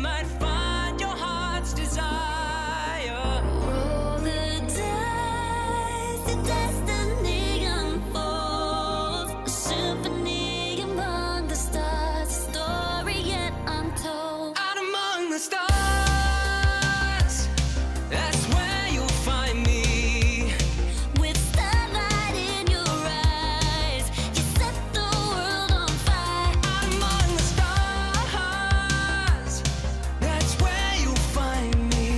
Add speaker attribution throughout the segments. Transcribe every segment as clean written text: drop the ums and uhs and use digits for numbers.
Speaker 1: might find your heart's desire.
Speaker 2: Roll the dice, your destiny unfolds. A symphony among the stars, a story yet untold.
Speaker 1: Out among the stars, that's where you'll find me.
Speaker 2: With starlight in your eyes, you set the world on fire.
Speaker 1: Out among the stars, that's where you'll find me.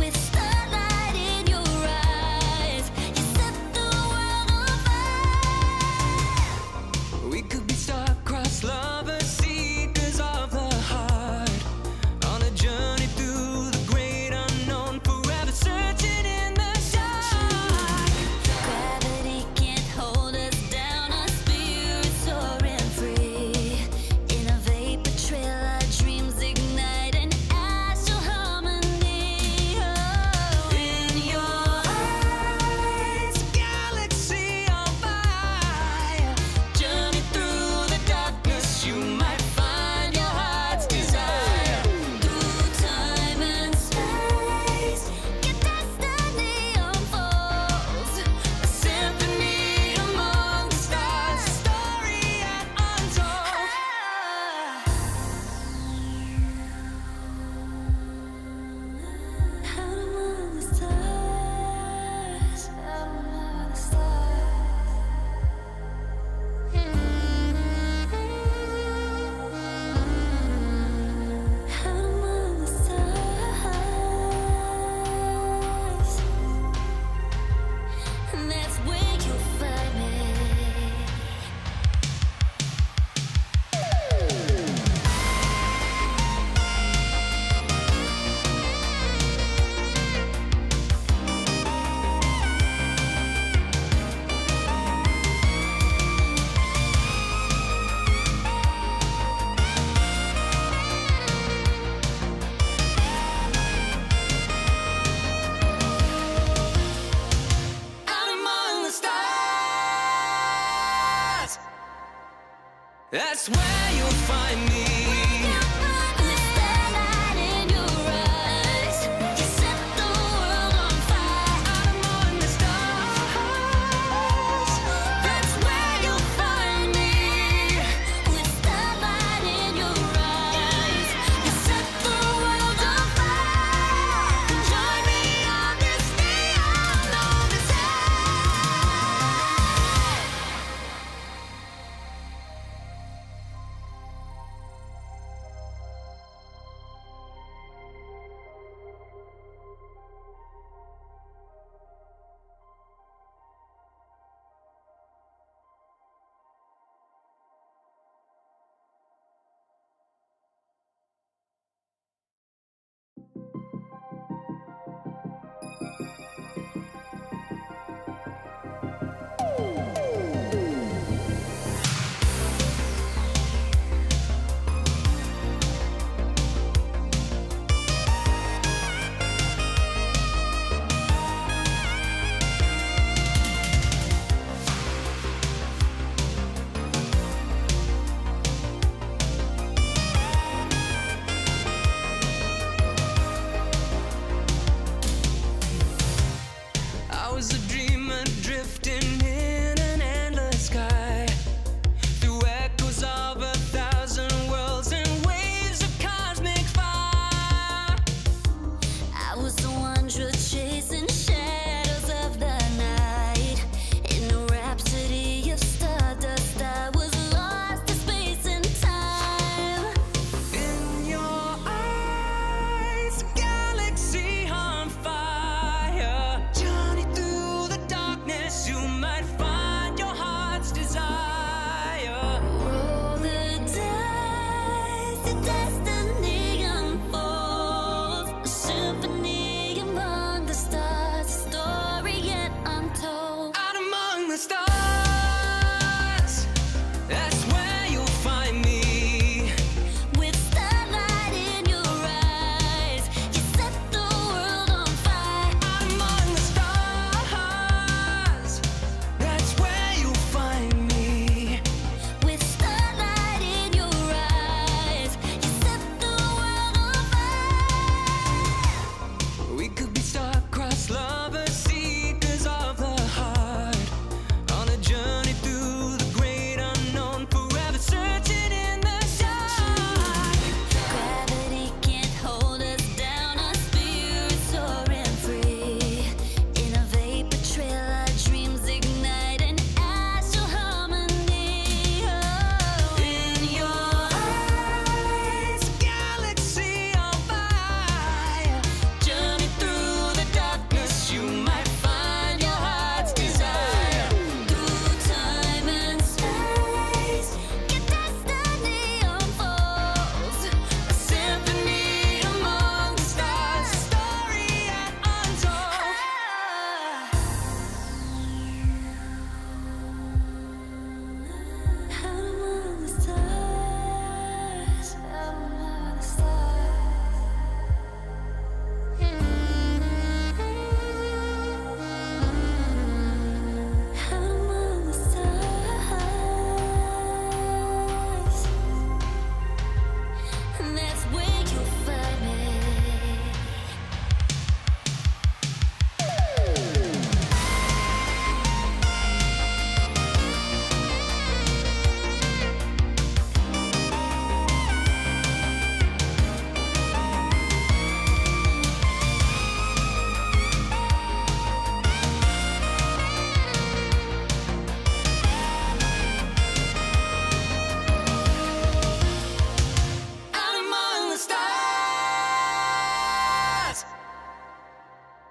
Speaker 2: With starlight in your eyes, you set the world on fire.
Speaker 1: We could be star-crossed lovers, seekers of the heart, on a journey through the great unknown, forever searching in the dark.
Speaker 2: Gravity can't hold us down, our spirits soaring free. In a vapor trail, our dreams ignite an astral harmony. Oh, in your eyes,
Speaker 1: Galaxy on fire, journey through the darkness, you might find your heart's desire.
Speaker 2: through time and space, your destiny unfolds.
Speaker 1: A symphony among the stars, a story yet untold.
Speaker 2: Out among the stars, out among the stars. Out among the stars, and that's where you'll find me.
Speaker 1: Out among the stars, that's where you'll find me.
Speaker 2: With starlight in your eyes, you set the world on fire.
Speaker 1: Out among the stars, that's where you'll find me.
Speaker 2: With starlight in your eyes, you set the world on fire.
Speaker 1: Join me on this neon Odyssey. 'Cause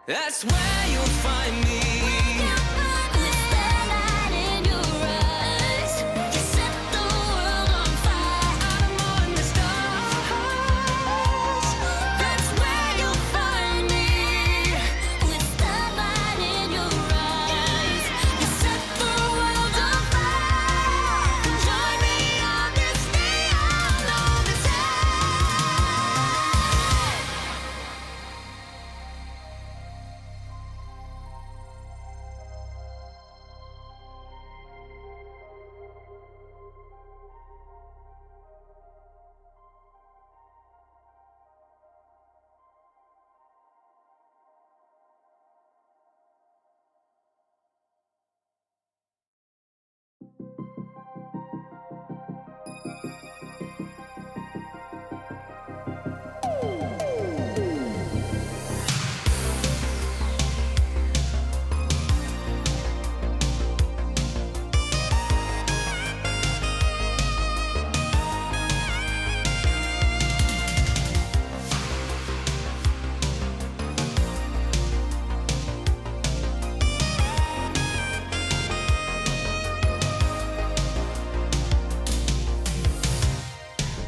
Speaker 1: That's where you'll find me.
Speaker 2: With starlight in your eyes, you set the world on fire.
Speaker 1: Out among the stars.
Speaker 2: That's where you'll find me. With starlight in your eyes, you set the world on fire. Join me on this neon Odyssey.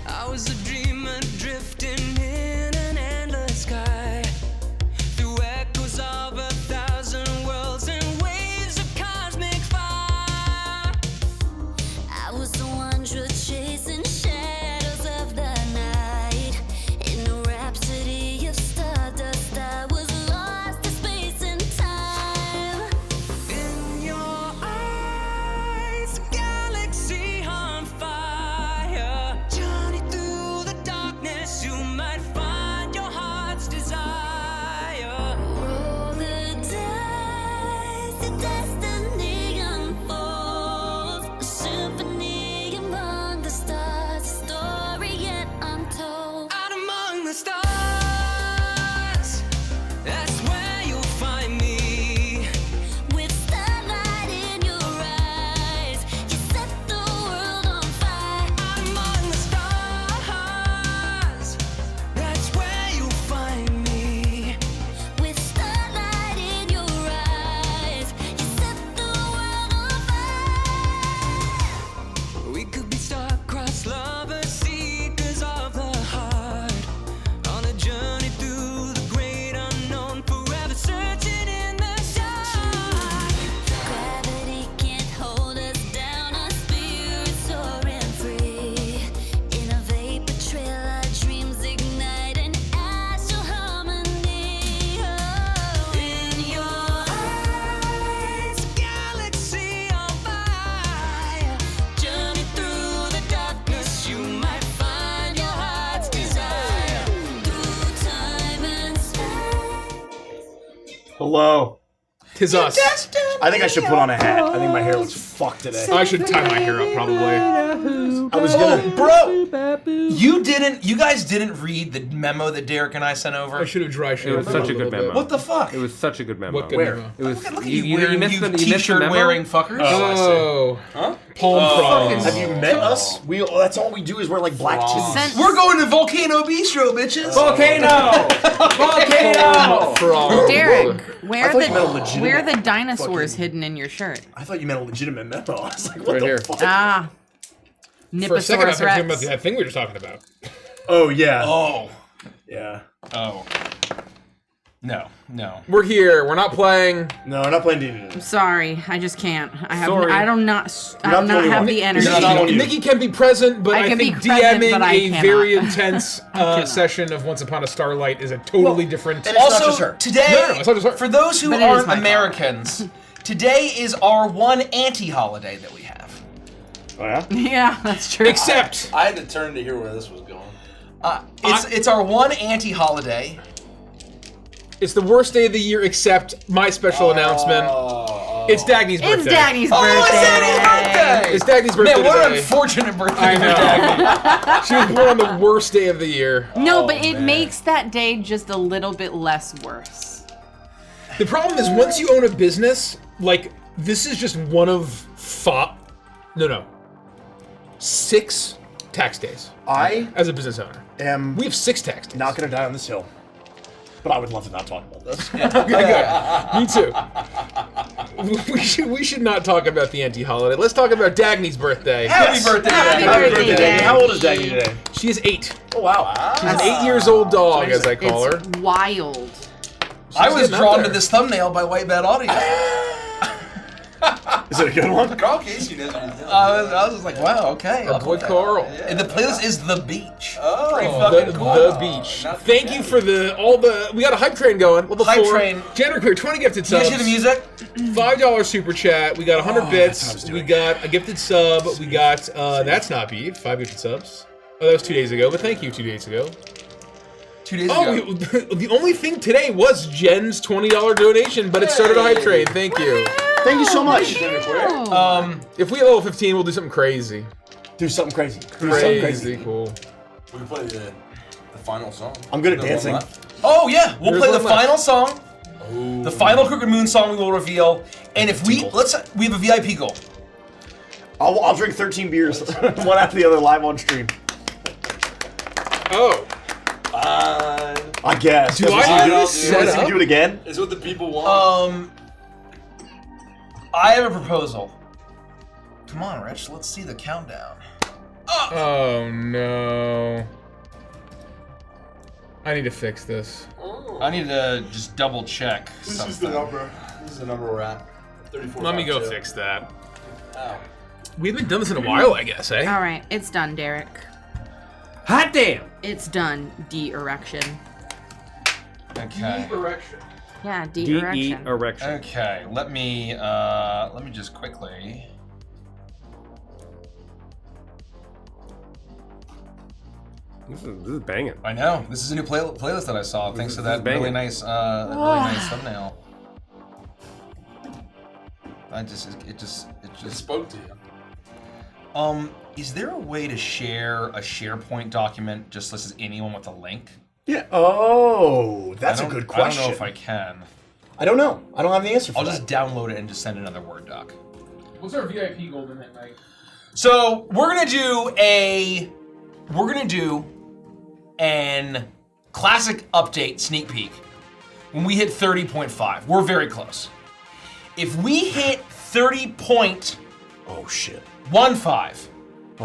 Speaker 1: I was a dreamer drifting in an endless sky, through echoes of 1,000 worlds and waves of cosmic fire.
Speaker 2: I was the wanderer chasing shadows of the night. In a rhapsody of stardust, I was lost to space and time.
Speaker 1: In your eyes, a galaxy on fire. Journey through the darkness, you might find your heart's desire.
Speaker 2: Roll the dice, the destiny unfolds. A symphony among the stars, a story yet untold.
Speaker 1: Out among the stars, that's where you'll find me.
Speaker 2: With starlight in your eyes, you set the world on fire.
Speaker 1: Out among the stars, that's where you'll find me.
Speaker 2: With starlight in your eyes, you set the world on fire.
Speaker 1: We could be star-crossed lovers, seekers of the heart, on a journey through the great unknown, forever searching in the dark.
Speaker 2: Gravity can't hold us down, our spirits soaring free. In a vapor trail, our dreams ignite an astral harmony. Oh,
Speaker 1: In your eyes, a galaxy on fire. Journey through the darkness, you might find your heart's desire.
Speaker 2: through time and space.
Speaker 3: Hello.
Speaker 4: Tis us.
Speaker 3: I think I should put on a hat. I think my hair looks fucked today.
Speaker 4: I should tie my hair up probably.
Speaker 3: I was gonna.
Speaker 5: Bro, you guys didn't read the memo that Derek and I sent over?
Speaker 4: I should have dry
Speaker 6: It
Speaker 4: shaved.
Speaker 6: was such a good memo.
Speaker 5: What the fuck?
Speaker 6: It was such a good memo.
Speaker 4: What good
Speaker 3: Where?
Speaker 4: memo?
Speaker 6: It was.
Speaker 5: Look at you, wearing,
Speaker 6: missed
Speaker 5: you
Speaker 6: the memo?
Speaker 5: t-shirt wearing fuckers.
Speaker 4: Oh,
Speaker 3: Huh?
Speaker 4: palm fronds.
Speaker 3: Have you met us? That's all we do is wear like black tees.
Speaker 5: We're going to Volcano Bistro, bitches.
Speaker 6: Volcano! Volcano!
Speaker 4: Frog.
Speaker 7: Derek, where
Speaker 3: thought you meant a legitimate
Speaker 7: where are the dinosaurs
Speaker 3: fucking-
Speaker 7: hidden in your shirt?
Speaker 3: I thought you meant a legitimate memo. I was like, what
Speaker 4: Right
Speaker 3: the
Speaker 4: here.
Speaker 3: fuck?
Speaker 7: Ah,
Speaker 4: For a second, I
Speaker 7: Niposaurus
Speaker 4: thought you were talking about
Speaker 7: rex.
Speaker 4: that thing we were just talking about.
Speaker 3: Oh yeah.
Speaker 5: Oh.
Speaker 3: Yeah.
Speaker 5: Oh. No.
Speaker 4: We're here. We're not playing.
Speaker 3: No, I'm not playing D&D.
Speaker 7: I'm sorry, I just can't. I have.
Speaker 6: Sorry.
Speaker 7: I don't not. I
Speaker 3: not
Speaker 7: do
Speaker 3: the
Speaker 7: not
Speaker 3: only
Speaker 7: have
Speaker 3: one.
Speaker 7: the
Speaker 3: You're
Speaker 7: energy.
Speaker 3: not the only one.
Speaker 4: Nikki can be present, but
Speaker 7: I
Speaker 4: I
Speaker 7: can
Speaker 4: think
Speaker 7: be present,
Speaker 4: DMing
Speaker 7: but I
Speaker 4: a
Speaker 7: cannot.
Speaker 4: very intense session of Once Upon a Starlight is a totally different.
Speaker 3: and it's not
Speaker 5: Also,
Speaker 3: just her.
Speaker 5: today,
Speaker 4: No, it's not just her.
Speaker 5: for those who
Speaker 7: But it is
Speaker 5: aren't
Speaker 7: my fault.
Speaker 5: Americans, today is our one anti-holiday that we have.
Speaker 3: Oh yeah.
Speaker 7: Yeah, that's true.
Speaker 4: Except
Speaker 8: I had to turn to hear where this was going.
Speaker 5: It's our one anti-holiday.
Speaker 4: it's the worst day of the year, except my special announcement. It's Dagny's birthday.
Speaker 7: It's Dagny's
Speaker 5: Oh,
Speaker 7: birthday.
Speaker 5: it's Dagny's birthday!
Speaker 4: It's Dagny's birthday
Speaker 5: Man, what an
Speaker 4: today.
Speaker 5: unfortunate birthday
Speaker 4: I
Speaker 5: for
Speaker 4: know.
Speaker 5: Dagny.
Speaker 4: She was born on the worst day of the year.
Speaker 7: No, but it makes that day just a little bit less worse.
Speaker 4: The problem is once you own a business, like this is just one of six tax days
Speaker 3: I
Speaker 4: as a business owner.
Speaker 3: am
Speaker 4: We have 6 tax days.
Speaker 3: not gonna die on this hill. But I would love to not talk about this.
Speaker 4: Me too. We should not talk about the anti-holiday. Let's talk about Dagny's birthday.
Speaker 5: Happy birthday,
Speaker 7: Happy
Speaker 5: Dagny.
Speaker 7: birthday, Dagny.
Speaker 3: How old is Dagny today?
Speaker 4: She is 8.
Speaker 3: Oh, wow.
Speaker 4: She's an 8 years old dog, as I call her.
Speaker 7: It's wild.
Speaker 5: I was
Speaker 4: getting up
Speaker 5: drawn
Speaker 4: there.
Speaker 5: to this thumbnail by White Bad Audio.
Speaker 3: Is it a good one?
Speaker 8: Carl Casey knows what he's doing.
Speaker 5: I was just like, wow, okay.
Speaker 4: Our boy Carl.
Speaker 5: And the playlist is The Beach.
Speaker 8: Oh.
Speaker 5: Pretty fucking cool.
Speaker 4: The beach. Thank you for we got a hype train going. Level
Speaker 5: Hype
Speaker 4: 4.
Speaker 5: train.
Speaker 4: January clear, 20 gifted
Speaker 5: Did you
Speaker 4: subs.
Speaker 5: hear the music?
Speaker 4: $5 super chat. We got 100
Speaker 3: that's what I
Speaker 4: bits.
Speaker 3: was
Speaker 4: We
Speaker 3: doing.
Speaker 4: got a gifted sub. We got That's Not Beef. 5 gifted subs. Oh, that was 2 days ago, but thank you 2 days ago.
Speaker 5: 2 days
Speaker 4: Oh,
Speaker 5: ago.
Speaker 4: the only thing today was Jen's $20 donation, but it started a hype train. Thank you.
Speaker 3: Thank you so much.
Speaker 4: If we have level 15, we'll do something crazy.
Speaker 3: Do something crazy. Do something
Speaker 4: Crazy cool.
Speaker 8: We can play the final song.
Speaker 3: I'm good at
Speaker 8: There's one
Speaker 3: dancing.
Speaker 8: left.
Speaker 5: Oh, yeah. We'll
Speaker 4: There's
Speaker 5: play the
Speaker 4: one left.
Speaker 5: final song. The final Crooked Moon song we will reveal. And if we have a VIP goal.
Speaker 3: I'll drink 13 beers, one after the other, live on stream.
Speaker 4: Oh.
Speaker 3: I guess.
Speaker 4: Do I
Speaker 3: You
Speaker 4: do
Speaker 3: want
Speaker 4: this
Speaker 3: to see me
Speaker 4: setup?
Speaker 3: do it again?
Speaker 8: It's what the people want.
Speaker 5: I have a proposal. Come on, Rich. Let's see the countdown.
Speaker 4: Oh, no. I need to fix this.
Speaker 5: I need to just double check
Speaker 8: This
Speaker 5: something.
Speaker 8: is the number. This is the number we're at. 34.
Speaker 4: Let me go fix that.
Speaker 8: Oh.
Speaker 4: We haven't done this in a while, I guess, eh?
Speaker 7: All right, it's done, Derek.
Speaker 6: Hot damn!
Speaker 7: It's done. De-erection.
Speaker 5: Okay.
Speaker 4: Erection.
Speaker 7: Yeah,
Speaker 6: DE
Speaker 7: de-erection.
Speaker 6: erection.
Speaker 5: Okay. Let me just quickly.
Speaker 6: This is banging.
Speaker 5: I know. This is a new playlist that I saw. Thanks to that
Speaker 6: banging.
Speaker 5: really nice thumbnail. It just
Speaker 8: It spoke to you.
Speaker 5: Is there a way to share a SharePoint document just lists anyone with a link?
Speaker 3: Yeah. Oh, that's
Speaker 5: I
Speaker 3: a
Speaker 5: don't-
Speaker 3: good question.
Speaker 5: I don't know if I can.
Speaker 3: I don't know. I don't have the answer for
Speaker 5: I'll
Speaker 3: that.
Speaker 5: just download it and just send another Word doc.
Speaker 4: What's our VIP golden that night?
Speaker 5: So we're gonna do an classic update sneak peek when we hit 30.5. We're very close. If we hit 30.15,
Speaker 3: Oh shit. Oh,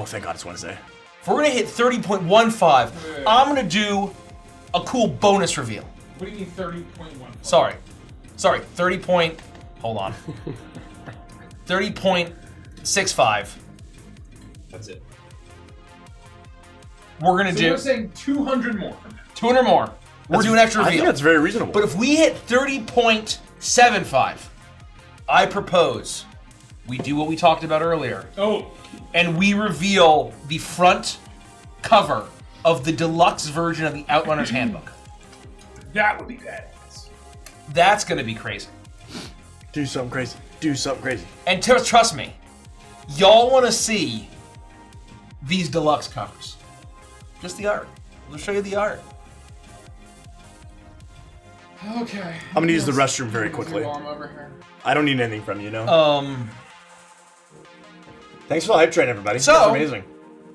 Speaker 3: thank God it's Wednesday.
Speaker 5: if we're gonna hit 30.15, I'm gonna do a cool bonus reveal.
Speaker 4: What do you mean 30.1?
Speaker 5: Sorry, 30 point, hold on. 30.65.
Speaker 8: That's it.
Speaker 5: We're gonna
Speaker 4: So
Speaker 5: do
Speaker 4: we're saying 200 more from now.
Speaker 5: 200 more. We're doing extra
Speaker 3: I
Speaker 5: reveal.
Speaker 3: think that's very reasonable.
Speaker 5: But if we hit 30.75, I propose we do what we talked about earlier,
Speaker 4: Oh.
Speaker 5: and we reveal the front cover of the deluxe version of the Outrunners Handbook.
Speaker 4: That would be badass.
Speaker 5: That's gonna be crazy.
Speaker 3: do something crazy. Do something crazy.
Speaker 5: And trust me, y'all wanna see these deluxe covers. Just the art. We'll show you the art.
Speaker 4: Okay.
Speaker 3: I'm gonna use the restroom very quickly.
Speaker 4: While I'm over here.
Speaker 3: I don't need anything from you, know? Thanks for the hype train, everybody.
Speaker 5: So-
Speaker 3: That's amazing.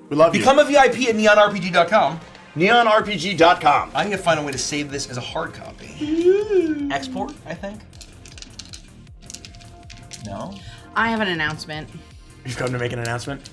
Speaker 3: We love
Speaker 5: Become a VIP at neonrpg.com.
Speaker 3: you. NeonRPG.com.
Speaker 5: I need to find a way to save this as a hard copy. Export, I think. No?
Speaker 7: I have an announcement.
Speaker 3: You've come to make an announcement?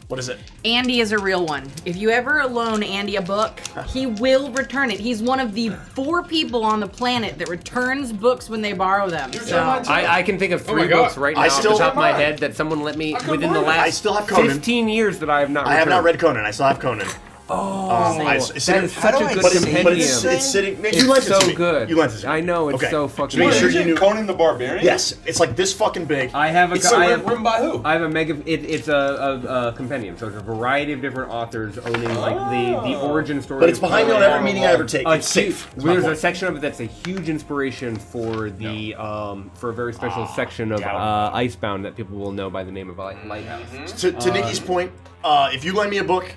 Speaker 3: What is it?
Speaker 7: Andy is a real one. If you ever loan Andy a book, he will return it. He's one of the 4 people on the planet that returns books when they borrow them. So
Speaker 6: I can think of 3
Speaker 4: my God.
Speaker 6: books right
Speaker 3: I
Speaker 6: now off
Speaker 3: still-
Speaker 6: the top of my head that someone let me within the
Speaker 3: I
Speaker 6: last
Speaker 3: still have Conan.
Speaker 6: 15 years that I have not
Speaker 3: I have not
Speaker 6: returned.
Speaker 3: read Conan. I still have Conan.
Speaker 6: That is such a
Speaker 5: How do I
Speaker 6: good
Speaker 5: put it-
Speaker 6: compendium.
Speaker 3: But it's sitting.
Speaker 6: It's
Speaker 3: you lent it
Speaker 6: so
Speaker 3: to me.
Speaker 6: good.
Speaker 3: You lent it to me.
Speaker 6: I know, it's
Speaker 3: Okay.
Speaker 6: so fucking
Speaker 3: Make
Speaker 6: good.
Speaker 3: sure you knew.
Speaker 8: Conan the Barbarian?
Speaker 3: Yes, it's like this fucking big.
Speaker 6: I have a.
Speaker 3: It's
Speaker 6: I
Speaker 3: so
Speaker 6: have,
Speaker 8: Written by who?
Speaker 6: I have a mega. It's a compendium, so it's a variety of different authors owning like the origin story.
Speaker 3: But it's
Speaker 6: of
Speaker 3: behind me on
Speaker 6: Conan.
Speaker 3: every meeting I ever take. It's safe. It's my
Speaker 6: There's a
Speaker 3: point.
Speaker 6: section of it that's a huge inspiration for the for a very special section of Icebound that people will know by the name of Lighthouse.
Speaker 3: To Nikki's point, if you lend me a book,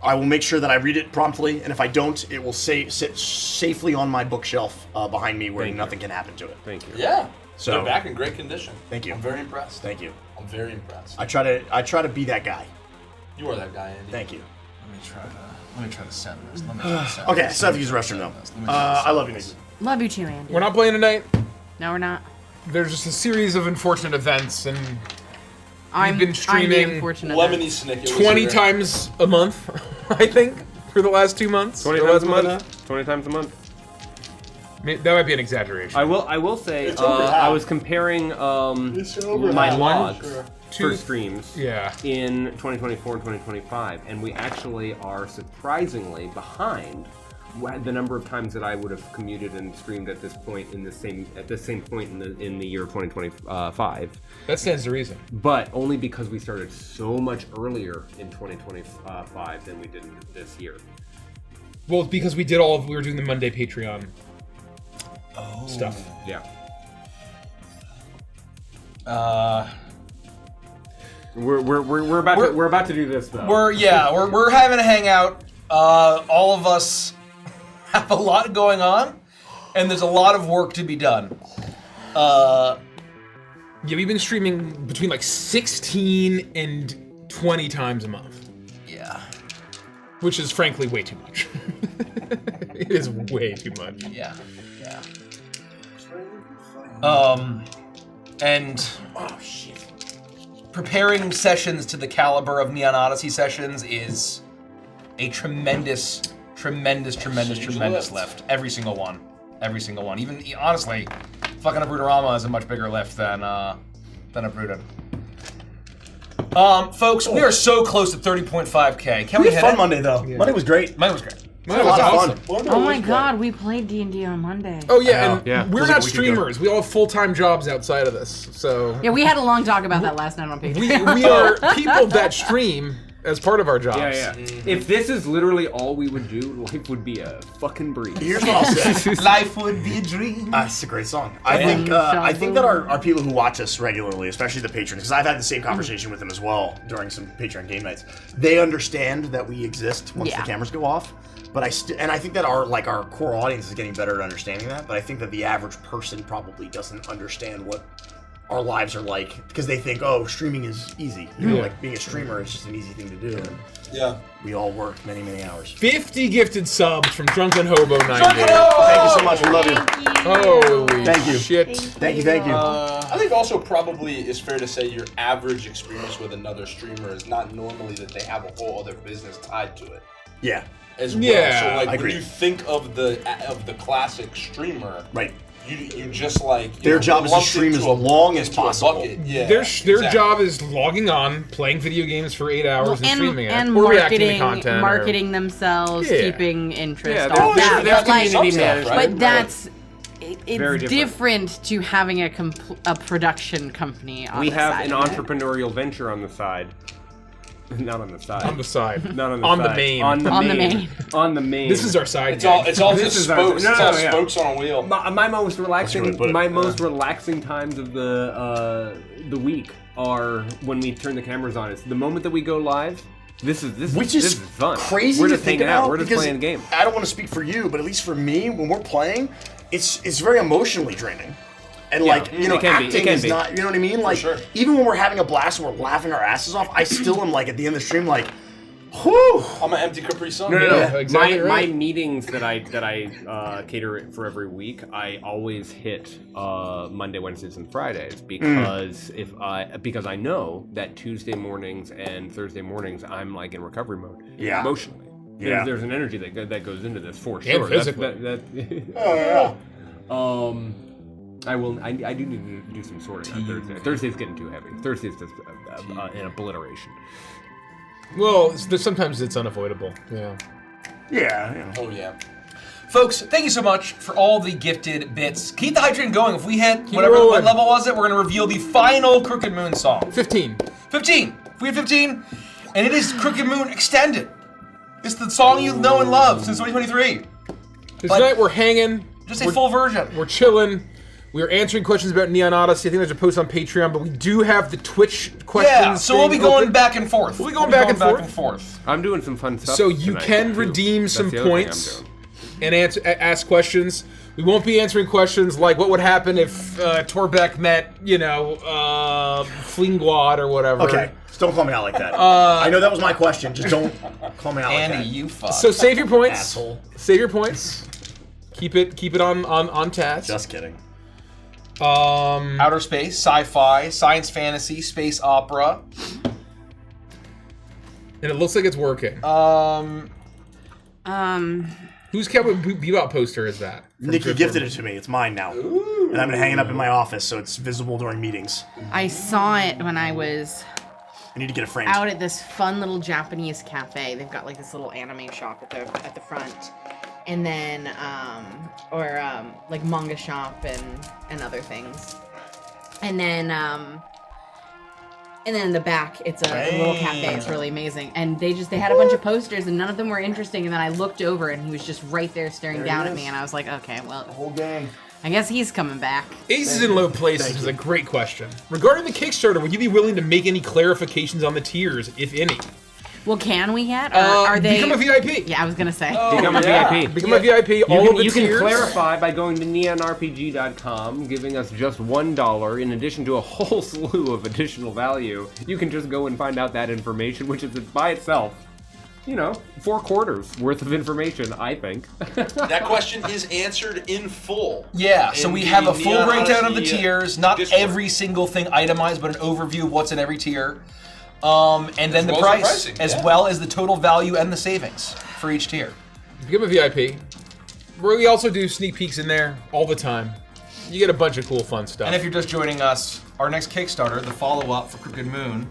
Speaker 3: I will make sure that I read it promptly, and if I don't, it will sit safely on my bookshelf behind me where
Speaker 6: Thank you.
Speaker 3: nothing can happen to it.
Speaker 6: Thank you.
Speaker 8: Yeah.
Speaker 3: So-
Speaker 8: They're back in great condition.
Speaker 3: Thank you.
Speaker 8: I'm very impressed.
Speaker 3: Thank you.
Speaker 8: I'm very impressed.
Speaker 3: I try to be that guy.
Speaker 8: You are that guy, Andy.
Speaker 3: Thank you.
Speaker 5: Let me try to send this. Let me try to send
Speaker 3: Okay, I
Speaker 5: this.
Speaker 3: still have to use the restroom though.
Speaker 5: Let me try to
Speaker 3: I
Speaker 5: send
Speaker 3: love you,
Speaker 5: this.
Speaker 3: Nikki.
Speaker 7: Love you too, Andy.
Speaker 4: We're not playing tonight.
Speaker 7: No, we're not.
Speaker 4: There's just a series of unfortunate events, and
Speaker 7: I'm
Speaker 4: been streaming
Speaker 7: I'm the unfortunate
Speaker 8: Lemony
Speaker 7: event.
Speaker 8: Snicket.
Speaker 4: 20 times a month, I think, for the last 2 months.
Speaker 6: 20
Speaker 4: Or
Speaker 6: times a
Speaker 4: less than
Speaker 6: month. 20 times a month.
Speaker 4: that. That might be an exaggeration.
Speaker 6: I will say,
Speaker 8: It's over half.
Speaker 6: I was comparing my
Speaker 8: half.
Speaker 6: logs
Speaker 8: Sure.
Speaker 6: for streams
Speaker 4: Yeah.
Speaker 6: in 2024 and 2025, and we actually are surprisingly behind the number of times that I would have commuted and streamed at this point in the same point in the year 2025.
Speaker 4: That stands to reason.
Speaker 6: But only because we started so much earlier in 2025 than we did this year.
Speaker 4: Well, it's because we were doing the Monday Patreon stuff.
Speaker 6: Yeah. We're about to do this though.
Speaker 5: We're having a hangout. All of us have a lot going on, and there's a lot of work to be done.
Speaker 4: Yeah, we've been streaming between like 16 and 20 times a month,
Speaker 5: Yeah.
Speaker 4: which is frankly way too much. It is way too much.
Speaker 5: Yeah. And preparing sessions to the caliber of Neon Odyssey sessions is a tremendous lift. Every single one. Even honestly, fucking a Brutorama is a much bigger lift than a Bruton. Folks, we are so close to 30.5K. Can we
Speaker 3: We had
Speaker 5: hit
Speaker 3: fun
Speaker 5: it?
Speaker 3: Monday though. Monday was great.
Speaker 5: Mine was great.
Speaker 3: It was a lot of fun.
Speaker 7: Oh my god, we played D&D on Monday.
Speaker 4: Oh yeah, and
Speaker 6: Yeah.
Speaker 4: we're
Speaker 3: Feels like
Speaker 4: not
Speaker 3: a week ago.
Speaker 4: streamers. We all have full-time jobs outside of this, so
Speaker 7: Yeah, we had a long talk about that last night on Patreon.
Speaker 4: we are people that stream as part of our jobs.
Speaker 6: Yeah. If this is literally all we would do, life would be a fucking breeze.
Speaker 3: Here's what I'll say.
Speaker 5: Life would be a dream.
Speaker 3: It's a great song. I think that our people who watch us regularly, especially the patrons, because I've had the same conversation with them as well during some Patreon game nights. They understand that we exist once the cameras go off. But I think that our core audience is getting better at understanding that. But I think that the average person probably doesn't understand what our lives are like because they think, oh, streaming is easy. You know, like being a streamer is just an easy thing to do. And
Speaker 8: Yeah.
Speaker 3: we all work many hours.
Speaker 4: 50 gifted subs from Drunken Hobo 90.
Speaker 3: Thank you so much. We love you.
Speaker 4: Holy
Speaker 3: Thank you.
Speaker 4: shit.
Speaker 3: Thank you.
Speaker 8: I think also probably it's fair to say your average experience with another streamer is not normally that they have a whole other business tied to it
Speaker 3: Yeah.
Speaker 8: as well.
Speaker 4: Yeah,
Speaker 8: So like
Speaker 3: I
Speaker 8: when
Speaker 3: agree.
Speaker 8: you think of the classic streamer,
Speaker 3: Right.
Speaker 8: you just like
Speaker 3: Their job is to
Speaker 8: lumped
Speaker 3: stream
Speaker 8: into
Speaker 3: as
Speaker 8: a-
Speaker 3: long as
Speaker 8: into a
Speaker 3: possible.
Speaker 8: bucket. Yeah,
Speaker 4: Their
Speaker 8: exactly.
Speaker 4: job is logging on, playing video games for 8 hours and streaming it,
Speaker 7: and
Speaker 4: or reacting to content.
Speaker 7: marketing themselves,
Speaker 4: Yeah.
Speaker 7: keeping interest,
Speaker 6: Yeah,
Speaker 7: all
Speaker 6: there's
Speaker 7: that.
Speaker 6: there's
Speaker 7: But, like,
Speaker 6: community
Speaker 8: Some stuff,
Speaker 6: management.
Speaker 8: right?
Speaker 7: but that's
Speaker 6: Very
Speaker 7: it's
Speaker 6: different.
Speaker 7: different to having a production company on
Speaker 6: We
Speaker 7: the
Speaker 6: have
Speaker 7: side
Speaker 6: an
Speaker 7: of it.
Speaker 6: entrepreneurial venture on the side. Not on the side.
Speaker 4: On the side.
Speaker 6: Not on the
Speaker 4: On the
Speaker 6: side.
Speaker 4: main.
Speaker 6: On the
Speaker 7: On the
Speaker 6: main.
Speaker 7: main.
Speaker 6: On the main.
Speaker 4: This is our side
Speaker 8: It's all
Speaker 4: gig.
Speaker 8: it's all
Speaker 6: This
Speaker 8: just
Speaker 6: is our-
Speaker 8: spokes.
Speaker 6: no,
Speaker 8: It's
Speaker 6: no,
Speaker 8: all
Speaker 6: yeah.
Speaker 8: spokes on a wheel.
Speaker 6: my most relaxing
Speaker 3: That's a good way to put it.
Speaker 6: times of the week are when we turn the cameras on. It's the moment that we go live. This
Speaker 3: Which
Speaker 6: is
Speaker 3: is
Speaker 6: fun.
Speaker 3: crazy
Speaker 6: We're
Speaker 3: to
Speaker 6: just
Speaker 3: think
Speaker 6: hanging
Speaker 3: about.
Speaker 6: out. We're just
Speaker 3: because
Speaker 6: playing a game.
Speaker 3: I don't want to speak for you, but at least for me, when we're playing, it's very emotionally draining. And
Speaker 6: Yeah,
Speaker 3: like you know,
Speaker 6: it can be, it
Speaker 3: acting
Speaker 6: can
Speaker 3: is
Speaker 6: be.
Speaker 3: not. You know what I mean? Like
Speaker 8: sure.
Speaker 3: even when we're having a blast and we're laughing our asses off, I still am like at the end of the stream like, whew.
Speaker 8: I'm an empty Capri Sun.
Speaker 6: No.
Speaker 4: Yeah, exactly
Speaker 6: my
Speaker 4: right.
Speaker 6: meetings that I cater for every week, I always hit Monday, Wednesdays, and Fridays because because I know that Tuesday mornings and Thursday mornings I'm like in recovery mode,
Speaker 3: Yeah.
Speaker 6: emotionally.
Speaker 3: Yeah.
Speaker 6: There's an energy that goes into this for
Speaker 4: And
Speaker 6: sure.
Speaker 4: physically.
Speaker 3: Oh yeah.
Speaker 6: I do need to do some sorting on Thursday. Thursday's getting too heavy. Thursday's just an obliteration.
Speaker 4: Well, sometimes it's unavoidable. Yeah.
Speaker 3: Yeah.
Speaker 8: Oh yeah.
Speaker 5: Folks, thank you so much for all the gifted bits. Keep the hype train going. If we hit
Speaker 4: Keep
Speaker 5: whatever
Speaker 4: rolling.
Speaker 5: what level was it, we're gonna reveal the final Crooked Moon song.
Speaker 4: 15.
Speaker 5: 15. If we hit 15, and it is Crooked Moon Extended. It's the song you know and love since 2023.
Speaker 4: Tonight we're hanging.
Speaker 5: Just a full version.
Speaker 4: We're chilling. We're answering questions about Neon Odyssey. I think there's a post on Patreon, but we do have the Twitch questions.
Speaker 5: Yeah, so we'll be
Speaker 4: thing
Speaker 5: going
Speaker 4: open.
Speaker 5: back and forth.
Speaker 4: We'll be going back and forth.
Speaker 6: I'm doing some fun stuff.
Speaker 4: So you
Speaker 6: tonight,
Speaker 4: can
Speaker 6: too.
Speaker 4: redeem
Speaker 6: That's
Speaker 4: some
Speaker 6: the other thing I'm
Speaker 4: points
Speaker 6: doing.
Speaker 4: and ask questions. We won't be answering questions like what would happen if Torbeck met, Flingwad or whatever.
Speaker 3: Okay. Just don't call me out like that. I know that was my question. Just don't call me out like
Speaker 5: Andy,
Speaker 3: that.
Speaker 5: you fuck.
Speaker 4: So save your points.
Speaker 3: Asshole.
Speaker 4: Save your points. Keep it on task.
Speaker 3: Just kidding.
Speaker 5: Outer space, sci-fi, science fantasy, space opera.
Speaker 4: And it looks like it's working. Whose Cowboy Bebop poster is that?
Speaker 3: Nikki gifted it to me. It's mine now. Ooh. And I'm gonna hang it up in my office so it's visible during meetings.
Speaker 7: I saw it when I was
Speaker 3: I need to get it framed.
Speaker 7: out at this fun little Japanese cafe. They've got like this little anime shop at the front. And then like manga shop and other things. And then in the back, it's a little cafe. It's really amazing. And they had a bunch of posters, and none of them were interesting. And then I looked over, and he was just right there staring down at me. And I was like, okay, well,
Speaker 3: Whole gang.
Speaker 7: I guess he's coming back.
Speaker 4: Aces in Low Places is a great question. Regarding the Kickstarter, would you be willing to make any clarifications on the tiers, if any?
Speaker 7: Well, can we yet? Or are they...
Speaker 4: Become a VIP.
Speaker 7: Yeah, I was going to say.
Speaker 6: Become a VIP.
Speaker 4: Become a VIP. All of the
Speaker 6: You can
Speaker 4: tiers.
Speaker 6: clarify by going to neonrpg.com, giving us just $1 in addition to a whole slew of additional value. You can just go and find out that information, which is by itself, 4 quarters worth of information, I think.
Speaker 8: That question is answered in full.
Speaker 5: Yeah, so we have a full
Speaker 8: Neon
Speaker 5: breakdown of the
Speaker 8: Odyssey,
Speaker 5: tiers, not
Speaker 8: Discord.
Speaker 5: every single thing itemized, but an overview of what's in every tier. And then the
Speaker 8: well as the
Speaker 5: price,
Speaker 8: pricing,
Speaker 5: as
Speaker 8: yeah.
Speaker 5: well as the total value and the savings for each tier.
Speaker 4: Become a VIP. We also do sneak peeks in there all the time. You get a bunch of cool, fun stuff.
Speaker 5: And if you're just joining us, our next Kickstarter, the follow-up for Crooked Moon,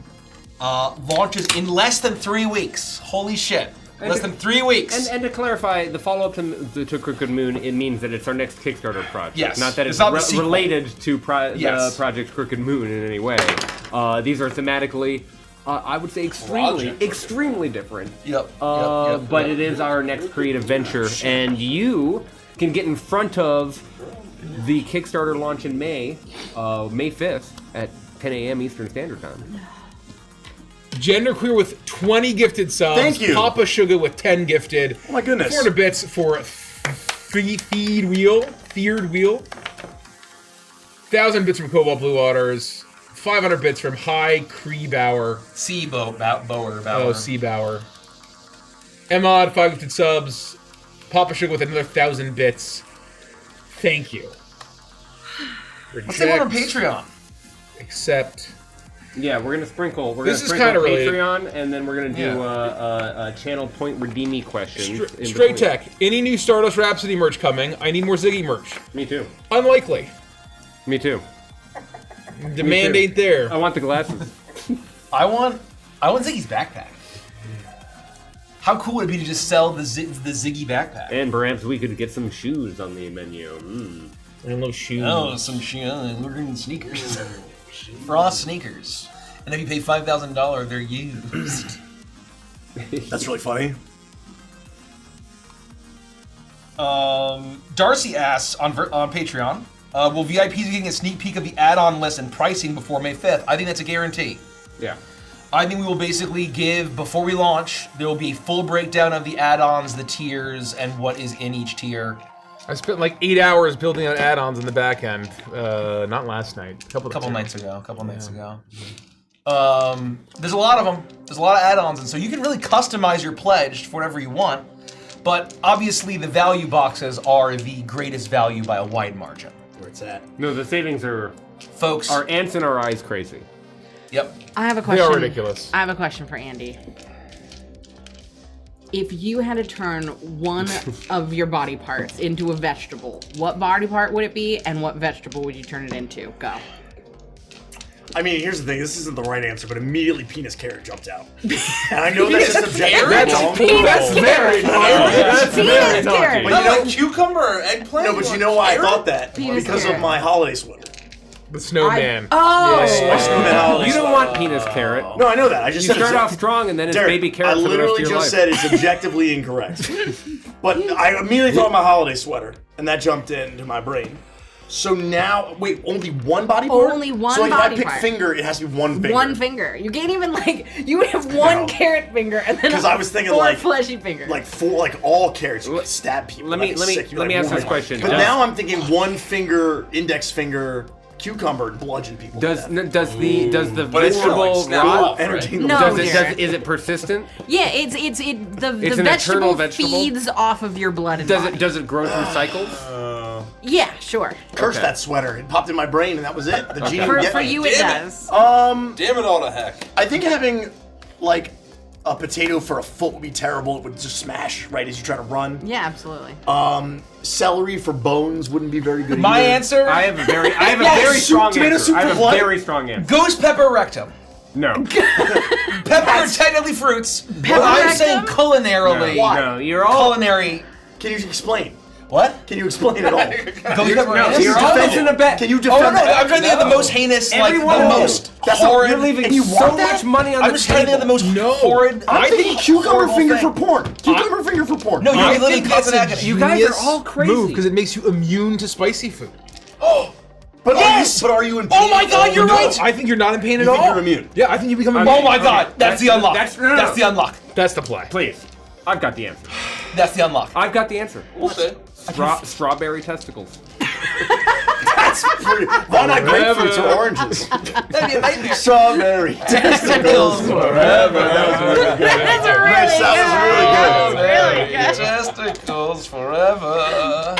Speaker 5: launches in less than 3 weeks. Holy shit. Less than 3 weeks.
Speaker 6: And to clarify, the follow-up to Crooked Moon, it means that it's our next Kickstarter project.
Speaker 5: Yes.
Speaker 6: Not that it's
Speaker 5: not the sequel.
Speaker 6: related to
Speaker 5: Yes.
Speaker 6: Project Crooked Moon in any way. These are thematically, I would say, extremely different.
Speaker 5: Yep.
Speaker 6: But it is our next creative venture, and you can get in front of the Kickstarter launch in May 5th at 10 a.m. Eastern Standard Time.
Speaker 4: Genderqueer with 20 gifted subs.
Speaker 3: Thank you.
Speaker 4: Papa Sugar with 10 gifted.
Speaker 3: Oh my goodness.
Speaker 4: 400 bits for Feared Wheel. 1,000 bits from Cobalt Blue Waters. 500 bits from High Cree Bauer.
Speaker 5: Bower.
Speaker 4: Oh, C Bauer. Emod, 5 gifted subs. Papa Sugar with another 1,000 bits. Thank you.
Speaker 5: Let's say one on Patreon.
Speaker 4: Accept.
Speaker 6: Yeah, we're gonna sprinkle.
Speaker 4: This is kinda related.
Speaker 6: Patreon, and then we're gonna do channel point redeeming questions.
Speaker 4: Straight Tech. Any new Stardust Rhapsody merch coming? I need more Ziggy merch.
Speaker 6: Me too.
Speaker 4: Unlikely.
Speaker 6: Me too.
Speaker 4: Demand
Speaker 6: too.
Speaker 4: ain't there.
Speaker 6: I want the glasses.
Speaker 5: I want Ziggy's backpack. How cool would it be to just sell the Ziggy backpack?
Speaker 6: And perhaps we could get some shoes on the menu.
Speaker 4: And little shoes.
Speaker 5: Oh, some we're doing sneakers. Frost sneakers. And if you pay $5,000, they're used.
Speaker 3: That's really funny.
Speaker 5: Darcy asks on Patreon, will VIPs be getting a sneak peek of the add-on list and pricing before May 5th? I think that's a guarantee.
Speaker 6: Yeah.
Speaker 5: I think we will basically give, before we launch, there will be a full breakdown of the add-ons, the tiers, and what is in each tier.
Speaker 4: I spent like 8 hours building out add-ons in the back end. Not last night. A couple
Speaker 5: nights ago. There's a lot of them. There's a lot of add-ons, and so you can really customize your pledge for whatever you want. But obviously, the value boxes are the greatest value by a wide margin.
Speaker 3: Where it's at.
Speaker 6: No, the savings are,
Speaker 5: Folks.
Speaker 6: Our ants in our eyes crazy.
Speaker 5: Yep.
Speaker 7: I have a
Speaker 4: They
Speaker 7: question.
Speaker 4: are ridiculous.
Speaker 7: I have a question for Andy. If you had to turn one of your body parts into a vegetable, what body part would it be, and what vegetable would you turn it into? Go.
Speaker 3: I mean, here's the thing. This isn't the right answer, but immediately penis carrot jumped out. And I know that's just subjective.
Speaker 4: That's
Speaker 3: wrong.
Speaker 4: that's very
Speaker 6: That's very
Speaker 7: Penis carrot.
Speaker 3: But
Speaker 8: Not
Speaker 3: you know,
Speaker 8: like cucumber or eggplant.
Speaker 3: no, but you know why I thought that?
Speaker 7: Penis
Speaker 3: Because
Speaker 7: carrot.
Speaker 3: of my holiday sweater.
Speaker 4: The snowman.
Speaker 7: Oh!
Speaker 3: My snowman holiday
Speaker 6: You don't
Speaker 3: sweater.
Speaker 6: want penis carrot.
Speaker 3: No, I know that. I just
Speaker 6: You
Speaker 3: said
Speaker 6: start
Speaker 3: it's-
Speaker 6: off strong, and then it's
Speaker 3: Derek,
Speaker 6: baby carrot
Speaker 3: I
Speaker 6: for the rest of
Speaker 3: literally
Speaker 6: your
Speaker 3: just
Speaker 6: life.
Speaker 3: said it's objectively incorrect. But I immediately thought of my holiday sweater, and that jumped into my brain. So now, wait, only one body part?
Speaker 7: Only one
Speaker 3: so like
Speaker 7: body
Speaker 3: if I pick
Speaker 7: part.
Speaker 3: finger, it has to be one finger.
Speaker 7: One finger. You can't even you would have one
Speaker 3: No.
Speaker 7: carrot finger and then
Speaker 3: 'Cause I was thinking,
Speaker 7: four
Speaker 3: like-
Speaker 7: fleshy fingers.
Speaker 3: Like all carrots, you could stab people.
Speaker 6: Let me-
Speaker 3: That'd be
Speaker 6: let me-
Speaker 3: sick. You're
Speaker 6: let me
Speaker 3: like,
Speaker 6: ask this
Speaker 3: "Whoa."
Speaker 6: question.
Speaker 3: But
Speaker 6: Does-
Speaker 3: now I'm thinking one finger, index finger, cucumber and bludgeon people.
Speaker 6: Does
Speaker 3: to death.
Speaker 6: does the
Speaker 8: But it's still, like,
Speaker 6: vegetable
Speaker 8: snap
Speaker 6: rot?
Speaker 8: off, right?
Speaker 3: Entertain
Speaker 7: No,
Speaker 3: them.
Speaker 6: Is it persistent?
Speaker 7: Yeah, the
Speaker 6: It's
Speaker 7: the
Speaker 6: an eternal
Speaker 7: vegetable
Speaker 6: vegetable?
Speaker 7: feeds off of your blood and
Speaker 6: Does
Speaker 7: body.
Speaker 6: it grow through cycles?
Speaker 7: Yeah, sure.
Speaker 3: Curse
Speaker 6: Okay.
Speaker 3: that sweater. It popped in my brain, and that was it. The genie
Speaker 7: For,
Speaker 3: would get
Speaker 7: for
Speaker 3: me.
Speaker 7: you, it
Speaker 8: Damn it.
Speaker 7: does.
Speaker 8: Damn it all to heck.
Speaker 3: I think having like a potato for a foot would be terrible. It would just smash right as you try to run.
Speaker 7: Yeah, absolutely.
Speaker 3: Celery for bones wouldn't be very good.
Speaker 5: My
Speaker 3: either.
Speaker 5: answer:
Speaker 6: I have a very
Speaker 3: Yes!
Speaker 6: strong
Speaker 3: Tomato
Speaker 6: answer.
Speaker 3: soup
Speaker 6: I have
Speaker 3: for
Speaker 6: a
Speaker 3: blood?
Speaker 6: very strong answer.
Speaker 5: ghost pepper rectum.
Speaker 6: No.
Speaker 5: Pepper are technically fruits, but I'm
Speaker 7: rectum?
Speaker 5: saying culinarily.
Speaker 3: Why?
Speaker 6: No, you're all
Speaker 5: Culinary.
Speaker 3: Can you explain?
Speaker 5: What?
Speaker 3: Can you explain it all?
Speaker 5: Ghost pepper
Speaker 6: no,
Speaker 5: anus?
Speaker 6: you're all in a bet.
Speaker 3: Can you
Speaker 5: Oh
Speaker 3: defend
Speaker 5: no,
Speaker 3: that?
Speaker 5: I'm trying to think of the most heinous, like
Speaker 6: Everyone
Speaker 5: the
Speaker 6: knows.
Speaker 5: most
Speaker 3: That's not-
Speaker 5: horrid.
Speaker 6: You're leaving
Speaker 3: And you
Speaker 6: so
Speaker 3: want that?
Speaker 6: much money on
Speaker 5: I'm
Speaker 6: the
Speaker 5: just trying to think of the most
Speaker 4: No.
Speaker 5: horrid.
Speaker 3: I'm thinking cucumber
Speaker 5: horrible
Speaker 3: finger
Speaker 5: thing.
Speaker 3: for porn. Cucumber finger for porn.
Speaker 5: No, you're
Speaker 4: I
Speaker 5: living
Speaker 4: think that's
Speaker 5: constant
Speaker 4: a
Speaker 5: agony.
Speaker 6: You guys are
Speaker 4: genius
Speaker 6: all crazy.
Speaker 4: move because it makes you immune to spicy food.
Speaker 3: But
Speaker 5: Yes!
Speaker 3: are you in
Speaker 5: Oh
Speaker 3: pain?
Speaker 5: my God, you're
Speaker 4: No,
Speaker 5: right.
Speaker 4: I think you're not in pain at
Speaker 3: You think
Speaker 4: all.
Speaker 3: you're immune?
Speaker 4: Yeah, I think you become immune.
Speaker 5: Oh my God, that's the unlock.
Speaker 6: that's-
Speaker 5: That's the unlock.
Speaker 4: That's the play.
Speaker 6: Please, I've got the answer.
Speaker 5: That's the unlock.
Speaker 6: I've got the answer.
Speaker 8: We'll see.
Speaker 6: Strawberry testicles.
Speaker 3: That's pretty. Why not grapefruits or oranges?
Speaker 5: That'd be a nightmare.
Speaker 3: Strawberry testicles forever.
Speaker 7: That's
Speaker 3: Rich, that was really good.
Speaker 5: Testicles forever.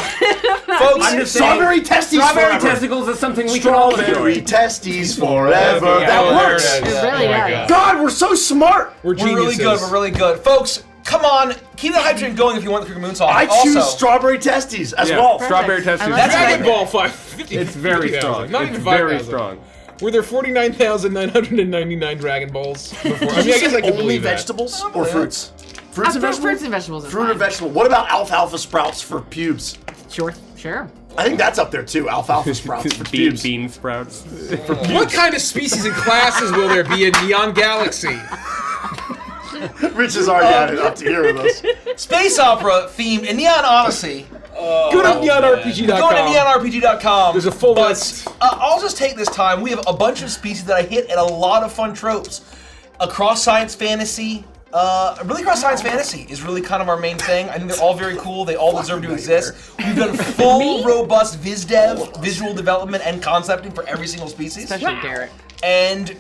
Speaker 5: Folks,
Speaker 6: I'm just saying,
Speaker 3: Strawberry testes
Speaker 6: strawberry
Speaker 3: forever.
Speaker 6: testicles is something we can all
Speaker 3: Strawberry
Speaker 6: enjoy.
Speaker 3: testes forever.
Speaker 6: Yeah,
Speaker 3: That
Speaker 6: there
Speaker 3: works.
Speaker 6: it is.
Speaker 7: It really does.
Speaker 3: God, we're so smart.
Speaker 4: We're
Speaker 5: we're really
Speaker 4: geniuses.
Speaker 5: good. We're really good. Folks, come on. Keep the hype train going if you want the Cricket Moonsong.
Speaker 3: I choose
Speaker 5: also,
Speaker 3: strawberry testes as
Speaker 6: Yeah,
Speaker 3: well.
Speaker 6: strawberry testicles.
Speaker 7: I like
Speaker 5: That's
Speaker 7: that.
Speaker 4: Dragon Ball 550.
Speaker 6: It's very
Speaker 4: 50,000.
Speaker 6: strong.
Speaker 4: Not
Speaker 6: It's
Speaker 4: even
Speaker 6: very
Speaker 4: 5,000.
Speaker 6: strong.
Speaker 4: Were there 49,999 Dragon Balls before? I
Speaker 3: Did
Speaker 4: mean,
Speaker 3: you
Speaker 4: I guess
Speaker 3: say
Speaker 4: I can
Speaker 3: only
Speaker 4: believe that.
Speaker 3: vegetables or fruits? Fruits and vegetables.
Speaker 7: Fruits and vegetables. Is
Speaker 3: Fruit or
Speaker 7: fine.
Speaker 3: vegetable. What about alfalfa sprouts for pubes?
Speaker 7: Sure.
Speaker 3: I think that's up there too. Alfalfa sprouts for pubes.
Speaker 6: Bean sprouts.
Speaker 4: What kind of species and classes will there be in Neon Galaxy?
Speaker 3: Rich has already had it up to here with us.
Speaker 5: space opera theme in Neon Odyssey.
Speaker 4: Go to neonrpg.com.
Speaker 5: Go to neonrpg.com.
Speaker 4: There's a full
Speaker 5: but,
Speaker 4: list.
Speaker 5: I'll just take this time. We have a bunch of species that I hit and a lot of fun tropes. Across science fantasy. Really across science fantasy is really kind of our main thing. I think they're all very cool. They all deserve to exist. We've done full, robust viz dev, visual development, and concepting for every single species.
Speaker 7: Especially Derek.
Speaker 5: And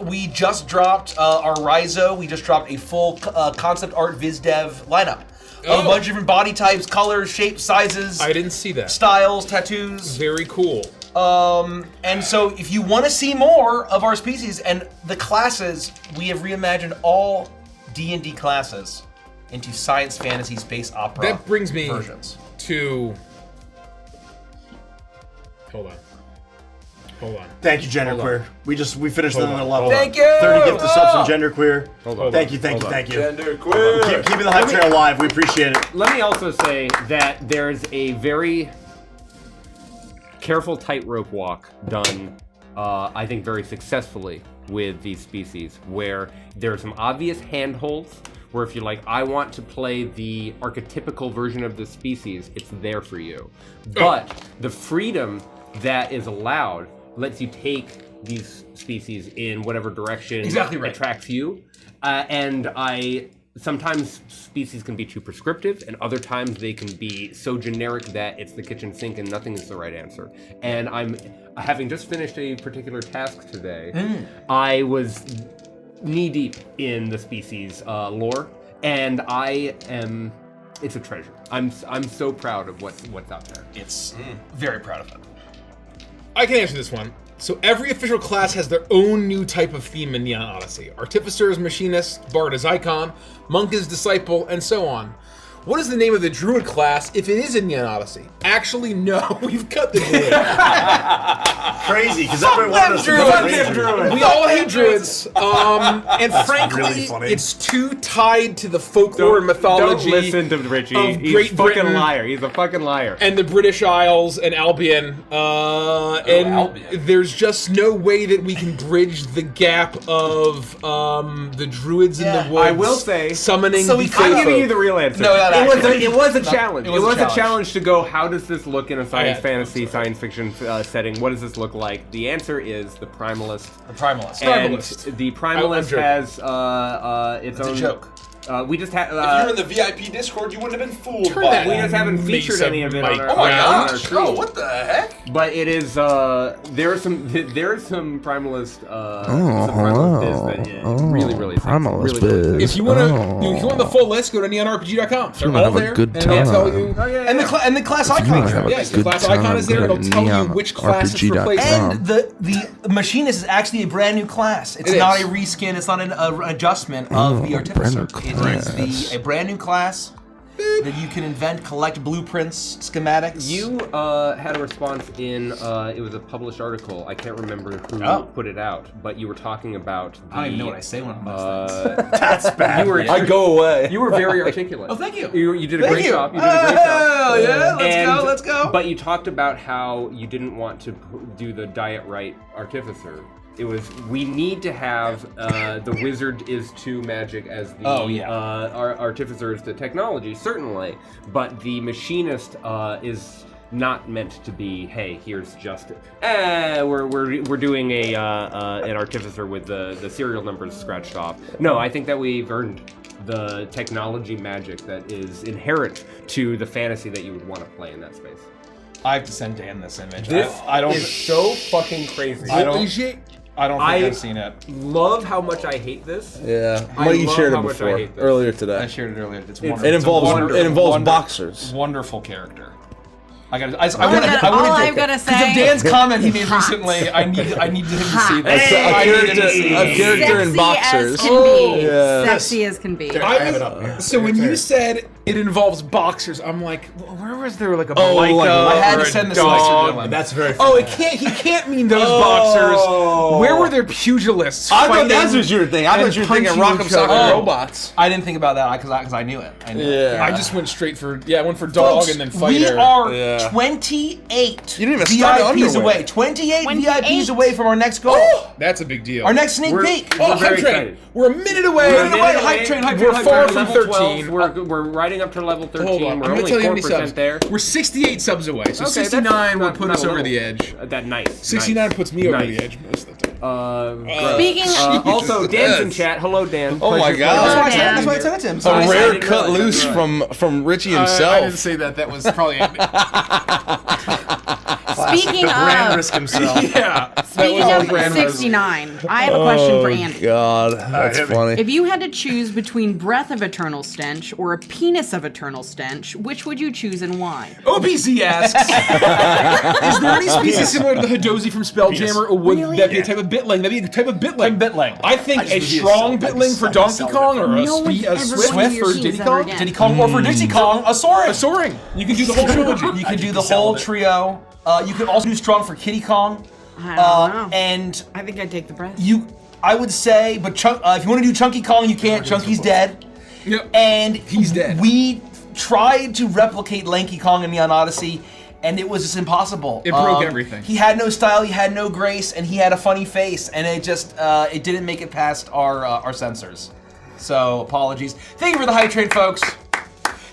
Speaker 5: we just dropped our Rhizo. We just dropped a full concept art viz dev lineup. Of a bunch of different body types, colors, shapes, sizes,
Speaker 4: I didn't see that.
Speaker 5: styles, tattoos.
Speaker 4: Very cool.
Speaker 5: And so if you want to see more of our species and the classes, we have reimagined all D&D classes into science fantasy space opera
Speaker 4: That brings me
Speaker 5: versions.
Speaker 4: to... Hold on.
Speaker 3: Thank you, genderqueer. We finished
Speaker 4: Hold
Speaker 3: another
Speaker 4: on.
Speaker 3: level.
Speaker 5: Thank you!
Speaker 3: 30 gift of subs from genderqueer.
Speaker 6: Hold on.
Speaker 3: Thank you.
Speaker 8: Gender queer.
Speaker 3: Keeping the hype train alive. We appreciate it.
Speaker 6: Let me also say that there's a very careful tightrope walk done, I think, very successfully with these species, where there are some obvious handholds, where if you're like, I want to play the archetypical version of the species, it's there for you. But the freedom that is allowed lets you take these species in whatever direction
Speaker 5: Exactly right.
Speaker 6: attracts you. Sometimes species can be too prescriptive, and other times they can be so generic that it's the kitchen sink and nothing is the right answer. And I'm having just finished a particular task today. I was knee deep in the species lore, and it's a treasure. I'm so proud of what's out there.
Speaker 5: It's very proud of it.
Speaker 4: I can answer this one. So every official class has their own new type of theme in Neon Odyssey. Artificer is Machinist, Bard is Icon, Monk is Disciple, and so on. What is the name of the Druid class if it is in Neon Odyssey? Actually, no, we've cut the Druid.
Speaker 3: Crazy, because everyone wanted us to go crazy.
Speaker 4: We all hate Druids, and frankly,
Speaker 3: really funny.
Speaker 4: it's too tied to the folklore and mythology.
Speaker 6: Don't listen to Richie.
Speaker 4: of
Speaker 6: He's
Speaker 4: Great
Speaker 6: a fucking
Speaker 4: Britain.
Speaker 6: liar. He's a fucking liar.
Speaker 4: And the British Isles and Albion, and
Speaker 8: Albion.
Speaker 4: there's just no way that we can bridge the gap of the druids in the woods.
Speaker 6: I will say,
Speaker 4: summoning.
Speaker 5: so
Speaker 4: the
Speaker 5: we-
Speaker 6: I'm giving you
Speaker 4: faithful.
Speaker 6: the real answer.
Speaker 5: No, not
Speaker 6: it
Speaker 5: actually.
Speaker 6: was a challenge.
Speaker 5: It
Speaker 6: It
Speaker 5: was
Speaker 6: was
Speaker 5: a
Speaker 6: a challenge to go, how does this look in a science
Speaker 4: Yeah.
Speaker 6: fantasy, science fiction setting? What does this look like? The answer is the Primalist.
Speaker 5: The Primalist.
Speaker 6: And
Speaker 4: Primalist.
Speaker 6: the
Speaker 4: I'm
Speaker 6: Primalist
Speaker 4: joking.
Speaker 6: has its
Speaker 5: It's
Speaker 6: own
Speaker 5: a joke.
Speaker 6: We just had.
Speaker 8: If you're in the VIP Discord, you wouldn't have been fooled
Speaker 4: Turn
Speaker 8: by
Speaker 4: that
Speaker 8: it.
Speaker 6: We just haven't featured any of it on our,
Speaker 8: Oh my
Speaker 6: on our
Speaker 8: gosh!
Speaker 6: stream.
Speaker 8: Oh, what the heck?
Speaker 6: But it is there are some primalist biz that is really
Speaker 9: Primalist
Speaker 6: really
Speaker 9: biz.
Speaker 4: If you want to, if you want the full list, go to neonrpg.com. They're
Speaker 9: gonna
Speaker 4: all
Speaker 9: have a
Speaker 4: there,
Speaker 9: good
Speaker 4: and they'll tell
Speaker 9: time.
Speaker 4: you.
Speaker 5: And the class
Speaker 9: If you
Speaker 5: icon
Speaker 9: wanna
Speaker 5: is
Speaker 9: have
Speaker 5: there.
Speaker 9: a
Speaker 4: Yes, the
Speaker 9: good
Speaker 4: class icon is there.
Speaker 9: time,
Speaker 4: It'll
Speaker 9: go to
Speaker 4: tell you which class it's replacing.
Speaker 5: And the Machinist is actually a brand new class. It's
Speaker 4: It
Speaker 5: not
Speaker 4: is.
Speaker 5: a reskin. It's not an adjustment of the Artificer.
Speaker 9: brand new
Speaker 5: It is a brand new class that you can invent, collect blueprints, schematics.
Speaker 6: You had a response in it was a published article. I can't remember who put it out, but you were talking about. The,
Speaker 5: I don't even know what I say when I'm on this thing.
Speaker 3: That's bad.
Speaker 6: You were,
Speaker 9: I go away.
Speaker 6: You were very articulate.
Speaker 5: Oh, thank you.
Speaker 6: You did a
Speaker 5: Thank
Speaker 6: great
Speaker 5: you.
Speaker 6: job. You did a great job.
Speaker 5: Oh, yeah, let's go.
Speaker 6: But you talked about how you didn't want to do the diet right artificer. It was, we need to have the wizard is to magic as the our artificer is to technology, certainly, but the machinist is not meant to be, hey, here's just we're doing a an artificer with the serial numbers scratched off. No, I think that we've earned the technology magic that is inherent to the fantasy that you would want to play in that space.
Speaker 5: I have to send Dan this image.
Speaker 6: This
Speaker 5: I don't.
Speaker 6: is so fucking crazy.
Speaker 5: I don't think I've seen it.
Speaker 6: Love how much I hate this.
Speaker 9: Yeah,
Speaker 6: I
Speaker 9: Mike, you
Speaker 6: love
Speaker 9: shared
Speaker 6: how
Speaker 9: it
Speaker 6: much I
Speaker 9: before
Speaker 6: hate this.
Speaker 9: earlier
Speaker 5: I
Speaker 9: today.
Speaker 5: shared it earlier. It's
Speaker 6: It's-
Speaker 5: wonderful.
Speaker 9: It
Speaker 5: It's a
Speaker 9: involves
Speaker 5: wonderful,
Speaker 9: boxers.
Speaker 5: Wonderful character. I
Speaker 7: All I've gotta say.
Speaker 5: Because of Dan's comment he made recently, I need him to see this.
Speaker 9: A character in
Speaker 7: Sexy
Speaker 9: boxers.
Speaker 7: as can be.
Speaker 9: Yeah.
Speaker 7: Sexy as can be.
Speaker 3: I have it up here.
Speaker 4: So when you said it involves boxers, I'm like, where was there like a
Speaker 9: Oh,
Speaker 4: Micah
Speaker 9: like-
Speaker 5: I had
Speaker 4: or
Speaker 5: to
Speaker 4: a
Speaker 5: send this
Speaker 4: dog?
Speaker 5: to Mr. Dylan.
Speaker 3: That's very.
Speaker 4: Oh, he can't mean those boxers. Where were their pugilists?
Speaker 9: I thought
Speaker 4: fighting
Speaker 9: that's what you were thinking. I
Speaker 4: and
Speaker 9: thought you were thinking
Speaker 4: punching
Speaker 9: Rock'em
Speaker 4: each
Speaker 9: Sock
Speaker 4: other?
Speaker 9: Robots.
Speaker 5: I didn't think about that because I knew it. I knew it.
Speaker 9: Yeah.
Speaker 4: I just went straight for I went for dog
Speaker 5: Folks,
Speaker 4: and then
Speaker 5: we
Speaker 4: fighter.
Speaker 5: are
Speaker 9: Yeah.
Speaker 5: 28
Speaker 9: You didn't even start
Speaker 5: VIPs
Speaker 9: underwear.
Speaker 5: away. 28
Speaker 7: 28?
Speaker 5: VIPs away from our next goal.
Speaker 4: That's a big deal.
Speaker 5: Our next sneak
Speaker 6: We're-
Speaker 5: peek.
Speaker 6: we're
Speaker 4: Oh,
Speaker 6: very
Speaker 4: hype train.
Speaker 6: excited.
Speaker 4: We're a minute away.
Speaker 5: We're a minute away. Hype train, hype train,
Speaker 4: We're
Speaker 5: hype
Speaker 4: far
Speaker 5: train.
Speaker 4: from
Speaker 6: Level
Speaker 4: 13.
Speaker 6: 12, we're riding up to level 13.
Speaker 4: Hold on,
Speaker 6: We're
Speaker 4: I'm gonna
Speaker 6: only
Speaker 4: tell you how many
Speaker 6: 4%
Speaker 4: subs.
Speaker 6: there.
Speaker 4: We're 68 subs away, so
Speaker 6: Okay,
Speaker 4: 69
Speaker 6: that's
Speaker 4: would
Speaker 6: not-
Speaker 4: put
Speaker 6: not
Speaker 4: us
Speaker 6: a
Speaker 4: over
Speaker 6: little-
Speaker 4: the edge.
Speaker 6: That nice.
Speaker 4: 69 puts me over
Speaker 6: Nice.
Speaker 4: the edge most of the time.
Speaker 7: Speaking of.
Speaker 6: Also, Dan's in chat. Hello, Dan.
Speaker 9: Oh my
Speaker 6: Pleasure-
Speaker 9: God.
Speaker 6: pleasure-
Speaker 7: Dan.
Speaker 5: That's why I sent it to him.
Speaker 9: A
Speaker 5: So I
Speaker 9: rare
Speaker 6: didn't
Speaker 9: cut
Speaker 6: realize
Speaker 9: loose
Speaker 6: that.
Speaker 9: from Richie
Speaker 4: I
Speaker 9: himself.
Speaker 4: didn't say that. That was probably.
Speaker 7: Speaking
Speaker 3: Brand
Speaker 7: of.
Speaker 3: risk himself.
Speaker 4: Yeah.
Speaker 7: Speaking
Speaker 4: all
Speaker 7: of
Speaker 4: brand
Speaker 7: 69, I have a question for Andy.
Speaker 9: God, that's
Speaker 3: hit me.
Speaker 9: funny.
Speaker 7: If you had to choose between Breath of Eternal Stench or a Penis of Eternal Stench, which would you choose and why?
Speaker 5: OPC asks,
Speaker 4: Is there any species similar to the Hadozi from Spelljammer, or would
Speaker 7: Really?
Speaker 4: that be a type of bitling? That'd be a type of bitling.
Speaker 5: Bitling.
Speaker 4: I think
Speaker 3: just
Speaker 4: a
Speaker 3: would be a
Speaker 4: strong
Speaker 3: sell-
Speaker 4: bitling for
Speaker 3: I'd
Speaker 4: Donkey
Speaker 3: sell it
Speaker 4: Kong,
Speaker 3: for-
Speaker 4: or a
Speaker 7: No one's ever
Speaker 4: Swift
Speaker 7: going to
Speaker 4: for
Speaker 7: your
Speaker 4: Diddy
Speaker 7: teams ever
Speaker 4: Kong.
Speaker 7: again.
Speaker 5: Diddy Kong, or for Dixie Kong, a Soaring.
Speaker 4: A soaring. You can do the whole trilogy.
Speaker 5: You can do the whole trio. You can also do strong for Kitty Kong.
Speaker 7: I don't know.
Speaker 5: And
Speaker 7: I think I'd take the breath.
Speaker 5: I would say, but if you want to do Chunky Kong, you can't. Chunky's dead.
Speaker 4: Yep.
Speaker 5: And
Speaker 4: He's dead.
Speaker 5: We tried to replicate Lanky Kong in Neon Odyssey, and it was just impossible.
Speaker 4: It broke everything.
Speaker 5: He had no style, he had no grace, and he had a funny face, and it just it didn't make it past our censors. So apologies. Thank you for the hype train, folks.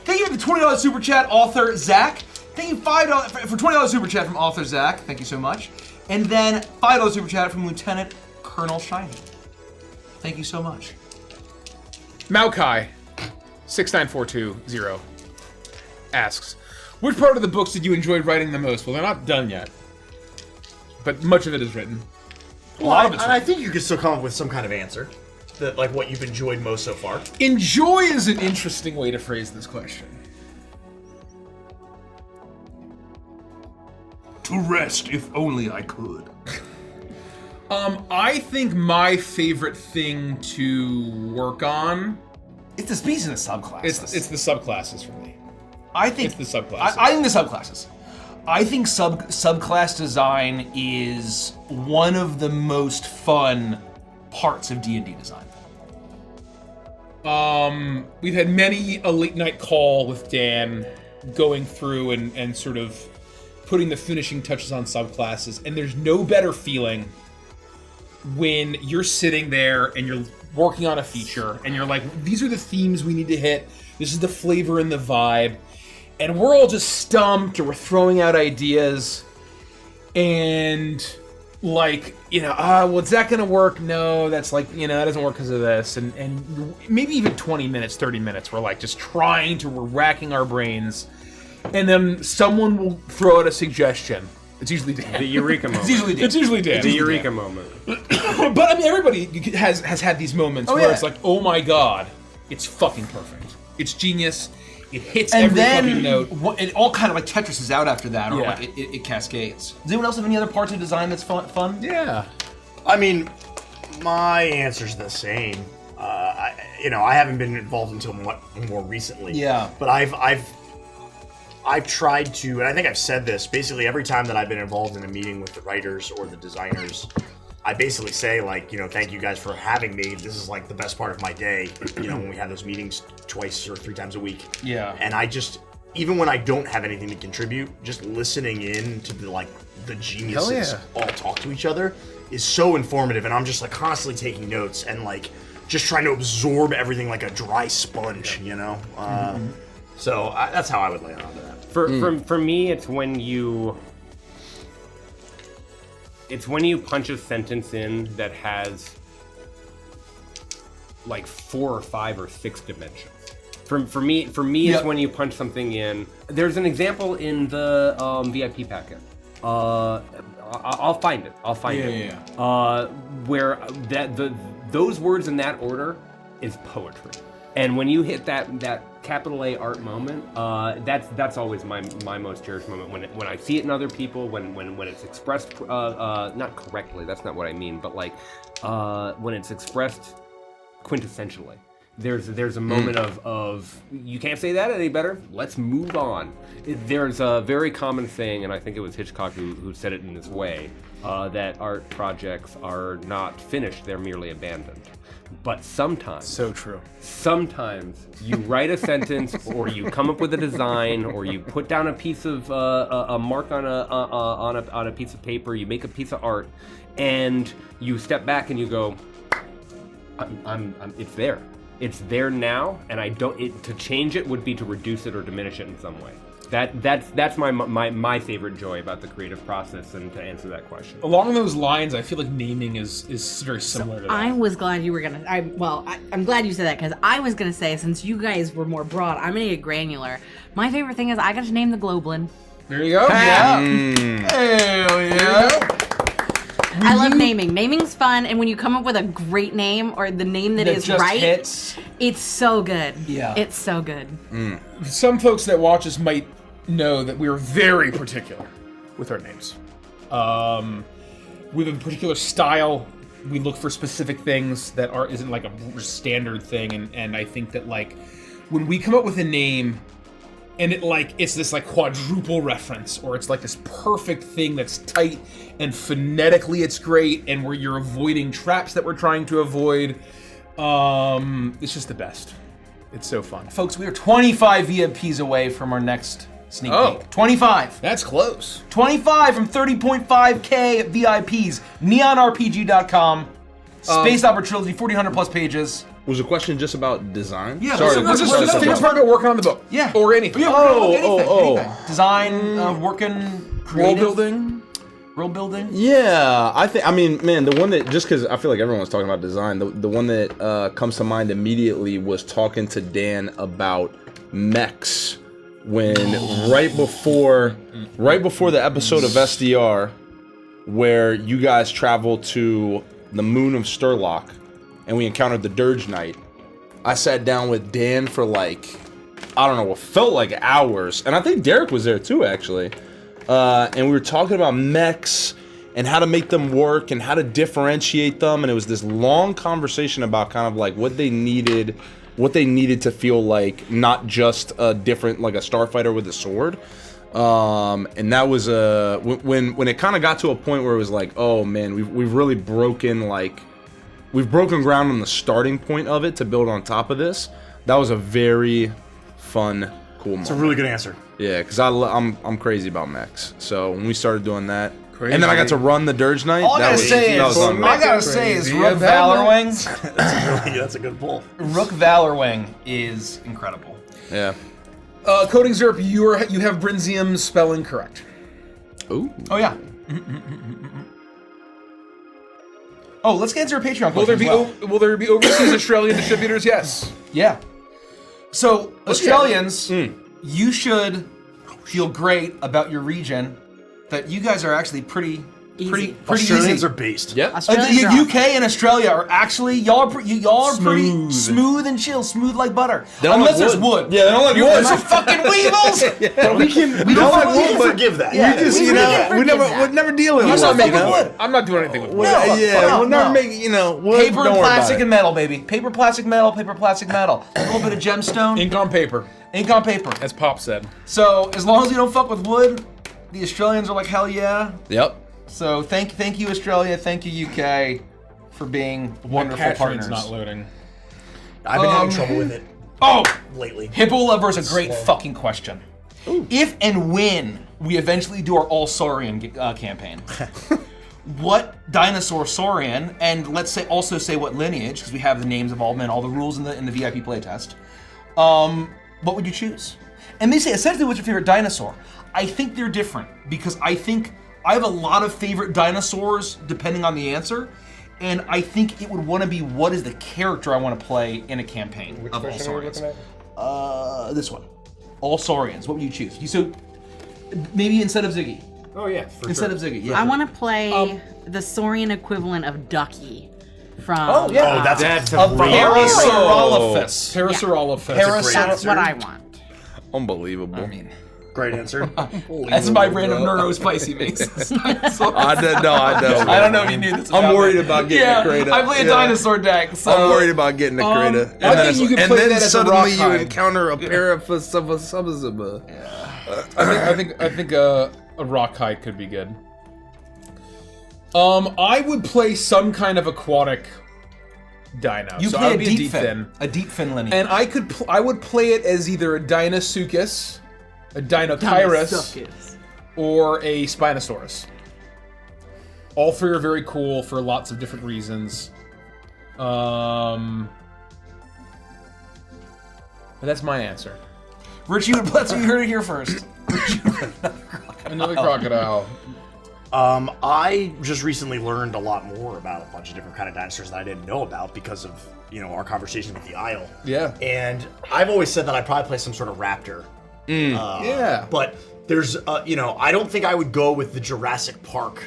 Speaker 5: Thank you for the $20 super chat, author Zach. Thank you $5 for $20 super chat from author Zach. Thank you so much. And then $5 super chat from Lieutenant Colonel Shiny. Thank you so much.
Speaker 4: Maokai 69420 asks, which part of the books did you enjoy writing the most? Well, they're not done yet, but much of it is written.
Speaker 5: A lot of it's
Speaker 3: And I think you could still come up with some kind of answer. That, like, what you've enjoyed most so far.
Speaker 4: Enjoy is an interesting way to phrase this question.
Speaker 5: To rest, if only I could.
Speaker 4: I think my favorite thing to work on
Speaker 5: It's the species and the subclasses.
Speaker 4: it's the subclasses for me.
Speaker 5: I think
Speaker 4: it's the subclasses.
Speaker 5: I think the subclasses. I think subclass design is one of the most fun parts of D&D design.
Speaker 4: We've had many a late night call with Dan going through and sort of putting the finishing touches on subclasses, and there's no better feeling when you're sitting there and you're working on a feature and you're like, these are the themes we need to hit, this is the flavor and the vibe, and we're all just stumped or we're throwing out ideas, and like, well, is that gonna work? No, that's like, that doesn't work because of this, and maybe even 20 minutes, 30 minutes, we're like just we're racking our brains, and then someone will throw out a suggestion. It's usually Dan.
Speaker 6: The eureka moment.
Speaker 4: It's usually Dan.
Speaker 6: The eureka moment.
Speaker 4: But I mean, everybody has had these moments where it's like, oh my god, it's fucking perfect. It's genius. It hits every fucking note.
Speaker 5: It all kind of like Tetris out after that, or
Speaker 4: Yeah.
Speaker 5: like it cascades. Does anyone else have any other parts of design that's fun?
Speaker 4: Yeah.
Speaker 3: I mean, my answer's the same. I haven't been involved until more recently.
Speaker 5: Yeah.
Speaker 3: But I've tried to, and I think I've said this, basically every time that I've been involved in a meeting with the writers or the designers, I basically say, like, thank you guys for having me. This is like the best part of my day, when we have those meetings 2 or 3 times a week.
Speaker 5: Yeah.
Speaker 3: And I just, even when I don't have anything to contribute, just listening in to the geniuses all talk to each other is so informative. And I'm just like constantly taking notes and like just trying to absorb everything like a dry sponge, So that's how I would lay it onto that.
Speaker 6: For me, it's when you punch a sentence in that has like 4 or 5 or 6 dimensions. For me, it's when you punch something in. There's an example in the VIP packet. I'll find it. Where those words in that order is poetry. And when you hit that capital A art moment, that's always my most cherished moment. When I see it in other people, when it's expressed not correctly, that's not what I mean, but like when it's expressed quintessentially. There's a moment of you can't say that any better. Let's move on. There's a very common saying, and I think it was Hitchcock who said it in this way, that art projects are not finished; they're merely abandoned. But sometimes,
Speaker 4: so true.
Speaker 6: Sometimes you write a sentence, or you come up with a design, or you put down a piece of a mark on a piece of paper. You make a piece of art, and you step back and you go, it's there. It's there now, and to change it would be to reduce it or diminish it in some way. That's my favorite joy about the creative process, and to answer that question.
Speaker 4: Along those lines, I feel like naming is very similar to that.
Speaker 7: I was glad you were gonna. I'm glad you said that, because I was gonna say, since you guys were more broad, I'm gonna get granular. My favorite thing is I got to name the Globlin.
Speaker 4: There you go.
Speaker 5: Yeah. Hell yeah.
Speaker 7: I love naming. Naming's fun, and when you come up with a great name, or the name that is
Speaker 5: just
Speaker 7: right,
Speaker 5: hits.
Speaker 7: It's so good.
Speaker 5: Yeah.
Speaker 7: It's so good.
Speaker 4: Some folks that watch us might know that we are very particular with our names. We have a particular style. We look for specific things that isn't like a standard thing, and I think that like when we come up with a name and it's this like quadruple reference, or it's like this perfect thing that's tight and phonetically it's great, and where you're avoiding traps that we're trying to avoid, it's just the best. It's so fun.
Speaker 5: Folks, we are 25 VIPs away from our next sneak peek. 25.
Speaker 4: That's close.
Speaker 5: 25 from 30.5K VIPs. NeonRPG.com. Space Opera Trilogy, 1,400 plus pages.
Speaker 9: Was the question just about design?
Speaker 5: Yeah,
Speaker 9: Sorry.
Speaker 5: let's
Speaker 4: Let's just think about working on the book.
Speaker 5: Yeah.
Speaker 4: Or anything.
Speaker 5: Anything. Design, working, creative. World building.
Speaker 9: Yeah, I mean, man, the one that, just because I feel like everyone was talking about design, the one that comes to mind immediately was talking to Dan about Mechs when right before the episode of SDR where you guys traveled to the moon of Sturlock and we encountered the Dirge Knight. I sat down with Dan for like, I don't know, what felt like hours, and I think Derek was there too, actually. And we were talking about mechs and how to make them work and how to differentiate them, and it was this long conversation about kind of like what they needed to feel like not just a different, like a starfighter with a sword. And that was when it kind of got to a point where it was like, oh man, we've really broken ground on the starting point of it to build on top of this. That was a very fun, cool moment.
Speaker 3: It's a really good answer.
Speaker 9: Yeah, because I'm crazy about mechs. So when we started doing that, and then I got to run the Dirge Knight.
Speaker 5: All I gotta say is Rook Valorwing.
Speaker 3: That's a good pull.
Speaker 5: Rook Valorwing is incredible.
Speaker 9: Yeah.
Speaker 4: Coding Zerp, you have Brinzium's spelling correct.
Speaker 9: Ooh.
Speaker 5: Oh yeah. Oh, let's answer a Patreon question.
Speaker 4: Will there be overseas Australian distributors? Yes.
Speaker 5: Yeah. So Australians, you should feel great about your region. That you guys are actually pretty
Speaker 3: Australians
Speaker 5: easy.
Speaker 3: are based.
Speaker 9: Yep.
Speaker 7: Australians
Speaker 5: The
Speaker 7: are
Speaker 5: UK and Australia are actually y'all are pretty smooth and chill, smooth like butter.
Speaker 9: don't
Speaker 5: Unless
Speaker 9: like
Speaker 5: there's
Speaker 9: wood.
Speaker 5: wood.
Speaker 9: Yeah, they don't like
Speaker 5: You
Speaker 9: wood.
Speaker 5: guys are fucking weevils.
Speaker 3: But we can forgive that.
Speaker 5: Yeah.
Speaker 9: We just,
Speaker 7: We
Speaker 9: you know,
Speaker 7: can
Speaker 9: we
Speaker 7: forgive that.
Speaker 9: we're never dealing with
Speaker 5: not
Speaker 9: wood,
Speaker 5: making
Speaker 9: you know?
Speaker 5: wood.
Speaker 4: I'm not doing anything with wood.
Speaker 5: No,
Speaker 9: We'll never
Speaker 5: no.
Speaker 9: make, you know, wood.
Speaker 5: Paper
Speaker 9: don't
Speaker 5: and
Speaker 9: worry about
Speaker 5: plastic
Speaker 9: it.
Speaker 5: and metal, baby. Paper, plastic, metal. Paper, plastic, metal. A little bit of gemstone.
Speaker 4: Ink on paper,
Speaker 5: Ink on paper.
Speaker 4: as Pop said.
Speaker 5: So as long as you don't fuck with wood, the Australians are like hell yeah.
Speaker 9: Yep.
Speaker 5: So thank you Australia, thank you UK for being wonderful
Speaker 4: Cat
Speaker 5: partners.
Speaker 4: train's not loading.
Speaker 3: I've been having trouble with it
Speaker 5: Oh,
Speaker 3: lately.
Speaker 5: Hippo Lover is a great fucking question. If and when we eventually do our all Saurian campaign, what dinosaur Saurian, and let's say also say what lineage, because we have the names of all men, all the rules in the VIP playtest. What would you choose? And they say essentially, what's your favorite dinosaur? I think they're different because I think I have a lot of favorite dinosaurs depending on the answer, and I think it would want to be what is the character I want to play in a campaign of all Saurians. This one, all Saurians. What would you choose? So maybe instead of Ziggy.
Speaker 4: Oh yeah,
Speaker 5: Instead of Ziggy, yeah.
Speaker 7: I want to play the Saurian equivalent of Ducky from.
Speaker 5: Oh, yeah.
Speaker 3: Oh, that's
Speaker 5: a
Speaker 3: a great
Speaker 5: Parasaurolophus.
Speaker 4: Parasaurolophus.
Speaker 7: That's what I want.
Speaker 9: Unbelievable.
Speaker 5: I mean,
Speaker 3: great answer.
Speaker 5: that's my random neuro spicy mix.
Speaker 9: I know.
Speaker 5: I don't know if you knew this.
Speaker 9: I'm
Speaker 5: about
Speaker 9: worried
Speaker 5: me.
Speaker 9: about getting a crate up.
Speaker 5: I play a
Speaker 9: Yeah.
Speaker 5: dinosaur deck, so
Speaker 9: I'm worried about getting a crate up.
Speaker 4: I think you could play that as a
Speaker 9: suddenly
Speaker 4: rock
Speaker 9: you
Speaker 4: hide.
Speaker 9: encounter a Parasaurolophus.
Speaker 4: I think a rock hide could be good. I would play some kind of aquatic dino.
Speaker 5: you
Speaker 4: so
Speaker 5: play
Speaker 4: I
Speaker 5: a
Speaker 4: would be
Speaker 5: deep fin. A deep fin lineage.
Speaker 4: And I would play it as either a Deinosuchus, a Dinotyrus, or a Spinosaurus. All three are very cool for lots of different reasons. But that's my answer.
Speaker 5: Richie, that's what you heard it here first.
Speaker 4: Another crocodile.
Speaker 3: I just recently learned a lot more about a bunch of different kind of dinosaurs that I didn't know about because of, our conversation with the Isle.
Speaker 4: Yeah.
Speaker 3: And I've always said that I'd probably play some sort of raptor.
Speaker 4: Yeah.
Speaker 3: But there's, I don't think I would go with the Jurassic Park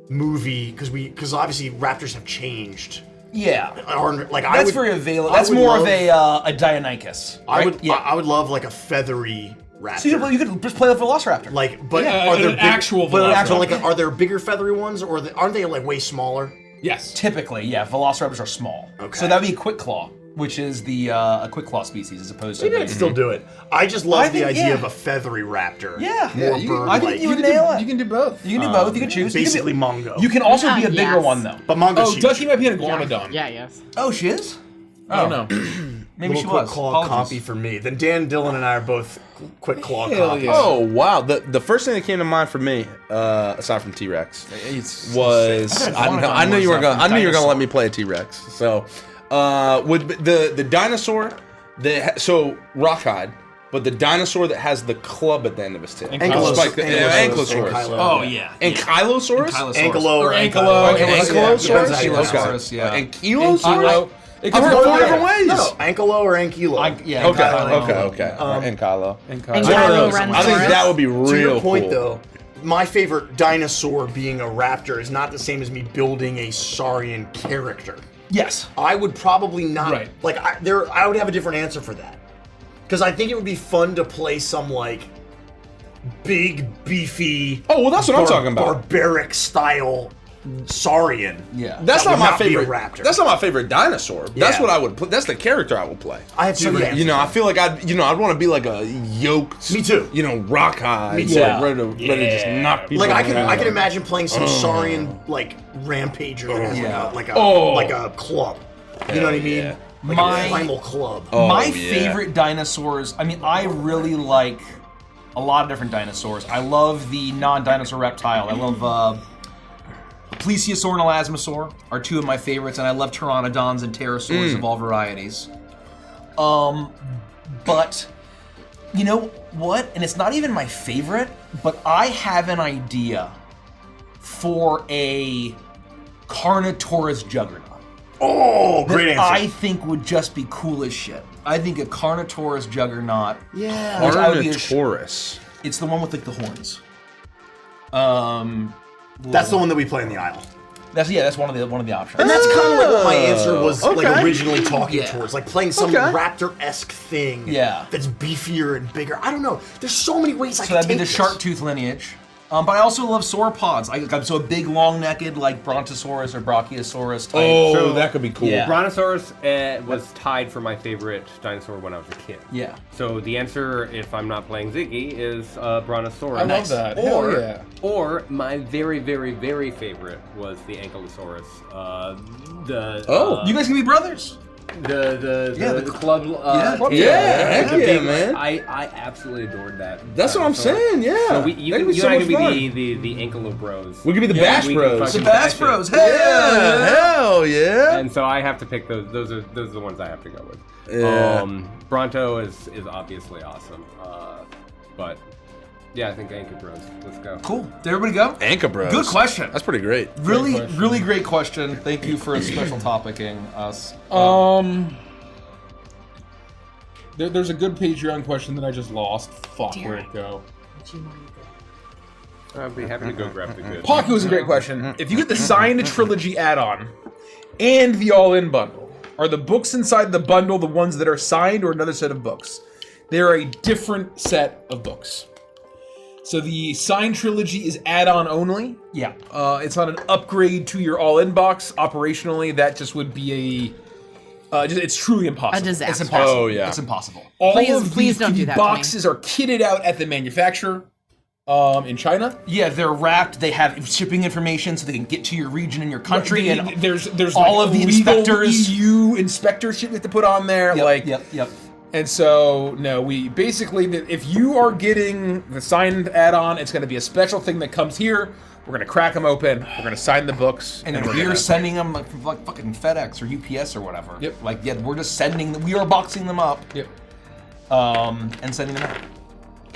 Speaker 3: movie because obviously raptors have changed.
Speaker 5: Yeah.
Speaker 3: Or, like,
Speaker 5: That's very available. That's more of a Deinonychus.
Speaker 3: I
Speaker 5: right?
Speaker 3: would, I would love like a feathery raptor.
Speaker 5: So you could just play the Velociraptor.
Speaker 3: Like, but
Speaker 4: Yeah,
Speaker 3: are
Speaker 4: an
Speaker 3: there
Speaker 4: actual
Speaker 3: But like,
Speaker 4: velociraptor.
Speaker 3: are there bigger feathery ones, or aren't they like way smaller?
Speaker 4: Yes.
Speaker 5: Typically, yeah, Velociraptors are small.
Speaker 3: Okay.
Speaker 5: So that would be a Quick Claw, which is the a Quick Claw species as opposed to.
Speaker 3: Maybe I'd still do it. I just love the
Speaker 5: think,
Speaker 3: idea
Speaker 5: yeah.
Speaker 3: of a feathery raptor.
Speaker 5: Yeah.
Speaker 3: More
Speaker 5: Yeah,
Speaker 3: bird
Speaker 5: I think
Speaker 3: like.
Speaker 5: you would nail it.
Speaker 4: You can do both.
Speaker 5: You can do both. You can choose.
Speaker 3: Basically
Speaker 5: you can
Speaker 3: Mongo.
Speaker 5: You can also be a bigger
Speaker 7: Yes.
Speaker 5: one though.
Speaker 3: But Mongo's huge.
Speaker 4: Ducky might be an iguanodon.
Speaker 7: Yeah, yes.
Speaker 5: Oh, she is.
Speaker 4: I don't know.
Speaker 5: Maybe she
Speaker 3: Little quick
Speaker 5: was.
Speaker 3: claw
Speaker 5: Apologies.
Speaker 3: copy for me. Then Dan, Dylan, and I are both quick claw
Speaker 4: Hell
Speaker 3: copies.
Speaker 4: yeah.
Speaker 9: Oh wow! The first thing that came to mind for me, aside from T-Rex, was I knew you were gonna let me play a T-Rex. So, with the dinosaur that so Rockhide, but the dinosaur that has the club at the end of his tail, Ankylosaurus.
Speaker 5: Oh yeah.
Speaker 9: Ankylosaurus,
Speaker 3: Ankylo or
Speaker 4: Ankylo.
Speaker 9: Ankylosaurus,
Speaker 5: Ankylosaurus, yeah.
Speaker 9: Ankylosaurus.
Speaker 4: It
Speaker 9: I've
Speaker 4: could
Speaker 9: heard
Speaker 4: be
Speaker 9: four
Speaker 4: both.
Speaker 9: different ways.
Speaker 3: No, Ankylo or Ankylo.
Speaker 5: Yeah.
Speaker 9: Okay,
Speaker 5: Ankylo.
Speaker 9: okay. Ankylo.
Speaker 7: And
Speaker 3: One of
Speaker 7: Kylo
Speaker 3: those.
Speaker 7: Ren
Speaker 9: I think that would be real
Speaker 3: To your point,
Speaker 9: cool.
Speaker 3: though, my favorite dinosaur being a raptor is not the same as me building a Saurian character.
Speaker 5: Yes.
Speaker 3: I would probably not
Speaker 4: Right.
Speaker 3: like I would have a different answer for that. Because I think it would be fun to play some like big, beefy
Speaker 9: Oh well, that's what I'm talking about.
Speaker 3: barbaric style Saurian.
Speaker 5: Yeah.
Speaker 9: That's
Speaker 3: That
Speaker 9: not
Speaker 3: would
Speaker 9: my
Speaker 3: not be a
Speaker 9: favorite
Speaker 3: raptor.
Speaker 9: That's not my favorite dinosaur. That's
Speaker 3: Yeah.
Speaker 9: what I would play. That's the character I would play.
Speaker 3: I have two answers.
Speaker 9: I feel like I'd want to be like a yoked.
Speaker 3: Me too.
Speaker 9: Rockhide.
Speaker 3: Me too.
Speaker 9: Like, ready to just knock people.
Speaker 3: Like I can
Speaker 9: down.
Speaker 3: imagine playing some Saurian like rampager that has
Speaker 5: Yeah.
Speaker 3: like a club. You know what I mean?
Speaker 9: yeah.
Speaker 3: Like
Speaker 5: My-
Speaker 3: a primal club.
Speaker 5: My
Speaker 9: yeah.
Speaker 5: favorite dinosaurs, I mean, I really like a lot of different dinosaurs. I love the non-dinosaur reptile. I love Plesiosaur and Elasmosaur are two of my favorites, and I love pteranodons and pterosaurs of all varieties. But, you know what? And it's not even my favorite, but I have an idea for a Carnotaurus Juggernaut.
Speaker 3: Oh, great answer.
Speaker 5: I think would just be cool as shit. I think a Carnotaurus Juggernaut.
Speaker 3: Yeah.
Speaker 9: Carnotaurus.
Speaker 5: It's the one with like the horns.
Speaker 3: That's the one that we play in the aisle.
Speaker 5: That's one of the options.
Speaker 3: And that's kind of like what my answer was like originally talking
Speaker 5: Yeah.
Speaker 3: towards, like playing some raptor-esque thing.
Speaker 5: Yeah.
Speaker 3: That's beefier and bigger. I don't know. There's so many ways I
Speaker 5: So
Speaker 3: can
Speaker 5: that'd
Speaker 3: take
Speaker 5: be the
Speaker 3: this.
Speaker 5: shark tooth lineage. But I also love sauropods. I'm so a big, long-necked, like Brontosaurus or Brachiosaurus type.
Speaker 9: Oh, that could be cool.
Speaker 5: Yeah.
Speaker 6: Brontosaurus was tied for my favorite dinosaur when I was a kid.
Speaker 5: Yeah.
Speaker 6: So the answer, if I'm not playing Ziggy, is Brontosaurus.
Speaker 4: I love that.
Speaker 6: Or,
Speaker 4: Hell yeah.
Speaker 6: or my very, very, very favorite was the Ankylosaurus.
Speaker 5: You guys can be brothers.
Speaker 6: The club.
Speaker 9: Heck yeah, man.
Speaker 6: I absolutely adored that.
Speaker 9: That's what I'm saying, yeah.
Speaker 6: So you
Speaker 9: That'd
Speaker 6: and
Speaker 9: be so
Speaker 6: I
Speaker 9: much
Speaker 6: can
Speaker 9: fun.
Speaker 6: be the Ankylo Bros.
Speaker 9: We could be the Bash
Speaker 6: we can
Speaker 9: Bros.
Speaker 6: fucking
Speaker 5: The Bass
Speaker 6: bash it.
Speaker 5: Bros.
Speaker 9: Hell yeah.
Speaker 6: And so I have to pick those. Those are the ones I have to go with.
Speaker 9: Yeah.
Speaker 6: Bronto is obviously awesome. But yeah, I think Anchor Bros. Let's go.
Speaker 5: Cool. Did everybody go?
Speaker 9: Anka Bros.
Speaker 5: Good question.
Speaker 9: That's pretty great.
Speaker 5: Really great question. Thank you for special topicking us.
Speaker 4: There's a good Patreon question that I just lost. Fuck, where'd it go?
Speaker 6: I'd be happy to go grab the good.
Speaker 4: Pocky was a great question. If you get the signed trilogy add-on and the all-in bundle, are the books inside the bundle the ones that are signed or another set of books? They're a different set of books. So the signed trilogy is add-on only.
Speaker 5: Yeah.
Speaker 4: It's not an upgrade to your all-in box. Operationally, that just would be it's truly impossible.
Speaker 7: A disaster.
Speaker 5: It's impossible.
Speaker 9: Oh, yeah.
Speaker 5: It's impossible.
Speaker 4: All
Speaker 7: Please-
Speaker 4: of
Speaker 7: please
Speaker 4: these
Speaker 7: don't do that to me.
Speaker 4: boxes are kitted out at the manufacturer in China.
Speaker 5: Yeah, they're wrapped. They have shipping information so they can get to your region and your country. And
Speaker 4: There's
Speaker 5: all
Speaker 4: like
Speaker 5: of the
Speaker 4: legal
Speaker 5: inspectors.
Speaker 4: EU inspector shit we have to put on there.
Speaker 5: Yep.
Speaker 4: And so, no, we basically, if you are getting the signed add-on, it's going to be a special thing that comes here. We're going to crack them open. We're going to sign the books.
Speaker 5: And then
Speaker 4: we're
Speaker 5: we're
Speaker 4: gonna-
Speaker 5: sending them like fucking FedEx or UPS or whatever.
Speaker 4: Yep.
Speaker 5: Like, yeah, we're just sending them. We are boxing them up.
Speaker 4: Yep.
Speaker 5: And sending them out.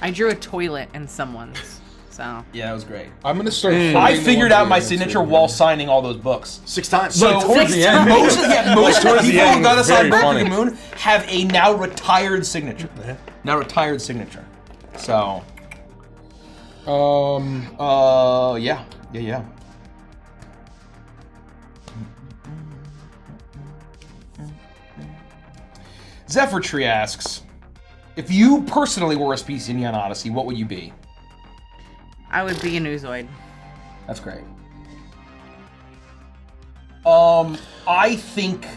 Speaker 7: I drew a toilet in someone's, so.
Speaker 5: Yeah, that was great.
Speaker 4: I'm going to start.
Speaker 5: I
Speaker 4: putting the
Speaker 5: figured
Speaker 4: ones
Speaker 5: out
Speaker 4: that
Speaker 5: my
Speaker 4: are
Speaker 5: signature
Speaker 4: into-
Speaker 5: while signing all those books.
Speaker 3: 6 times.
Speaker 5: So
Speaker 9: towards the end.
Speaker 5: most of the people who got us
Speaker 9: very
Speaker 5: on Book of
Speaker 9: funny.
Speaker 5: the Moon have a now retired signature. Now retired signature. So, yeah. Zephyr Tree asks, if you personally were a species in Neon Odyssey, what would you be?
Speaker 7: I would be an oozoid.
Speaker 5: That's great. I think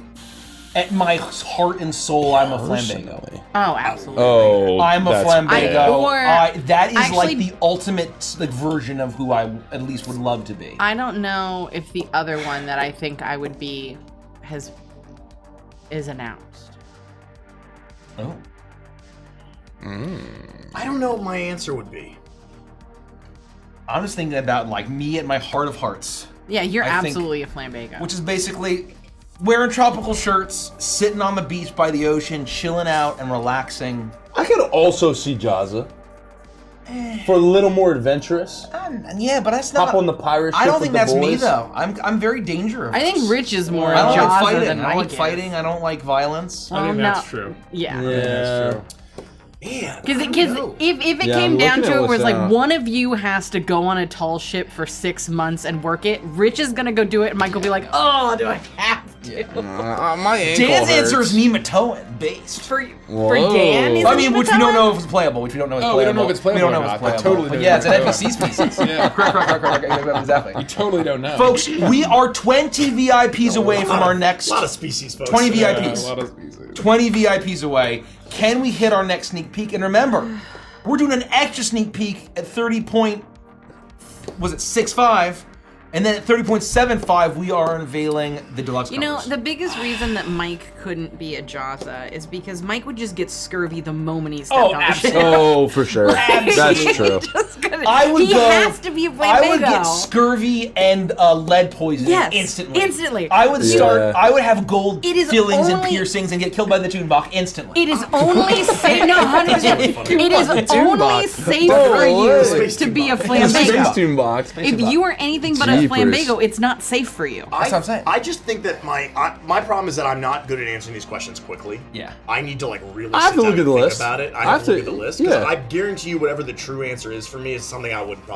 Speaker 5: at my heart and soul, I'm a Flambago.
Speaker 7: Oh, absolutely.
Speaker 9: Oh,
Speaker 5: I'm a
Speaker 9: that's
Speaker 5: Flambago. That is like
Speaker 7: actually-
Speaker 5: the ultimate version of who I at least would love to be.
Speaker 7: I don't know if the other one that I think I would be is announced.
Speaker 5: Oh.
Speaker 3: I don't know what my answer would be.
Speaker 5: I'm just thinking about like me at my heart of hearts,
Speaker 7: Yeah, you're
Speaker 5: I think-
Speaker 7: absolutely a Flambago.
Speaker 5: which is basically wearing tropical shirts, sitting on the beach by the ocean, chilling out and relaxing.
Speaker 9: I could also see Jazza for a little more adventurous.
Speaker 5: Yeah, but that's not.
Speaker 9: Hop on the pirate ship
Speaker 5: I don't
Speaker 9: with
Speaker 5: think
Speaker 9: the
Speaker 5: that's me
Speaker 9: boys.
Speaker 5: though. I'm very dangerous.
Speaker 7: I think Rich is more
Speaker 5: I don't like
Speaker 7: Jazza
Speaker 5: fighting.
Speaker 7: than
Speaker 5: I don't like
Speaker 7: Mike is.
Speaker 5: fighting. I don't like violence.
Speaker 4: I think
Speaker 7: Well,
Speaker 4: that's
Speaker 7: no.
Speaker 4: true.
Speaker 7: Yeah.
Speaker 9: Yeah.
Speaker 3: Man,
Speaker 7: Because
Speaker 3: I don't know.
Speaker 7: if it
Speaker 9: Yeah,
Speaker 7: came
Speaker 9: I'm
Speaker 7: down
Speaker 9: looking
Speaker 7: to
Speaker 9: at
Speaker 7: it, where it's
Speaker 9: what's
Speaker 7: like
Speaker 9: out.
Speaker 7: one of you has to go on a tall ship for 6 months and work it, Rich is gonna go do it, and Mike will be like, "Oh, do I have to?"
Speaker 9: My ankle
Speaker 5: Dan's answer
Speaker 9: hurts.
Speaker 5: is Nematoan based.
Speaker 7: For
Speaker 9: Whoa.
Speaker 7: Dan, is
Speaker 5: I
Speaker 7: it
Speaker 5: mean, which we don't know if it's playable. Which we don't know if it's
Speaker 4: Oh, we
Speaker 5: playable.
Speaker 4: don't know if it's playable
Speaker 5: We don't know
Speaker 4: or
Speaker 5: if
Speaker 4: not.
Speaker 5: it's
Speaker 4: I
Speaker 5: playable.
Speaker 4: totally
Speaker 5: But
Speaker 4: don't
Speaker 5: yeah, it's an
Speaker 4: know.
Speaker 5: NPC species.
Speaker 4: Yeah.
Speaker 5: Correct. Exactly.
Speaker 4: You totally don't know.
Speaker 5: Folks, we are 20 VIPs away from our next.
Speaker 3: A lot of species, folks.
Speaker 5: 20
Speaker 4: Yeah,
Speaker 5: VIPs.
Speaker 4: a lot of species.
Speaker 5: 20 VIPs away. Can we hit our next sneak peek? And remember, we're doing an extra sneak peek at 30.65, and then at 30.75 we are unveiling the deluxe
Speaker 7: You know,
Speaker 5: covers.
Speaker 7: the biggest reason that Mike couldn't be a Jazza is because Mike would just get scurvy the moment he stepped
Speaker 5: Oh,
Speaker 7: on the ship.
Speaker 9: Oh, for sure. That's true.
Speaker 5: I would
Speaker 7: he
Speaker 5: go.
Speaker 7: has to be a Flambago.
Speaker 5: I would get scurvy and lead poisoning
Speaker 7: Yes,
Speaker 5: instantly.
Speaker 7: instantly.
Speaker 5: I would start.
Speaker 9: Yeah.
Speaker 5: I would have gold
Speaker 7: It is
Speaker 5: fillings and
Speaker 7: only-
Speaker 5: piercings and get killed by the Toonbach instantly.
Speaker 7: It is only safe. No, 100%. It is only
Speaker 9: Toonbach.
Speaker 7: safe
Speaker 9: Oh,
Speaker 7: for
Speaker 9: what?
Speaker 7: you
Speaker 3: Space
Speaker 7: to be a
Speaker 3: Toonbach.
Speaker 9: Space
Speaker 7: Flambago.
Speaker 9: Toon box.
Speaker 7: If you were anything but a Flambago, it's not safe for you.
Speaker 5: That's what I'm saying.
Speaker 3: I just think that my problem is that I'm not good at answering these questions quickly.
Speaker 5: Yeah.
Speaker 3: I need to like really
Speaker 9: I have
Speaker 3: sit
Speaker 9: to look
Speaker 3: down
Speaker 9: at the
Speaker 3: and think
Speaker 9: list.
Speaker 3: about it. I have to look at the list.
Speaker 9: yeah.
Speaker 3: Because I guarantee you whatever the true answer is for me is something I would probably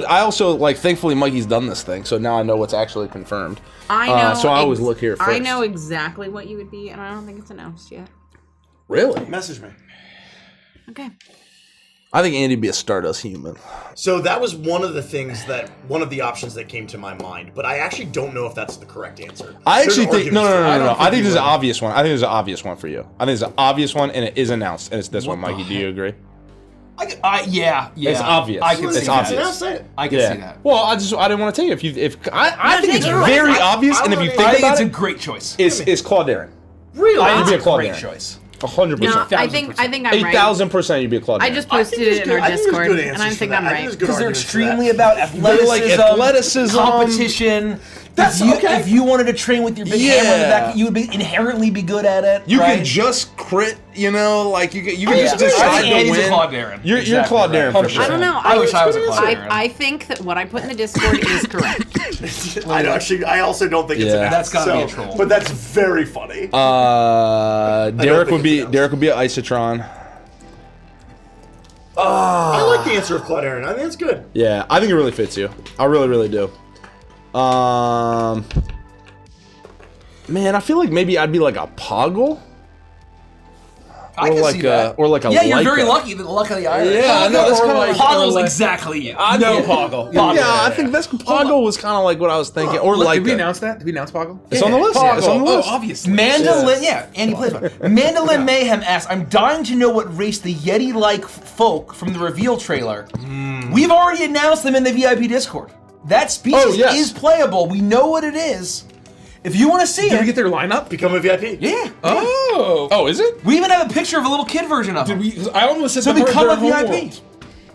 Speaker 9: I also like. Thankfully, Mikey's done this thing, so now I know what's actually confirmed.
Speaker 7: I know.
Speaker 9: So I always look here first.
Speaker 7: I know exactly what you would be, and I don't think it's announced yet.
Speaker 9: Really?
Speaker 3: message me.
Speaker 7: Okay.
Speaker 9: I think Andy'd be a Stardust human.
Speaker 3: So that was one of the options that came to my mind, but I actually don't know if that's the correct answer.
Speaker 9: I actually
Speaker 3: There's
Speaker 9: think no.
Speaker 3: arguments for it.
Speaker 9: I think there's an obvious one. I think there's an obvious one for you. I think there's an obvious one, and it is announced, and it's this one, Mikey. Do you agree?
Speaker 5: Yeah.
Speaker 9: It's obvious.
Speaker 5: I can
Speaker 9: It's
Speaker 5: see
Speaker 9: obvious.
Speaker 5: that.
Speaker 3: Now say it.
Speaker 5: I can see that.
Speaker 9: Well, I didn't want to take it. I think
Speaker 7: take
Speaker 9: it's
Speaker 7: it. You're
Speaker 9: very
Speaker 7: right.
Speaker 9: obvious, and if you think
Speaker 5: I think
Speaker 9: about
Speaker 5: it's a
Speaker 9: it,
Speaker 5: great choice.
Speaker 9: it's Claude Darren.
Speaker 5: Really? I
Speaker 9: You'd
Speaker 5: think
Speaker 9: be a
Speaker 5: it's a
Speaker 9: Claude
Speaker 5: great
Speaker 9: Darren.
Speaker 5: choice.
Speaker 9: 100%.
Speaker 7: No, I think I'm right.
Speaker 9: 8,000% you'd be a Claude Darren.
Speaker 7: I just posted it in our Discord, and I think I'm right.
Speaker 5: Because they're extremely about athleticism,
Speaker 9: like athleticism.
Speaker 5: competition.
Speaker 9: That's okay.
Speaker 5: If you wanted to train with your big hammer in the back, you would inherently be good at it.
Speaker 9: You
Speaker 5: right?
Speaker 9: can just crit, like you can just
Speaker 5: I
Speaker 9: decide
Speaker 5: think
Speaker 9: to
Speaker 5: Andy's a
Speaker 9: win.
Speaker 5: Claude Darren.
Speaker 9: You're
Speaker 5: Exactly
Speaker 9: Claude
Speaker 5: right.
Speaker 9: Darren for sure.
Speaker 7: I don't know.
Speaker 5: I wish I was a Claude Darren.
Speaker 7: I think that what I put in the Discord is correct.
Speaker 3: I also don't think it's
Speaker 9: Yeah.
Speaker 3: an
Speaker 5: That's gotta be a
Speaker 3: so,
Speaker 5: troll.
Speaker 3: But that's very funny.
Speaker 9: Derek would be
Speaker 3: think it's
Speaker 9: Isotron.
Speaker 3: I like the answer of Claude Aaron. I think it's good.
Speaker 9: Yeah, I think it really fits you. I really, really do. Man, I feel like maybe I'd be like a Poggle.
Speaker 5: I can see that.
Speaker 9: Or like a
Speaker 5: Yeah, you're very
Speaker 9: Leica.
Speaker 5: lucky. The luck of the Irish.
Speaker 9: Yeah, I know, that's kinda like-
Speaker 5: Poggle's exactly you.
Speaker 9: I
Speaker 5: No
Speaker 9: know.
Speaker 5: Poggle.
Speaker 9: Yeah, I think that's Poggle was kind of like what I was thinking. Or like
Speaker 4: Did we announce that? Did we announce Poggle?
Speaker 9: It's on the list. Yeah, it's on the list.
Speaker 4: Oh, obviously.
Speaker 5: Mandolin, yeah, Andy plays one. Mandolin Mayhem asks, I'm dying to know what race the Yeti-like folk from the reveal trailer. We've already announced them in the VIP Discord. That species
Speaker 9: yes.
Speaker 5: is playable. We know what it is. If you want to see
Speaker 4: Did we
Speaker 5: it,
Speaker 4: get their lineup?
Speaker 3: Become a VIP.
Speaker 5: yeah.
Speaker 9: Oh, is it?
Speaker 5: We even have a picture of a little kid version of
Speaker 4: Did
Speaker 5: it.
Speaker 4: we? 'Cause I almost said
Speaker 5: So
Speaker 4: the
Speaker 5: become a
Speaker 4: their
Speaker 5: VIP.
Speaker 4: homeworld.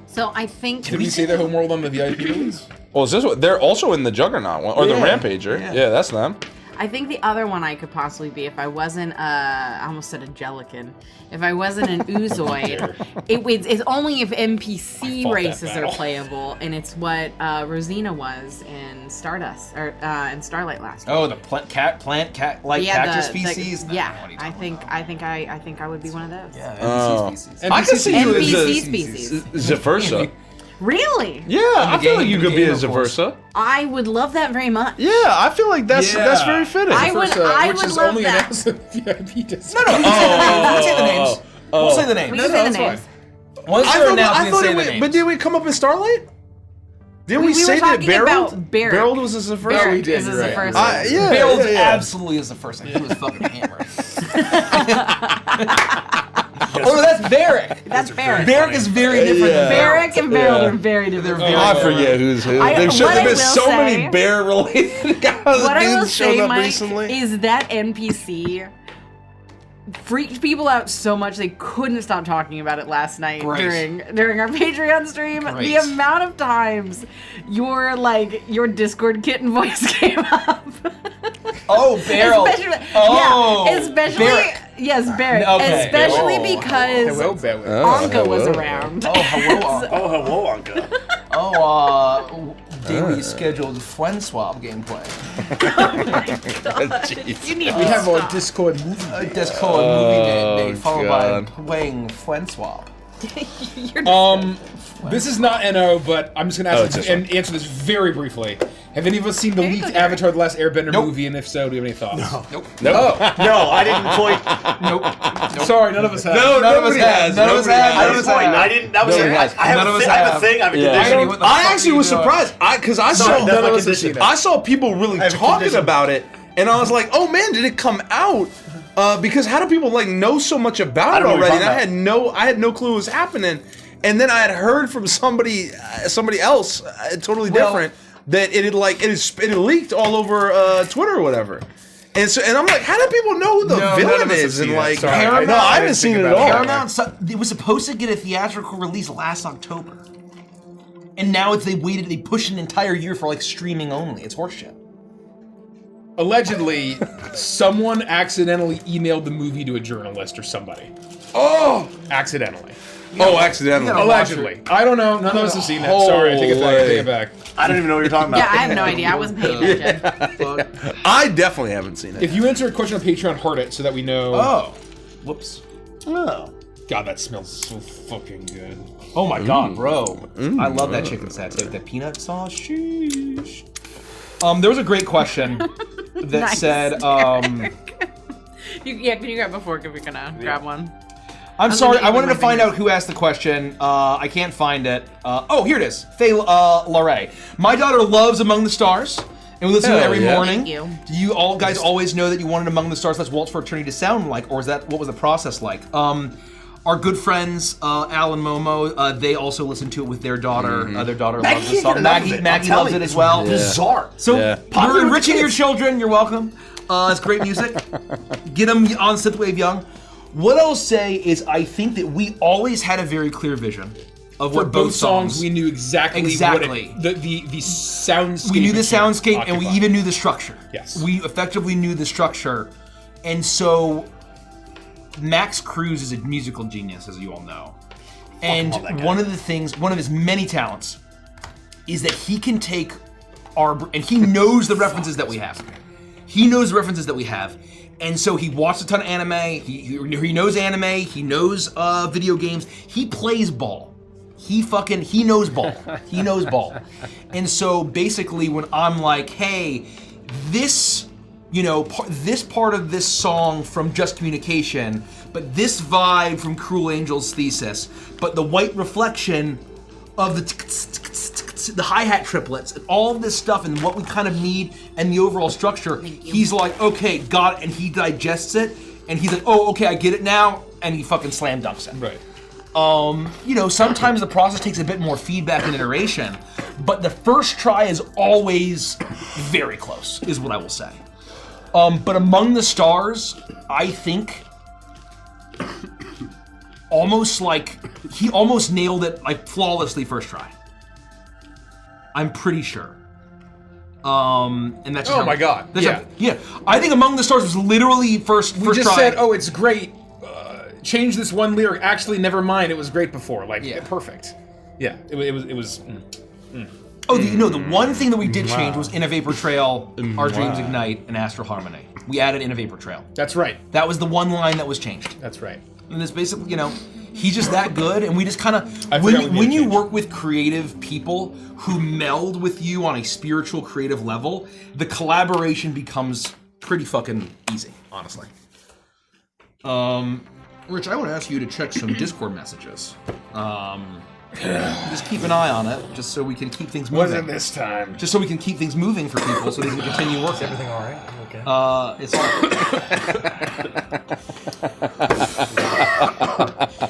Speaker 7: So I think
Speaker 4: Did we say their homeworld on the VIP release?
Speaker 9: Well, is this what they're also in the Juggernaut one or the
Speaker 5: Yeah.
Speaker 9: Rampager?
Speaker 5: Yeah.
Speaker 9: Yeah, that's them.
Speaker 7: I think the other one I could possibly be if I wasn't I almost said a Jellican. If I wasn't an Oozoid, it's only if NPC
Speaker 4: fought that
Speaker 7: races are
Speaker 4: battle.
Speaker 7: playable, and it's what Rosina was in Stardust or in Starlight last year.
Speaker 5: Oh, the plant cat-like cactus species? No,
Speaker 7: yeah,
Speaker 5: what are you
Speaker 7: I
Speaker 5: talking
Speaker 7: think I would be one of those.
Speaker 5: Yeah,
Speaker 9: Oh.
Speaker 5: NPC species.
Speaker 9: I can see you
Speaker 7: NPC
Speaker 9: as
Speaker 7: species.
Speaker 9: Zaversa.
Speaker 7: Really?
Speaker 9: Yeah, I feel like you could be a
Speaker 5: of course.
Speaker 9: Zaversa.
Speaker 7: I would love that very much.
Speaker 9: Yeah, I feel like that's very fitting.
Speaker 7: I would-
Speaker 4: Which
Speaker 7: would
Speaker 4: is
Speaker 7: love
Speaker 4: only
Speaker 7: that.
Speaker 4: announced in VIP Discord.
Speaker 5: No, we can say the names. We'll say the names.
Speaker 7: We
Speaker 4: No,
Speaker 7: can
Speaker 4: no,
Speaker 7: say
Speaker 4: that's
Speaker 7: the names.
Speaker 5: Once
Speaker 9: I
Speaker 5: they're
Speaker 9: thought,
Speaker 5: announced,
Speaker 9: I
Speaker 5: we
Speaker 9: thought
Speaker 5: can say
Speaker 9: it
Speaker 5: the
Speaker 9: went,
Speaker 5: names.
Speaker 9: but did we come up in Starlight? Didn't we,
Speaker 7: We were
Speaker 9: say that
Speaker 7: talking
Speaker 9: Beryl?
Speaker 7: about Barrett.
Speaker 9: Beryl was a Zaversa?
Speaker 7: Barrett
Speaker 4: we did,
Speaker 7: is
Speaker 4: you're
Speaker 7: the
Speaker 4: right.
Speaker 7: first
Speaker 9: Yeah,
Speaker 5: Barrel
Speaker 9: yeah.
Speaker 5: absolutely is the first thing. He was fucking hammered. Oh, no, that's Barrick.
Speaker 7: That's Barrett.
Speaker 5: Barrick is very different than
Speaker 7: Barrick and Beryl
Speaker 9: Yeah.
Speaker 7: are very different.
Speaker 9: I forget who's who.
Speaker 7: I-
Speaker 9: There've
Speaker 7: what I
Speaker 9: been
Speaker 7: will
Speaker 9: so
Speaker 7: say-
Speaker 9: many bear-related guys
Speaker 7: What I will
Speaker 9: dudes shown
Speaker 7: say,
Speaker 9: up
Speaker 7: Mike,
Speaker 9: recently.
Speaker 7: is that NPC freaked people out so much they couldn't stop talking about it last night
Speaker 5: Great.
Speaker 7: during our Patreon stream.
Speaker 5: Great.
Speaker 7: The amount of times your Discord kitten voice came up.
Speaker 5: Oh, Barrel.
Speaker 7: Especially,
Speaker 5: Oh,
Speaker 7: yeah, especially
Speaker 5: Barrick.
Speaker 7: yes, Barrett.
Speaker 5: Okay.
Speaker 7: Especially
Speaker 5: Oh.
Speaker 7: because
Speaker 4: Hello, Barrett.
Speaker 7: Anka was around.
Speaker 5: Oh, hello.
Speaker 3: Oh, hello, Anka.
Speaker 5: Daily scheduled friend swap gameplay.
Speaker 7: You need
Speaker 4: We
Speaker 7: to
Speaker 4: have
Speaker 7: stop.
Speaker 4: our Discord movie.
Speaker 5: Discord movie day followed
Speaker 9: God.
Speaker 5: by playing friend swap.
Speaker 7: You're
Speaker 4: This is not NO, but I'm just gonna ask
Speaker 9: it's
Speaker 4: this
Speaker 9: this
Speaker 4: and answer this very briefly. Have any of us seen the
Speaker 7: There you
Speaker 4: leaked
Speaker 7: go, Derek.
Speaker 4: Avatar: The Last Airbender
Speaker 5: Nope.
Speaker 4: movie? And if so, do you have any thoughts?
Speaker 5: Nope.
Speaker 3: No, I didn't point.
Speaker 5: Nope.
Speaker 4: Sorry, none of us have.
Speaker 9: No,
Speaker 5: None of us
Speaker 9: nobody
Speaker 5: has. None of us
Speaker 9: Nobody
Speaker 5: have.
Speaker 3: I
Speaker 5: None of
Speaker 3: didn't
Speaker 5: us
Speaker 3: point.
Speaker 5: have.
Speaker 3: I didn't. That was
Speaker 9: Nobody
Speaker 3: it.
Speaker 9: has.
Speaker 3: I have
Speaker 5: None
Speaker 3: a
Speaker 5: of us
Speaker 3: thing. I have a
Speaker 5: have.
Speaker 3: thing. I have a
Speaker 9: Yeah.
Speaker 3: condition.
Speaker 5: Andy, what the fuck
Speaker 9: I
Speaker 5: are
Speaker 9: actually
Speaker 5: you
Speaker 9: was
Speaker 5: doing?
Speaker 9: surprised because I
Speaker 3: No,
Speaker 9: saw
Speaker 3: that's my
Speaker 4: none of us have
Speaker 3: condition.
Speaker 4: seen it.
Speaker 9: I saw people really
Speaker 3: have a
Speaker 9: talking
Speaker 3: condition.
Speaker 9: about it, and I was like, "Oh man, did it come out?" Because how do people know so much about
Speaker 3: I
Speaker 9: it
Speaker 3: don't know what
Speaker 9: already?
Speaker 3: you're
Speaker 9: And
Speaker 3: talking
Speaker 9: I had no clue what was happening, and then I had heard from somebody else, totally
Speaker 5: Well-
Speaker 9: different, that it had leaked all over Twitter or whatever. And I'm like, how do people know who the
Speaker 5: No, none
Speaker 9: villain
Speaker 5: of us have
Speaker 9: is?
Speaker 4: seen
Speaker 9: And
Speaker 4: it.
Speaker 9: like,
Speaker 4: Sorry.
Speaker 5: Paramount-
Speaker 9: no, I
Speaker 4: I
Speaker 9: haven't
Speaker 4: didn't
Speaker 9: seen
Speaker 4: think
Speaker 9: it at
Speaker 4: about
Speaker 9: all.
Speaker 4: it.
Speaker 5: Paramount, it was supposed to get a theatrical release last October. And now they pushed an entire year for streaming only. It's horseshit.
Speaker 4: Allegedly, someone accidentally emailed the movie to a journalist or somebody.
Speaker 9: Oh,
Speaker 4: Accidentally.
Speaker 9: Oh, accidentally.
Speaker 4: Allegedly. I don't know. None of us have seen that. Sorry, I take it back. I take it back.
Speaker 3: I don't even know what you're talking about.
Speaker 7: Yeah, I have no idea. I wasn't paying attention.
Speaker 9: I definitely haven't seen it.
Speaker 4: If you answer a question on Patreon, heart it so that we know.
Speaker 5: Oh. Whoops.
Speaker 3: Oh.
Speaker 4: God, that smells so fucking good.
Speaker 5: Oh my god, bro. I love that chicken satay with that peanut sauce. Sheesh. There was a great question that
Speaker 7: Nice.
Speaker 5: said,
Speaker 7: Can you grab a fork if you're gonna grab one?
Speaker 5: I'm sorry,
Speaker 7: gonna
Speaker 5: I
Speaker 7: eat
Speaker 5: wanted to
Speaker 7: with my
Speaker 5: find out
Speaker 7: fingers.
Speaker 5: who asked the question. I can't find it. Oh, here it is. Faye Larray. My daughter loves Among the Stars, and we listen to it
Speaker 9: Hell
Speaker 5: every
Speaker 9: yeah.
Speaker 5: morning.
Speaker 7: Thank you.
Speaker 5: Do you all guys always know that you wanted Among the Stars Let's Waltz for Eternity to sound like, or is that what was the process like? Our good friends, Al and Momo, they also listen to it with their daughter. Their daughter
Speaker 3: Maggie
Speaker 5: loves the
Speaker 3: can't
Speaker 5: song.
Speaker 3: get enough of it. I'm
Speaker 5: Maggie
Speaker 3: telling
Speaker 5: loves
Speaker 3: you,
Speaker 5: it as
Speaker 3: it's
Speaker 5: well.
Speaker 3: Bizarre.
Speaker 5: So
Speaker 9: Yeah.
Speaker 3: Popular
Speaker 5: you're
Speaker 3: with
Speaker 5: enriching your
Speaker 3: kids.
Speaker 5: children. You're welcome. It's great music. Get them on Synthwave Young. What I'll say is I think that we always had a very clear vision of
Speaker 4: For
Speaker 5: what
Speaker 4: both songs, we knew exactly
Speaker 5: Exactly.
Speaker 4: what the soundscape.
Speaker 5: We knew the
Speaker 4: it should
Speaker 5: soundscape, and we
Speaker 4: occupy.
Speaker 5: even knew the structure.
Speaker 4: Yes.
Speaker 5: We effectively knew the structure. And so Max Cruz is a musical genius, as you all know. And
Speaker 3: love that guy.
Speaker 5: one of the things, one of his many talents, is that he can take and he knows the references that we have. He knows the references that we have. And so he watched a ton of anime, he knows anime, he knows video games, he plays ball. He knows ball. He knows ball. And so basically when I'm like, hey, this, this part of this song from Just Communication, but this vibe from Cruel Angel's Thesis, but the white reflection of the hi-hat triplets, and all of this stuff and what we kind of need and the overall structure, he's like, okay, got it, and he digests it, and he's like, oh, okay, I get it now, and he fucking slam dunks it.
Speaker 4: Right.
Speaker 5: Sometimes the process takes a bit more feedback and iteration, but the first try is always very close, is what I will say. But Among the Stars, I think, he almost nailed it like flawlessly first try. I'm pretty sure. And that's
Speaker 4: Oh my God, yeah.
Speaker 5: yeah. I think Among the Stars was literally first
Speaker 4: We just
Speaker 5: try.
Speaker 4: said, oh, it's great. Change this one lyric. Actually, never mind. It was great before. Like,
Speaker 5: Yeah.
Speaker 4: perfect. Yeah, it was.
Speaker 5: Oh, the one thing that we did change was In a Vapor Trail, Our Dreams Ignite, and Astral Harmony. We added In a Vapor Trail.
Speaker 4: That's right.
Speaker 5: That was the one line that was changed.
Speaker 4: That's right.
Speaker 5: And it's basically, he's just that good, and we just kind of,
Speaker 4: I forgot we made
Speaker 5: when
Speaker 4: a
Speaker 5: you
Speaker 4: change.
Speaker 5: work with creative people who meld with you on a spiritual, creative level, the collaboration becomes pretty fucking easy, honestly. Rich, I want to ask you to check some Discord messages. Just keep an eye on it, just so we can keep things moving.
Speaker 4: Wasn't this time?
Speaker 5: Just so we can keep things moving for people, so they can continue working.
Speaker 8: Everything all right? Okay.
Speaker 5: It's all.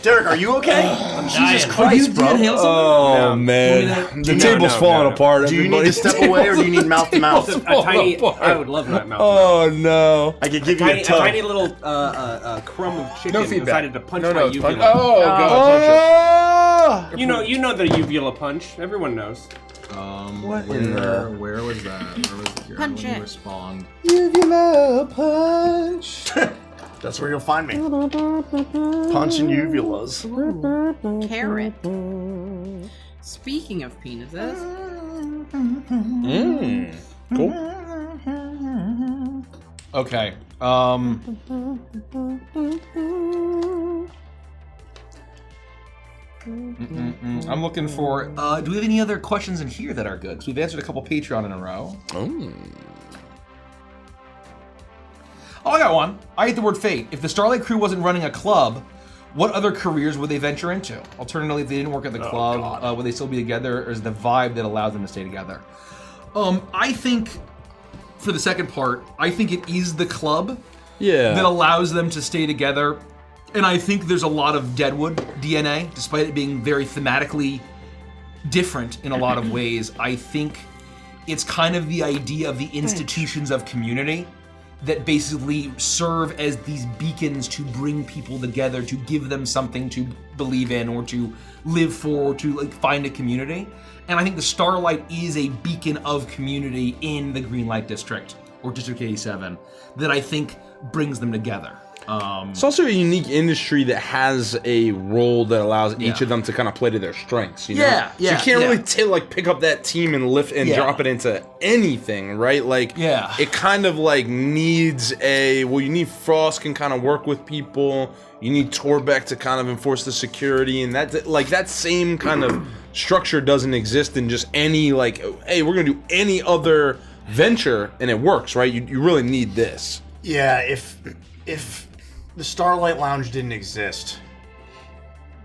Speaker 3: Derek, are you okay?
Speaker 5: Jesus Christ, bro!
Speaker 9: Oh man, the table's falling apart.
Speaker 3: Do you need
Speaker 9: everybody.
Speaker 3: to step away or do you need mouth to mouth?
Speaker 6: I would love that mouth.
Speaker 9: Oh no!
Speaker 3: I could give you
Speaker 6: Tiny,
Speaker 3: a
Speaker 6: a
Speaker 3: tug.
Speaker 6: tiny little crumb of chicken
Speaker 4: No feedback.
Speaker 6: decided to punch
Speaker 4: No,
Speaker 6: my
Speaker 4: it's
Speaker 6: uvula.
Speaker 4: punch. Oh god, punch
Speaker 6: You know the uvula punch. Everyone knows.
Speaker 9: What in the?
Speaker 5: Where was that? Where was the
Speaker 7: Punch it.
Speaker 5: Respond.
Speaker 9: Uvula punch.
Speaker 3: That's where you'll find me. Punching uvulas.
Speaker 7: Carrot. Speaking of penises,
Speaker 9: Cool.
Speaker 5: Okay. I'm looking for. Do we have any other questions in here that are good? Because we've answered a couple Patreon in a row. Oh, I got one. I hate the word fate. If the Starlight crew wasn't running a club, what other careers would they venture into? Alternatively, if they didn't work at the club, would they still be together, or is the vibe that allows them to stay together? I think, for the second part, I think it is the club that allows them to stay together. And I think there's a lot of Deadwood DNA, despite it being very thematically different in a lot of ways. I think it's kind of the idea of the institutions of community that basically serve as these beacons to bring people together, to give them something to believe in or to live for, or to find a community. And I think the Starlight is a beacon of community in the Green Light District, or District 87, that I think brings them together.
Speaker 9: It's also a unique industry that has a role that allows each of them to kind of play to their strengths. You know?
Speaker 5: Yeah,
Speaker 9: So you can't really pick up that team and lift and drop it into anything, right? Like, it kind of like needs you need Frost can kind of work with people. You need Torbeck to kind of enforce the security, and that same kind of structure doesn't exist in just any like, hey, we're gonna do any other venture and it works, right? You really need this.
Speaker 3: Yeah, if the Starlight Lounge didn't exist,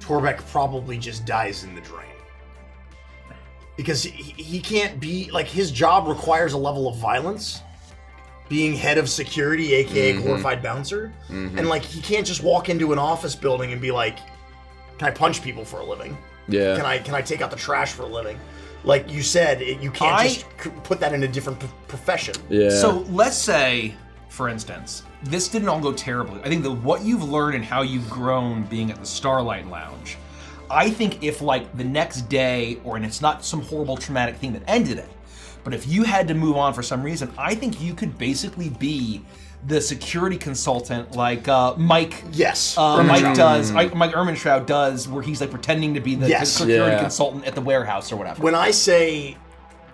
Speaker 3: Torbeck probably just dies in the drain. Because he can't be, like, his job requires a level of violence, being head of security, aka glorified bouncer, and, like, he can't just walk into an office building and be like, can I punch people for a living?
Speaker 9: Yeah.
Speaker 3: Can I take out the trash for a living? Like you said, you can't just put that in a different profession.
Speaker 9: Yeah.
Speaker 5: So let's say, for instance, this didn't all go terribly. I think that what you've learned and how you've grown being at the Starlight Lounge, I think if like the next day, and it's not some horrible traumatic thing that ended it, but if you had to move on for some reason, I think you could basically be the security consultant like Mike.
Speaker 3: Yes.
Speaker 5: Mike does. Mike Ermintrout does, where he's like pretending to be the security consultant at the warehouse or whatever.
Speaker 3: When I say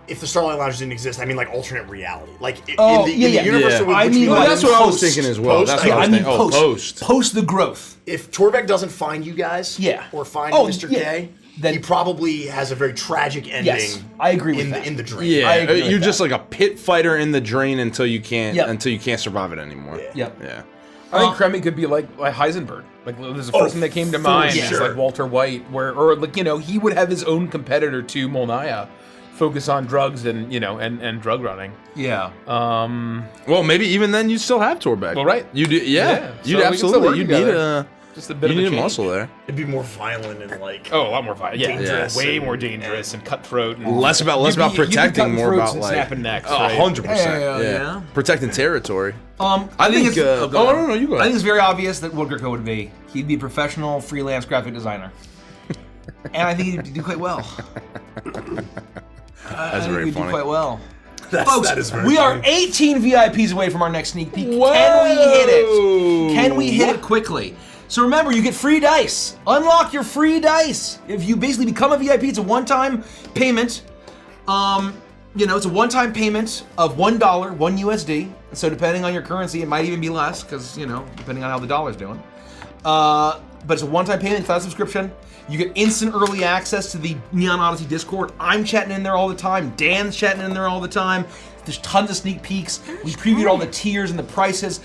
Speaker 3: if the Starlight Lounge didn't exist, I mean like alternate reality. Like in the universe of
Speaker 5: I mean,
Speaker 9: that's what I was thinking as well. That's what I was thinking.
Speaker 5: Post the growth.
Speaker 3: If Torbeck doesn't find you guys, or find Mr. K, then he probably has a very tragic ending.
Speaker 5: Yes, I agree with that.
Speaker 3: In the drain.
Speaker 9: Yeah,
Speaker 5: I agree
Speaker 9: you're
Speaker 5: with
Speaker 9: just
Speaker 5: that.
Speaker 9: like a pit fighter in the drain until you can't survive it anymore.
Speaker 5: Yep.
Speaker 9: Yeah.
Speaker 4: I think Kremmy could be like Heisenberg. Like there's the first thing that came to mind is like Walter White, or like he would have his own competitor to Molnaya, focus on drugs and and drug running.
Speaker 5: Yeah.
Speaker 9: Well, maybe even then you still have Torbeck.
Speaker 4: Well, right.
Speaker 9: You do. Yeah.
Speaker 4: So
Speaker 9: You'd absolutely. You'd need
Speaker 4: just a bit of
Speaker 9: a muscle there.
Speaker 3: It'd be more violent and like
Speaker 4: a lot more violent.
Speaker 3: Dangerous
Speaker 4: way more dangerous and cutthroat. And
Speaker 9: less about protecting, more about like
Speaker 4: snapping necks.
Speaker 9: 100%.
Speaker 5: Yeah.
Speaker 9: Protecting territory.
Speaker 5: I think it's.
Speaker 9: No, you go ahead.
Speaker 5: I think it's very obvious that Woodgurko would be. He'd be a professional freelance graphic designer, and I think he'd do quite well.
Speaker 9: That's very funny.
Speaker 5: Do quite well.
Speaker 3: Folks, that is very
Speaker 5: we
Speaker 3: funny.
Speaker 5: are 18 VIPs away from our next sneak peek.
Speaker 9: Whoa!
Speaker 5: Can we hit it? Can we hit it quickly? So remember, you get free dice. Unlock your free dice. If you basically become a VIP, it's a one-time payment. It's a one-time payment of $1, $1 USD. So depending on your currency, it might even be less because, depending on how the dollar's doing. But it's a one-time payment, it's not a subscription. You get instant early access to the Neon Odyssey Discord. I'm chatting in there all the time. Dan's chatting in there all the time. There's tons of sneak peeks. We previewed all the tiers and the prices.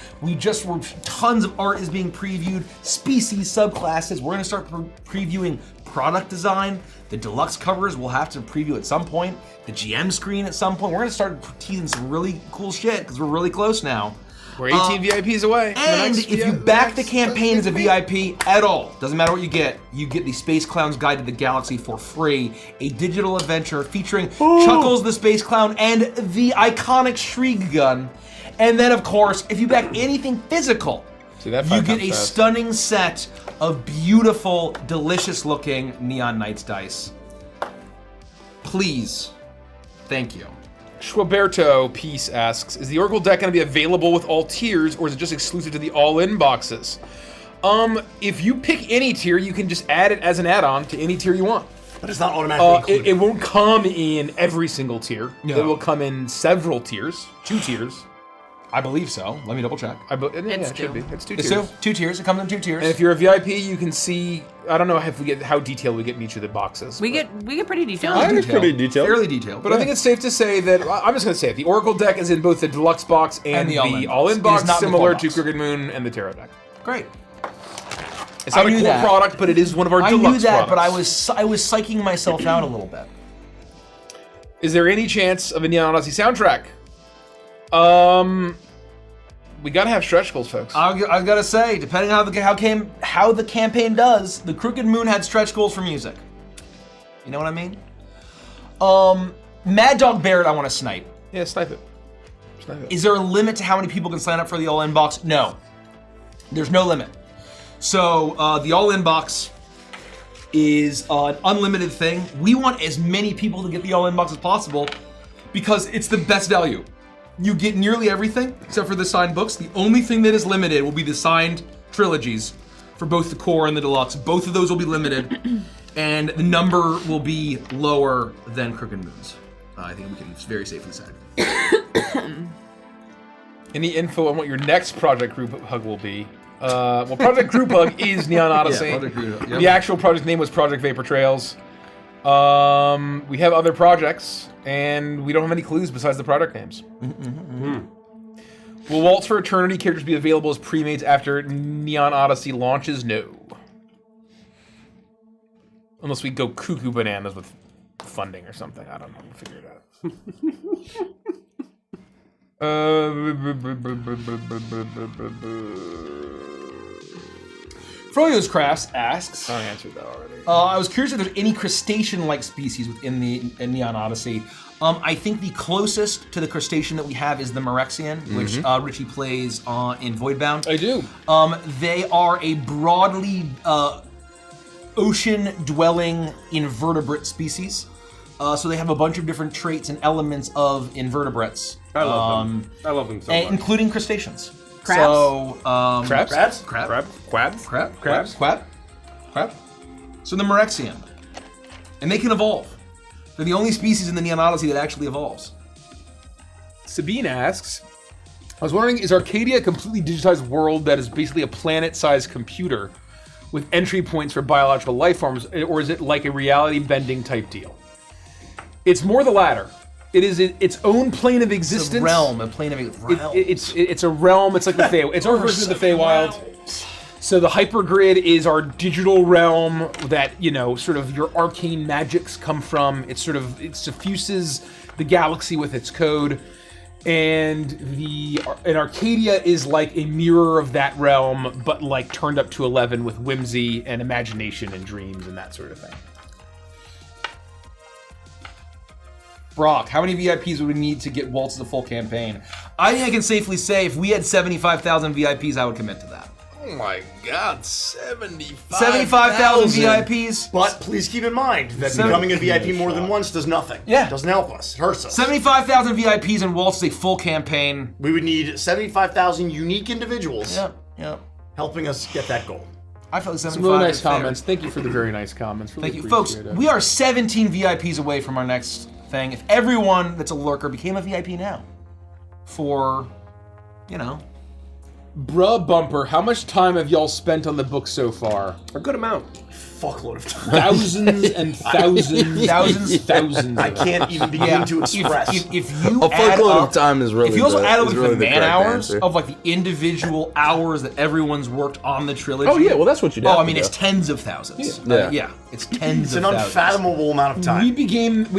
Speaker 5: Tons of art is being previewed. Species, subclasses. We're gonna start previewing product design. The deluxe covers we'll have to preview at some point. The GM screen at some point. We're gonna start teasing some really cool shit because we're really close now.
Speaker 4: We're 18 VIPs away.
Speaker 5: And if you back the campaign as a VIP at all, doesn't matter what you get the Space Clown's Guide to the Galaxy for free, a digital adventure featuring Chuckles the Space Clown and the iconic Shriek gun. And then, of course, if you back anything physical, you get a stunning set of beautiful, delicious-looking Neon Knights dice. Please, thank you.
Speaker 4: Schwaberto Peace asks, is the Oracle deck going to be available with all tiers, or is it just exclusive to the all-in boxes? If you pick any tier, you can just add it as an add-on to any tier you want.
Speaker 3: But it's not automatically included.
Speaker 4: It won't come in every single tier.
Speaker 5: No.
Speaker 4: It will come in several tiers, 2 tiers.
Speaker 5: I believe so. Let me double check.
Speaker 4: It should be. It's 2
Speaker 5: It's
Speaker 4: tiers.
Speaker 5: 2 tiers. It comes in 2 tiers.
Speaker 4: And if you're a VIP, you can see. I don't know how detailed we get in each of the boxes.
Speaker 7: We get pretty detailed.
Speaker 9: I think it's pretty detailed.
Speaker 5: Fairly detailed.
Speaker 4: But I think it's safe to say that I'm just going to say it. The Oracle deck is in both the deluxe box and the all-in box,
Speaker 5: It is not in the
Speaker 4: similar
Speaker 5: core
Speaker 4: to
Speaker 5: box.
Speaker 4: Crooked Moon and the Tarot deck.
Speaker 5: Great.
Speaker 4: It's not a core product, but it is one of our
Speaker 5: I
Speaker 4: deluxe
Speaker 5: knew that,
Speaker 4: products.
Speaker 5: but I was psyching myself out a little bit.
Speaker 4: Is there any chance of a Neon Odyssey soundtrack? We gotta have stretch goals, folks.
Speaker 5: I gotta say, depending on how the campaign does, the Crooked Moon had stretch goals for music. You know what I mean? Mad Dog Barrett, I want to snipe.
Speaker 4: Yeah, snipe it.
Speaker 5: Is there a limit to how many people can sign up for the all-in box? No. There's no limit. So the all-in box is an unlimited thing. We want as many people to get the all-in box as possible because it's the best value. You get nearly everything except for the signed books. The only thing that is limited will be the signed trilogies for both the core and the deluxe. Both of those will be limited, and the number will be lower than Crooked Moons. I think we can very safely say.
Speaker 4: Any info on what your next Project Group Hug will be? Well, Project Group Hug is Neon Odyssey.
Speaker 5: Yeah, Project Group Hug, yep.
Speaker 4: The actual project name was Project Vapor Trails. We have other projects, and we don't have any clues besides the product names. Will Waltz for Eternity characters be available as pre-mates after Neon Odyssey launches? No. Unless we go cuckoo bananas with funding or something. I don't know. We'll figure it out.
Speaker 5: Froyo's Crafts asks,
Speaker 4: I answered that already.
Speaker 5: I was curious if there's any crustacean-like species within in Neon Odyssey. I think the closest to the crustacean that we have is the Merexian, which Richie plays in Voidbound.
Speaker 4: I do.
Speaker 5: They are a broadly ocean-dwelling invertebrate species. So they have a bunch of different traits and elements of invertebrates.
Speaker 6: I love them. I love them so much.
Speaker 5: Including crustaceans.
Speaker 7: Crabs?
Speaker 5: So,
Speaker 4: Crabs?
Speaker 5: Crabs?
Speaker 4: Crabs?
Speaker 5: Crab. So the Merexian. And they can evolve. They're the only species in the Neon Odyssey that actually evolves.
Speaker 4: Sabine asks, I was wondering, is Arcadia a completely digitized world that is basically a planet-sized computer with entry points for biological life forms, or is it like a reality-bending type deal? It's more the latter. It is its own plane of existence.
Speaker 5: A plane of realm.
Speaker 4: It's a realm. It's like the Fey. It's our version of the Feywild. So the hypergrid is our digital realm that, sort of your arcane magics come from. It suffuses the galaxy with its code. And Arcadia is like a mirror of that realm, but like turned up to 11 with whimsy and imagination and dreams and that sort of thing.
Speaker 5: Brock, how many VIPs would we need to get Waltz the full campaign? I think I can safely say if we had 75,000 VIPs, I would commit to that.
Speaker 9: Oh my God, 75,000.
Speaker 5: 75,000 VIPs.
Speaker 3: But please keep in mind that becoming a VIP more than once does nothing.
Speaker 5: Yeah.
Speaker 3: It doesn't help us. It hurts us.
Speaker 5: 75,000 VIPs and Waltz a full campaign.
Speaker 3: We would need 75,000 unique individuals
Speaker 5: Yep.
Speaker 3: helping us get that goal.
Speaker 5: I felt like 75
Speaker 4: Some really nice
Speaker 5: is fair.
Speaker 4: comments. Thank you for the very nice comments. Really
Speaker 5: Thank you. Folks,
Speaker 4: appreciate it.
Speaker 5: we are 17 VIPs away from our next thing. If everyone that's a lurker became a VIP now for,
Speaker 4: Bruh Bumper, how much time have y'all spent on the book so far?
Speaker 6: A good amount.
Speaker 3: Fuckload of time.
Speaker 4: Thousands and thousands.
Speaker 3: I can't even begin to express.
Speaker 5: If you
Speaker 9: A
Speaker 5: add
Speaker 9: fuckload
Speaker 5: up,
Speaker 9: of time is really
Speaker 5: if you also add up
Speaker 9: really
Speaker 5: the man
Speaker 9: correct
Speaker 5: hours
Speaker 9: answer.
Speaker 5: of like the individual hours that everyone's worked on the trilogy.
Speaker 9: Oh yeah, well that's what you do.
Speaker 5: Oh, I mean, it's tens of thousands.
Speaker 9: Yeah.
Speaker 5: It's tens
Speaker 3: It's
Speaker 5: of
Speaker 3: an
Speaker 5: thousands.
Speaker 3: unfathomable amount of time.
Speaker 4: We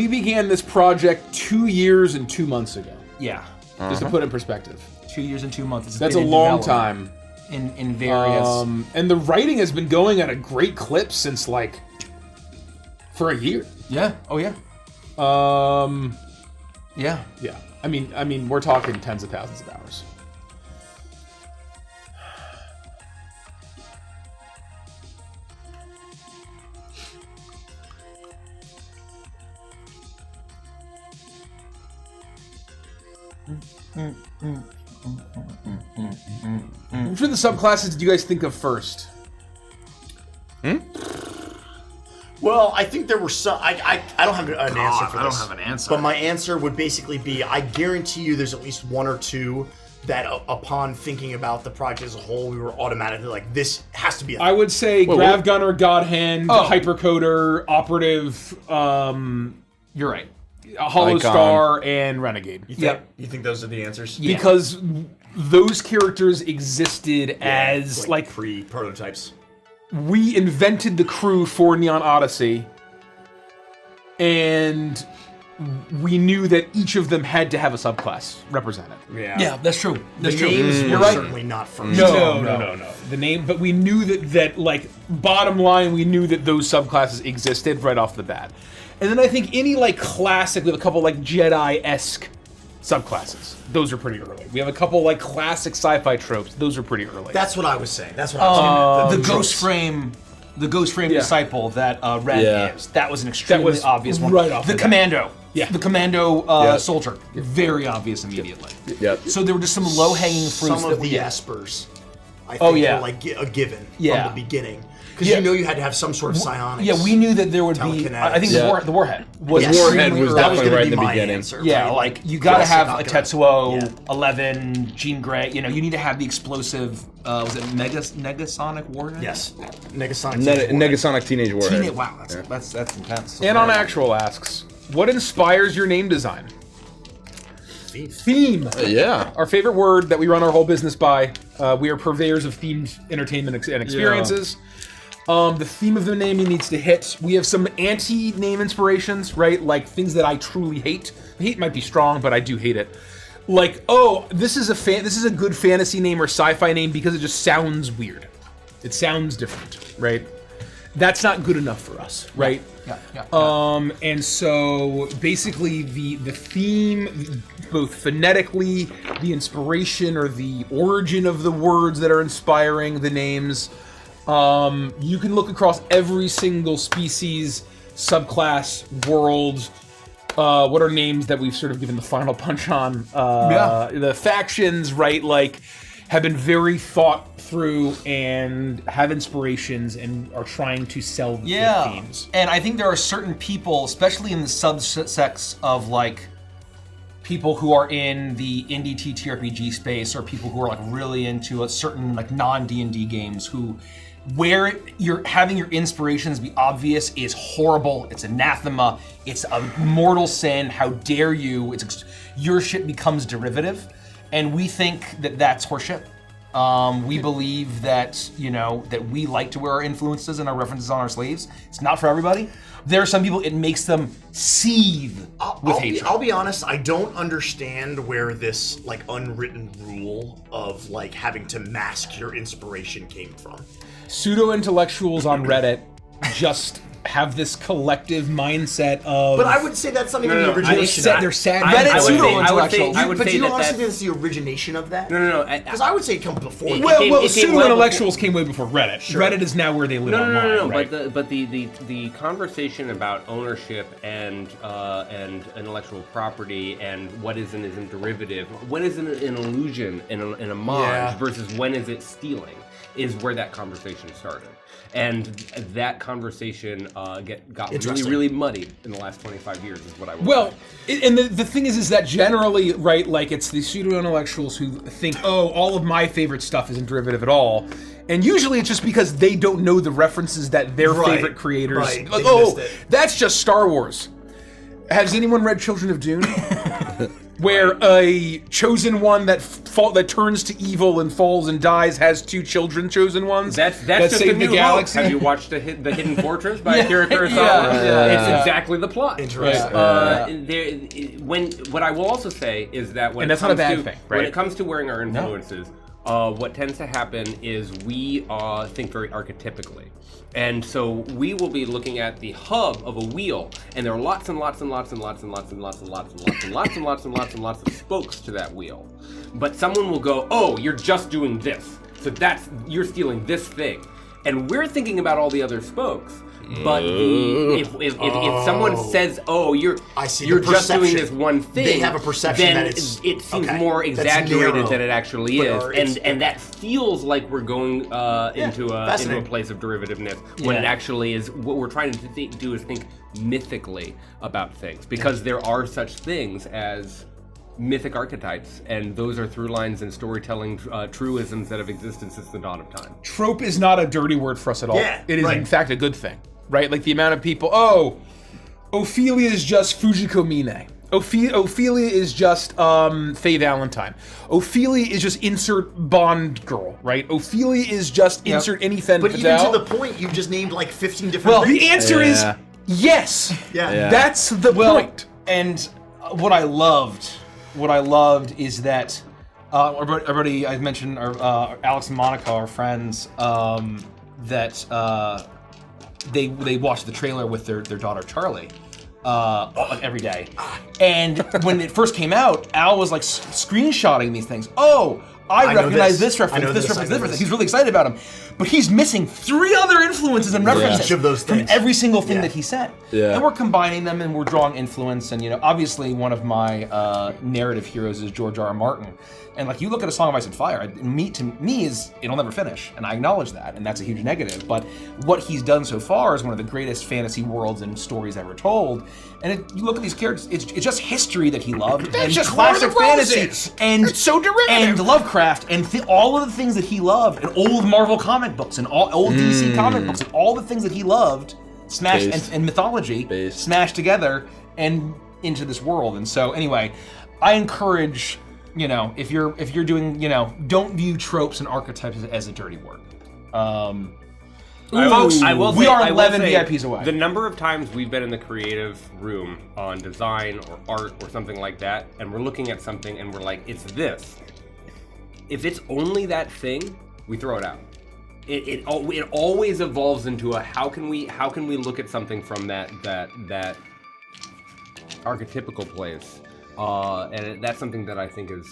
Speaker 4: began this project 2 years and 2 months ago.
Speaker 5: Yeah.
Speaker 4: Just to put it in perspective.
Speaker 5: 2 years and 2 months. It's
Speaker 4: That's a
Speaker 5: been in
Speaker 4: long
Speaker 5: development
Speaker 4: time.
Speaker 5: In various.
Speaker 4: And the writing has been going at a great clip since for a year.
Speaker 5: Yeah. Oh yeah. Yeah.
Speaker 4: Yeah. I mean, we're talking tens of thousands of hours. Which of the subclasses did you guys think of first?
Speaker 3: Well, I think there were some. I don't have an answer for
Speaker 5: I
Speaker 3: this.
Speaker 5: don't have an answer.
Speaker 3: But my answer would basically be: I guarantee you, there's at least one or two that, upon thinking about the project as a whole, we were automatically like, "This has to be."
Speaker 4: I would say Grav Gunner, God Hand,
Speaker 5: Oh.
Speaker 4: Hypercoder, Operative,
Speaker 5: You're right.
Speaker 4: Hollow
Speaker 9: Icon.
Speaker 4: Star, and Renegade.
Speaker 3: You think those are the answers?
Speaker 5: Yeah.
Speaker 4: Because those characters existed as like
Speaker 3: pre-prototypes.
Speaker 4: we invented the crew for Neon Odyssey, and we knew that each of them had to have a subclass represented.
Speaker 5: Yeah, that's true. That's
Speaker 3: The
Speaker 5: true.
Speaker 3: names
Speaker 5: You're
Speaker 3: were
Speaker 5: right.
Speaker 3: certainly not first.
Speaker 4: No. The name, but we knew that like bottom line, we knew that those subclasses existed right off the bat. And then I think any like classic, we have a couple like Jedi-esque subclasses. Those are pretty early. We have a couple like classic sci-fi tropes. Those are pretty early.
Speaker 3: That's what I was saying. That's what I was saying.
Speaker 5: The ghost frame The ghost frame disciple that Red is. That was an extremely obvious one.
Speaker 4: Right off
Speaker 5: the commando.
Speaker 4: Yeah.
Speaker 5: The commando soldier. Very obvious immediately.
Speaker 9: Yep.
Speaker 5: So there were just some low-hanging fruits
Speaker 3: Some
Speaker 5: that
Speaker 3: of
Speaker 5: we
Speaker 3: the
Speaker 5: had.
Speaker 3: espers, I think,
Speaker 5: yeah.
Speaker 3: were like a given
Speaker 5: Yeah.
Speaker 3: from the beginning. Because you know you had to have some sort of psionics.
Speaker 5: Yeah, we knew that there would be.
Speaker 3: Telekinetics.
Speaker 5: I think the warhead was
Speaker 3: Yes.
Speaker 9: Warhead
Speaker 5: extremely
Speaker 9: was
Speaker 5: early.
Speaker 3: that was
Speaker 9: definitely
Speaker 3: going
Speaker 9: right
Speaker 3: to
Speaker 9: in
Speaker 3: be
Speaker 9: the
Speaker 3: my
Speaker 9: beginning.
Speaker 3: answer.
Speaker 5: Yeah,
Speaker 3: right?
Speaker 5: like you gotta
Speaker 3: Yes,
Speaker 5: have
Speaker 3: not
Speaker 5: a
Speaker 3: gonna-
Speaker 5: Tetsuo 11, Jean Grey. You know, you need to have the explosive. Was it Negasonic warhead?
Speaker 3: Yes. Negasonic.
Speaker 9: Negasonic Teenage Warhead.
Speaker 5: Wow, that's intense.
Speaker 4: And on Actual asks, what inspires your name design? Theme.
Speaker 9: Yeah.
Speaker 4: Our favorite word that we run our whole business by. We are purveyors of themed entertainment and experiences. The theme of the naming needs to hit. We have some anti-name inspirations, right? Like things that I truly hate. Hate might be strong, but I do hate it. Like, oh, this is a good fantasy name or sci-fi name because it just sounds weird. It sounds different, right? That's not good enough for us, right?
Speaker 5: Yeah.
Speaker 4: And so basically the theme, both phonetically, the inspiration or the origin of the words that are inspiring the names, you can look across every single species, subclass, world. What are names that we've sort of given the final punch on? The factions, right? Like, have been very thought through and have inspirations and are trying to sell the themes.
Speaker 5: And I think there are certain people, especially in the subsects of like people who are in the indie TTRPG space or people who are like really into a certain like non-D&D games who where you're having your inspirations be obvious is horrible. It's anathema. It's a mortal sin. How dare you? Your shit becomes derivative. And we think that that's horseshit. We believe that, you know, that we like to wear our influences and our references on our sleeves. It's not for everybody. There are some people, it makes them seethe with hatred.
Speaker 3: I'll be honest, I don't understand where this like unwritten rule of like having to mask your inspiration came from.
Speaker 4: Pseudo-intellectuals on Reddit just have this collective mindset of...
Speaker 3: But I would say that's something in the origination.
Speaker 4: They're sad.
Speaker 5: Reddit pseudo-intellectuals.
Speaker 6: I would
Speaker 3: But
Speaker 6: say
Speaker 3: you don't
Speaker 6: that
Speaker 3: honestly
Speaker 6: that's...
Speaker 3: think that's the origination of that?
Speaker 6: No.
Speaker 3: Because I would say it comes before.
Speaker 4: Well,
Speaker 6: it came well
Speaker 4: pseudo-intellectuals came way before Reddit.
Speaker 3: Sure.
Speaker 4: Reddit is now where they live online, right?
Speaker 6: But the conversation about ownership and intellectual property and what is and isn't derivative, when is an illusion and a homage versus when is it stealing, is where that conversation started. And that conversation got really, really muddy in the last 25 years, is what I would say.
Speaker 4: And the thing is that generally, right, like it's the pseudo-intellectuals who think, oh, all of my favorite stuff isn't derivative at all. And usually it's just because they don't know the references that their favorite creators...
Speaker 3: Right.
Speaker 4: Like,
Speaker 3: They missed it.
Speaker 4: that's just Star Wars. Has anyone read Children of Dune? Where a chosen one that turns to evil and falls and dies has two children chosen ones
Speaker 6: That's
Speaker 4: that
Speaker 6: just
Speaker 4: save
Speaker 6: a
Speaker 4: the
Speaker 6: new
Speaker 4: galaxy.
Speaker 6: Hope. Have you watched the Hidden Fortress by Akira Kurosawa? It's exactly the plot.
Speaker 3: Interesting.
Speaker 6: What I will also say is that when
Speaker 4: And that's not a bad thing, right?
Speaker 6: When it comes to wearing our influences, what tends to happen is we think very archetypically. And so we will be looking at the hub of a wheel, and there are lots and lots and lots and lots and lots and lots and lots and lots and lots and lots and lots and lots of spokes to that wheel. But someone will go, oh, you're just doing this. So you're stealing this thing. And we're thinking about all the other spokes. But if someone says, "Oh, you're just doing this one thing,"
Speaker 3: they have a perception
Speaker 6: then
Speaker 3: that
Speaker 6: it seems more exaggerated than it actually is, and that feels like we're going into a place of derivativeness when it actually is. What we're trying to do is think mythically about things, because there are such things as mythic archetypes, and those are through lines and storytelling truisms that have existed since the dawn of time.
Speaker 4: Trope is not a dirty word for us at all.
Speaker 3: Yeah,
Speaker 4: it is in fact a good thing, right? Like the amount of people, Ophelia is just Fujiko Mine. Ophelia is just Faye Valentine. Ophelia is just insert Bond girl, right? Ophelia is just insert any Fen
Speaker 3: But
Speaker 4: Patel.
Speaker 3: even to the point, you've just named like 15 different things.
Speaker 4: The answer is yes.
Speaker 3: Yeah.
Speaker 4: That's the point.
Speaker 5: And what I loved is that everybody I mentioned, Alex and Monica, our friends, that they watch the trailer with their daughter Charlie like every day. And when it first came out, Al was like screenshotting these things. Oh, I
Speaker 3: know
Speaker 5: recognize
Speaker 3: this.
Speaker 5: this reference,
Speaker 3: I know
Speaker 5: this
Speaker 3: this, I
Speaker 5: reference,
Speaker 3: know
Speaker 5: this reference.
Speaker 3: this.
Speaker 5: He's really excited about him. But he's missing 3 other influences and references
Speaker 3: Each of those
Speaker 5: from
Speaker 3: things.
Speaker 5: every single thing
Speaker 3: Yeah.
Speaker 5: that he said.
Speaker 9: Yeah.
Speaker 5: And we're combining them and we're drawing influence. And, obviously one of my narrative heroes is George R.R. Martin. And like you look at A Song of Ice and Fire, to me is it'll never finish, and I acknowledge that, and that's a huge negative. But what he's done so far is one of the greatest fantasy worlds and stories ever told. And you look at these characters, it's just history that he loved, and
Speaker 4: just
Speaker 5: classic
Speaker 4: Lord of the
Speaker 5: fantasy,
Speaker 4: Roses.
Speaker 5: and
Speaker 4: It's so derivative.
Speaker 5: and Lovecraft, and all of the things that he loved, and old Marvel comic books, and old DC comic books, and all the things that he loved, smashed
Speaker 9: Based.
Speaker 5: and mythology,
Speaker 9: Based.
Speaker 5: smashed together and into this world. And so anyway, I encourage. If you're doing, don't view tropes and archetypes as a dirty word. Folks,
Speaker 6: I will
Speaker 5: we
Speaker 6: say-
Speaker 5: are
Speaker 6: I will
Speaker 5: 11
Speaker 6: say
Speaker 5: VIPs away.
Speaker 6: The number of times we've been in the creative room on design or art or something like that, and we're looking at something and we're like, it's this. If it's only that thing, we throw it out. It always evolves into a how can we look at something from that archetypical place, and that's something that I think is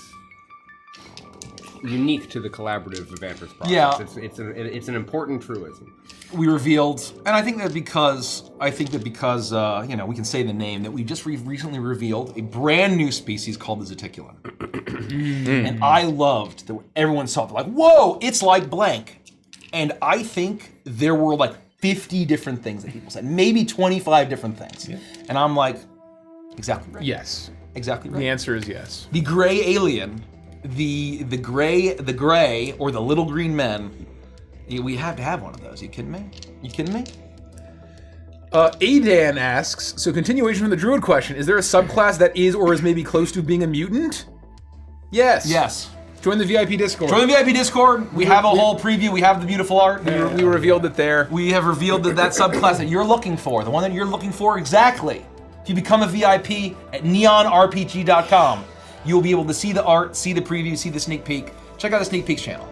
Speaker 6: unique to the collaborative adventures process.
Speaker 5: Yeah.
Speaker 6: It's an important truism.
Speaker 5: We revealed, and I think that because we can say the name, that we just recently revealed a brand new species called the Zeticulum. And I loved that everyone saw it, like, whoa, it's like blank. And I think there were like 50 different things that people said, maybe 25 different things. Yeah. And I'm like, exactly right.
Speaker 4: Yes.
Speaker 5: Exactly right.
Speaker 4: The answer is yes.
Speaker 5: The gray alien, the gray or the little green men. We have to have one of those. You kidding me?
Speaker 4: Adan asks, so continuation from the Druid question, is there a subclass that is or is maybe close to being a mutant? Yes.
Speaker 5: Yes.
Speaker 4: Join the VIP Discord.
Speaker 5: Join the VIP Discord. We have a whole preview. We have the beautiful art.
Speaker 4: We revealed it there.
Speaker 5: We have revealed that subclass that you're looking for, the one that you're looking for exactly. If you become a VIP at neonrpg.com, you'll be able to see the art, see the preview, see the sneak peek. Check out the sneak peeks channel.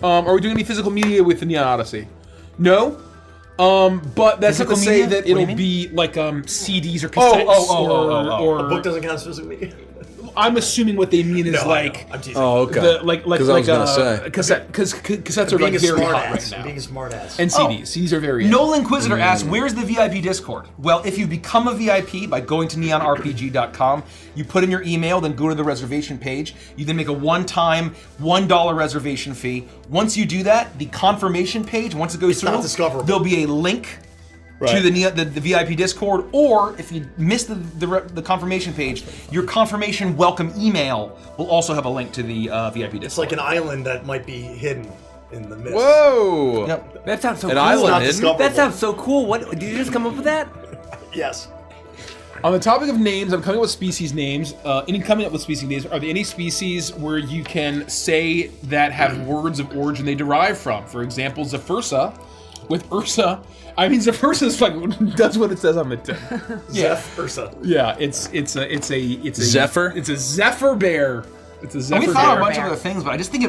Speaker 4: Are we doing any physical media with the Neon Odyssey? No. But that's not
Speaker 5: Physical
Speaker 4: to say
Speaker 5: media?
Speaker 4: that
Speaker 5: What do you
Speaker 4: it'll
Speaker 5: mean?
Speaker 4: be like CDs or cassettes or
Speaker 3: A book doesn't count as physical media.
Speaker 4: I'm assuming what they mean is
Speaker 3: No, I
Speaker 4: like
Speaker 3: know. I'm teasing.
Speaker 9: Oh, okay.
Speaker 4: like
Speaker 9: 'Cause I was gonna say.
Speaker 4: cassette because cassettes are
Speaker 3: Being
Speaker 4: like
Speaker 3: a
Speaker 4: very
Speaker 3: smart
Speaker 4: hot
Speaker 3: ass.
Speaker 4: right now.
Speaker 3: Being a smart ass.
Speaker 4: And CDs are very
Speaker 5: Noel Inquisitor asks, where's the VIP Discord? Well, if you become a VIP by going to neonrpg.com, you put in your email, then go to the reservation page. You then make a one-time $1 reservation fee. Once you do that, the confirmation page, once it goes
Speaker 3: It's not
Speaker 5: through,
Speaker 3: discoverable.
Speaker 5: there'll be a link to the VIP Discord, or if you miss the confirmation page, your confirmation welcome email will also have a link to the VIP Discord.
Speaker 3: It's like an island that might be hidden in the mist.
Speaker 9: Whoa!
Speaker 5: Yep.
Speaker 6: That sounds so
Speaker 9: An
Speaker 6: cool.
Speaker 9: island
Speaker 3: Not
Speaker 9: hidden?
Speaker 3: discoverable.
Speaker 6: That sounds so cool. What did you just come up with that?
Speaker 3: Yes.
Speaker 4: On the topic of names, I'm coming up with species names. Are there any species where you can say that have words of origin they derive from? For example, Zephyrsa. With Ursa, I mean Zephyrsa like does what it says on the tin.
Speaker 3: Zeph Ursa.
Speaker 4: Yeah, it's a
Speaker 9: Zephyr?
Speaker 4: It's a Zephyr bear. It's a Zephyr
Speaker 5: We thought
Speaker 4: bear.
Speaker 5: a bunch of other things, but I just think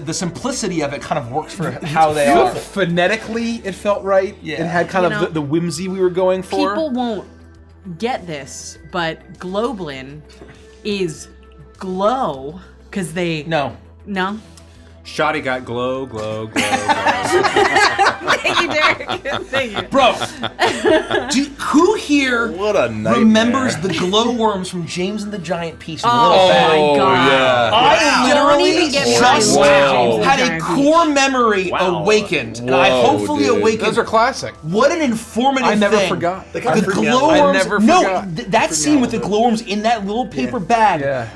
Speaker 5: the simplicity of it kind of works for how they
Speaker 4: Feel-
Speaker 5: are.
Speaker 4: Phonetically, it felt right.
Speaker 5: Yeah.
Speaker 4: It had kind
Speaker 7: You
Speaker 4: of
Speaker 7: know,
Speaker 4: the whimsy we were going for.
Speaker 7: People won't get this, but Globlin is glow because they
Speaker 5: No.
Speaker 7: no.
Speaker 6: Shoddy got glow.
Speaker 7: Thank you, Derek. Thank you.
Speaker 5: Bro, who here
Speaker 9: What a nightmare.
Speaker 5: remembers the glowworms from James and the Giant Peach? and the
Speaker 7: Oh
Speaker 5: Little Bag?
Speaker 7: my god.
Speaker 9: yeah.
Speaker 5: I
Speaker 7: Don't
Speaker 5: literally
Speaker 7: even get me
Speaker 5: just
Speaker 7: started.
Speaker 5: had a core memory awakened, and I
Speaker 9: Whoa,
Speaker 5: hopefully
Speaker 9: dude.
Speaker 5: awakened.
Speaker 4: Those are classic.
Speaker 5: What an informative
Speaker 4: I never
Speaker 5: thing.
Speaker 4: forgot.
Speaker 3: They kind
Speaker 5: The
Speaker 3: of freak me out.
Speaker 5: glowworms.
Speaker 4: I never
Speaker 5: no,
Speaker 4: forgot.
Speaker 5: that scene with the glowworms in that little paper bag.
Speaker 4: Yeah.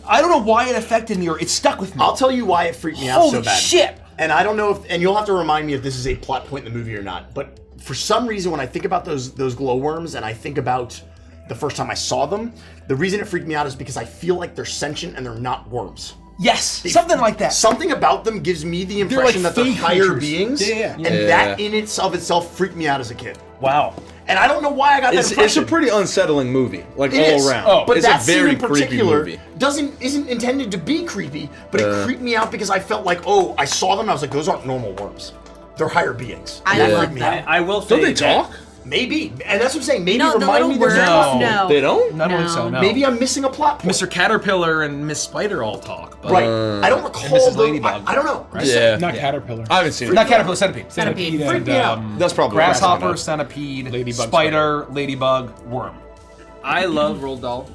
Speaker 5: I don't know why it affected me, or it stuck with me.
Speaker 3: I'll tell you why it freaked me out
Speaker 5: Holy
Speaker 3: so bad.
Speaker 5: shit!
Speaker 3: And I don't know if, and you'll have to remind me if this is a plot point in the movie or not, but for some reason when I think about those glowworms and I think about the first time I saw them, the reason it freaked me out is because I feel like they're sentient and they're not worms.
Speaker 5: Yes, something like that.
Speaker 3: Something about them gives me the impression
Speaker 4: like
Speaker 3: that they're
Speaker 4: fey
Speaker 3: higher
Speaker 4: creatures.
Speaker 3: beings,
Speaker 4: Yeah.
Speaker 3: and that in itself freaked me out as a kid.
Speaker 5: Wow.
Speaker 3: And I don't know why I got that
Speaker 9: It's
Speaker 3: impression.
Speaker 9: a pretty unsettling movie, like
Speaker 3: It
Speaker 9: all
Speaker 3: is.
Speaker 9: around.
Speaker 3: But
Speaker 9: it's
Speaker 3: that
Speaker 9: a very
Speaker 3: scene in
Speaker 9: creepy
Speaker 3: particular
Speaker 9: movie.
Speaker 3: isn't intended to be creepy, but it creeped me out because I felt like, oh, I saw them and I was like, those aren't normal worms. They're higher beings.
Speaker 7: I
Speaker 3: And that
Speaker 7: love
Speaker 3: freaked me
Speaker 7: that.
Speaker 3: out.
Speaker 6: I will say
Speaker 9: Don't they
Speaker 6: that-
Speaker 9: talk?
Speaker 3: Maybe, and that's what I'm saying. Maybe
Speaker 7: No, the
Speaker 3: remind me
Speaker 7: little
Speaker 3: there's a
Speaker 7: worms,
Speaker 3: plot.
Speaker 7: no.
Speaker 9: They don't?
Speaker 5: I don't think so.
Speaker 7: No.
Speaker 5: No.
Speaker 3: Maybe I'm missing a plot point.
Speaker 5: Mr. Caterpillar and Miss Spider all talk. But
Speaker 3: Right. I don't recall
Speaker 5: Mrs.
Speaker 3: the.
Speaker 5: Ladybug.
Speaker 3: I don't know.
Speaker 5: Right?
Speaker 9: Yeah.
Speaker 4: Not Caterpillar.
Speaker 9: I haven't seen it.
Speaker 5: Not Caterpillar, Centipede.
Speaker 7: Centipede.
Speaker 4: and
Speaker 3: me out.
Speaker 9: That's probably
Speaker 5: Grasshopper, Centipede,
Speaker 4: Ladybug,
Speaker 5: Spider, Ladybug, Worm.
Speaker 6: I love Roald Dahl.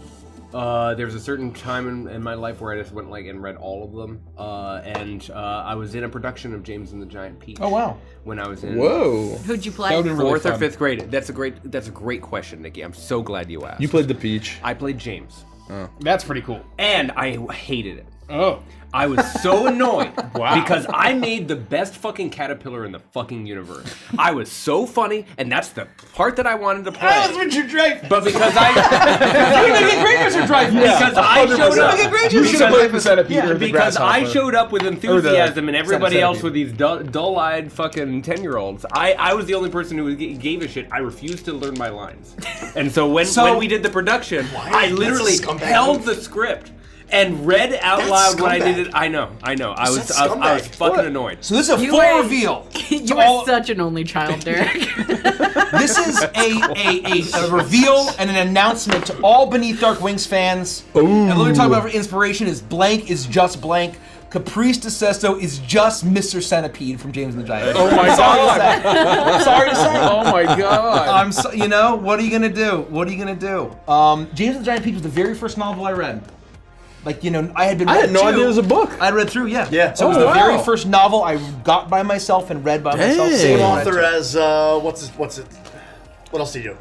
Speaker 6: There was a certain time in my life where I just went and read all of them, and I was in a production of James and the Giant Peach.
Speaker 5: Oh wow!
Speaker 6: When I was in
Speaker 9: Whoa.
Speaker 7: Who'd you play?
Speaker 4: That would've been really
Speaker 6: fourth or
Speaker 4: fun.
Speaker 6: fifth grade. That's a great question, Nikki. I'm so glad you asked.
Speaker 9: You played the Peach.
Speaker 6: I played James,
Speaker 4: That's pretty cool.
Speaker 6: and I hated it.
Speaker 4: Oh.
Speaker 6: I was so annoyed
Speaker 4: Wow.
Speaker 6: because I made the best fucking caterpillar in the fucking universe. I was so funny, and that's the part that I wanted to play.
Speaker 5: Richard Dreyfuss.
Speaker 6: But because I because I showed up.
Speaker 4: You should have played the Centipede or the
Speaker 6: Because I
Speaker 4: Grasshopper.
Speaker 6: showed up with enthusiasm and everybody
Speaker 5: Centipede.
Speaker 6: else with these dull-eyed fucking 10-year-olds. I was the only person who gave a shit. I refused to learn my lines. And so when we did the production, I literally
Speaker 3: That's a scumbag
Speaker 6: held
Speaker 3: move.
Speaker 6: the script and read out loud what I
Speaker 3: scumbag.
Speaker 6: did. I know. I was
Speaker 3: That's
Speaker 6: fucking
Speaker 3: scumbag.
Speaker 6: annoyed.
Speaker 5: So this is a
Speaker 7: You
Speaker 5: full
Speaker 7: were-
Speaker 5: reveal.
Speaker 7: You were such an only child, Derek.
Speaker 5: This is a reveal and an announcement to all Beneath Dark Wings fans. And let me talk about inspiration is blank is just blank. Caprice de Sesto is just Mr. Centipede from James and the Giant.
Speaker 4: Oh my god.
Speaker 5: I'm sorry to say.
Speaker 4: Oh my god.
Speaker 5: I'm so, what are you gonna do? What are you gonna do? James and the Giant Peach was the very first novel I read. I had been.
Speaker 9: I had no
Speaker 5: too.
Speaker 9: idea it was a book.
Speaker 5: I'd read through, yeah.
Speaker 3: Yeah.
Speaker 5: So it was
Speaker 9: Oh,
Speaker 5: the very
Speaker 9: wow.
Speaker 5: first novel I got by myself and read by myself.
Speaker 9: Dang.
Speaker 3: Same
Speaker 5: Read
Speaker 3: author
Speaker 5: to.
Speaker 3: as what's it? What else did you do?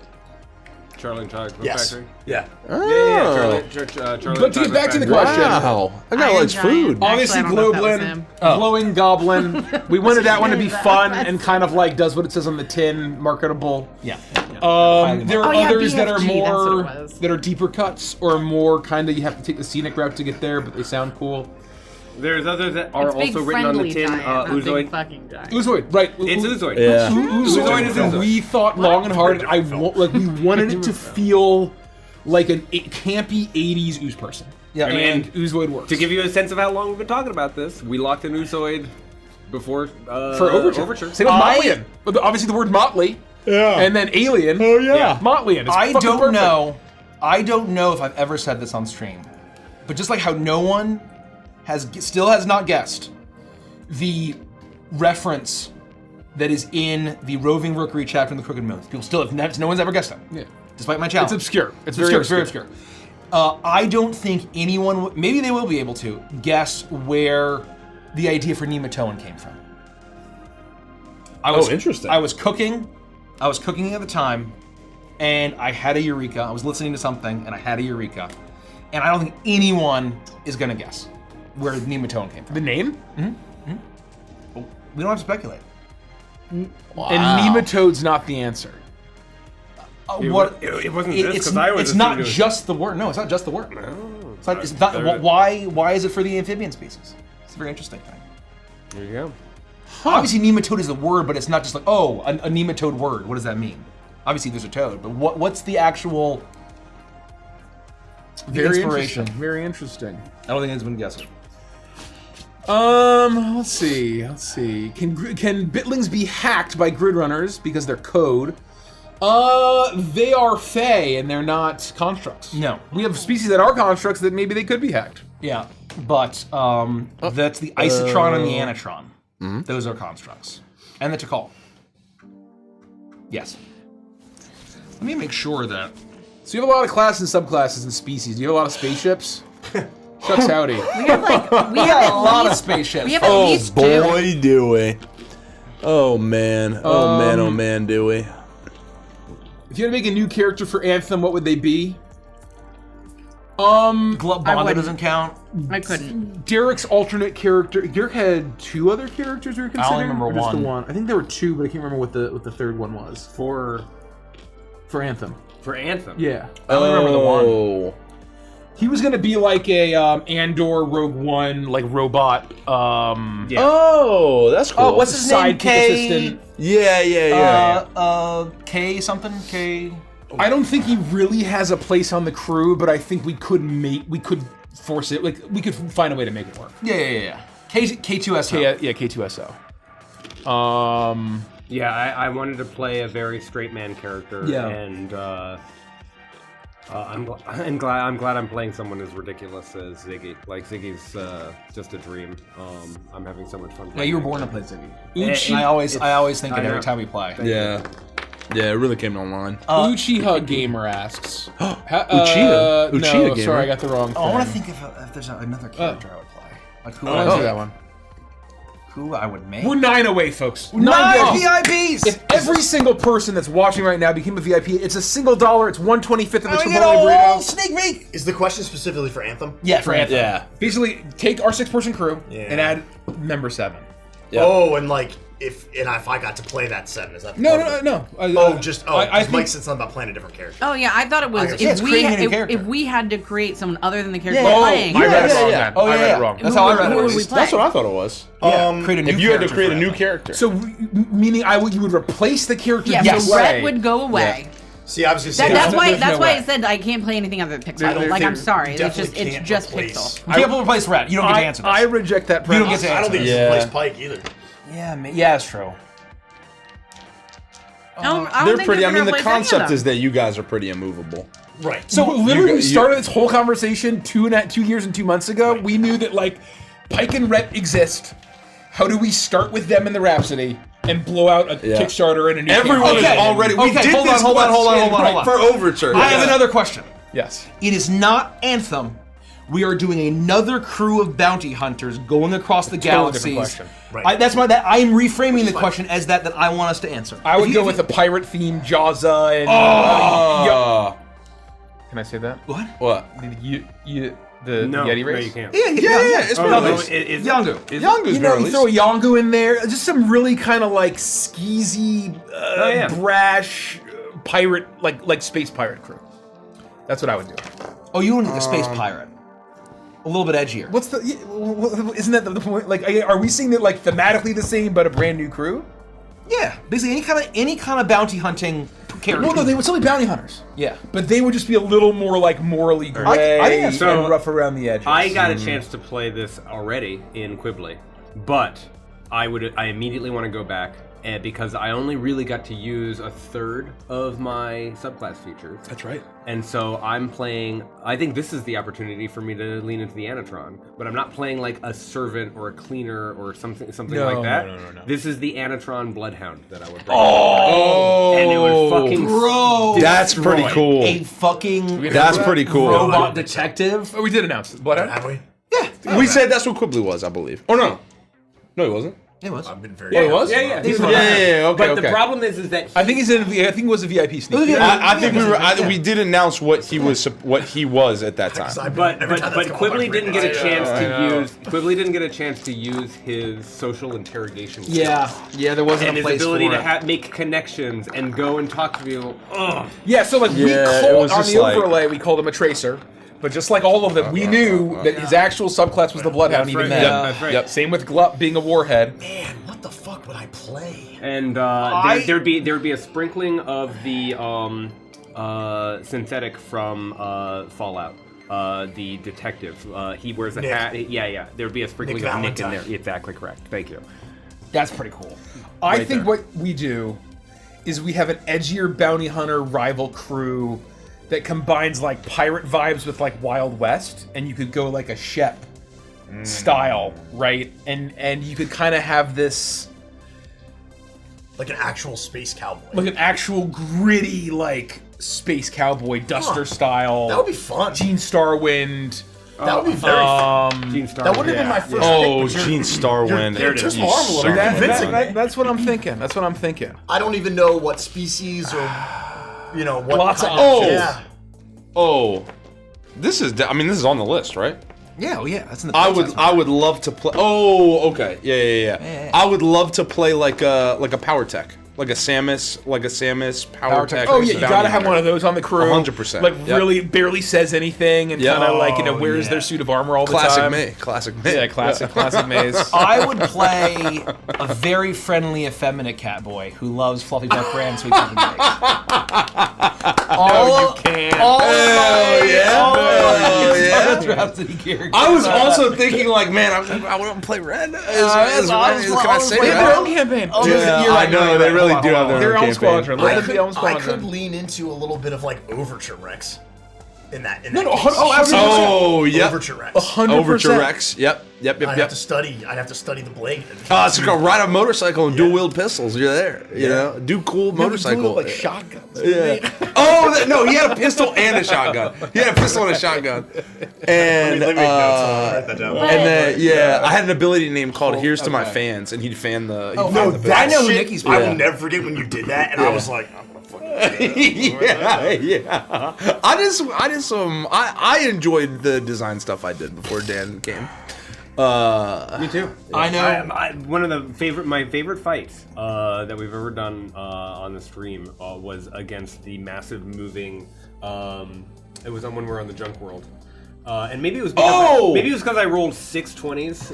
Speaker 6: Charlie and Chocolate
Speaker 3: Yes.
Speaker 6: Factory.
Speaker 3: Yeah.
Speaker 9: Oh.
Speaker 6: Charlie
Speaker 4: But to get back to the question.
Speaker 9: Wow. That guy
Speaker 7: Iron
Speaker 9: likes
Speaker 7: Giant.
Speaker 9: food.
Speaker 4: Obviously,
Speaker 7: Actually, I don't know if that was
Speaker 4: Globlin,
Speaker 7: him.
Speaker 4: Glowing Goblin. We wanted that one to be
Speaker 7: That-
Speaker 4: fun
Speaker 7: that's-
Speaker 4: and kind of does what it says on the tin, marketable.
Speaker 5: Yeah.
Speaker 4: There are
Speaker 7: Oh, yeah,
Speaker 4: others that are
Speaker 7: BFG, that's what
Speaker 4: more
Speaker 7: it was.
Speaker 4: that are deeper cuts or more you have to take the scenic route to get there, but they sound cool.
Speaker 6: There's others that are
Speaker 7: It's big
Speaker 6: also written on the
Speaker 7: friendly
Speaker 6: tin.
Speaker 7: giant, not big
Speaker 6: Uzoid.
Speaker 7: fucking giant.
Speaker 4: Uzoid, right?
Speaker 6: It's Uzoid.
Speaker 9: Yeah.
Speaker 4: Uzoid is
Speaker 6: Uzoid.
Speaker 4: we thought long and hard. We wanted it to feel like a campy '80s ooze person.
Speaker 5: Yeah.
Speaker 4: And Uzoid works.
Speaker 6: To give you a sense of how long we've been talking about this, we locked in Uzoid before
Speaker 4: for Overture. Same with
Speaker 5: I-
Speaker 4: Motley. But obviously the word Motley.
Speaker 9: Yeah.
Speaker 4: And then Alien.
Speaker 9: Oh, yeah.
Speaker 4: Motley. It's
Speaker 5: I
Speaker 4: fucking
Speaker 5: don't
Speaker 4: perfect.
Speaker 5: know. I don't know if I've ever said this on stream, but just like how no one still has not guessed the reference that is in the Roving Rookery chapter in the Crooked Moons. People still have no one's ever guessed it.
Speaker 4: Yeah.
Speaker 5: Despite my challenge.
Speaker 4: It's obscure. It's
Speaker 5: Very
Speaker 4: very
Speaker 5: obscure. I don't think anyone, maybe they will be able to, guess where the idea for Nematoan came from.
Speaker 9: Interesting.
Speaker 5: I was cooking at the time, and I had a eureka. I was listening to something, and I had a eureka. And I don't think anyone is going to guess where Nematoan came from.
Speaker 4: The name?
Speaker 5: We don't have to speculate.
Speaker 9: Wow.
Speaker 4: And nematode's not the answer.
Speaker 6: It wasn't this, 'cause I always
Speaker 5: it's not
Speaker 6: assumed it was-
Speaker 5: just the word. No, it's not just the word. It's not,
Speaker 6: There-
Speaker 5: why is it for the amphibian species? It's a very interesting thing.
Speaker 6: There you go.
Speaker 5: Obviously, nematode is the word, but it's not just a nematode word. What does that mean? Obviously, there's a toad, but what's the actual
Speaker 4: Very
Speaker 5: inspiration?
Speaker 4: interesting. Very interesting.
Speaker 5: I don't think anyone's been guessing.
Speaker 4: Let's see. Can bitlings be hacked by grid runners because they're code? They are fey and they're not constructs.
Speaker 5: No.
Speaker 4: We have species that are constructs that maybe they could be hacked.
Speaker 5: Yeah, but that's the isotron and the anatron. Those are constructs, and the Tikal. Yes. Let me make sure that.
Speaker 4: So you have a lot of classes and subclasses and species. Do you have a lot of spaceships? Shucks howdy.
Speaker 7: We have
Speaker 5: We have a lot of
Speaker 7: least-
Speaker 5: spaceships.
Speaker 7: We have at
Speaker 9: Oh
Speaker 7: least
Speaker 9: boy, do we. Oh man. Oh man, do we.
Speaker 4: If you had to make a new character for Anthem, what would they be?
Speaker 5: Glove Bonda
Speaker 7: wouldn't.
Speaker 5: doesn't count.
Speaker 7: I couldn't.
Speaker 4: Derek's alternate character. Derek had two other characters we were considering.
Speaker 5: remember
Speaker 4: or just the
Speaker 5: one.
Speaker 4: one. I think there were two, but I can't remember what the third one was
Speaker 6: For
Speaker 4: for Anthem.
Speaker 6: Anthem.
Speaker 4: Yeah,
Speaker 5: I only remember the one.
Speaker 9: Oh.
Speaker 4: he was gonna be like a Andor Rogue One like robot.
Speaker 6: Yeah.
Speaker 9: Oh, that's cool.
Speaker 5: Oh, what's his name?
Speaker 4: Sidekick
Speaker 5: K.
Speaker 4: assistant.
Speaker 9: Yeah.
Speaker 5: K something. K.
Speaker 4: I don't think he really has a place on the crew, but I think we could force it. Like we could find a way to make it work.
Speaker 5: Yeah. K2SO.
Speaker 4: K2SO.
Speaker 6: Yeah, I wanted to play a very straight man character,
Speaker 5: Yeah.
Speaker 6: and I'm glad I'm playing someone as ridiculous as Ziggy. Like Ziggy's just a dream. I'm having so much fun.
Speaker 5: Yeah, you were born to play Ziggy.
Speaker 4: Uchi-
Speaker 5: And I always think
Speaker 6: I
Speaker 5: it every
Speaker 6: know.
Speaker 5: time we play.
Speaker 9: Yeah. Yeah, it really came online.
Speaker 4: Uchiha Gamer asks.
Speaker 9: Uchiha
Speaker 4: No,
Speaker 9: Gamer?
Speaker 4: sorry, I got the wrong thing.
Speaker 5: I want to think if there's another character I would play. Like who
Speaker 4: Let's do that one.
Speaker 5: who I would make.
Speaker 4: We're 9 away, folks.
Speaker 5: Nine
Speaker 4: VIPs.
Speaker 5: VIPs!
Speaker 4: If every single person that's watching right now became a VIP, it's a single $1. It's 1/25th of the
Speaker 5: I get
Speaker 4: Chipotle
Speaker 5: a
Speaker 4: burrito.
Speaker 5: sneak peek!
Speaker 3: Is the question specifically for Anthem?
Speaker 5: Yeah, for Anthem.
Speaker 9: Yeah.
Speaker 4: Basically, take our 6-person crew
Speaker 3: Yeah.
Speaker 4: and add member 7.
Speaker 9: Yeah.
Speaker 3: Oh, and like if I got to play that 7, is that the
Speaker 4: No,
Speaker 3: part of
Speaker 4: no,
Speaker 3: it?
Speaker 4: no.
Speaker 3: I
Speaker 4: think
Speaker 3: Mike said something about playing a different character.
Speaker 10: Oh yeah, I thought it was
Speaker 3: Okay.
Speaker 5: Yeah, it's creating a new
Speaker 10: if
Speaker 5: character.
Speaker 10: we had to create someone other than the character
Speaker 5: Yeah.
Speaker 10: we're
Speaker 5: Oh,
Speaker 10: playing.
Speaker 4: I read it wrong.
Speaker 9: yeah.
Speaker 4: Then.
Speaker 5: Oh,
Speaker 4: I read
Speaker 5: yeah.
Speaker 4: it wrong.
Speaker 5: That's how I read it.
Speaker 10: Who would we play?
Speaker 9: That's what I thought it was.
Speaker 5: Create a new
Speaker 9: If you had to
Speaker 5: character
Speaker 9: create a
Speaker 5: for
Speaker 9: new
Speaker 5: Anthem.
Speaker 9: character.
Speaker 4: So, meaning you would replace the character.
Speaker 10: Yeah,
Speaker 5: Yes.
Speaker 10: so Red would go away.
Speaker 3: See, I was gonna say
Speaker 10: That's
Speaker 4: there's no
Speaker 10: why
Speaker 4: way.
Speaker 10: I said I can't play anything other than
Speaker 3: I don't
Speaker 10: Pixel. Like I'm
Speaker 3: think-
Speaker 10: sorry, it's
Speaker 3: definitely
Speaker 10: just
Speaker 3: can't
Speaker 10: just
Speaker 3: replace-
Speaker 10: Pixel.
Speaker 5: You can't replace Red. You don't get to answer this.
Speaker 4: I reject that
Speaker 5: You
Speaker 4: premise.
Speaker 5: don't get to
Speaker 3: I don't think
Speaker 5: answer
Speaker 3: it's
Speaker 9: Yeah.
Speaker 3: replaced Pike either.
Speaker 5: Yeah, yeah, that's true.
Speaker 10: No, I don't
Speaker 9: They're
Speaker 10: think
Speaker 9: pretty. I
Speaker 10: gonna
Speaker 9: mean, the
Speaker 10: replace any of
Speaker 9: concept
Speaker 10: them.
Speaker 9: is that you guys are pretty immovable.
Speaker 3: Right.
Speaker 4: So literally, we
Speaker 9: you-
Speaker 4: started this whole conversation 2 years and 2 months ago. We knew that like Pike and Rhett exist. How do we start with them in the Rhapsody and blow out a
Speaker 9: Yeah.
Speaker 4: Kickstarter and a new
Speaker 9: Everyone
Speaker 4: campaign?
Speaker 9: is already. We
Speaker 5: Okay,
Speaker 9: did
Speaker 5: hold on,
Speaker 9: this
Speaker 5: hold on, hold on,
Speaker 9: question
Speaker 5: hold on, hold on.
Speaker 9: for Overture.
Speaker 5: I have another question.
Speaker 4: Yes.
Speaker 5: It is not Anthem. We are doing another crew of bounty hunters going across the
Speaker 4: Totally
Speaker 5: galaxies.
Speaker 4: different question.
Speaker 3: Right.
Speaker 5: I am reframing the question as that I want us to answer.
Speaker 4: I would
Speaker 5: If
Speaker 4: go
Speaker 5: you-
Speaker 4: with a pirate themed Jaza and. Can I say that?
Speaker 5: What?
Speaker 9: What?
Speaker 4: The
Speaker 6: No,
Speaker 4: Yeti
Speaker 6: no,
Speaker 4: race?
Speaker 6: you can't.
Speaker 5: Yeah,
Speaker 9: It's
Speaker 6: Oh,
Speaker 9: probably
Speaker 6: no, is
Speaker 5: Yongu.
Speaker 9: Yongu's
Speaker 4: You know, you
Speaker 9: girlies.
Speaker 4: throw a Yongu in there, just some really kind of like skeezy,
Speaker 6: yeah.
Speaker 4: brash pirate, like space pirate crew. That's what I would do.
Speaker 5: Oh, you want to get a space pirate? A little bit edgier.
Speaker 4: What's the? Isn't that the point? Like, are we seeing it like thematically the same but a brand new crew?
Speaker 5: Yeah, basically any kind of bounty hunting character.
Speaker 4: Well, no, they would still be bounty hunters.
Speaker 5: Yeah.
Speaker 4: But they would just be a little more like morally gray
Speaker 5: I think that's
Speaker 6: fair.
Speaker 4: and rough around the edges.
Speaker 6: I got a chance to play this already in Quibbly, but I immediately want to go back because I only really got to use a third of my subclass features.
Speaker 4: That's right.
Speaker 6: And so I'm playing. I think this is the opportunity for me to lean into the Anatron, but I'm not playing like a servant or a cleaner or something
Speaker 4: No,
Speaker 6: like that.
Speaker 4: no.
Speaker 6: This is the Anatron Bloodhound that I would bring.
Speaker 9: Oh,
Speaker 6: and it would fucking
Speaker 5: Bro,
Speaker 9: that's pretty cool.
Speaker 5: a fucking
Speaker 9: That's pretty cool.
Speaker 5: robot detective.
Speaker 4: Oh, we did announce it. Bloodhound.
Speaker 3: Have we?
Speaker 5: Yeah,
Speaker 9: We said that's what Quibbly was, I believe. Oh no, no, he wasn't.
Speaker 5: it was.
Speaker 3: I've been very.
Speaker 9: Yeah, he was.
Speaker 6: Yeah, yeah.
Speaker 5: He's
Speaker 9: Yeah,
Speaker 5: a-
Speaker 9: yeah, okay,
Speaker 6: But
Speaker 9: okay.
Speaker 6: the problem is that
Speaker 4: I think he's in. I think it was a VIP sneak. peek.
Speaker 9: I think we did announce what he was at that time.
Speaker 6: But Quibbly didn't get a chance to use. Quibbly didn't get a chance to use his social interrogation. skills.
Speaker 5: Yeah, there wasn't
Speaker 6: And
Speaker 5: a
Speaker 6: his
Speaker 5: place
Speaker 6: ability
Speaker 5: for
Speaker 6: to
Speaker 5: it.
Speaker 6: make connections and go and talk to people. Ugh.
Speaker 4: Yeah, so like we
Speaker 9: Yeah, it
Speaker 4: called
Speaker 9: was
Speaker 4: on
Speaker 9: just
Speaker 4: the
Speaker 9: like-
Speaker 4: overlay, we called him a tracer. But just like all of them, we knew that his actual subclass was the Bloodhound.
Speaker 6: That's
Speaker 4: Even
Speaker 6: right,
Speaker 4: then,
Speaker 6: yeah, that's right.
Speaker 4: Yep. Same with Glup being a warhead.
Speaker 3: Man, what the fuck would I play?
Speaker 6: And there'd be a sprinkling of the synthetic from Fallout. The detective. He wears a
Speaker 3: Nick.
Speaker 6: hat. Yeah. There'd be a sprinkling
Speaker 3: Nick
Speaker 6: of Nick in
Speaker 3: Valentine.
Speaker 6: there. Exactly correct. Thank you.
Speaker 5: That's pretty cool.
Speaker 4: I
Speaker 6: Right
Speaker 4: think
Speaker 6: there.
Speaker 4: what we do is we have an edgier bounty hunter rival crew that combines like pirate vibes with like Wild West, and you could go like a Shep style, right? And you could kind of have this
Speaker 3: Like an actual space cowboy.
Speaker 4: like an actual gritty like space cowboy duster style.
Speaker 3: That would be fun.
Speaker 4: Gene Starwind.
Speaker 3: That would be very fun.
Speaker 6: Gene Starr.
Speaker 3: That wouldn't have been my first
Speaker 9: Oh,
Speaker 3: pick. But
Speaker 9: Gene Starwind.
Speaker 3: you're just harm a little.
Speaker 4: That-
Speaker 3: convincing
Speaker 4: that-
Speaker 3: me.
Speaker 4: that's what I'm thinking. That's what I'm thinking.
Speaker 3: I don't even know what species or, what.
Speaker 4: Lots of
Speaker 3: kind
Speaker 9: options.
Speaker 3: Yeah.
Speaker 9: Oh, this is on the list, right?
Speaker 5: Yeah, well, yeah, that's in the.
Speaker 9: I would love to play. Oh, okay, yeah. I would love to play like a power tech, like a Samus power tech.
Speaker 4: Oh yeah, you gotta have one of those on the crew.
Speaker 9: 100%.
Speaker 4: Like
Speaker 9: Yep.
Speaker 4: really barely says anything and
Speaker 9: Yep.
Speaker 4: kind of like
Speaker 3: Oh,
Speaker 4: wears
Speaker 3: yeah.
Speaker 4: their suit of armor all the
Speaker 9: Classic
Speaker 4: time.
Speaker 9: me. Classic me.
Speaker 4: Yeah, classic maze.
Speaker 5: I would play a very friendly, effeminate cat boy who loves fluffy butt bread and sweet chicken cake. All,
Speaker 4: you can't.
Speaker 5: all
Speaker 9: Hell yeah.
Speaker 5: Rhapsody characters.
Speaker 9: I was also thinking, like, man, I want to play Red. Can I say
Speaker 4: They have their
Speaker 9: that?
Speaker 4: own campaign.
Speaker 9: Yeah, I know, they really do have their
Speaker 4: Their
Speaker 9: own
Speaker 4: own
Speaker 9: campaign.
Speaker 4: squadron. Let them be own
Speaker 3: I
Speaker 4: squadron.
Speaker 3: could lean into a little bit of like Overture Rex in that.
Speaker 4: No,
Speaker 3: case.
Speaker 4: absolutely.
Speaker 9: Oh, yep.
Speaker 3: Overture Rex.
Speaker 4: 100%.
Speaker 9: Overture Rex. Yep.
Speaker 3: I'd have to study. I'd have to study the blade.
Speaker 9: It's like ride a motorcycle and dual wield pistols. You're there. You know, do cool motorcycle.
Speaker 4: Like shotguns.
Speaker 9: Yeah. Oh no, he had a pistol and a shotgun. He had a pistol and a shotgun. And
Speaker 3: Let me make notes. I'll write that down.
Speaker 9: and then I had an ability name called "Here's to My Fans," and he'd fan the.
Speaker 3: No,
Speaker 9: the
Speaker 3: that
Speaker 5: I know who
Speaker 3: shit,
Speaker 5: Nikki's
Speaker 3: I
Speaker 9: Yeah.
Speaker 3: will never forget when you did that, and I was like, I'm gonna fucking.
Speaker 9: yeah. I enjoyed the design stuff I did before Dan came.
Speaker 6: Me too.
Speaker 5: I know.
Speaker 6: One of my favorite fights that we've ever done on the stream was against the massive moving. It was on when we were on the Junk World. And maybe it was because I rolled 6 20s.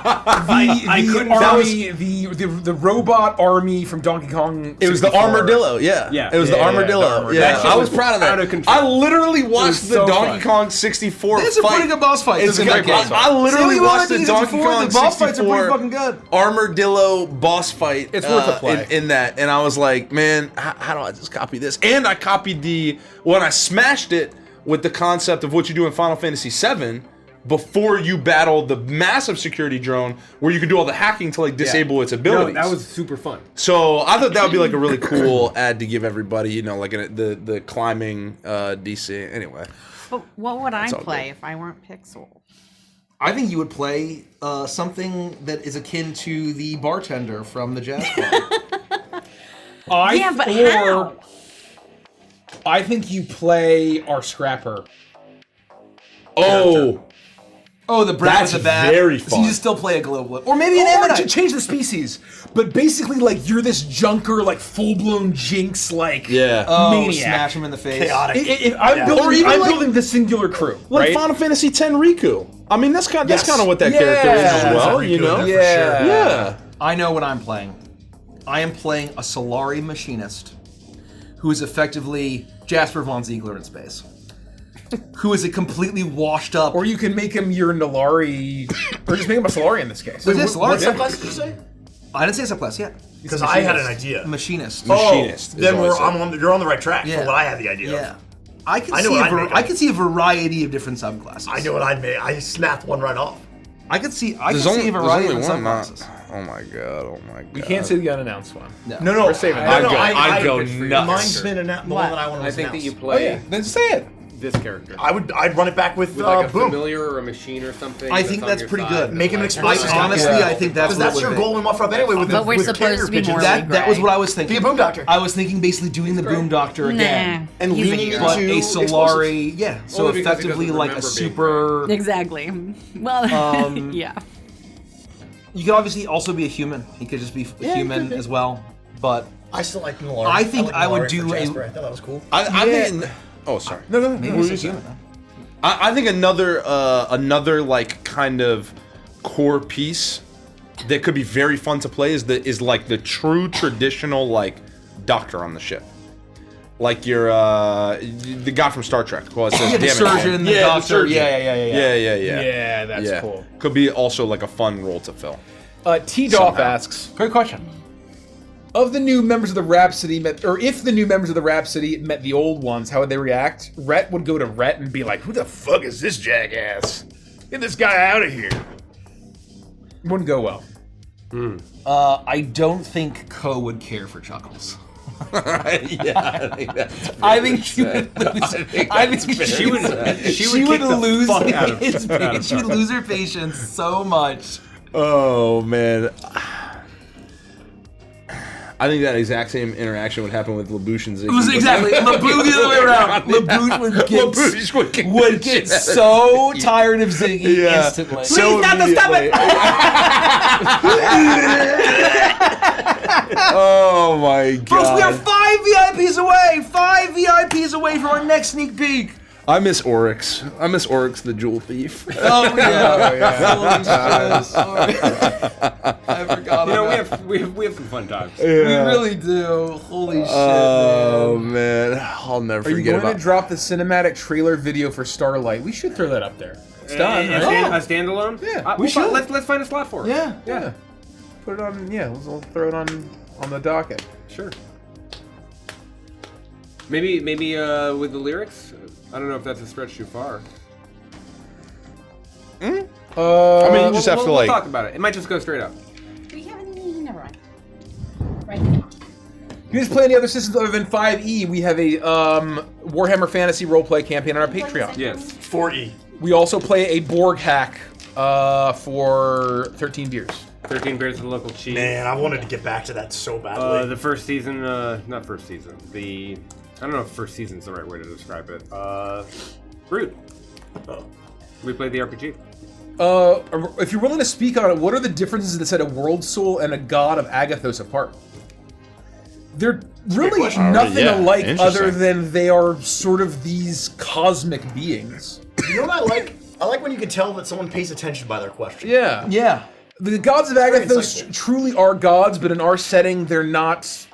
Speaker 4: I couldn't.
Speaker 6: Army,
Speaker 4: the robot army from Donkey Kong.
Speaker 9: It was the
Speaker 4: 64.
Speaker 9: armadillo, yeah. It was the armadillo.
Speaker 6: the
Speaker 9: Yeah,
Speaker 6: armadillo.
Speaker 9: I was proud of that.
Speaker 6: Out of control.
Speaker 9: I literally watched the
Speaker 4: so
Speaker 9: Donkey
Speaker 4: fun.
Speaker 9: Kong 64
Speaker 5: It's a
Speaker 9: fight.
Speaker 5: pretty good boss fight.
Speaker 9: It's a
Speaker 5: good
Speaker 9: great boss
Speaker 5: game.
Speaker 9: fight. I literally
Speaker 5: See, what
Speaker 9: watched the
Speaker 5: think
Speaker 9: Donkey
Speaker 5: before,
Speaker 9: Kong
Speaker 5: the boss fights are
Speaker 9: 64
Speaker 5: pretty fucking good.
Speaker 9: armadillo boss fight.
Speaker 4: It's worth a play.
Speaker 9: in that, and I was like, man, how do I just copy this? And I copied when I smashed it with the concept of what you do in Final Fantasy VII. Before you battle the massive security drone, where you can do all the hacking to like disable its abilities.
Speaker 6: No, that was super fun.
Speaker 9: So I thought that would be like a really cool ad to give everybody, you know, like the climbing DC. Anyway,
Speaker 10: But what would I
Speaker 9: all
Speaker 10: play if I weren't Pixel?
Speaker 5: I think you would play something that is akin to the bartender from the jazz club.
Speaker 10: Yeah, but how?
Speaker 4: I think you play our scrapper.
Speaker 5: Oh, the Brad
Speaker 9: That's
Speaker 5: with the bat.
Speaker 9: very
Speaker 5: So
Speaker 9: fun.
Speaker 5: you just still play a global, or maybe an
Speaker 4: Or
Speaker 5: Ammonite.
Speaker 4: change the species, but basically, like you're this junker, like full-blown Jinx, like
Speaker 5: Oh,
Speaker 4: maniac.
Speaker 5: smash him in the face.
Speaker 3: Chaotic.
Speaker 4: I'm
Speaker 3: Yeah.
Speaker 4: building,
Speaker 9: Or even
Speaker 4: I'm
Speaker 9: like-
Speaker 4: building the singular crew,
Speaker 9: like
Speaker 4: right?
Speaker 9: Final Fantasy X Riku. I mean, that's kind
Speaker 4: Yes.
Speaker 9: of what that
Speaker 4: Yeah.
Speaker 9: character is as
Speaker 4: That's
Speaker 9: well.
Speaker 3: Riku
Speaker 9: You
Speaker 3: in
Speaker 9: know,
Speaker 3: there for sure.
Speaker 9: yeah.
Speaker 5: I know what I'm playing. I am playing a Solari machinist, who is effectively Jasper Von Ziegler in space. Who is a completely washed up.
Speaker 4: Or you can make him your Nalari, or just make him a Solari in this case.
Speaker 5: Was it Solari?
Speaker 3: What subclass did you say?
Speaker 5: I didn't say subclass yet.
Speaker 3: Because I had an idea.
Speaker 5: Machinist.
Speaker 9: Machinist is
Speaker 3: Then
Speaker 9: what I said.
Speaker 3: you're on the right track
Speaker 5: Yeah.
Speaker 3: for what I had the idea
Speaker 5: Yeah.
Speaker 3: of.
Speaker 5: I can
Speaker 3: I know
Speaker 5: see
Speaker 3: what I'd make.
Speaker 5: I can see a variety of different subclasses.
Speaker 3: I know what I'd make. I snapped one right off.
Speaker 5: I could see
Speaker 9: There's
Speaker 5: a
Speaker 9: only
Speaker 5: variety of
Speaker 9: one.
Speaker 5: different
Speaker 9: Not,
Speaker 5: subclasses.
Speaker 9: oh my god. Oh my god.
Speaker 4: We can't say the unannounced one.
Speaker 3: No,
Speaker 4: We're saving
Speaker 3: no,
Speaker 4: that.
Speaker 3: no,
Speaker 9: I'd go nuts.
Speaker 3: Mine's been the one that I want to
Speaker 6: I think that you
Speaker 3: announce.
Speaker 6: play
Speaker 4: Then say it.
Speaker 6: this character.
Speaker 3: I'd run it back with,
Speaker 6: With like a
Speaker 3: Boom.
Speaker 6: familiar or a machine or something.
Speaker 5: I think
Speaker 6: on
Speaker 5: that's
Speaker 6: your
Speaker 5: pretty
Speaker 6: side
Speaker 5: good.
Speaker 6: that,
Speaker 3: Make him
Speaker 6: like,
Speaker 3: explosive.
Speaker 5: Honestly, I think that's
Speaker 3: Because
Speaker 5: what
Speaker 3: that's
Speaker 5: it
Speaker 3: your
Speaker 5: would be.
Speaker 3: goal in Muff Up anyway with
Speaker 10: But
Speaker 3: the
Speaker 10: we're
Speaker 3: with
Speaker 10: supposed
Speaker 3: carrier
Speaker 10: to be
Speaker 3: pigeons.
Speaker 10: more
Speaker 5: That was what I was thinking.
Speaker 3: Be a boom doctor.
Speaker 5: I was thinking basically doing the boom doctor again.
Speaker 10: Nah.
Speaker 3: And
Speaker 10: he's
Speaker 3: leaning
Speaker 10: a
Speaker 5: But
Speaker 3: into
Speaker 5: a Solari, yeah. So
Speaker 6: Only because he
Speaker 5: effectively
Speaker 6: doesn't
Speaker 5: like a
Speaker 6: remember
Speaker 5: super.
Speaker 10: Exactly. Well, yeah.
Speaker 5: You could obviously also be a human. He could just be a human as well. But
Speaker 3: I still like Nalari.
Speaker 5: I think
Speaker 3: like
Speaker 5: I would
Speaker 3: Nalari
Speaker 5: do
Speaker 3: for
Speaker 5: a-
Speaker 3: Jasper. I thought that was cool.
Speaker 9: I think. Oh, sorry.
Speaker 5: maybe he's a human.
Speaker 9: I think another like kind of core piece that could be very fun to play is like the true traditional like doctor on the ship. Like your the guy from Star Trek. Well, it says
Speaker 5: Yeah, the
Speaker 9: damn it.
Speaker 5: surgeon, the doctor.
Speaker 9: surgeon.
Speaker 5: Yeah.
Speaker 9: Yeah,
Speaker 4: that's cool.
Speaker 9: Could be also like a fun role to fill.
Speaker 4: T. Doff
Speaker 9: Somehow.
Speaker 4: asks,
Speaker 5: Great question.
Speaker 4: of the new members of the Rhapsody if the new members of the Rhapsody met the old ones, how would they react? Rhett would go to Rhett and be like, "Who the fuck is this jackass? Get this guy out of here." Wouldn't go well.
Speaker 5: I don't think Ko would care for Chuckles.
Speaker 9: Yeah, I think that's
Speaker 5: I think she would lose. I think she would
Speaker 6: kick the
Speaker 5: lose
Speaker 6: fuck out of-
Speaker 5: his patience. She would lose her patience so much.
Speaker 9: Oh man. I think that exact same interaction would happen with LaBouche and Ziggy.
Speaker 5: It was exactly LaBouche the other way around. LaBouche would get so tired of Ziggy
Speaker 9: Yeah.
Speaker 5: instantly.
Speaker 9: So
Speaker 5: Please, not to stop it.
Speaker 9: Oh my god.
Speaker 5: Folks, we are 5 VIPs away. 5 VIPs away from our next sneak peek
Speaker 9: I miss Oryx. I miss Oryx, the jewel thief.
Speaker 5: Oh yeah. I forgot.
Speaker 6: You know, we have some fun times.
Speaker 5: We really do. Holy shit,
Speaker 9: Oh
Speaker 5: man.
Speaker 9: man, I'll never
Speaker 4: Are you
Speaker 9: forget
Speaker 4: going
Speaker 9: about.
Speaker 4: to drop the cinematic trailer video for Starlight? We should throw that up there. It's done.
Speaker 6: A
Speaker 4: Right?
Speaker 6: standalone?
Speaker 4: Yeah,
Speaker 6: we should. Let's find a slot for it.
Speaker 4: Yeah. Put it on. Yeah, we'll throw it on the docket.
Speaker 6: Sure. Maybe with the lyrics. I don't know if that's a stretch too far.
Speaker 9: I mean, you just have to
Speaker 6: we'll
Speaker 9: like.
Speaker 6: talk about it. It might just go straight up.
Speaker 10: Do we have any? Never mind. Right now.
Speaker 4: You guys play any other systems other than 5e? We have a Warhammer Fantasy roleplay campaign on our Patreon.
Speaker 6: Yes.
Speaker 3: 4E.
Speaker 4: We also play a Borg hack for 13 beers.
Speaker 6: 13 beers of the local cheese.
Speaker 3: Man, I wanted to get back to that so badly.
Speaker 6: The first season, not first season. I don't know if first season's the right way to describe it. Root. We played the RPG.
Speaker 4: If you're willing to speak on it, what are the differences that set a world soul and a god of Agathos apart? They're really
Speaker 3: question.
Speaker 4: nothing
Speaker 9: Yeah,
Speaker 4: alike
Speaker 9: interesting.
Speaker 4: other than they are sort of these cosmic beings.
Speaker 3: You know what I like? I like when you can tell that someone pays attention by their question.
Speaker 4: Yeah.
Speaker 5: Yeah.
Speaker 4: The gods of
Speaker 3: very
Speaker 4: Agathos
Speaker 3: insightful.
Speaker 4: truly are gods, but in our setting, they're not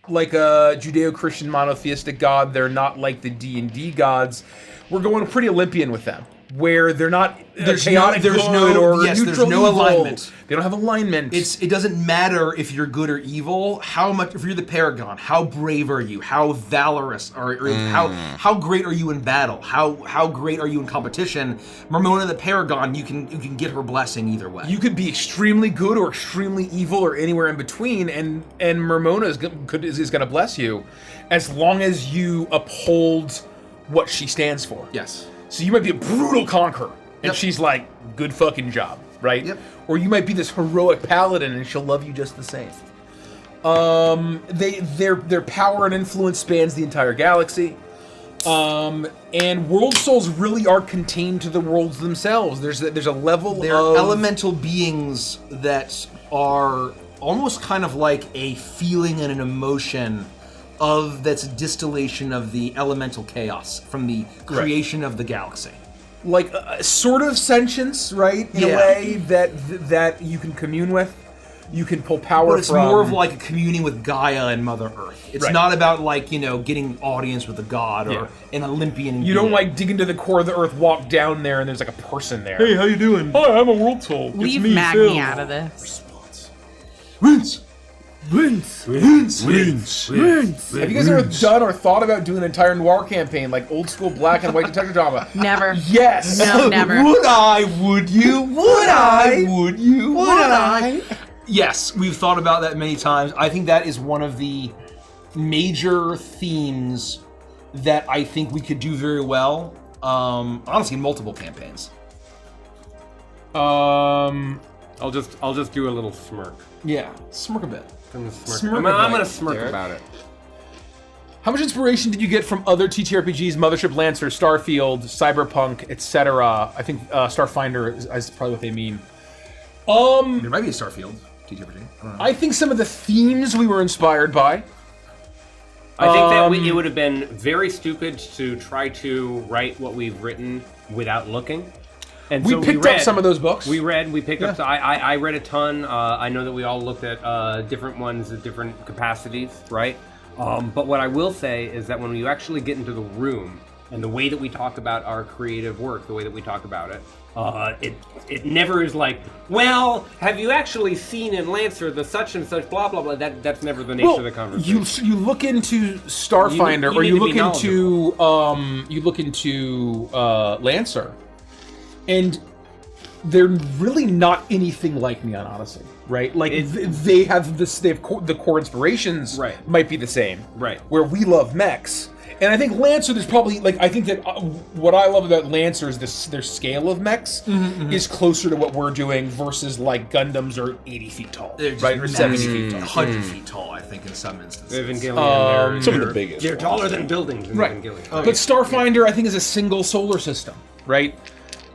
Speaker 4: like a Judeo-Christian monotheistic god. They're not like the D&D gods. We're going pretty Olympian with them, where they're not chaotic good or
Speaker 5: there's
Speaker 4: neutral
Speaker 5: no
Speaker 4: evil.
Speaker 5: alignment.
Speaker 4: They don't have alignment.
Speaker 5: It doesn't matter if you're good or evil. If you're the Paragon, how brave are you? How valorous or how great are you in battle? How great are you in competition? Ramona the Paragon, you can get her blessing either way.
Speaker 4: You could be extremely good or extremely evil or anywhere in between, and Ramona is going to bless you, as long as you uphold what she stands for.
Speaker 5: Yes.
Speaker 4: So you might be a brutal conqueror, and
Speaker 5: Yep.
Speaker 4: she's like, good fucking job, right?
Speaker 5: Yep.
Speaker 4: Or you might be this heroic paladin, and she'll love you just the same. Their power and influence spans the entire galaxy. And world souls really are contained to the worlds themselves. There's a level
Speaker 5: They're
Speaker 4: of
Speaker 5: elemental beings that are almost kind of like a feeling and an emotion that's a distillation of the elemental chaos from the creation of the galaxy.
Speaker 4: like sort of sentience, right? In a way that you can commune with. You can pull power
Speaker 5: But it's
Speaker 4: from.
Speaker 5: more of like a communing with Gaia and Mother Earth. It's
Speaker 4: Right.
Speaker 5: not about like, getting audience with a god or an Olympian.
Speaker 4: You don't
Speaker 5: being.
Speaker 4: like dig into the core of the earth, walk down there, and there's like a person there.
Speaker 9: Hey, how you doing?
Speaker 4: Hi, I'm a world soul.
Speaker 10: Leave Magni out of this.
Speaker 9: Rinse.
Speaker 4: Have you guys ever done or thought about doing an entire noir campaign, like old school black and white detective drama?
Speaker 10: Never.
Speaker 4: Yes.
Speaker 10: No, never.
Speaker 5: Would I? Would you? Would I? Would you? Would I? Yes, we've thought about that many times. I think that is one of the major themes that I think we could do very well. Honestly, multiple campaigns.
Speaker 6: I'll just do a little smirk.
Speaker 5: Yeah, smirk a bit.
Speaker 6: I'm
Speaker 4: Smirk
Speaker 6: I'm
Speaker 4: about
Speaker 6: gonna
Speaker 4: it,
Speaker 6: smirk
Speaker 4: Derek.
Speaker 6: about it.
Speaker 4: How much inspiration did you get from other TTRPGs, Mothership Lancer, Starfield, Cyberpunk, etc.? I think Starfinder is probably what they mean.
Speaker 5: There might be a Starfield TTRPG. I don't know.
Speaker 4: I think some of the themes we were inspired by.
Speaker 6: I think that it would have been very stupid to try to write what we've written without looking. And
Speaker 4: We
Speaker 6: so
Speaker 4: picked
Speaker 6: read,
Speaker 4: up some of those books.
Speaker 6: We picked up. I read a ton. I know that we all looked at different ones at different capacities, right? But what I will say is that when you actually get into the room and the way that we talk about our creative work, the way that we talk about it, it never is like, well, have you actually seen in Lancer the such and such, blah blah blah. That's never the nature of the conversation.
Speaker 4: You look into Starfinder,
Speaker 6: You
Speaker 4: or
Speaker 6: need
Speaker 4: you
Speaker 6: to be
Speaker 4: look into Lancer, and they're really not anything like Neon Odyssey, right? Like they have this, the core inspirations
Speaker 6: Right.
Speaker 4: might be the same,
Speaker 6: Right.
Speaker 4: Where we love mechs, and I think Lancer, there's probably I think that what I love about Lancer is their scale of mechs is closer to what we're doing versus like Gundams are 80 feet tall,
Speaker 5: They're just
Speaker 4: right, or 70 feet tall.
Speaker 5: 100 feet tall, I think, in some instances.
Speaker 6: Evangelion,
Speaker 9: Some of the biggest.
Speaker 6: they're taller than buildings in
Speaker 4: Right.
Speaker 6: Evangelion.
Speaker 4: But Starfinder, I think, is a single solar system, right?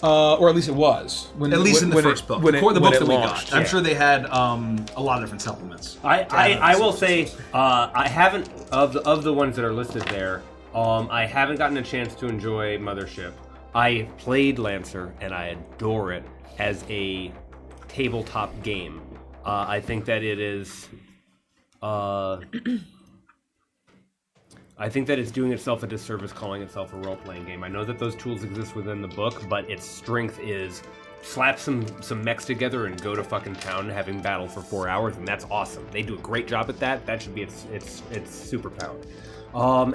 Speaker 4: Or at least it was.
Speaker 5: At least in the first book. The book that we
Speaker 4: launched.
Speaker 5: got. I'm sure they had a lot of different supplements.
Speaker 6: I will say I haven't of the ones that are listed there. I haven't gotten a chance to enjoy Mothership. I played Lancer, and I adore it as a tabletop game. I think that it is... I think that it's doing itself a disservice calling itself a role-playing game. I know that those tools exist within the book, but its strength is slap some mechs together and go to fucking town having battle for 4 hours, and that's awesome. They do a great job at that. That should be its superpower.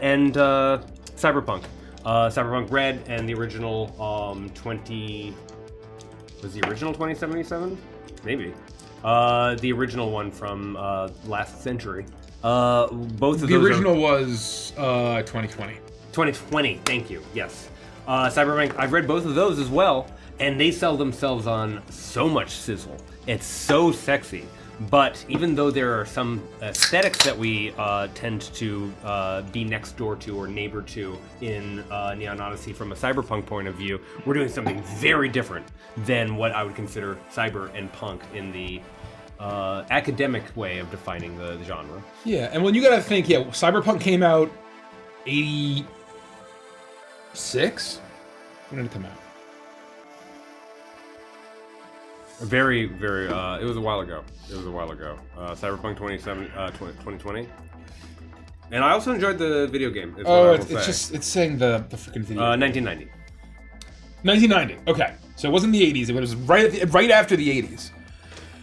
Speaker 6: And Cyberpunk. Cyberpunk Red and the original 2077? Maybe. The original one from last century. Both of those.
Speaker 4: The original was 2020.
Speaker 6: 2020, thank you. Yes. Cyberpunk. I've read both of those as well, and they sell themselves on so much sizzle. It's so sexy. But even though there are some aesthetics that we tend to be next door to or neighbor to in Neon Odyssey from a cyberpunk point of view, we're doing something very different than what I would consider cyber and punk in the academic way of defining the genre.
Speaker 4: Yeah, and when you gotta think, Cyberpunk came out 86? When did it come out?
Speaker 6: Very, very, it was a while ago. Cyberpunk 2020. And I also enjoyed the video game.
Speaker 4: It's saying the freaking video.
Speaker 6: 1990.
Speaker 4: 1990, okay. So it wasn't the 80s, it was right after the 80s.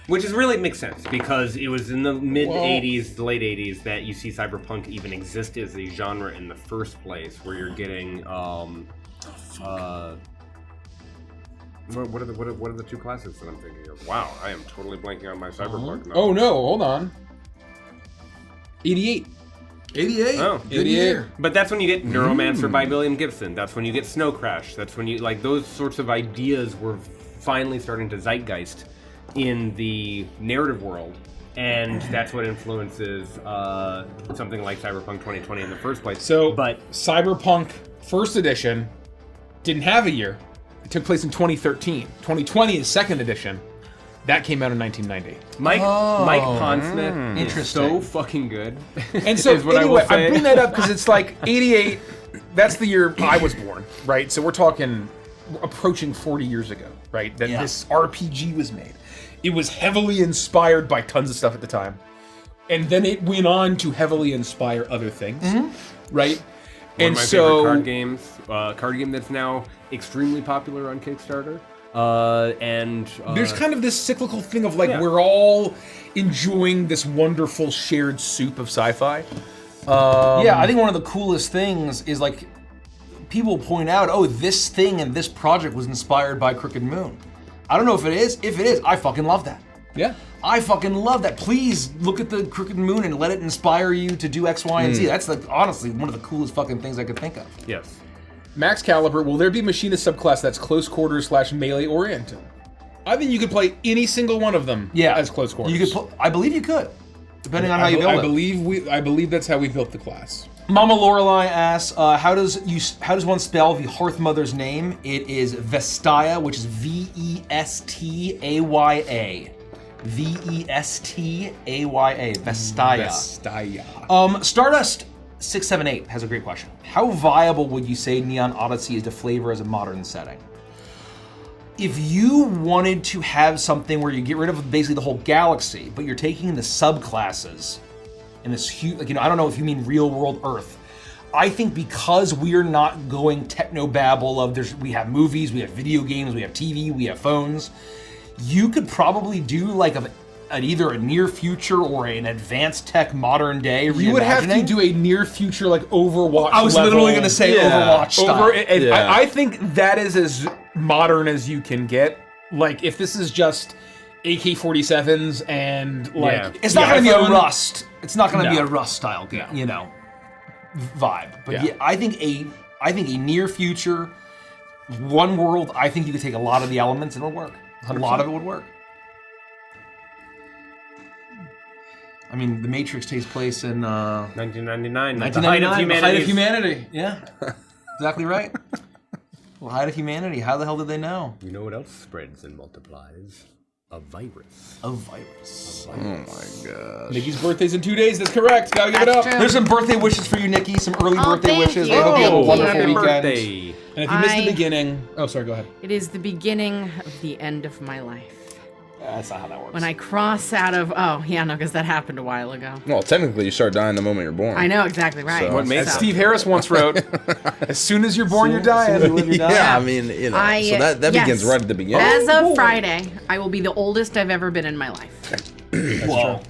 Speaker 6: Which is really makes sense because it was in the mid-80s, the late 80s that you see cyberpunk even exist as a genre in the first place, where you're getting what are the two classes that I'm thinking of? Wow, I am totally blanking on my cyberpunk now.
Speaker 4: Oh no, hold on. 88.
Speaker 5: 88.
Speaker 6: Oh,
Speaker 5: good year.
Speaker 6: But that's when you get Neuromancer by William Gibson. That's when you get Snow Crash. That's when you those sorts of ideas were finally starting to zeitgeist in the narrative world, and that's what influences something like Cyberpunk 2020 in the first place. But
Speaker 4: Cyberpunk First Edition didn't have a year. It took place in 2013. 2020 is Second Edition. That came out in 1990.
Speaker 6: Mike Pondsmith is so fucking good.
Speaker 4: And so anyway, I bring that up because it's like 88. That's the year I was born, right? So we're talking approaching 40 years ago, right? That this RPG was made. It was heavily inspired by tons of stuff at the time. And then it went on to heavily inspire other things, right?
Speaker 6: One of my favorite card games, card game that's now extremely popular on Kickstarter.
Speaker 4: There's kind of this cyclical thing of like we're all enjoying this wonderful shared soup of sci-fi.
Speaker 5: I think one of the coolest things is like people point out, oh, this thing and this project was inspired by Crooked Moon. I don't know if it is. If it is, I fucking love that.
Speaker 4: Yeah.
Speaker 5: I fucking love that. Please look at the Crooked Moon and let it inspire you to do X, Y, and Z. That's like honestly one of the coolest fucking things I could think of.
Speaker 6: Yes.
Speaker 4: Max Caliber, will there be Machinist subclass that's close quarters / melee oriented? I think you could play any single one of them as close quarters.
Speaker 5: You could. I believe you could, depending on how you build it.
Speaker 4: I believe that's how we built the class.
Speaker 5: Mama Lorelei asks, how does one spell the Hearth Mother's name? It is Vestaya, which is Vestaya. Vestaya. Vestaya. Stardust 678 has a great question. How viable would you say Neon Odyssey is to flavor as a modern setting? If you wanted to have something where you get rid of basically the whole galaxy, but you're taking the subclasses in this huge, like, I don't know if you mean real world Earth. I think because we're not going techno-babble of we have movies, we have video games, we have TV, we have phones, you could probably do like either a near future or an advanced tech modern day reimagining.
Speaker 4: You would have to do a near future like Overwatch.
Speaker 5: I was literally going to say Overwatch style.
Speaker 4: I think that is as modern as you can get. Like if this is just AK-47s and like
Speaker 5: it's not going to be a Rust. It's not going to be a Rust style game, vibe. But I think a near future one world. I think you could take a lot of the elements and it'll work. 100%. A lot of it would work. I mean, The Matrix takes place in
Speaker 6: 1999.
Speaker 5: 1999, the height of humanity. Yeah, exactly right. Well, height of humanity. How the hell did they know?
Speaker 6: You know what else spreads and multiplies? A virus.
Speaker 5: A virus.
Speaker 9: Oh my gosh.
Speaker 4: Nikki's birthday's in 2 days. That's correct. Gotta give it up.
Speaker 7: That's true.
Speaker 5: There's some birthday wishes for you, Nikki. Some early birthday
Speaker 7: thank
Speaker 5: wishes.
Speaker 7: you.
Speaker 5: I hope you have a
Speaker 7: Thank
Speaker 5: wonderful
Speaker 7: you.
Speaker 6: Happy
Speaker 5: weekend.
Speaker 6: birthday.
Speaker 4: And if you missed the
Speaker 7: I-
Speaker 4: beginning, oh, sorry, go ahead.
Speaker 7: It is the beginning of the end of my life.
Speaker 5: That's not how that works.
Speaker 7: When I cross out of, oh, yeah, no, because that happened a while ago.
Speaker 9: Well, technically, you start dying the moment you're born.
Speaker 7: I know exactly right.
Speaker 9: So-
Speaker 6: What makes
Speaker 4: As Steve Harris once wrote, as soon as you're born, you're dying.
Speaker 9: Yeah, I mean, you know. so that
Speaker 7: yes.
Speaker 9: begins right at the beginning.
Speaker 7: As of Friday, I will be the oldest I've ever been in my life.
Speaker 5: Whoa.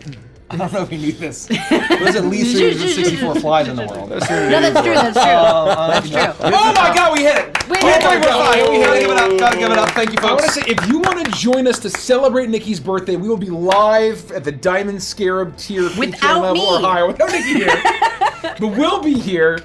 Speaker 5: I don't know if you need this. There's at least 364 flies in the world.
Speaker 7: No, that's true. That's true. That's true.
Speaker 5: Oh my god, we hit it!
Speaker 7: We
Speaker 5: We
Speaker 7: hit
Speaker 5: hit
Speaker 7: it.
Speaker 5: 345. We hit it. Give it up. Gotta give it up. Thank you,
Speaker 4: I want to
Speaker 5: folks.
Speaker 4: say, if you want to join us to celebrate Nikki's birthday, we will be live at the Diamond Scarab tier
Speaker 7: Without
Speaker 4: Patreon level
Speaker 7: me.
Speaker 4: or higher. Without Nikki here. But we'll be here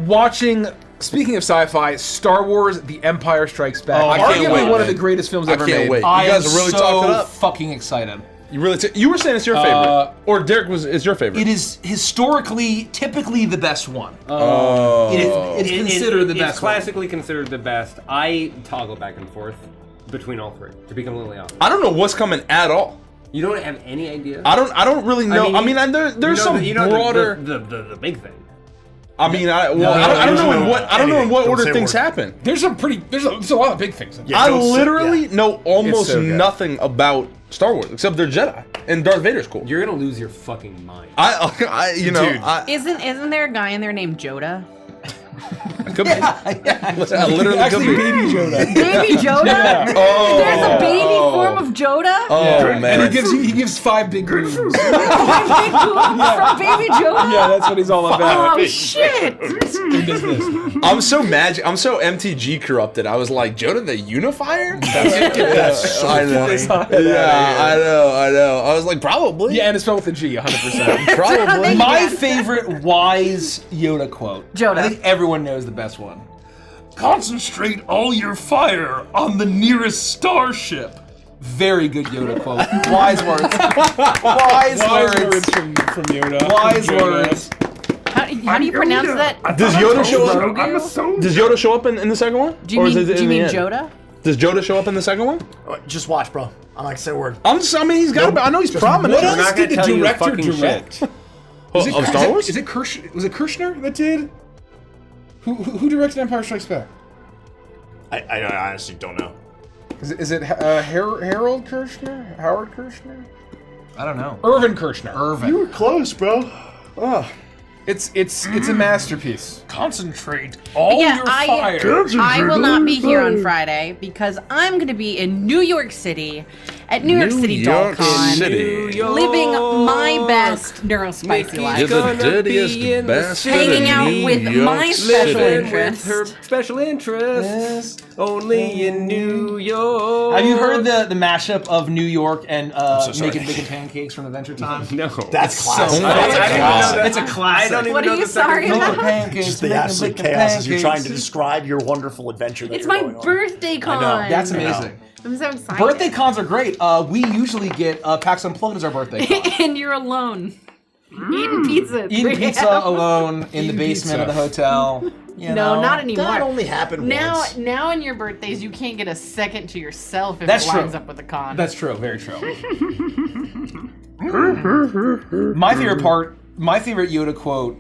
Speaker 4: watching, speaking of sci-fi, Star Wars The Empire Strikes Back.
Speaker 5: Oh, I can't
Speaker 4: Arguably
Speaker 5: wait,
Speaker 4: one of
Speaker 5: man.
Speaker 4: the greatest films
Speaker 9: I
Speaker 4: ever
Speaker 9: can't
Speaker 4: made.
Speaker 9: wait. You
Speaker 5: I
Speaker 9: guys
Speaker 5: am
Speaker 9: are really
Speaker 5: so
Speaker 9: talking it up.
Speaker 5: fucking excited.
Speaker 9: You really you were saying it's your favorite, or Derek is your favorite.
Speaker 5: It is historically, typically the best one.
Speaker 9: Oh.
Speaker 5: It's considered the
Speaker 6: It's
Speaker 5: best one.
Speaker 6: classically considered the best. I toggle back and forth between all three, to be completely honest.
Speaker 9: I don't know what's coming at all.
Speaker 6: You don't have any idea?
Speaker 9: I don't really know. I mean, there's some broader.
Speaker 6: The big thing.
Speaker 9: I mean, I don't know in what
Speaker 3: anything. Don't
Speaker 9: order
Speaker 3: say a
Speaker 9: things
Speaker 3: word.
Speaker 9: happen.
Speaker 4: There's a lot of big things.
Speaker 3: Yeah,
Speaker 9: I
Speaker 3: don't say-
Speaker 9: literally
Speaker 3: yeah.
Speaker 9: know almost
Speaker 4: so good.
Speaker 9: nothing about Star Wars except they're Jedi and Darth Vader's cool.
Speaker 6: You're gonna lose your fucking mind.
Speaker 9: You know,
Speaker 3: Dude.
Speaker 7: Isn't there a guy in there named Joda?
Speaker 9: could be. I literally
Speaker 4: Actually,
Speaker 9: could be.
Speaker 4: Baby Yoda.
Speaker 7: Baby Joda?
Speaker 9: Oh.
Speaker 7: There's a baby form of Joda?
Speaker 9: Oh man.
Speaker 4: And he gives 5 big rooms.
Speaker 7: From Baby Joda?
Speaker 4: Yeah, that's what he's all about.
Speaker 7: Oh, shit!
Speaker 4: He does this.
Speaker 9: I'm so MTG corrupted. I was like, Joda the Unifier?
Speaker 3: That's so
Speaker 9: I know.
Speaker 3: funny.
Speaker 9: Yeah, I know. I was like, probably.
Speaker 4: Yeah, and it's spelled with a G, 100%.
Speaker 9: Probably.
Speaker 5: My favorite wise Yoda quote.
Speaker 7: Joda.
Speaker 5: I think everyone knows the best one. Concentrate all your fire on the nearest starship. Very good Yoda quote. Wise words. Wise words.
Speaker 4: from Yoda.
Speaker 5: Wise words.
Speaker 7: How do you pronounce that?
Speaker 9: Does Yoda show up?
Speaker 7: Grogu?
Speaker 9: Does Yoda show up in the second one?
Speaker 7: Do you
Speaker 9: Or is
Speaker 7: mean,
Speaker 9: it
Speaker 7: do you
Speaker 9: in the
Speaker 7: mean
Speaker 9: end?
Speaker 7: Joda?
Speaker 9: Does Yoda show up in the second one?
Speaker 3: Just watch, bro. I'm not gonna say a word.
Speaker 9: I mean, he's got to. I know he's prominent.
Speaker 4: What else
Speaker 6: not
Speaker 4: did
Speaker 6: gonna
Speaker 4: the
Speaker 6: tell you
Speaker 4: director
Speaker 6: fucking
Speaker 4: direct?
Speaker 9: Of Star Wars?
Speaker 4: Is it was it Kirshner that did? Who directed Empire Strikes Back?
Speaker 3: I honestly don't know.
Speaker 4: Is it Harold Kirshner? Howard Kirshner?
Speaker 5: I don't know.
Speaker 4: Irvin Kirshner.
Speaker 5: Irvin.
Speaker 3: You were close, bro.
Speaker 4: It's a masterpiece.
Speaker 5: Concentrate all
Speaker 7: Yeah,
Speaker 5: your fire.
Speaker 7: I will not be here on Friday because I'm going to be in New York City at New York City
Speaker 9: York
Speaker 7: DollCon,
Speaker 9: City.
Speaker 7: living my best neurospicy
Speaker 9: You're
Speaker 7: life.
Speaker 9: the dirtiest bastard
Speaker 7: Hanging
Speaker 9: in
Speaker 7: out
Speaker 9: New
Speaker 7: with
Speaker 9: York
Speaker 7: my
Speaker 9: City.
Speaker 7: special
Speaker 6: Living
Speaker 7: interest.
Speaker 6: with her special interest. Only in New York.
Speaker 5: Have you heard the mashup of New York and
Speaker 3: so sorry.
Speaker 5: Making Bacon Pancakes from Adventure Time?
Speaker 6: No.
Speaker 3: That's classic.
Speaker 5: It's a classic.
Speaker 6: I don't even
Speaker 7: What
Speaker 6: know
Speaker 7: are you
Speaker 6: the second
Speaker 7: sorry
Speaker 6: one.
Speaker 7: about?
Speaker 5: Pancakes,
Speaker 3: Just the
Speaker 5: making
Speaker 3: absolute
Speaker 5: bacon
Speaker 3: chaos as you're trying to
Speaker 5: pancakes.
Speaker 3: describe your wonderful adventure that
Speaker 7: It's
Speaker 3: you're
Speaker 7: my
Speaker 3: going on.
Speaker 7: birthday con.
Speaker 5: That's
Speaker 3: I know.
Speaker 5: amazing.
Speaker 7: I'm so excited.
Speaker 5: Birthday cons are great. We usually get PAX Unplugged as our birthday con.
Speaker 7: And you're alone. Eating pizza. at
Speaker 5: Eating
Speaker 7: 3
Speaker 5: pizza
Speaker 7: a.m.
Speaker 5: alone in the
Speaker 4: Eating
Speaker 5: basement
Speaker 4: pizza.
Speaker 5: of the hotel. You
Speaker 7: No,
Speaker 5: know.
Speaker 7: not anymore.
Speaker 3: That only happened
Speaker 7: Now,
Speaker 3: once.
Speaker 7: now in your birthdays, you can't get a second to yourself if
Speaker 5: That's
Speaker 7: it lines
Speaker 5: true.
Speaker 7: up with the con.
Speaker 5: That's true. Very true. My favorite Yoda quote,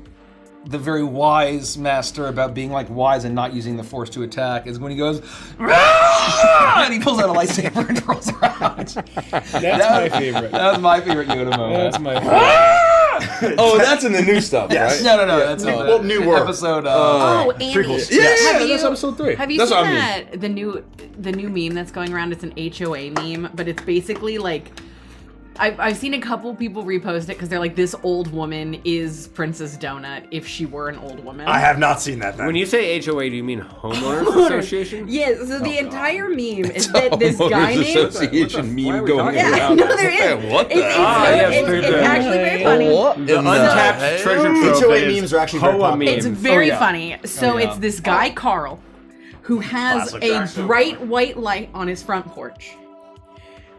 Speaker 5: the very wise master about being like wise and not using the Force to attack, is when he goes, "Ah!" and he pulls out a lightsaber and rolls around.
Speaker 4: That's my favorite.
Speaker 5: That was my favorite Yoda moment.
Speaker 4: That's my favorite.
Speaker 9: Oh, that's in the new stuff,
Speaker 3: Yes.
Speaker 9: right?
Speaker 5: No, that's in
Speaker 3: well,
Speaker 5: the
Speaker 3: new work.
Speaker 5: episode.
Speaker 7: Oh, Andy.
Speaker 3: Prequels.
Speaker 9: Yeah,
Speaker 3: Yes.
Speaker 7: Have
Speaker 9: that's
Speaker 7: you-
Speaker 9: episode 3.
Speaker 7: Have you
Speaker 9: That's
Speaker 7: seen
Speaker 9: what I mean.
Speaker 7: that the new meme that's going around? It's an HOA meme, but it's basically like I've seen a couple people repost it because they're like, this old woman is Princess Donut if she were an old woman.
Speaker 3: I have not seen that. Then.
Speaker 6: When you say HOA, do you mean Homeowners Association?
Speaker 7: Yeah, so the entire meme is that this guy
Speaker 9: Homeowners
Speaker 7: named.
Speaker 9: Association
Speaker 6: Why are
Speaker 9: meme
Speaker 6: we
Speaker 9: going
Speaker 6: talking
Speaker 7: Yeah,
Speaker 6: about
Speaker 7: no,
Speaker 6: this?
Speaker 7: there is.
Speaker 9: Hey, what the-
Speaker 7: It's,
Speaker 6: yes,
Speaker 7: it's actually very funny.
Speaker 6: The untapped treasure trove
Speaker 3: HOA
Speaker 6: is
Speaker 3: memes are actually very
Speaker 6: Hoa
Speaker 3: popular.
Speaker 7: It's
Speaker 6: memes.
Speaker 7: very
Speaker 5: yeah.
Speaker 7: funny. So
Speaker 5: yeah.
Speaker 7: it's this guy, Carl, who has
Speaker 3: Classic
Speaker 7: a
Speaker 3: Jackson.
Speaker 7: bright white light on his front porch.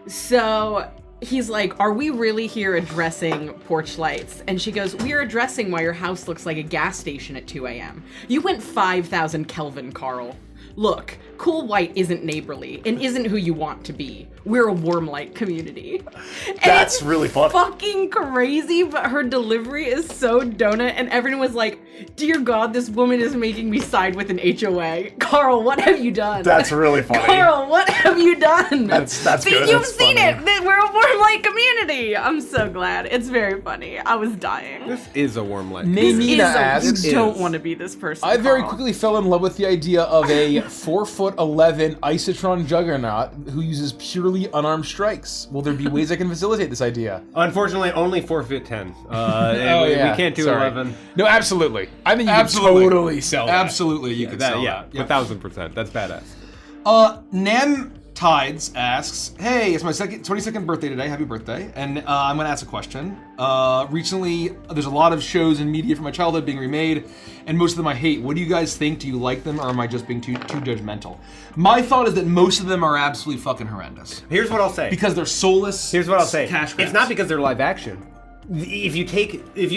Speaker 7: So he's like, are we really here addressing porch lights? And she goes, we are addressing why your house looks like a gas station at 2 a.m. You went 5,000 Kelvin, Carl. look, cool white isn't neighborly and isn't who you want to be. We're a warm light community. And
Speaker 3: That's
Speaker 7: it's
Speaker 3: really funny.
Speaker 7: fucking crazy, but her delivery is so donut, and everyone was like, dear God, this woman is making me side with an HOA. Carl, what have you done?
Speaker 3: That's really funny.
Speaker 7: Carl, what have you done?
Speaker 3: That's
Speaker 7: See,
Speaker 3: good.
Speaker 7: you've
Speaker 3: That's
Speaker 7: seen
Speaker 3: funny.
Speaker 7: it. We're a warm light community. I'm so glad. It's very funny. I was dying.
Speaker 6: This is a warm light.
Speaker 4: Nina asks,
Speaker 7: You don't want to be this person.
Speaker 4: I very
Speaker 7: Carl.
Speaker 4: quickly fell in love with the idea of a 4'11" Isotron juggernaut who uses purely unarmed strikes. Will there be ways I can facilitate this idea?
Speaker 6: Unfortunately, only 4'10".
Speaker 4: Yeah.
Speaker 6: We can't do
Speaker 4: Sorry.
Speaker 6: 11.
Speaker 4: No, absolutely. I think you
Speaker 5: Absolutely.
Speaker 4: could totally sell that.
Speaker 5: Absolutely, you could sell that.
Speaker 6: 1,000%. That's badass.
Speaker 5: Nam Tides asks, hey, it's my 22nd birthday today. Happy birthday. And I'm going to ask a question. Recently, there's a lot of shows and media from my childhood being remade, and most of them I hate. What do you guys think? Do you like them, or am I just being too judgmental? My thought is that most of them are absolutely fucking horrendous.
Speaker 6: Here's what I'll say.
Speaker 5: Because they're soulless.
Speaker 6: Here's what I'll say.
Speaker 5: Cash grabs.
Speaker 6: It's not because they're live action. If you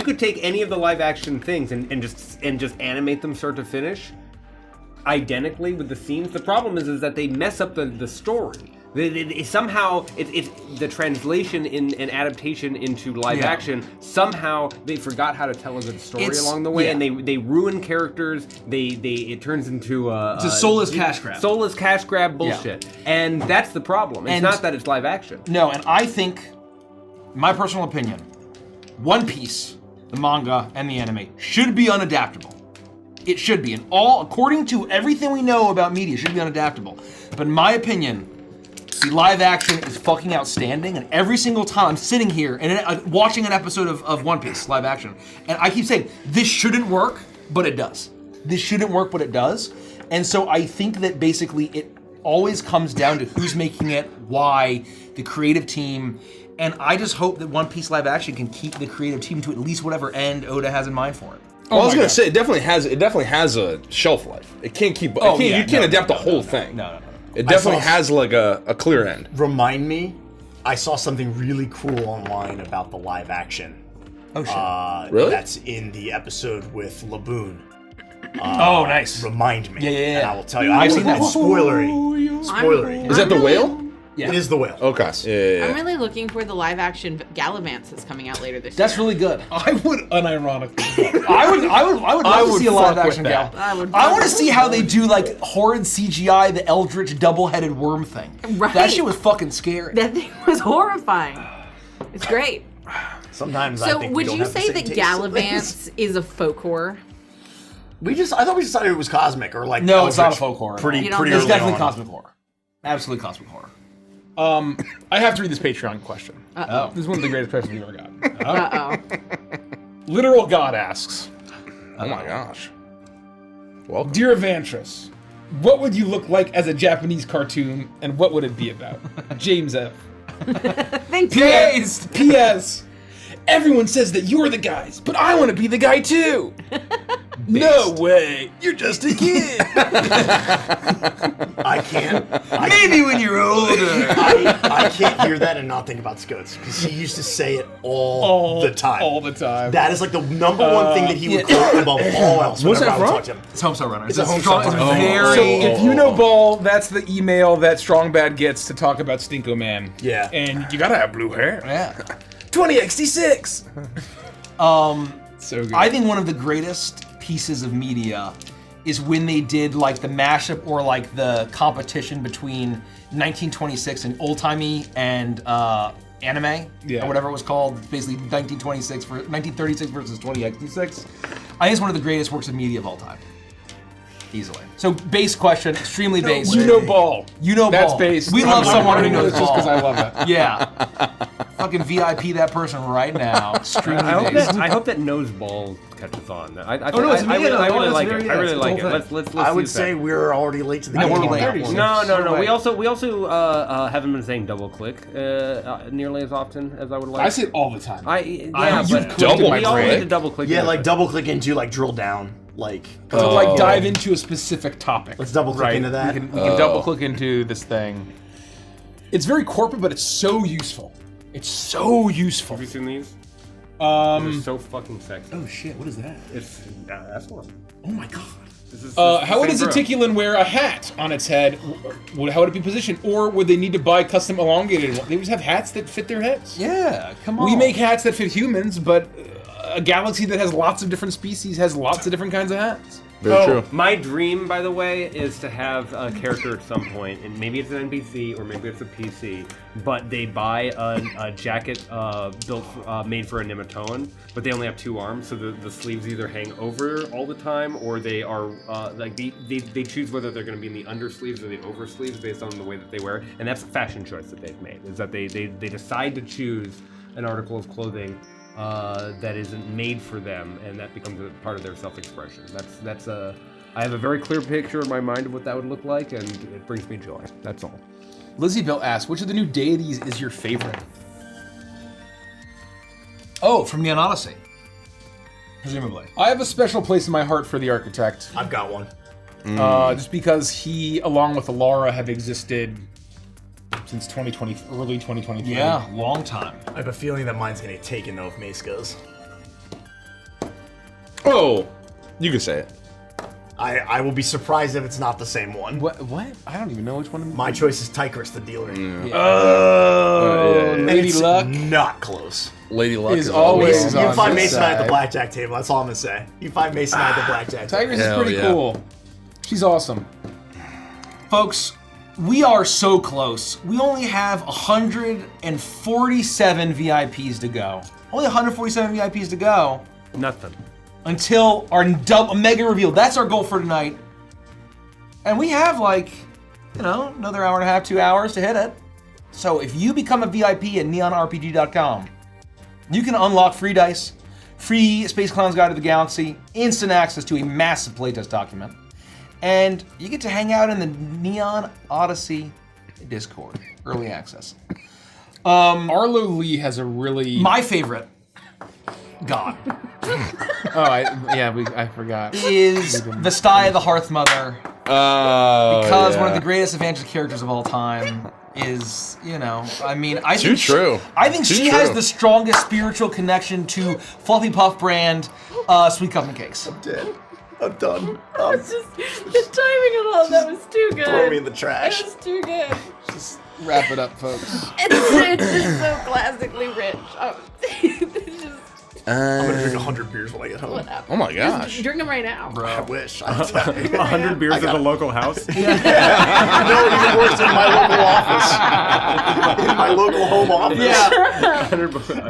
Speaker 6: could take any of the live action things and just animate them start to finish identically with the scenes, the problem is that they mess up the story. Somehow it's the translation in an adaptation into live action. Somehow they forgot how to tell a good story along the way, and they ruin characters. It turns into
Speaker 5: it's a soulless cash grab.
Speaker 6: Soulless cash grab bullshit, and that's the problem. It's not that it's live action.
Speaker 5: No, and I think, my personal opinion, One Piece, the manga and the anime, should be unadaptable. It should be, and according to everything we know about media, it should be unadaptable. But in my opinion, the live action is fucking outstanding, and every single time I'm sitting here and watching an episode of One Piece live action, and I keep saying, this shouldn't work, but it does. This shouldn't work, but it does. And so I think that basically it always comes down to who's making it, why, the creative team, and I just hope that One Piece live action can keep the creative team to at least whatever end Oda has in mind for it.
Speaker 9: Well, I was gonna say it definitely has a shelf life. It can't keep. You can't adapt the whole thing.
Speaker 5: No.
Speaker 9: It definitely has like a clear end.
Speaker 3: Remind me, I saw something really cool online about the live action.
Speaker 5: Oh shit!
Speaker 9: Really?
Speaker 3: That's in the episode with Laboon.
Speaker 5: Oh, nice.
Speaker 3: Remind me.
Speaker 5: Yeah.
Speaker 3: And I will tell you.
Speaker 5: I've seen that.
Speaker 3: Spoilery.
Speaker 9: Is that the whale?
Speaker 5: Yeah.
Speaker 3: It is the whale.
Speaker 9: Okay. Yeah.
Speaker 7: I'm really looking for the live action Gallivants that's coming out later this
Speaker 5: That's
Speaker 7: year.
Speaker 5: really good.
Speaker 4: I would unironically.
Speaker 5: I would love to see a live action gal.
Speaker 7: I would
Speaker 5: I want to see how they do like horrid CGI, the eldritch double-headed worm thing.
Speaker 7: Right.
Speaker 5: That shit was fucking scary.
Speaker 7: That thing was horrifying. It's great.
Speaker 3: Sometimes I
Speaker 7: So
Speaker 3: think we
Speaker 7: would
Speaker 3: don't
Speaker 7: you
Speaker 3: have the
Speaker 7: say
Speaker 3: same
Speaker 7: that
Speaker 3: taste in
Speaker 7: Gallivants is a folk horror?
Speaker 3: things. I thought we decided it was cosmic or like
Speaker 5: No, it's not a
Speaker 3: eldritch
Speaker 5: folk horror.
Speaker 3: Pretty
Speaker 7: You don't
Speaker 3: pretty
Speaker 7: think
Speaker 5: It's
Speaker 3: early
Speaker 5: definitely
Speaker 3: on.
Speaker 5: cosmic horror. Absolutely cosmic horror.
Speaker 4: I have to read this Patreon question.
Speaker 5: Oh.
Speaker 4: This is one of the greatest questions we've ever gotten.
Speaker 7: Uh-oh.
Speaker 4: Literal God asks,
Speaker 9: Oh my gosh. Welcome.
Speaker 4: Dear Evantris, what would you look like as a Japanese cartoon, and what would it be about? James F.
Speaker 7: Thank you.
Speaker 4: P.S. P.S. Everyone says that you're the guys, but I want to be the guy too. No way. You're just a kid.
Speaker 3: I can't.
Speaker 5: Maybe when you're older.
Speaker 3: I can't hear that and not think about Scots because he used to say it all the time.
Speaker 4: All the time.
Speaker 3: That is like the number one thing that he would quote above all else.
Speaker 9: What's
Speaker 3: whenever
Speaker 9: that
Speaker 3: I would
Speaker 9: from?
Speaker 3: talk to him.
Speaker 5: It's Homestar Runner. It's
Speaker 3: a Homestar
Speaker 5: It's
Speaker 3: Runner.
Speaker 5: very.
Speaker 4: So if you know Ball, that's the email that Strong Bad gets to talk about Stinko Man.
Speaker 3: Yeah.
Speaker 4: And you gotta have blue hair.
Speaker 5: Yeah.
Speaker 3: 2066.
Speaker 4: So good.
Speaker 5: I think one of the greatest pieces of media is when they did like the mashup or like the competition between 1926 and old-timey and anime,
Speaker 4: Yeah.
Speaker 5: or whatever it was called, basically 1936 versus 2066. I think it's one of the greatest works of media of all time. Easily. So base question, extremely base.
Speaker 4: You know Ball.
Speaker 5: You know
Speaker 4: That's
Speaker 5: Ball.
Speaker 4: based.
Speaker 5: We love someone who knows
Speaker 4: just
Speaker 5: Ball.
Speaker 4: because I love it.
Speaker 5: Yeah. Fucking VIP that person right now. Extremely based.
Speaker 6: I hope that nose ball catches on. I
Speaker 5: no, it's
Speaker 6: I
Speaker 5: me.
Speaker 6: really
Speaker 5: It's
Speaker 6: like
Speaker 5: very-
Speaker 6: it. I really
Speaker 5: it's
Speaker 6: like
Speaker 5: the
Speaker 6: it.
Speaker 5: whole
Speaker 6: Let's
Speaker 3: I would
Speaker 6: use
Speaker 3: say
Speaker 6: that.
Speaker 3: we're already late to the
Speaker 5: No,
Speaker 3: game.
Speaker 5: we're late.
Speaker 6: No. We also haven't been saying double click nearly as often as I would like.
Speaker 4: I say it all the time.
Speaker 6: But
Speaker 9: double
Speaker 6: we all
Speaker 9: click?
Speaker 6: need to double click.
Speaker 3: Yeah,
Speaker 6: in
Speaker 3: like
Speaker 6: it.
Speaker 3: double click into like drill down. Like
Speaker 4: to like dive into a specific topic.
Speaker 3: let's double click into that.
Speaker 4: We can double click into this thing. It's very corporate, but it's so useful. It's so useful.
Speaker 6: Have you seen these? They're so fucking sexy.
Speaker 5: Oh shit, what is that?
Speaker 6: It's that's one.
Speaker 5: Oh my god.
Speaker 4: How would a Zeticulin wear a hat on its head? How would it be positioned? Or would they need to buy custom elongated ones? They just have hats that fit their heads.
Speaker 5: Yeah, come on.
Speaker 4: We make hats that fit humans, but a galaxy that has lots of different species has lots of different kinds of hats.
Speaker 9: Very true.
Speaker 6: My dream, by the way, is to have a character at some point, and maybe it's an NPC or maybe it's a PC, but they buy a jacket made for a Nematoan, but they only have 2 arms, so the sleeves either hang over all the time, or they are they choose whether they're going to be in the undersleeves or the oversleeves based on the way that they wear it, and that's a fashion choice that they've made. Is that they decide to choose an article of clothing that isn't made for them, and that becomes a part of their self-expression. I have a very clear picture in my mind of what that would look like, and it brings me joy. That's all.
Speaker 4: Lizzie Bill asks, which of the new deities is your favorite?
Speaker 5: Oh, from Neon Odyssey. Presumably.
Speaker 4: I have a special place in my heart for the Architect.
Speaker 3: I've got one.
Speaker 4: Just because he, along with Alara, have existed since 2020, early 2023.
Speaker 5: Yeah, long time.
Speaker 3: I have a feeling that mine's gonna get taken though if Mace goes.
Speaker 9: Oh, you can say it.
Speaker 3: I will be surprised if it's not the same one.
Speaker 4: What? I don't even know which one.
Speaker 3: My choice is Tychus the dealer.
Speaker 4: Oh,
Speaker 3: And
Speaker 4: Lady
Speaker 3: it's
Speaker 4: Luck
Speaker 3: not close.
Speaker 9: Lady Luck
Speaker 4: is always
Speaker 3: You can
Speaker 4: on
Speaker 3: find
Speaker 4: this
Speaker 3: Mason and I at the
Speaker 4: side.
Speaker 3: blackjack table. That's all I'm gonna say. You find Mason and I at the blackjack table.
Speaker 4: Tigers is
Speaker 9: Hell
Speaker 4: pretty
Speaker 9: yeah.
Speaker 4: cool. She's awesome.
Speaker 5: Folks, we are so close. We only have 147 VIPs to go. Only 147 VIPs to go
Speaker 6: Nothing.
Speaker 5: until our mega reveal. That's our goal for tonight. And we have another hour and a half, 2 hours to hit it. So if you become a VIP at neonrpg.com, you can unlock free dice, free Space Clown's Guide to the Galaxy, instant access to a massive playtest document, and you get to hang out in the Neon Odyssey Discord, early access.
Speaker 4: Arlo Lee has a really
Speaker 5: My favorite god
Speaker 4: I forgot.
Speaker 5: is Vestia the Hearthmother, because one of the greatest Evangelist characters of all time is, I think
Speaker 9: true.
Speaker 5: I think
Speaker 9: Too
Speaker 5: she has
Speaker 9: true.
Speaker 5: the strongest spiritual connection to Fluffy Puff brand Sweet Cup and Cakes.
Speaker 3: Dead. I'm done.
Speaker 7: It's just the timing of all that was too good.
Speaker 3: Throw me in the trash.
Speaker 7: It was too good.
Speaker 4: Wrap it up, folks.
Speaker 7: It's just so classically rich. It's just
Speaker 3: I'm gonna drink 100 beers when I get home.
Speaker 7: whatever.
Speaker 9: Oh my gosh.
Speaker 7: Drink them right now.
Speaker 3: I wish.
Speaker 6: 100 beers at the local house.
Speaker 3: No, it even works in my local office. In my local home office.
Speaker 5: Yeah,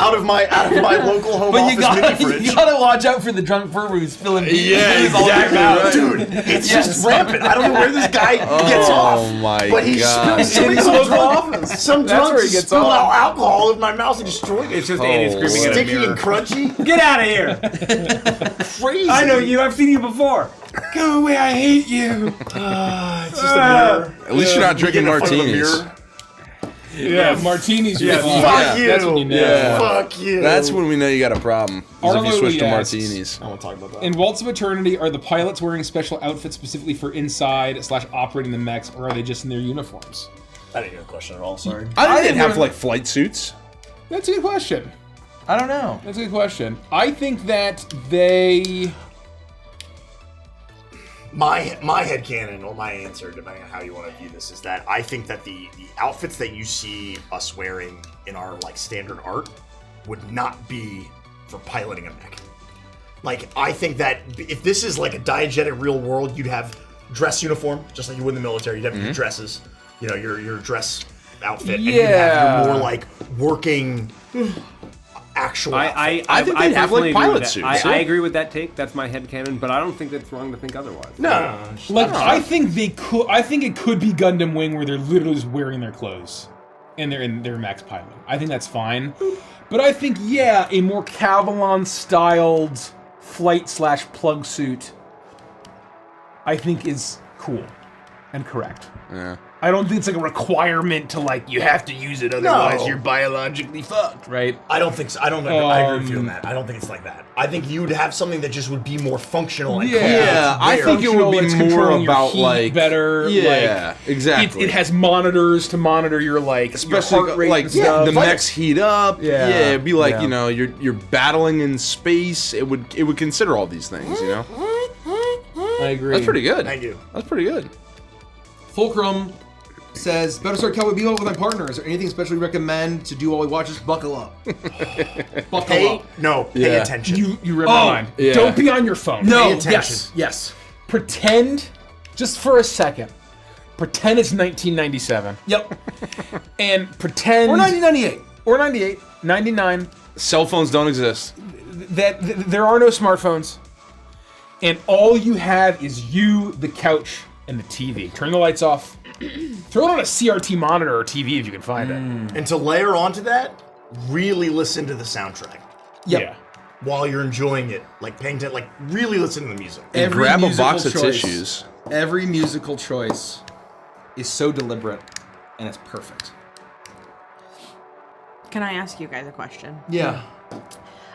Speaker 3: Out of my local home
Speaker 5: but
Speaker 3: office mini fridge.
Speaker 5: you gotta watch out for the drunk Furboos spilling beers.
Speaker 9: Yeah,
Speaker 5: all over
Speaker 9: exactly
Speaker 5: your mouth.
Speaker 9: right.
Speaker 3: Dude, it's just rampant. I don't know where this guy gets off.
Speaker 9: Oh my
Speaker 3: But he
Speaker 9: god.
Speaker 3: spills
Speaker 4: In his
Speaker 3: some
Speaker 4: local
Speaker 3: drunk,
Speaker 4: office.
Speaker 3: some
Speaker 4: That's
Speaker 3: drunk
Speaker 4: where he gets
Speaker 3: spilled
Speaker 4: off.
Speaker 3: out alcohol in my mouth and destroyed it.
Speaker 6: It's just Andy screaming at a
Speaker 3: Sticky
Speaker 6: mirror.
Speaker 3: and crunchy.
Speaker 6: Get out of here!
Speaker 3: Crazy.
Speaker 6: I know you. I've seen you before.
Speaker 4: Go away, I hate you.
Speaker 3: It's just a mirror.
Speaker 9: At least you're not drinking
Speaker 3: Get in front of a
Speaker 9: martinis.
Speaker 3: mirror.
Speaker 4: Yeah, martinis.
Speaker 6: Yeah,
Speaker 3: Fuck you.
Speaker 4: That's when you know.
Speaker 9: Yeah.
Speaker 3: Fuck you.
Speaker 9: That's when we know you got a problem. Is if
Speaker 4: Arlo
Speaker 9: you switch to
Speaker 4: Lee asks-
Speaker 9: martinis.
Speaker 3: I won't talk about that.
Speaker 4: In Waltz of Eternity, are the pilots wearing special outfits specifically for inside/operating the mechs, or are they just in their uniforms?
Speaker 3: I didn't get a question at all. Sorry.
Speaker 9: I
Speaker 5: didn't
Speaker 9: didn't have
Speaker 5: even-
Speaker 9: like flight suits.
Speaker 4: That's a good question.
Speaker 5: I don't know.
Speaker 4: That's a good question. I think that they.
Speaker 3: My headcanon, or my answer, depending on how you want to view this, is that I think that the outfits that you see us wearing in our standard art would not be for piloting a mech. I think that if this is like a diegetic real world, you'd have dress uniform, just like you would in the military. You'd have your dresses, your dress outfit, and you'd have your more working actual outfit.
Speaker 9: I think they'd have,
Speaker 6: personally agree
Speaker 9: pilot
Speaker 6: with that.
Speaker 9: suits.
Speaker 6: I agree with that take. That's my headcanon, but I don't think that's wrong to think otherwise.
Speaker 3: No.
Speaker 4: I think they could. I think it could be Gundam Wing, where they're literally just wearing their clothes, and they're in their max pilot. I think that's fine. But I think a more Cavalon-styled flight/plug suit, I think is cool and correct.
Speaker 9: Yeah.
Speaker 4: I don't think it's a requirement to you have to use it, otherwise
Speaker 3: No.
Speaker 4: you're biologically fucked, right?
Speaker 3: I don't think so. I agree with you on that. I don't think it's like that. I think you'd have something that just would be more functional and
Speaker 9: Yeah, I
Speaker 3: there.
Speaker 9: think it would
Speaker 4: It's
Speaker 9: be more
Speaker 4: controlling your
Speaker 9: about
Speaker 4: heat better.
Speaker 9: Yeah, exactly.
Speaker 4: It has monitors to monitor your
Speaker 9: especially
Speaker 4: your heart rate and stuff.
Speaker 9: the mechs heat up.
Speaker 4: Yeah.
Speaker 9: It'd be like
Speaker 4: Yeah.
Speaker 9: you're battling in space. It would consider all these things,
Speaker 4: I agree.
Speaker 9: That's pretty good.
Speaker 3: Thank you.
Speaker 9: That's pretty good.
Speaker 5: Fulcrum says, better start Cowboy Bebop with my partner. Is there anything especially recommend to do while we watch this? Buckle up. Buckle
Speaker 3: Pay
Speaker 5: up.
Speaker 3: pay attention.
Speaker 4: You read my mind.
Speaker 9: yeah.
Speaker 4: Don't be on your phone.
Speaker 5: No,
Speaker 3: Pay attention.
Speaker 5: yes.
Speaker 4: Pretend, just for a second, pretend it's 1997.
Speaker 5: Yep.
Speaker 4: And pretend...
Speaker 5: Or 1998.
Speaker 4: Or 98, 99,
Speaker 9: Cell phones don't exist.
Speaker 4: that there are no smartphones. And all you have is you, the couch, and the TV. Turn the lights off. Throw it on a CRT monitor or TV if you can find it.
Speaker 3: And to layer onto that, really listen to the soundtrack
Speaker 5: Yep.
Speaker 4: Yeah.
Speaker 3: while you're enjoying it. Like paying attention, like really listen to the music.
Speaker 9: And
Speaker 5: Every
Speaker 9: grab a
Speaker 5: musical
Speaker 9: box of
Speaker 5: choice-
Speaker 9: tissues.
Speaker 5: Every musical choice is so deliberate, and it's perfect.
Speaker 7: Can I ask you guys a question?
Speaker 5: Yeah.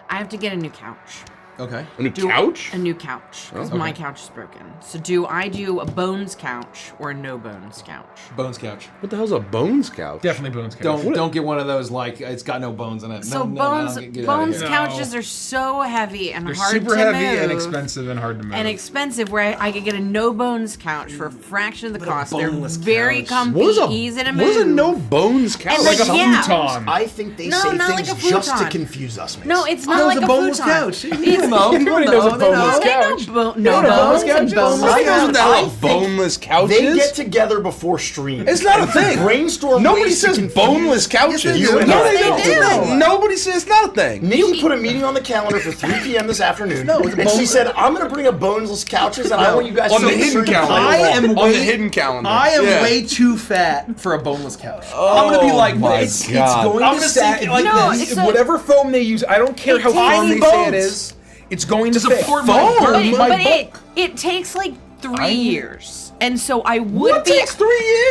Speaker 7: I have to get a new couch.
Speaker 5: Okay.
Speaker 9: A new couch?
Speaker 7: A new couch, because my couch is broken. So do I do a bones couch or a no bones couch?
Speaker 5: Bones couch.
Speaker 9: What the hell's a bones couch?
Speaker 4: Definitely Bones Couch.
Speaker 5: Don't get one of those like it's got no bones in it.
Speaker 7: So
Speaker 5: no,
Speaker 7: bones
Speaker 5: get it out of
Speaker 7: bones
Speaker 5: here.
Speaker 7: couches are so heavy and
Speaker 4: They're
Speaker 7: hard
Speaker 4: super
Speaker 7: to
Speaker 4: heavy
Speaker 7: move.
Speaker 4: and expensive and hard to move.
Speaker 7: And expensive, where I could get a no bones couch for a fraction of the
Speaker 5: But a
Speaker 7: cost. They're
Speaker 5: boneless
Speaker 7: very
Speaker 5: couch.
Speaker 7: comfy,
Speaker 9: What is a
Speaker 7: easy to move.
Speaker 9: What is a no bones couch?
Speaker 7: And
Speaker 4: like a
Speaker 7: yeah.
Speaker 4: futon.
Speaker 3: I think they
Speaker 7: No,
Speaker 3: say
Speaker 7: not
Speaker 3: things
Speaker 7: like a
Speaker 3: just to
Speaker 7: futon.
Speaker 3: confuse us, man.
Speaker 7: No, it's
Speaker 5: Oh,
Speaker 7: not
Speaker 5: it's
Speaker 7: like
Speaker 5: a
Speaker 7: a
Speaker 5: boneless
Speaker 7: futon.
Speaker 5: couch.
Speaker 7: It's,
Speaker 5: People know.
Speaker 4: Everybody knows a boneless
Speaker 7: They
Speaker 4: couch.
Speaker 7: know
Speaker 5: know
Speaker 7: no bones
Speaker 5: boneless
Speaker 7: and
Speaker 5: couches?
Speaker 7: boneless
Speaker 9: Nobody knows what the
Speaker 7: couches.
Speaker 9: hell a boneless couch
Speaker 3: They
Speaker 9: is.
Speaker 3: get together before stream.
Speaker 9: It's not a
Speaker 3: and
Speaker 9: thing.
Speaker 3: Brainstorm.
Speaker 9: Nobody
Speaker 3: ways to
Speaker 9: says
Speaker 3: confuse
Speaker 9: boneless couches.
Speaker 3: You and
Speaker 9: no,
Speaker 3: I.
Speaker 9: they don't.
Speaker 7: Yes, they do.
Speaker 9: Nobody says it's not a thing.
Speaker 3: Nikki put a meeting on the calendar for 3 p.m. this afternoon,
Speaker 5: No, it's
Speaker 3: and she said, "I'm going to bring up boneless couches, and I want you guys
Speaker 9: On
Speaker 3: to
Speaker 9: the
Speaker 3: make sure
Speaker 9: hidden
Speaker 3: you play
Speaker 9: calendar.
Speaker 5: I
Speaker 3: along."
Speaker 5: am
Speaker 9: on the
Speaker 5: way-
Speaker 9: hidden calendar.
Speaker 5: I am
Speaker 9: Yeah.
Speaker 5: way too fat for a boneless couch. I'm gonna be like,
Speaker 9: my
Speaker 5: it's
Speaker 9: God.
Speaker 5: going
Speaker 4: I'm
Speaker 5: to
Speaker 4: gonna
Speaker 5: sag
Speaker 4: say
Speaker 5: like
Speaker 7: No,
Speaker 5: this.
Speaker 7: it's a-
Speaker 4: whatever foam they use, I don't care how
Speaker 5: Tiny
Speaker 4: firm they say it
Speaker 5: bones.
Speaker 4: is. It's going to
Speaker 5: support
Speaker 4: fit.
Speaker 5: my
Speaker 4: Foam.
Speaker 5: girth.
Speaker 7: But,
Speaker 4: My
Speaker 7: but
Speaker 4: bulk.
Speaker 7: it takes like 3
Speaker 5: I-
Speaker 7: years, and so I would
Speaker 9: What
Speaker 7: be
Speaker 9: takes 3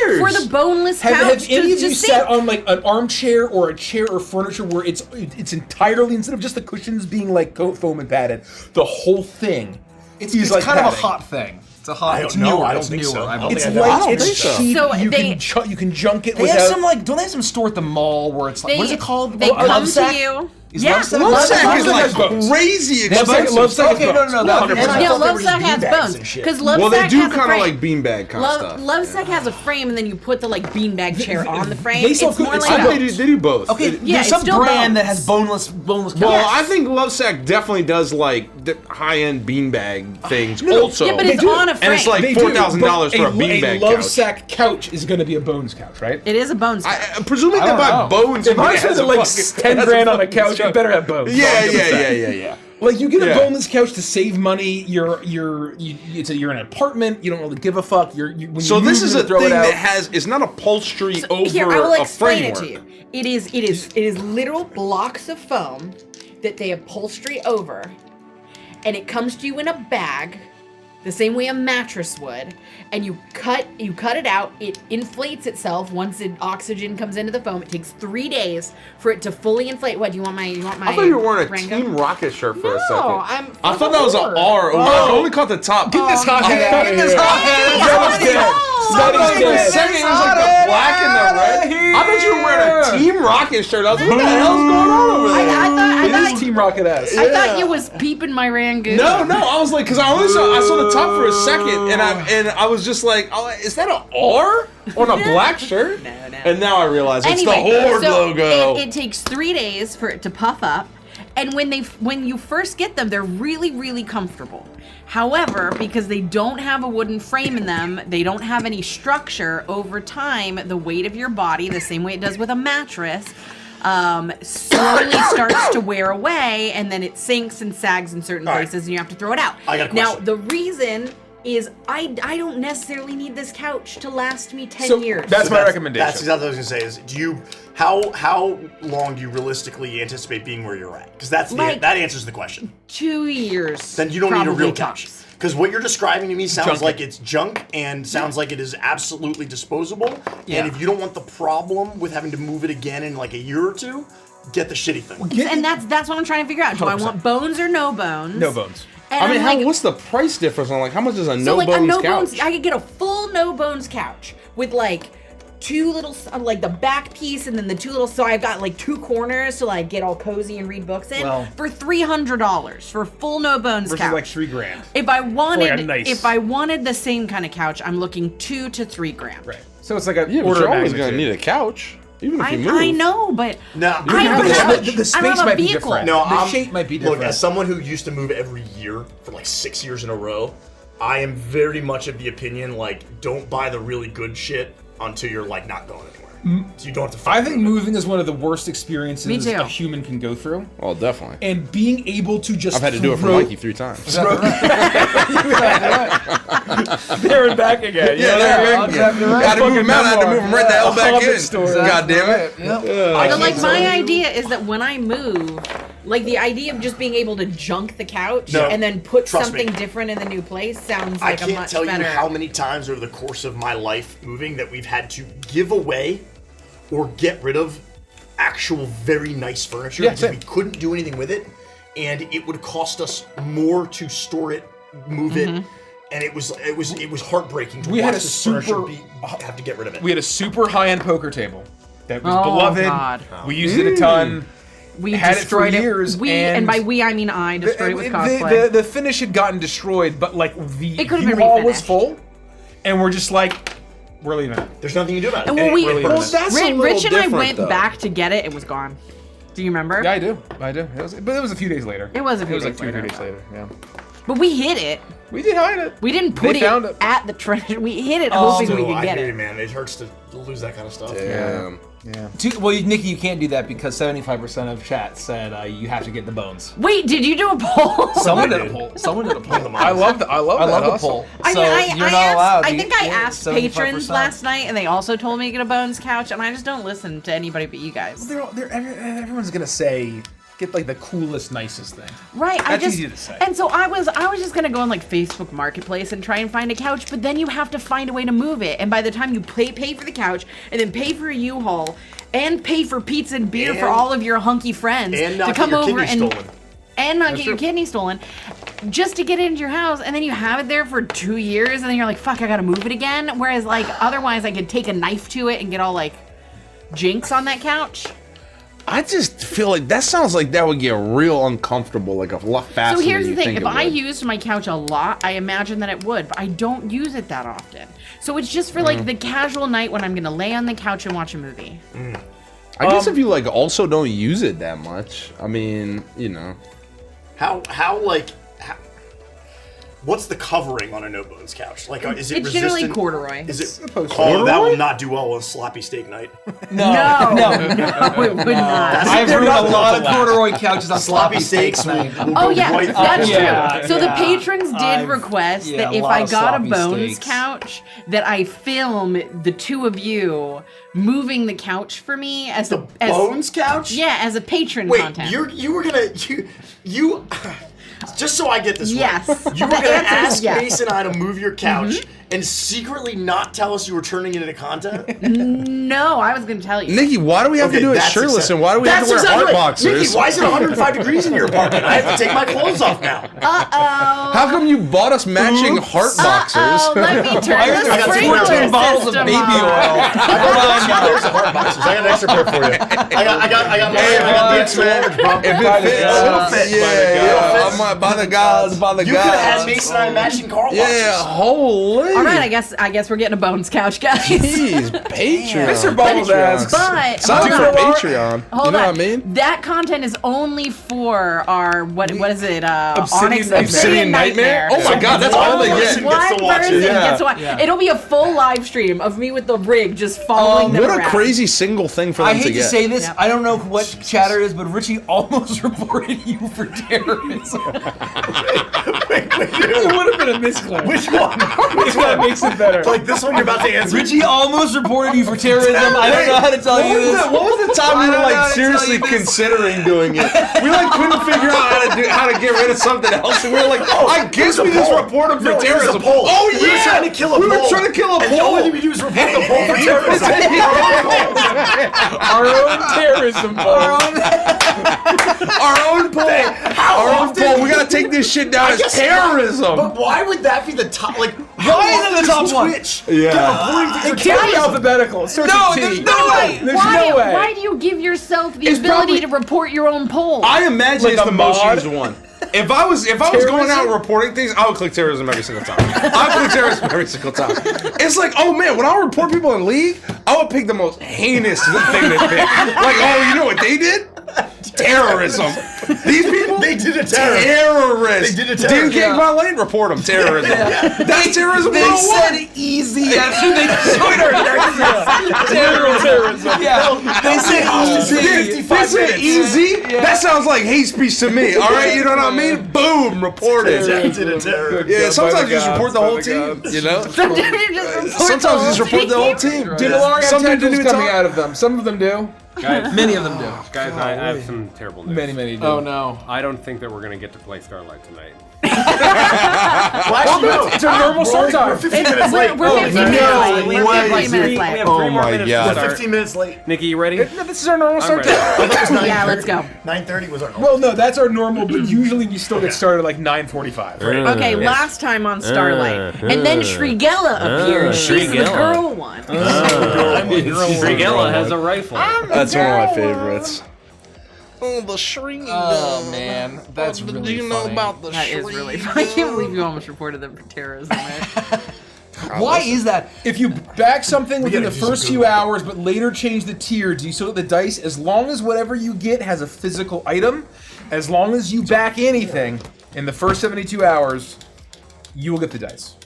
Speaker 9: years?
Speaker 7: for the boneless
Speaker 4: Have
Speaker 7: couch
Speaker 4: any of
Speaker 7: to
Speaker 4: you
Speaker 7: sink.
Speaker 4: sat on like an armchair or a chair or furniture where it's entirely, instead of just the cushions being like foam and padded, the whole thing
Speaker 5: It's
Speaker 4: is like
Speaker 5: kind of a
Speaker 4: padding.
Speaker 5: hot thing. It's a hot.
Speaker 3: I don't
Speaker 5: It's
Speaker 3: know.
Speaker 5: newer.
Speaker 3: I don't
Speaker 5: It's
Speaker 3: think
Speaker 5: newer.
Speaker 3: so.
Speaker 5: I
Speaker 3: I don't
Speaker 5: believe.
Speaker 4: It's
Speaker 3: think
Speaker 4: like
Speaker 9: I don't
Speaker 4: it's
Speaker 9: think so.
Speaker 4: cheap.
Speaker 7: So
Speaker 4: you
Speaker 7: they-
Speaker 4: can junk it
Speaker 5: They
Speaker 4: without.
Speaker 5: have some like. Don't they have some store at the mall where it's like what is it called?
Speaker 7: They
Speaker 5: Love
Speaker 7: come
Speaker 5: Sack?
Speaker 7: to you.
Speaker 5: Is
Speaker 7: Yeah,
Speaker 5: Love Sack?
Speaker 9: Love Sack
Speaker 4: Love
Speaker 9: is
Speaker 4: Sack
Speaker 9: like
Speaker 4: has bones.
Speaker 9: crazy
Speaker 4: Love Sack-
Speaker 9: expensive.
Speaker 4: Love Sack has
Speaker 5: Okay,
Speaker 4: bones.
Speaker 5: no, that would be
Speaker 3: And I
Speaker 7: Yeah,
Speaker 3: thought they
Speaker 7: Love
Speaker 3: were
Speaker 7: Sack
Speaker 3: just
Speaker 7: has
Speaker 3: beanbags
Speaker 7: bones
Speaker 3: and shit.
Speaker 7: because Love
Speaker 9: Well, they
Speaker 7: Sack
Speaker 9: do
Speaker 7: has a
Speaker 9: kind of
Speaker 7: frame.
Speaker 9: like beanbag kind of stuff.
Speaker 7: Love Sack has a frame, and then you put the like beanbag chair on the frame.
Speaker 4: They
Speaker 7: It's
Speaker 4: sell good-
Speaker 7: more
Speaker 4: it's
Speaker 7: like
Speaker 9: I think they do both.
Speaker 5: Okay,
Speaker 7: Yeah,
Speaker 5: there's
Speaker 7: it's
Speaker 5: some
Speaker 7: still
Speaker 5: brand
Speaker 7: bones.
Speaker 5: that has boneless couches.
Speaker 9: Well, I think Lovesack definitely does like the high-end beanbag things also.
Speaker 7: Yeah, but it's on a frame.
Speaker 9: And it's like
Speaker 4: They do,
Speaker 9: $4,000
Speaker 4: but
Speaker 9: for a beanbag
Speaker 4: A Love
Speaker 9: couch.
Speaker 4: Sack couch is going to be a bones couch, right?
Speaker 7: it is a bones couch.
Speaker 9: Presumably they
Speaker 5: don't
Speaker 9: buy
Speaker 5: know.
Speaker 9: bones.
Speaker 4: If
Speaker 9: when
Speaker 4: I
Speaker 9: it has
Speaker 4: spend
Speaker 9: a
Speaker 4: like
Speaker 9: fucking-
Speaker 4: 10
Speaker 9: has a
Speaker 4: grand on a
Speaker 9: fucking
Speaker 4: couch, it
Speaker 9: couch.
Speaker 4: better have bones.
Speaker 9: Yeah.
Speaker 4: Like you get a
Speaker 9: Yeah.
Speaker 4: boneless couch to save money. You're in an apartment. You don't really give a fuck. When
Speaker 9: So
Speaker 4: you
Speaker 9: this
Speaker 4: move,
Speaker 9: is
Speaker 4: you
Speaker 9: a
Speaker 4: throw
Speaker 9: thing
Speaker 4: it out.
Speaker 9: that has, it's not upholstery over
Speaker 7: Here, I will
Speaker 9: a
Speaker 7: explain
Speaker 9: framework.
Speaker 7: it to you. It is literal blocks of foam that they upholstery over, and it comes to you in a bag, the same way a mattress would, and you cut it out. It inflates itself once the oxygen comes into the foam. It takes 3 days for it to fully inflate. What do you want my?
Speaker 9: I thought you were wearing a
Speaker 7: Rango?
Speaker 9: Team Rocket shirt for a
Speaker 7: No,
Speaker 9: second.
Speaker 7: I'm.
Speaker 9: I thought that was an R. I only caught the top.
Speaker 4: Get this hot head out of here.
Speaker 5: Get this hot head
Speaker 4: That is dead. That is
Speaker 9: For a
Speaker 4: dead.
Speaker 9: second, it was like the black and the red. I thought you were wearing a Team Rocket shirt. I was like, what the hell's going on over there?
Speaker 7: I
Speaker 4: It
Speaker 7: thought
Speaker 4: is Team Rocket ass.
Speaker 7: I thought you was peeping my Rangoon.
Speaker 9: No, I was like, because I only saw the top for a second, and I was just like, oh, is that an R on a black shirt?
Speaker 7: No.
Speaker 9: And now I realize it's
Speaker 7: Anyway,
Speaker 9: the Horde
Speaker 7: so
Speaker 9: logo.
Speaker 7: It takes 3 days for it to puff up, and when you first get them, they're really, really comfortable. However, because they don't have a wooden frame in them, they don't have any structure. Over time, the weight of your body, the same way it does with a mattress, slowly starts to wear away, and then it sinks and sags in certain
Speaker 3: All right.
Speaker 7: places, and you have to throw it out.
Speaker 3: I got a
Speaker 7: Now,
Speaker 3: question.
Speaker 7: the reason is I don't necessarily need this couch to last me 10
Speaker 4: So
Speaker 7: years.
Speaker 4: that's my recommendation.
Speaker 3: That's exactly what I was gonna say. Is how long do you realistically anticipate being where you're at? Because that answers the question.
Speaker 7: 2 years.
Speaker 3: Then you don't need a
Speaker 7: probably
Speaker 3: real
Speaker 7: tops.
Speaker 3: couch. Because what you're describing to me sounds
Speaker 4: Junk.
Speaker 3: like it's junk and sounds like it is absolutely disposable.
Speaker 5: Yeah.
Speaker 3: And if you don't want the problem with having to move it again in like a year or two, get the shitty thing.
Speaker 7: And that's what I'm trying to figure out. Do I
Speaker 4: 100%.
Speaker 7: want bones or no bones?
Speaker 4: No bones.
Speaker 7: And
Speaker 9: I mean,
Speaker 7: I'm like,
Speaker 9: what's the price difference on like how much is a
Speaker 7: so
Speaker 9: no
Speaker 7: like
Speaker 9: bones
Speaker 7: a no
Speaker 9: couch?
Speaker 7: bones? I could get a full no bones couch with like two little, like the back piece and then the two little, so I've got like two corners to like get all cozy and read books in for $300 for a full no bones
Speaker 4: Versus
Speaker 7: couch.
Speaker 4: like $3,000.
Speaker 7: If I wanted,
Speaker 4: nice-
Speaker 7: if I wanted the same kind of couch, I'm looking $2,000 to $3,000.
Speaker 4: Right. So it's like a
Speaker 9: Yeah, but
Speaker 4: order
Speaker 9: you're
Speaker 4: of
Speaker 9: always
Speaker 4: magnitude.
Speaker 9: gonna need a couch, even if you move.
Speaker 7: I know, but
Speaker 3: No,
Speaker 7: I don't have
Speaker 4: the
Speaker 7: I
Speaker 4: space
Speaker 7: don't have a
Speaker 4: might be
Speaker 7: vehicle.
Speaker 4: different.
Speaker 3: No,
Speaker 4: the shape might be different.
Speaker 3: Look, as someone who used to move every year for like 6 years in a row, I am very much of the opinion like don't buy the really good shit until you're like not going anywhere. So you don't have to.
Speaker 4: I think moving is one of the worst experiences
Speaker 7: Me too.
Speaker 4: a human can go through.
Speaker 9: Oh, definitely.
Speaker 4: And being able to just
Speaker 9: I've had to do it for Mikey 3 times.
Speaker 4: there and back again.
Speaker 9: Gotta move him out. I had to move him right the hell back in. God damn it.
Speaker 7: But like my idea is that when I move, like the idea of just being able to junk the couch
Speaker 3: No,
Speaker 7: and then put
Speaker 3: trust
Speaker 7: something
Speaker 3: me.
Speaker 7: different in the new place sounds
Speaker 3: I
Speaker 7: like a
Speaker 3: can't
Speaker 7: much
Speaker 3: tell
Speaker 7: better.
Speaker 3: you how many times over the course of my life moving that we've had to give away or get rid of actual very nice furniture because
Speaker 4: same.
Speaker 3: we couldn't do anything with it, and it would cost us more to store it, move it, and it was heartbreaking to
Speaker 4: We
Speaker 3: watch
Speaker 4: had a
Speaker 3: this furniture
Speaker 4: super-
Speaker 3: have to get rid of it.
Speaker 4: We had a super high-end poker table that was
Speaker 7: Oh,
Speaker 4: beloved.
Speaker 7: God.
Speaker 4: We used it a ton.
Speaker 7: we
Speaker 4: had it for
Speaker 7: destroyed
Speaker 4: years,
Speaker 7: and by we I mean I destroyed it with cosplay.
Speaker 4: The finish had gotten destroyed, but like the
Speaker 7: It could've been
Speaker 4: U-Haul was
Speaker 7: refinished.
Speaker 4: full, and we're just like, we're leaving it.
Speaker 3: There's nothing you can do about it.
Speaker 7: And when we,
Speaker 4: really
Speaker 7: well,
Speaker 4: is.
Speaker 9: That's a little
Speaker 7: Rich and I
Speaker 9: different,
Speaker 7: went
Speaker 9: though.
Speaker 7: back to get it. It was gone. Do you remember?
Speaker 4: Yeah, I do. But it was a few days later.
Speaker 7: It was a
Speaker 4: It
Speaker 7: few
Speaker 4: was like
Speaker 7: days
Speaker 4: 2 or 3
Speaker 7: later.
Speaker 4: days later. Yeah.
Speaker 7: But we hid it.
Speaker 4: We did hide it.
Speaker 7: We didn't put
Speaker 4: They
Speaker 7: it,
Speaker 4: found it.
Speaker 7: at the treasure. We hid it hoping we
Speaker 3: So
Speaker 7: could
Speaker 3: I
Speaker 7: get
Speaker 3: hear
Speaker 7: it.
Speaker 3: you, man. It hurts to lose that kind of stuff.
Speaker 9: Damn.
Speaker 4: Yeah. Well, Nikki, you can't do that because 75% of chat said you have to get the bones.
Speaker 7: Wait, did you do a poll?
Speaker 5: Someone did a poll. Someone did a poll.
Speaker 4: I love the
Speaker 5: poll.
Speaker 7: I
Speaker 5: So
Speaker 7: mean,
Speaker 5: you're not
Speaker 7: asked,
Speaker 5: allowed.
Speaker 7: I think I asked
Speaker 5: 75%.
Speaker 7: patrons last night, and they also told me to get a bones couch, and I just don't listen to anybody but you guys.
Speaker 4: Everyone's gonna say get like the coolest, nicest thing.
Speaker 7: Right,
Speaker 4: That's easy to say.
Speaker 7: And so I was just gonna go on like Facebook Marketplace and try and find a couch, but then you have to find a way to move it, and by the time you pay for the couch, and then pay for a U-Haul, and pay for pizza and beer for
Speaker 3: And-
Speaker 7: all of your hunky friends
Speaker 3: And not
Speaker 7: to
Speaker 3: get
Speaker 7: come
Speaker 3: your
Speaker 7: over
Speaker 3: kidney
Speaker 7: and
Speaker 3: stolen.
Speaker 7: not get your kidney stolen, just to get it into your house, and then you have it there for 2 years, and then you're like, fuck, I gotta move it again. Whereas like otherwise, I could take a knife to it and get all like jinx on that couch.
Speaker 9: I just feel like that sounds like that would get real uncomfortable, like a lot faster.
Speaker 7: So here's
Speaker 9: than
Speaker 7: the
Speaker 9: you
Speaker 7: thing:
Speaker 9: think
Speaker 7: if
Speaker 9: it
Speaker 7: I
Speaker 9: would.
Speaker 7: used my couch a lot, I imagine that it would, but I don't use it that often. So it's just for like the casual night when I'm gonna lay on the couch and watch a movie.
Speaker 9: I guess if you like also don't use it that much, I mean, you know.
Speaker 3: What's the covering on a no bones couch? Like, is it
Speaker 7: It's generally
Speaker 3: resistant?
Speaker 7: corduroy.
Speaker 3: Is it?
Speaker 4: Supposed to.
Speaker 3: Oh, that will not do well on sloppy steak night.
Speaker 7: No, it would not.
Speaker 5: I've heard a lot of corduroy couches on
Speaker 3: Sloppy steaks will
Speaker 5: night.
Speaker 3: go
Speaker 7: Oh yeah,
Speaker 3: right through.
Speaker 7: that's
Speaker 5: Yeah,
Speaker 7: true. So the
Speaker 5: yeah.
Speaker 7: patrons did
Speaker 5: I've-
Speaker 7: request
Speaker 5: yeah,
Speaker 7: that
Speaker 5: a
Speaker 7: if
Speaker 5: lot
Speaker 7: I
Speaker 5: of
Speaker 7: got a
Speaker 5: sloppy
Speaker 7: bones
Speaker 5: steaks.
Speaker 7: couch, that I film the two of you moving the couch for me as
Speaker 3: The
Speaker 7: as
Speaker 3: bones couch?
Speaker 7: yeah, as a patron
Speaker 3: Wait,
Speaker 7: content.
Speaker 3: you were gonna you just so I get this
Speaker 7: Yes.
Speaker 3: right. You were
Speaker 7: The
Speaker 3: gonna
Speaker 7: answer is
Speaker 3: ask
Speaker 7: yes.
Speaker 3: Mace and I to move your couch and secretly not tell us you were turning it into content?
Speaker 7: No, I was gonna tell you.
Speaker 9: Nikki, why do we have to do it
Speaker 3: that's
Speaker 9: shirtless,
Speaker 3: exact-
Speaker 9: and why do we have
Speaker 3: that's
Speaker 9: to wear
Speaker 3: exactly
Speaker 9: heart
Speaker 3: right.
Speaker 9: boxers?
Speaker 3: Nikki, why is it 105 degrees in your apartment? I have to take my clothes off now.
Speaker 9: How come you bought us matching heart boxers?
Speaker 7: Oh, let me turn
Speaker 5: I
Speaker 7: the
Speaker 5: got
Speaker 7: sprinkler
Speaker 5: 14 bottles of
Speaker 7: system
Speaker 5: baby
Speaker 7: on.
Speaker 5: oil.
Speaker 3: There's the heart boxes. I got an extra pair for you. I got the extra large, bro.
Speaker 9: If it fits,
Speaker 3: It'll fit.
Speaker 9: yeah,
Speaker 3: It'll fit.
Speaker 9: by the gods, by the
Speaker 3: You could have had
Speaker 9: gods.
Speaker 3: Mace and I matching car boxes.
Speaker 9: Yeah, holy.
Speaker 7: All right, I guess we're getting a bones couch, guys.
Speaker 9: Jeez, Patreon.
Speaker 4: Mr. Bubbles asks.
Speaker 7: But
Speaker 9: Something
Speaker 7: hold
Speaker 9: for
Speaker 7: on.
Speaker 9: Patreon.
Speaker 7: Hold
Speaker 9: You know
Speaker 7: on.
Speaker 9: what I mean?
Speaker 7: That content is only for our what is it? Onyx
Speaker 9: Obsidian Nightmare? Oh my god, that's all they get.
Speaker 7: One
Speaker 3: gets to watch
Speaker 7: person
Speaker 3: it.
Speaker 7: gets to watch.
Speaker 5: Yeah.
Speaker 7: It'll be a full live stream of me with the rig just following them
Speaker 9: What a
Speaker 7: around.
Speaker 9: crazy single thing for
Speaker 5: I
Speaker 9: them
Speaker 5: hate
Speaker 9: to
Speaker 5: to
Speaker 9: get.
Speaker 5: say this,
Speaker 7: Yep.
Speaker 5: I don't know what chatter is, but Richie almost reported you for terrorism.
Speaker 4: It would have been a misclaim.
Speaker 3: Which one?
Speaker 4: Which one makes it better?
Speaker 3: Like this one you're about to answer.
Speaker 5: Richie almost reported you for terrorism. I don't know how to tell you this.
Speaker 9: What was the time we
Speaker 5: I
Speaker 9: were
Speaker 5: don't know how
Speaker 9: like
Speaker 5: to
Speaker 9: seriously
Speaker 5: tell you this.
Speaker 9: considering doing it? We like couldn't figure out how to get rid of something else, and we were like, I guess we just report him for
Speaker 3: No, it was a
Speaker 9: terrorism.
Speaker 3: poll.
Speaker 9: Oh
Speaker 3: We were
Speaker 9: yeah,
Speaker 3: trying to kill a
Speaker 9: we
Speaker 3: poll.
Speaker 9: were trying to kill a
Speaker 3: And the only thing
Speaker 9: poll.
Speaker 3: we do is report the poll for terrorism.
Speaker 4: Our own terrorism ball.
Speaker 9: Our own poll. Our own poll. We gotta take this shit down as
Speaker 3: guess half
Speaker 9: terrorism.
Speaker 3: But why would that be the top? Like,
Speaker 5: Why is it the top one?
Speaker 3: Twitch?
Speaker 9: Yeah.
Speaker 11: It can't be alphabetical. It starts
Speaker 5: No,
Speaker 11: with T.
Speaker 5: there's no way.
Speaker 11: There's
Speaker 10: Why,
Speaker 11: no way.
Speaker 10: why do you give yourself the
Speaker 9: It's
Speaker 10: ability
Speaker 9: probably-
Speaker 10: to report your own poll?
Speaker 9: I imagine
Speaker 11: Like
Speaker 9: it's
Speaker 11: a
Speaker 9: the most
Speaker 11: mod?
Speaker 9: used one. If I was going out and reporting things, I would click terrorism every single time. I would click terrorism every single time. It's like, oh man, when I report people in League, I would pick the most heinous thing to pick. Like, oh, you know what they did? Terrorism. These people,
Speaker 3: They did a terror.
Speaker 9: terrorist.
Speaker 3: They did a terror.
Speaker 9: Didn't gang violate? Report them. Terrorism. That's terrorism.
Speaker 5: They
Speaker 9: 101.
Speaker 5: said easy after they joined our terrorism. Yeah, they said easy.
Speaker 9: They said easy. That sounds like hate speech to me. All right, you know what I mean? Boom, reported.
Speaker 3: They did a terror.
Speaker 9: Yeah, sometimes you just report the whole team. You know? Sometimes you just report the whole team.
Speaker 11: Do Malaria have
Speaker 9: Some people
Speaker 11: tentacles
Speaker 9: didn't
Speaker 11: coming
Speaker 9: talk.
Speaker 11: out of them? Some of them do.
Speaker 6: Guys,
Speaker 5: Many of them do.
Speaker 6: guys, I have some terrible news.
Speaker 11: Many do.
Speaker 4: Oh no.
Speaker 6: I don't think that we're gonna get to play Starlight tonight.
Speaker 3: Well, actually, no.
Speaker 11: It's a normal start time.
Speaker 3: We're 15 minutes late.
Speaker 10: We're 15 minutes late.
Speaker 3: no
Speaker 10: We're
Speaker 3: way.
Speaker 10: 15 minutes
Speaker 6: We
Speaker 10: late.
Speaker 6: have
Speaker 9: Oh
Speaker 6: 3 more
Speaker 9: my
Speaker 6: minutes
Speaker 9: God.
Speaker 6: to
Speaker 3: We're
Speaker 6: start.
Speaker 3: 15 minutes late.
Speaker 6: Nikki, you ready?
Speaker 11: No, this is our normal start
Speaker 6: ready.
Speaker 11: time.
Speaker 10: Yeah, let's go.
Speaker 3: 9:30 was our normal.
Speaker 11: Well, no, that's our normal, but usually we still get started like 9:45.
Speaker 7: Okay, last time on Starlight. And then Shriegella appeared. She's the
Speaker 6: Shriegella.
Speaker 7: girl one.
Speaker 6: Shriegella has a rifle.
Speaker 9: That's one of my favorites.
Speaker 12: Oh, the shrinking
Speaker 5: Oh man, that's
Speaker 12: What
Speaker 5: really
Speaker 12: do you know
Speaker 5: funny.
Speaker 12: about the
Speaker 7: That is really funny. I can't believe you almost reported them for terrorism there.
Speaker 5: Why is that?
Speaker 11: If you back something within the
Speaker 3: gotta do
Speaker 11: first
Speaker 3: some
Speaker 11: few
Speaker 3: good-
Speaker 11: hours, but later change the tier, do you still get the dice? As long as whatever you get has a physical item, as long as you back anything in the first 72 hours, you will get the dice.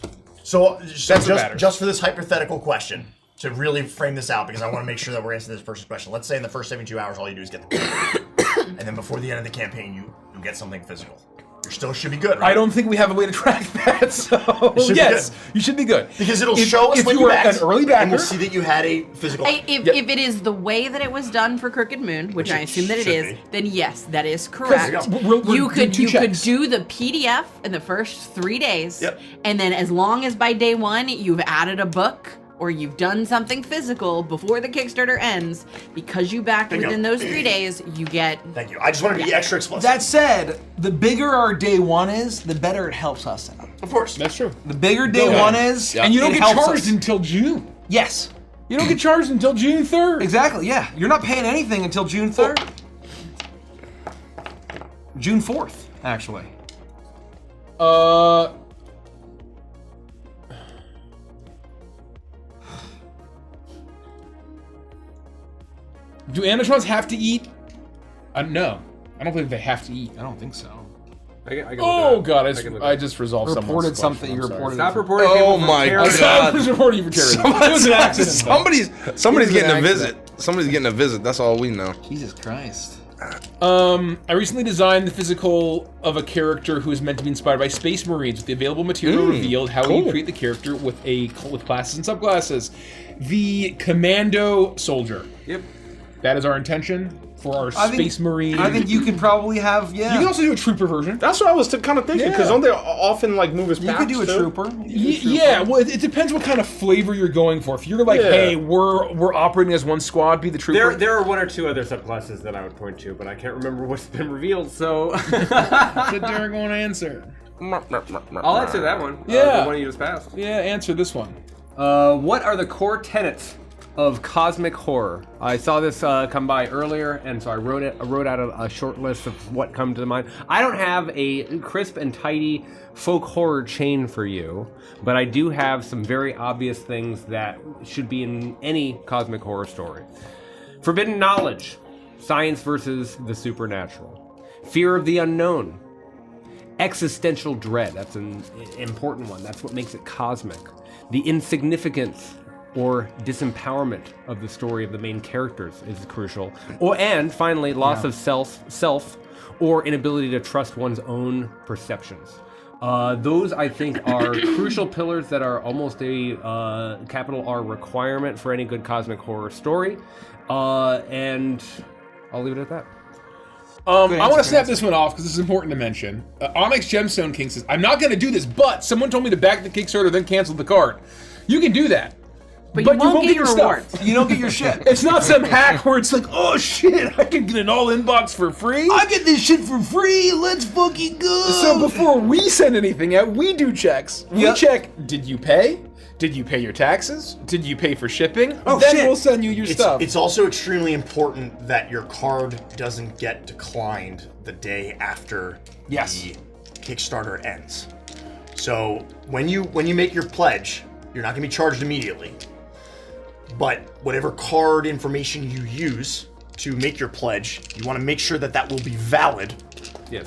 Speaker 3: So,
Speaker 11: That's what matters.
Speaker 3: just for this hypothetical question, to really frame this out, because I want to make sure that we're answering this person's question. Let's say in the first 72 hours, all you do is get the and then before the end of the campaign, you get something physical. You still should be good, right?
Speaker 11: I don't think we have a way to track that, so
Speaker 3: should be
Speaker 11: yes,
Speaker 3: good.
Speaker 11: you should be good.
Speaker 3: Because it'll
Speaker 11: If-
Speaker 3: show us
Speaker 11: if
Speaker 3: when
Speaker 11: you
Speaker 3: you
Speaker 11: were
Speaker 3: backed,
Speaker 11: an early
Speaker 3: and
Speaker 11: backer.
Speaker 3: we'll see that you had a physical.
Speaker 7: If it is the way that it was done for Crooked Moon, which I assume that it
Speaker 3: should
Speaker 7: is,
Speaker 3: be.
Speaker 7: then yes, that is correct.
Speaker 11: We'll
Speaker 7: You
Speaker 11: do
Speaker 7: could
Speaker 11: two
Speaker 7: you could
Speaker 11: checks.
Speaker 7: do the PDF in the first 3 days,
Speaker 3: Yep.
Speaker 7: and then as long as by day 1 you've added a book or you've done something physical before the Kickstarter ends, because you backed
Speaker 3: Bingo.
Speaker 7: within those 3 days, you get.
Speaker 3: Thank you. I just wanted to be extra explicit.
Speaker 5: That said, the bigger our day one is, the better it helps us out.
Speaker 3: of course.
Speaker 11: That's true.
Speaker 5: The bigger day one is,
Speaker 11: And you don't
Speaker 5: it
Speaker 11: get
Speaker 5: helps
Speaker 11: charged
Speaker 5: us.
Speaker 11: until June.
Speaker 5: Yes,
Speaker 11: You don't get charged until June 3rd.
Speaker 5: exactly. Yeah, you're not paying anything until June 3rd. June 4th, actually.
Speaker 11: Do animatrons have to eat? No. I don't think they have to eat.
Speaker 5: I don't think so.
Speaker 6: I can look
Speaker 11: Oh
Speaker 6: it up.
Speaker 11: god,
Speaker 6: can look
Speaker 11: I
Speaker 6: it up.
Speaker 11: just resolved someone's
Speaker 5: Reported
Speaker 11: question.
Speaker 5: something.
Speaker 11: I'm
Speaker 5: You
Speaker 11: sorry.
Speaker 5: reported.
Speaker 6: Stop reporting.
Speaker 9: Oh
Speaker 6: people for
Speaker 9: my
Speaker 6: terrorism.
Speaker 9: God.
Speaker 11: I was reporting you for terrorism. It was an accident.
Speaker 9: Somebody's getting a
Speaker 11: accident.
Speaker 9: visit. Somebody's getting a visit. That's all we know.
Speaker 5: Jesus Christ.
Speaker 11: I recently designed the physical of a character who is meant to be inspired by Space Marines. With the available material revealed, how you
Speaker 9: cool.
Speaker 11: create the character with classes and subclasses. The Commando Soldier.
Speaker 6: Yep.
Speaker 11: That is our intention for our Space Marine.
Speaker 5: I think you could probably have, yeah.
Speaker 11: You can also do a Trooper version.
Speaker 9: That's what I was kind of thinking, because
Speaker 11: Yeah.
Speaker 9: don't they often like move his
Speaker 5: You could do a trooper.
Speaker 11: Yeah, well, it depends what kind of flavor you're going for. If you're like,
Speaker 9: Yeah.
Speaker 11: hey, we're operating as one squad, be the Trooper.
Speaker 6: There are 1 or 2 other subclasses that I would point to, but I can't remember what's been revealed, so
Speaker 11: But Derek won't answer.
Speaker 6: I'll answer that one.
Speaker 11: Yeah.
Speaker 6: The one you just passed.
Speaker 11: Yeah, answer this one.
Speaker 6: What are the core tenets of cosmic horror? I saw this come by earlier, and so I wrote out a short list of what come to mind. I don't have a crisp and tidy folk horror chain for you, but I do have some very obvious things that should be in any cosmic horror story. Forbidden knowledge, science versus the supernatural, fear of the unknown, existential dread, that's an important one, that's what makes it cosmic, the insignificance or disempowerment of the story of the main characters is crucial. And finally, loss of self or inability to trust one's own perceptions. Those, I think, are crucial pillars that are almost a capital R requirement for any good cosmic horror story. And I'll leave it at that.
Speaker 11: I want to snap this one off because this is important to mention. Onyx Gemstone King says, I'm not going to do this, but someone told me to back the Kickstarter, then cancel the card. You can do that.
Speaker 7: But you won't get your
Speaker 11: stuff.
Speaker 7: rewards.
Speaker 5: You don't get your shit.
Speaker 11: It's not some hack where it's like, oh shit, I can get an all-in box for free.
Speaker 5: I get this shit for free. Let's fucking go.
Speaker 11: So before we send anything out, we do checks. We
Speaker 5: Yep.
Speaker 11: check, did you pay? Did you pay your taxes? Did you pay for shipping?
Speaker 5: Oh,
Speaker 11: then
Speaker 5: shit.
Speaker 11: we'll send you your stuff.
Speaker 3: It's also extremely important that your card doesn't get declined the day after
Speaker 5: Yes.
Speaker 3: the Kickstarter ends. So when you make your pledge, you're not going to be charged immediately. But whatever card information you use to make your pledge, you want to make sure that that will be valid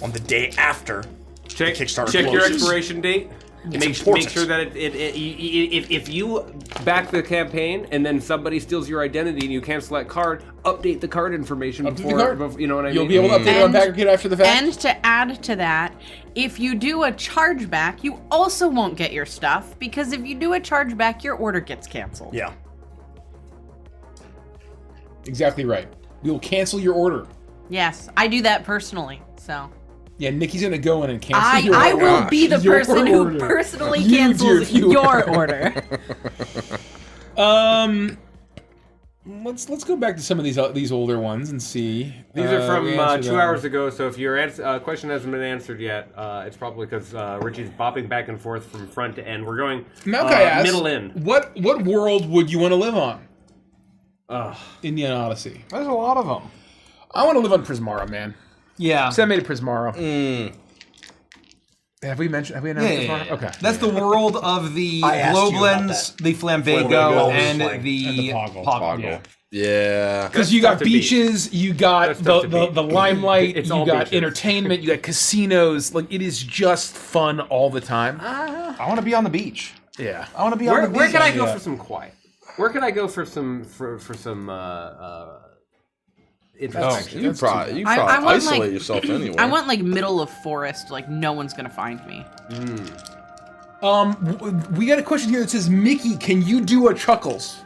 Speaker 3: on the day after the Kickstarter
Speaker 6: Check your
Speaker 3: closes.
Speaker 6: expiration date. Make sure that if you back the campaign and then somebody steals your identity and you cancel that card, update the card information before you know what I mean.
Speaker 11: You'll be able to update it on Packer Kid after the fact.
Speaker 7: And to add to that, if you do a chargeback, you also won't get your stuff, because if you do a chargeback, your order gets canceled.
Speaker 3: Yeah.
Speaker 11: Exactly right. We will cancel your order.
Speaker 7: Yes, I do that personally, so.
Speaker 11: Yeah, Nikki's gonna go in and cancel your
Speaker 7: I
Speaker 11: order.
Speaker 7: will be the
Speaker 11: Your
Speaker 7: person who
Speaker 11: order.
Speaker 7: personally
Speaker 11: You, dear
Speaker 7: cancels
Speaker 11: viewer.
Speaker 7: your order.
Speaker 11: Let's go back to some of these older ones and see.
Speaker 6: These are from
Speaker 11: answer
Speaker 6: 2
Speaker 11: them.
Speaker 6: hours ago, so if your question hasn't been answered yet, it's probably because Richie's bopping back and forth from front to end. We're going middle in.
Speaker 11: What world would you want to live on? Indiana Odyssey.
Speaker 5: There's a lot of them.
Speaker 11: I want to live on Prismara, man.
Speaker 5: Yeah.
Speaker 11: So I made a Prismara. Have we announced Prismara?
Speaker 5: Yeah.
Speaker 11: Okay.
Speaker 5: That's the world of the
Speaker 3: I asked you about
Speaker 5: Globelins,
Speaker 3: that.
Speaker 5: the Flambago,
Speaker 3: Flambago
Speaker 5: and
Speaker 3: and
Speaker 5: the Poggle.
Speaker 11: Yeah.
Speaker 9: Yeah.
Speaker 11: Because you got beaches, you got the limelight,
Speaker 6: It's
Speaker 11: you
Speaker 6: all
Speaker 11: got
Speaker 6: beaches.
Speaker 11: entertainment, you got casinos. Like, it is just fun all the time.
Speaker 5: I want to be on the beach.
Speaker 11: Yeah.
Speaker 5: I want to be on the beach.
Speaker 6: Where can I go for some quiet? Where can I go for some introspection?
Speaker 9: You probably
Speaker 7: I want,
Speaker 9: isolate
Speaker 7: like-
Speaker 9: yourself anyway.
Speaker 7: I want like middle of forest, like no one's gonna find me.
Speaker 11: We got a question here that says, Mickey, can you do a Chuckles?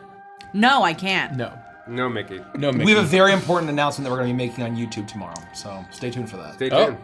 Speaker 7: No, I can't.
Speaker 11: No.
Speaker 6: No, Mickey.
Speaker 11: No, Mickey.
Speaker 5: We have a very important announcement that we're going to be making on YouTube tomorrow, so stay tuned for that.
Speaker 6: Stay tuned.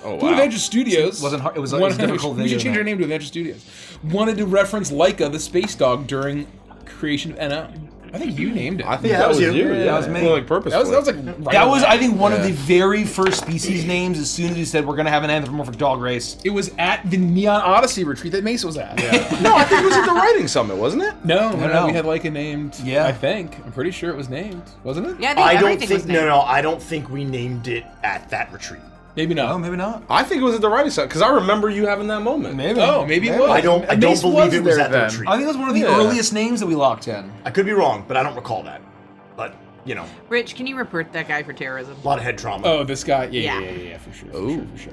Speaker 9: Oh,
Speaker 11: Blue
Speaker 9: wow.
Speaker 11: Adventure Studios.
Speaker 5: It wasn't hard- it was a difficult
Speaker 11: We
Speaker 5: video
Speaker 11: should
Speaker 5: to
Speaker 11: change our
Speaker 5: make.
Speaker 11: name to Adventure Studios. Wanted to reference Laika, the space dog, during creation of NO. I think you named it.
Speaker 9: I think
Speaker 3: Yeah,
Speaker 9: that was you.
Speaker 3: you.
Speaker 9: Yeah,
Speaker 5: That was me.
Speaker 9: Well, like purposefully.
Speaker 11: That was like right
Speaker 5: That was,
Speaker 11: on
Speaker 5: I think, one of the very first species names. As soon as we said we're going to have an anthropomorphic dog race.
Speaker 11: It was at the Neon Odyssey retreat that Mace was at. Yeah.
Speaker 9: No, I think it was at the writing summit, wasn't it?
Speaker 11: No,
Speaker 5: No.
Speaker 11: we had Laika named.
Speaker 5: Yeah.
Speaker 11: I think. I'm pretty sure it was named, wasn't it?
Speaker 7: Yeah, I think
Speaker 3: I don't
Speaker 7: everything was
Speaker 3: think
Speaker 7: named.
Speaker 3: I don't think we named it at that retreat.
Speaker 11: Maybe not.
Speaker 5: Oh, maybe not.
Speaker 9: I think it was at the writing summit because I remember you having that moment.
Speaker 5: Maybe.
Speaker 11: Oh, maybe it was.
Speaker 3: I don't
Speaker 11: Mace
Speaker 3: believe it was
Speaker 11: there
Speaker 3: at the
Speaker 11: then.
Speaker 3: retreat.
Speaker 5: I think it was one of the
Speaker 9: Yeah.
Speaker 5: earliest names that we locked in.
Speaker 3: I could be wrong, but I don't recall that. But, you know,
Speaker 7: Rich, can you report that guy for terrorism?
Speaker 3: a lot of head trauma.
Speaker 11: Oh, this guy? Yeah,
Speaker 7: Yeah.
Speaker 11: for sure.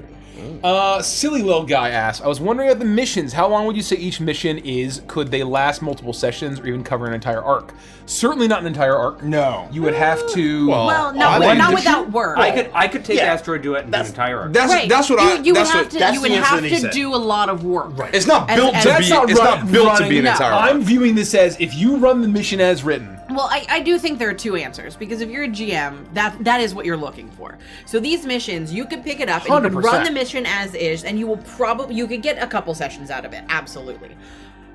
Speaker 11: Silly little guy asked, I was wondering about the missions. How long would you say each mission is? Could they last multiple sessions or even cover an entire arc? Certainly not an entire arc.
Speaker 5: No.
Speaker 11: You would have to.
Speaker 7: Well, no,
Speaker 9: I think-
Speaker 7: not without work.
Speaker 6: I could take
Speaker 3: Yeah.
Speaker 6: Asteroid Duet and do an entire arc.
Speaker 7: Right.
Speaker 9: That's what I.
Speaker 7: You would
Speaker 9: that's
Speaker 7: have
Speaker 9: what.
Speaker 7: to.
Speaker 3: that's
Speaker 7: You would
Speaker 3: the answer
Speaker 7: have
Speaker 3: that he
Speaker 7: to
Speaker 3: said.
Speaker 7: do a lot of work.
Speaker 3: Right.
Speaker 9: It's not
Speaker 7: As-
Speaker 9: built
Speaker 7: as-
Speaker 9: to
Speaker 7: That's
Speaker 9: be.
Speaker 11: not
Speaker 9: It's
Speaker 11: run-
Speaker 9: not built to be an
Speaker 7: running-
Speaker 9: entire.
Speaker 7: no.
Speaker 9: arc.
Speaker 11: I'm viewing this as if you run the mission as written.
Speaker 7: Well, I do think there are two answers, because if you're a GM, that is what you're looking for. So these missions, you could pick it up and you could
Speaker 11: 100%.
Speaker 7: run the mission as is, and you could get a couple sessions out of it, absolutely.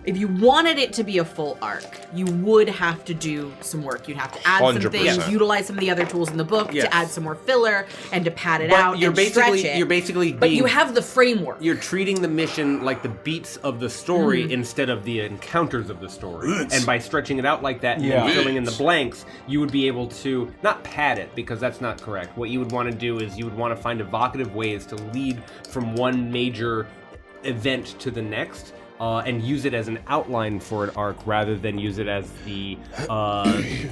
Speaker 7: If you wanted it to be a full arc, you would have to do some work. You'd have to add some
Speaker 9: 100%.
Speaker 7: things, utilize some of the other tools in the book
Speaker 6: Yes.
Speaker 7: to add some more filler and to pad it
Speaker 6: But
Speaker 7: out and stretch it.
Speaker 6: you're basically
Speaker 7: but you
Speaker 6: being-
Speaker 7: have the framework.
Speaker 6: You're treating the mission like the beats of the story instead of the encounters of the story. And by stretching it out like that and then
Speaker 5: Yeah.
Speaker 6: filling in the blanks, you would be able to not pad it, because that's not correct. What you would want to do is you would want to find evocative ways to lead from one major event to the next. And use it as an outline for an arc rather than use it as the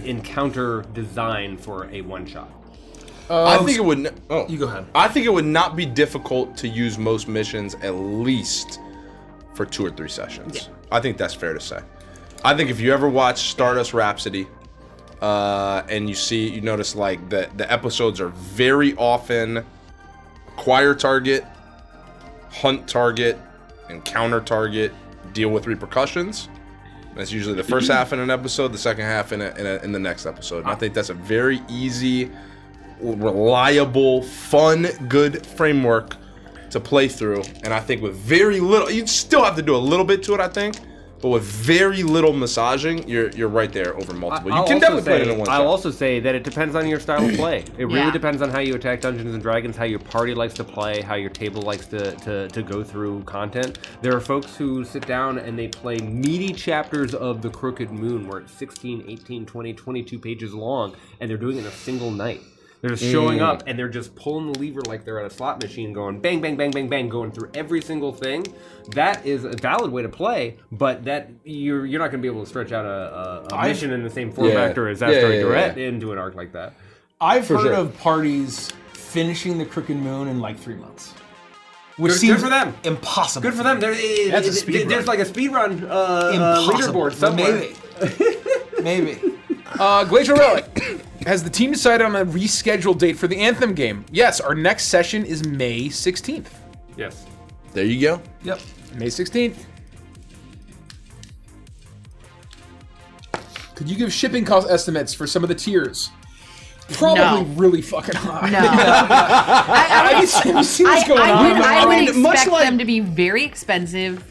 Speaker 6: encounter design for a one-shot.
Speaker 9: I think it would. Oh,
Speaker 5: You go ahead.
Speaker 9: I think it would not be difficult to use most missions at least for 2 or 3 sessions. I think that's fair to say. I think if you ever watch Stardust Rhapsody, and you notice like the episodes are very often acquire target, hunt target, encounter target, deal with repercussions. That's usually the first half in an episode, the second half in the next episode. And I think that's a very easy, reliable, fun, good framework to play through. And I think with very little, you'd still have to do a little bit to it, I think. but with very little massaging, you're right there over multiple. You
Speaker 6: I'll
Speaker 9: can
Speaker 6: also
Speaker 9: definitely play it in one
Speaker 6: I'll
Speaker 9: shot.
Speaker 6: also say that it depends on your style of play. It really
Speaker 7: Yeah.
Speaker 6: depends on how you attack Dungeons and Dragons, how your party likes to play, how your table likes to go through content. There are folks who sit down and they play meaty chapters of The Crooked Moon where it's 16, 18, 20, 22 pages long, and they're doing it in a single night. They're just showing up and they're just pulling the lever like they're at a slot machine, going bang, bang, bang, bang, bang, going through every single thing. That is a valid way to play, but that you're not going to be able to stretch out a mission in the same form factor as that story direct into an arc like that.
Speaker 11: I've heard of parties finishing the Crooked Moon in like 3 months. Which
Speaker 6: Good
Speaker 11: seems
Speaker 6: for them.
Speaker 11: Impossible.
Speaker 6: Good for them.
Speaker 3: That's a speed
Speaker 6: There's
Speaker 3: run.
Speaker 6: like a speed run
Speaker 11: Impossible.
Speaker 6: leaderboard somewhere.
Speaker 11: Maybe. Glacial Relic. Has the team decided on a rescheduled date for the Anthem game? Yes, our next session is May 16th.
Speaker 6: Yes.
Speaker 9: There you go.
Speaker 11: Yep, May 16th. Could you give shipping cost estimates for some of the tiers? Probably
Speaker 7: No.
Speaker 11: really fucking high.
Speaker 7: No.
Speaker 11: Have you seen what's going on?
Speaker 7: I would
Speaker 9: mean, much
Speaker 7: expect
Speaker 9: like-
Speaker 7: them to be very expensive,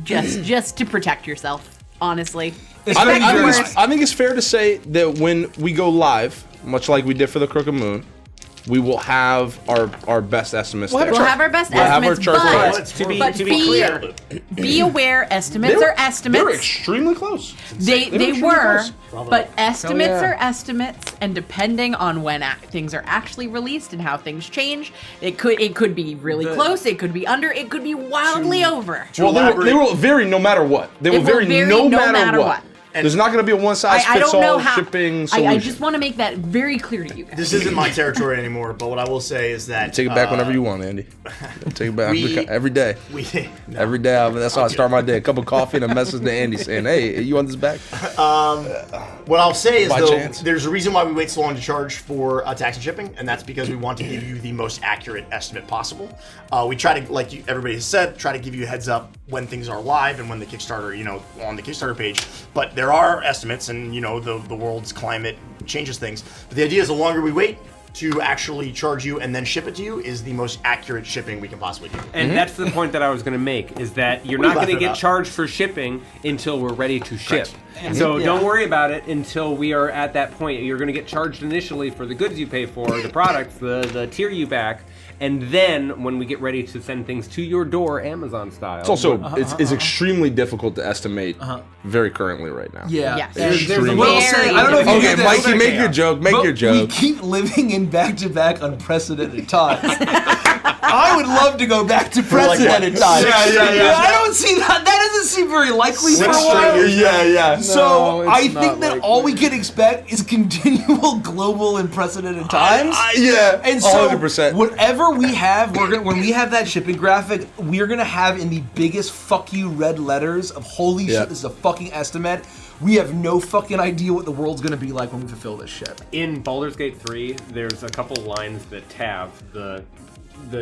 Speaker 7: just to protect yourself. Honestly,
Speaker 9: I think it's fair to say that when we go live, much like we did for the Crooked Moon, we will have our best estimates.
Speaker 7: we'll have our best
Speaker 9: We'll have our
Speaker 7: estimates,
Speaker 9: chart
Speaker 7: but,
Speaker 9: for
Speaker 7: but
Speaker 6: to be clear,
Speaker 7: be aware, estimates are estimates.
Speaker 9: They're extremely close.
Speaker 7: They
Speaker 9: extremely
Speaker 7: were,
Speaker 9: close.
Speaker 7: but estimates
Speaker 11: Hell yeah.
Speaker 7: are estimates, and depending on when things are actually released and how things change, it could be really close, it could be under, it could be wildly over.
Speaker 9: Well, they will vary no matter what. They will vary no matter what. There's not going to be a
Speaker 7: I don't
Speaker 9: one-size-fits-all
Speaker 7: know how.
Speaker 9: shipping solution.
Speaker 7: I just want to make that very clear to you guys.
Speaker 3: This isn't my territory anymore, but what I will say is that
Speaker 9: Take it back whenever you want, Andy. Take it back every day. Every day. That's how I start my day. A cup of coffee and a message to Andy saying, "Hey, you want this back?"
Speaker 3: What I'll say is,
Speaker 9: By
Speaker 3: though,
Speaker 9: chance.
Speaker 3: there's a reason why we wait so long to charge for tax and shipping, and that's because we want to give you the most accurate estimate possible. We try to, like everybody has said, try to give you a heads up when things are live and when the Kickstarter, on the Kickstarter page. But there are estimates, and the world's climate changes things. But the idea is the longer we wait to actually charge you and then ship it to you is the most accurate shipping we can possibly do.
Speaker 6: And that's the point that I was going to make, is that you're not going to get charged for shipping until we're ready to ship. So don't worry about it until we are at that point. You're going to get charged initially for the goods you pay for, the products, the tier you back, and then when we get ready to send things to your door, Amazon style.
Speaker 9: It's also it's extremely difficult to estimate very currently right now.
Speaker 11: Yeah.
Speaker 7: Yes.
Speaker 11: There's
Speaker 9: Extremely.
Speaker 11: will say, I don't know if you
Speaker 9: Okay,
Speaker 11: do this,
Speaker 9: Mikey, make your joke. Make
Speaker 11: but
Speaker 9: your joke.
Speaker 11: We keep living in back-to-back unprecedented times. I would love to go back to precedented times.
Speaker 9: Yeah.
Speaker 11: I don't see that. That doesn't seem very likely for a while.
Speaker 9: Yeah.
Speaker 11: So I
Speaker 9: it's
Speaker 11: think
Speaker 9: not
Speaker 11: that
Speaker 9: likely.
Speaker 11: all we can expect is continual global unprecedented times.
Speaker 9: Yeah,
Speaker 11: And so
Speaker 9: 100%.
Speaker 11: whatever we have, when we have that shipping graphic, we're gonna have in the biggest fuck you red letters of holy
Speaker 9: Yeah.
Speaker 11: shit, this is a fucking estimate. We have no fucking idea what the world's gonna be like when we fulfill this shit.
Speaker 6: In Baldur's Gate 3, there's a couple lines that Tav, the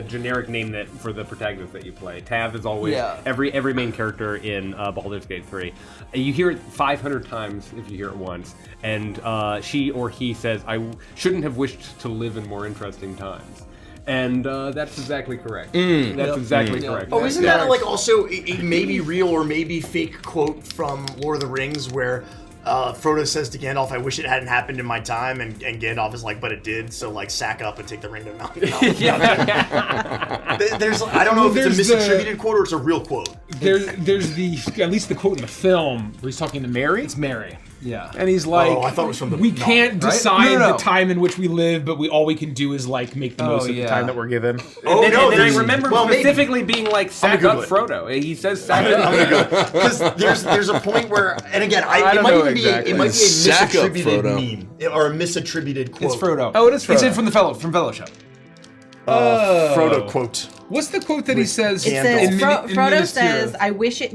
Speaker 6: generic name that for the protagonist that you play. Tav is always every main character in Baldur's Gate 3. You hear it 500 times if you hear it once, and she or he says, "I shouldn't have wished to live in more interesting times." And that's exactly correct. That's exactly correct.
Speaker 3: Oh, isn't that like also a maybe real or maybe fake quote from Lord of the Rings where Frodo says to Gandalf, "I wish it hadn't happened in my time," and Gandalf is like, "But it did, so like sack up and take the ring to Mount." There's I don't know if it's a misattributed quote or it's a real quote.
Speaker 11: There's at least the quote in the film where he's talking to Mary. It's Mary. Yeah. And he's like,
Speaker 3: I thought it was from the
Speaker 11: we
Speaker 3: novel,
Speaker 11: can't
Speaker 3: right?
Speaker 11: decide
Speaker 3: No.
Speaker 11: the time in which we live, but all we can do is like make the most of the time that we're given.
Speaker 3: Oh,
Speaker 6: and
Speaker 3: no,
Speaker 6: then I
Speaker 3: there's-
Speaker 6: remember
Speaker 3: well, maybe.
Speaker 6: specifically being like, "Sack
Speaker 3: Google
Speaker 6: up,
Speaker 3: it.
Speaker 6: Frodo." He says, "Sack up."
Speaker 3: Because there's a point where, and again,
Speaker 11: I
Speaker 3: it
Speaker 11: don't
Speaker 3: might
Speaker 11: know
Speaker 3: even
Speaker 11: exactly.
Speaker 3: be a
Speaker 9: Sack up,
Speaker 3: misattributed
Speaker 9: Frodo.
Speaker 3: meme or a misattributed quote.
Speaker 11: It's Frodo. Oh, it is Frodo. It's in from Fellowship.
Speaker 3: Frodo quote.
Speaker 11: What's the quote that he says?
Speaker 7: It says,
Speaker 11: in
Speaker 7: Frodo
Speaker 11: Minas
Speaker 7: says,
Speaker 11: Tirith?
Speaker 7: "I wish it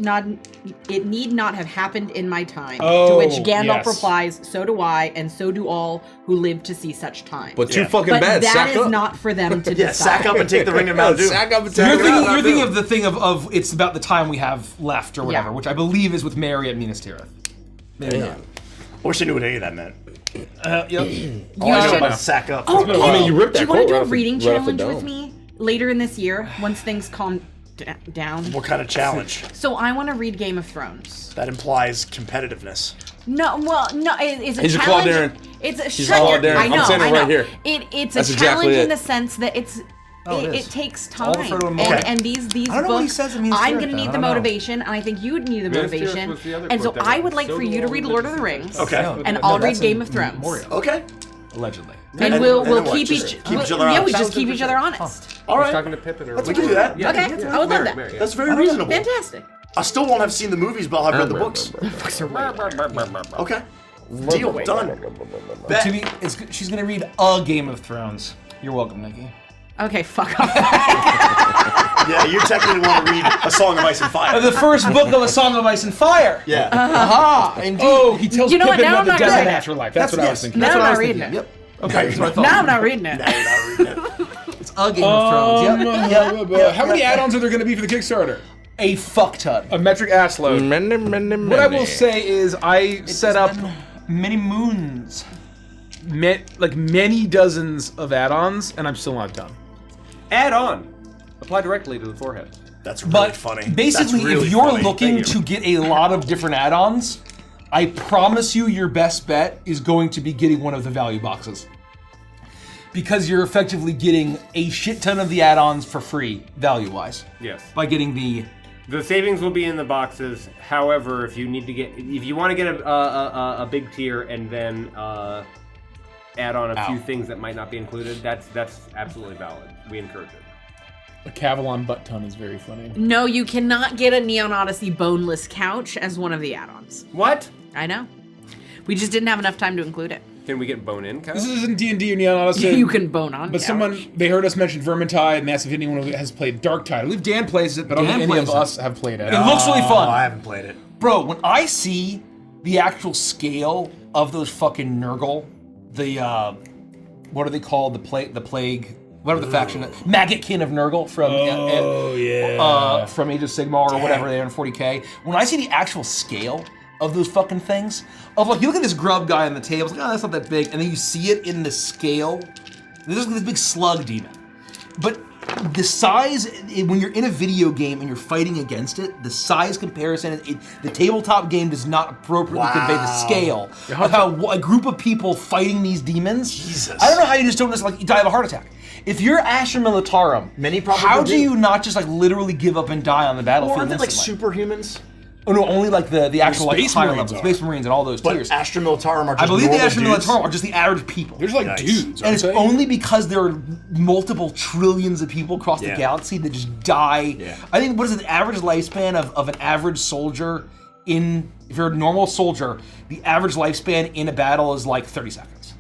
Speaker 7: need not have happened in my time."
Speaker 11: Oh,
Speaker 7: to which Gandalf
Speaker 11: yes.
Speaker 7: replies, "So do I, and so do all who live to see such time."
Speaker 9: But too
Speaker 3: Yeah.
Speaker 9: fucking
Speaker 7: But
Speaker 9: bad.
Speaker 7: that
Speaker 9: Sack
Speaker 7: is
Speaker 9: up.
Speaker 7: not for them to
Speaker 3: Yeah,
Speaker 7: decide.
Speaker 3: sack up and take the ring to Mount Doom.
Speaker 9: Sack up and
Speaker 11: You're
Speaker 9: take it out.
Speaker 11: thinking of the thing of it's about the time we have left or whatever,
Speaker 7: Yeah.
Speaker 11: which I believe is with Mary at Minas Tirith. Maybe not.
Speaker 3: I wish I knew what any of that meant.
Speaker 11: Yep.
Speaker 3: All I know
Speaker 7: should-
Speaker 3: about sack up.
Speaker 7: Oh,
Speaker 9: I mean, you ripped
Speaker 7: do
Speaker 9: that
Speaker 7: you want
Speaker 9: quote
Speaker 7: to do
Speaker 9: right
Speaker 7: a
Speaker 9: off the-
Speaker 7: reading
Speaker 9: right off the
Speaker 7: challenge
Speaker 9: dome.
Speaker 7: with me later in this year once things down.
Speaker 3: What kind of challenge?
Speaker 7: So I want to read Game of Thrones.
Speaker 3: That implies competitiveness.
Speaker 7: No, well, no, it's a
Speaker 9: He's a
Speaker 7: challenge.
Speaker 9: Claude Darren.
Speaker 7: It's a
Speaker 9: He's
Speaker 7: shut
Speaker 9: Claude
Speaker 7: your-
Speaker 9: Darren.
Speaker 7: I know,
Speaker 9: I'm saying it
Speaker 7: I know.
Speaker 9: right here.
Speaker 7: It's
Speaker 9: That's
Speaker 7: a
Speaker 9: exactly
Speaker 7: challenge in
Speaker 9: it.
Speaker 7: the sense that it
Speaker 11: is.
Speaker 7: takes
Speaker 11: all the
Speaker 7: time.
Speaker 11: photo
Speaker 7: And,
Speaker 11: Okay.
Speaker 7: and these
Speaker 11: I don't know what he
Speaker 7: books,
Speaker 11: says it means
Speaker 7: I'm
Speaker 11: to
Speaker 7: going to
Speaker 11: it,
Speaker 7: need
Speaker 11: though.
Speaker 7: the
Speaker 11: I don't know.
Speaker 7: motivation, and I think you would need the
Speaker 6: Minas Tirith
Speaker 7: motivation.
Speaker 6: was the other
Speaker 7: And so
Speaker 6: quote that
Speaker 7: I
Speaker 6: was,
Speaker 7: would like
Speaker 6: "So
Speaker 7: for
Speaker 6: do
Speaker 7: you to
Speaker 6: all
Speaker 7: read
Speaker 6: the
Speaker 7: Lord of the
Speaker 6: business
Speaker 7: Rings,
Speaker 3: Okay.
Speaker 7: and
Speaker 11: No,
Speaker 7: I'll read
Speaker 11: that's
Speaker 7: Game
Speaker 11: in
Speaker 7: of Thrones.
Speaker 11: Moria.
Speaker 3: Okay.
Speaker 11: Allegedly.
Speaker 7: And
Speaker 3: And
Speaker 7: we'll
Speaker 3: then what?
Speaker 7: keep
Speaker 3: Just
Speaker 7: each
Speaker 3: keep each other
Speaker 7: yeah,
Speaker 3: honest.
Speaker 7: we
Speaker 6: That
Speaker 7: just
Speaker 6: was
Speaker 7: keep each other
Speaker 6: interesting.
Speaker 7: honest.
Speaker 3: All
Speaker 6: I was
Speaker 3: right.
Speaker 6: talking to Pippin earlier.
Speaker 3: We can do that.
Speaker 6: Yeah,
Speaker 7: Okay, I would love that.
Speaker 6: Mary, yeah.
Speaker 3: That's very reasonable.
Speaker 7: Fantastic.
Speaker 3: I still won't have seen the movies, but I'll have read the books. Okay. Deal. Done.
Speaker 11: To me, she's gonna read a Game of Thrones. You're welcome, Nikki.
Speaker 7: Okay, fuck off.
Speaker 3: Yeah, you technically want to read A Song of Ice and Fire.
Speaker 11: The first book of A Song of Ice and Fire.
Speaker 3: Yeah.
Speaker 11: Aha! Indeed.
Speaker 4: Oh, he tells
Speaker 7: You know what,
Speaker 4: Pippin
Speaker 7: now
Speaker 4: about
Speaker 7: I'm
Speaker 4: the
Speaker 7: not
Speaker 4: death
Speaker 7: gonna
Speaker 4: and
Speaker 7: read it.
Speaker 4: afterlife. That's what I was thinking.
Speaker 7: Now
Speaker 11: That's
Speaker 7: I'm
Speaker 11: what I
Speaker 7: not
Speaker 11: was
Speaker 7: reading
Speaker 11: thinking.
Speaker 7: it.
Speaker 11: Yep. Okay, that's what I thought.
Speaker 7: Now I'm not reading it.
Speaker 3: Now you're not reading it.
Speaker 11: It's a Game of Thrones. Yep.
Speaker 4: How many add-ons are there going to be for the Kickstarter?
Speaker 11: A fuck ton.
Speaker 4: A metric ass load. What I will say is I set up
Speaker 11: many moons.
Speaker 4: like many dozens of add-ons, and I'm still not done.
Speaker 6: Add on. Apply directly to the forehead.
Speaker 3: That's really
Speaker 11: But
Speaker 3: funny.
Speaker 11: basically,
Speaker 3: That's really
Speaker 11: if you're
Speaker 3: funny.
Speaker 11: looking
Speaker 3: Thank you.
Speaker 11: to get a lot of different add-ons, I promise you your best bet is going to be getting one of the value boxes. Because you're effectively getting a shit ton of the add-ons for free, value-wise.
Speaker 6: Yes.
Speaker 11: By getting the...
Speaker 6: The savings will be in the boxes. However, if you want to get a big tier and then add on a few things that might not be included, that's absolutely valid. We encourage it.
Speaker 4: A Cavalon butt ton is very funny.
Speaker 7: No, you cannot get a Neon Odyssey boneless couch as one of the add-ons.
Speaker 6: What?
Speaker 7: I know. We just didn't have enough time to include it.
Speaker 6: Can we get bone in? Couch?
Speaker 4: This isn't D&D or Neon Odyssey.
Speaker 7: You can bone on
Speaker 4: But
Speaker 7: couch.
Speaker 4: they heard us mention Vermintide, and asked if anyone has played Darktide. I believe Dan plays it, but I don't
Speaker 11: Dan
Speaker 4: think any of
Speaker 11: plays it.
Speaker 4: us have played it.
Speaker 11: It looks really fun.
Speaker 3: Oh, I haven't played it.
Speaker 11: Bro, when I see the actual scale of those fucking Nurgle, the what are they called? The plague, whatever the faction, Maggotkin of Nurgle from from Age of Sigmar or whatever they are in 40K. When I see the actual scale of those fucking things, of like you look at this grub guy on the table, it's like, oh, that's not that big, and then you see it in the scale. There's this big slug demon, but the size when you're in a video game and you're fighting against it, the size comparison, the tabletop game does not appropriately convey the scale of how a group of people fighting these demons.
Speaker 3: Jesus.
Speaker 11: I don't know how you just don't just like you die of a heart attack. If you're Asher Militarum,
Speaker 3: Many probably
Speaker 11: how
Speaker 3: do.
Speaker 11: do you not just like literally give up and die on the
Speaker 3: Or
Speaker 11: battlefield?
Speaker 3: aren't they like
Speaker 11: instantly?
Speaker 3: superhumans?
Speaker 11: Oh no, only like the actual like
Speaker 4: Space
Speaker 11: higher
Speaker 4: Marines
Speaker 11: levels,
Speaker 4: are.
Speaker 11: Space Marines and all those
Speaker 3: But
Speaker 11: tiers.
Speaker 3: Astra Militarum are just
Speaker 11: I believe the
Speaker 3: normal
Speaker 11: Asher
Speaker 3: dudes?
Speaker 11: Militarum are just the average people.
Speaker 4: There's like
Speaker 3: Nice.
Speaker 4: dudes,
Speaker 11: And
Speaker 4: aren't
Speaker 11: it's
Speaker 4: they?
Speaker 11: only because there are multiple trillions of people across the
Speaker 3: Yeah.
Speaker 11: galaxy that just die.
Speaker 3: Yeah.
Speaker 11: I think, what is it, the average lifespan of an average soldier if you're a normal soldier, the average lifespan in a battle is like 30 seconds.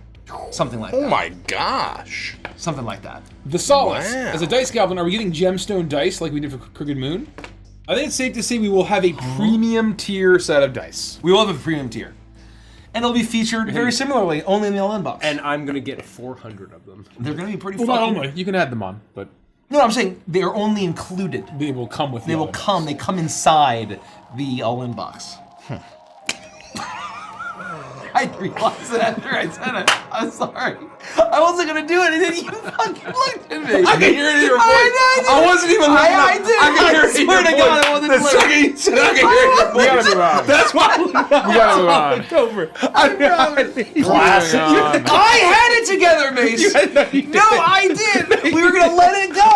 Speaker 11: Something like that.
Speaker 12: Oh my gosh.
Speaker 11: Something like that.
Speaker 4: The Solace.
Speaker 12: Wow.
Speaker 4: As a dice goblin, are we getting gemstone dice like we did for Crooked Moon? I think it's safe to say we will have a premium tier set of dice.
Speaker 11: We will have a premium tier. And it'll be featured very similarly, only in the LN box.
Speaker 6: And I'm gonna get 400 of them.
Speaker 11: They're going to be pretty
Speaker 4: Well, not
Speaker 11: fucking...
Speaker 4: only. You can add them on, but
Speaker 11: No, I'm saying they're only included.
Speaker 4: they will come with
Speaker 11: They will come. They come inside the all-in box. I realized it after I said it. I'm sorry. I wasn't gonna do it, and then you fucking looked at me.
Speaker 4: I can hear it in your voice.
Speaker 11: I wasn't even looking
Speaker 4: I
Speaker 11: up.
Speaker 4: did.
Speaker 11: I can hear it in your
Speaker 4: to
Speaker 11: voice. I wasn't
Speaker 4: The
Speaker 11: looking.
Speaker 4: second you said I can hear it in your voice. We gotta move on. That's why we gotta move on. It's over.
Speaker 3: Classic.
Speaker 11: I had it together, Mace. No, I did. We were gonna let it go.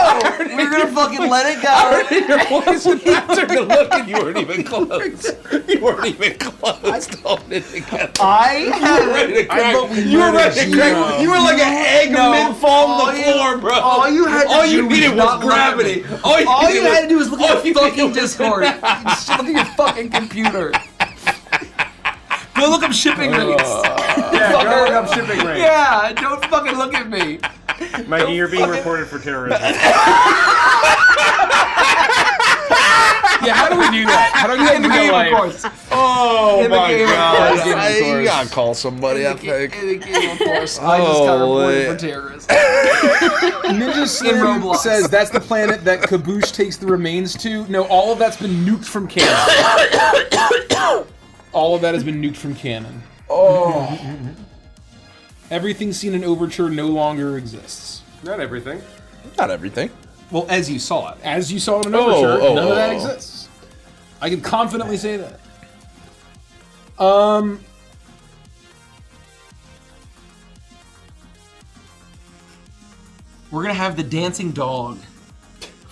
Speaker 11: We were gonna fucking let it go.
Speaker 4: Your voice when you took a look and you weren't even close. You weren't even close to holding it together.
Speaker 11: I had
Speaker 4: ready to
Speaker 11: it.
Speaker 4: crack.
Speaker 11: But we
Speaker 4: You were ready to
Speaker 11: managed
Speaker 4: crack. You were like an egg mid-fall to the floor, bro.
Speaker 11: All you had to
Speaker 4: All
Speaker 11: do
Speaker 4: you needed was
Speaker 11: not
Speaker 4: gravity.
Speaker 11: look at me. All you had to do was look at your
Speaker 4: all you
Speaker 11: fucking
Speaker 4: needed was
Speaker 11: Discord. Just look at your fucking computer. Go look up shipping rates.
Speaker 6: Yeah, go look up shipping rates.
Speaker 11: Yeah, don't fucking look at me.
Speaker 6: Mikey, you're being reported for terrorism.
Speaker 11: Yeah, how do we do that? How do we in the game, of course.
Speaker 4: Oh
Speaker 11: In the
Speaker 4: my
Speaker 11: game, of
Speaker 4: god.
Speaker 11: course.
Speaker 12: You gotta call somebody, I think.
Speaker 11: In the game, of course. I just got reported for terrorists.
Speaker 4: Ninja Slim
Speaker 11: Roblox.
Speaker 4: says that's the planet that Kaboosh takes the remains to. No, all of that's been nuked from canon. All of that has been nuked from canon.
Speaker 12: Oh.
Speaker 4: Everything seen in Overture no longer exists.
Speaker 6: Not everything.
Speaker 12: Not everything.
Speaker 11: Well, as you saw it.
Speaker 4: As you saw it in an overture, none of that exists. I can confidently say that.
Speaker 11: We're gonna have the dancing dog.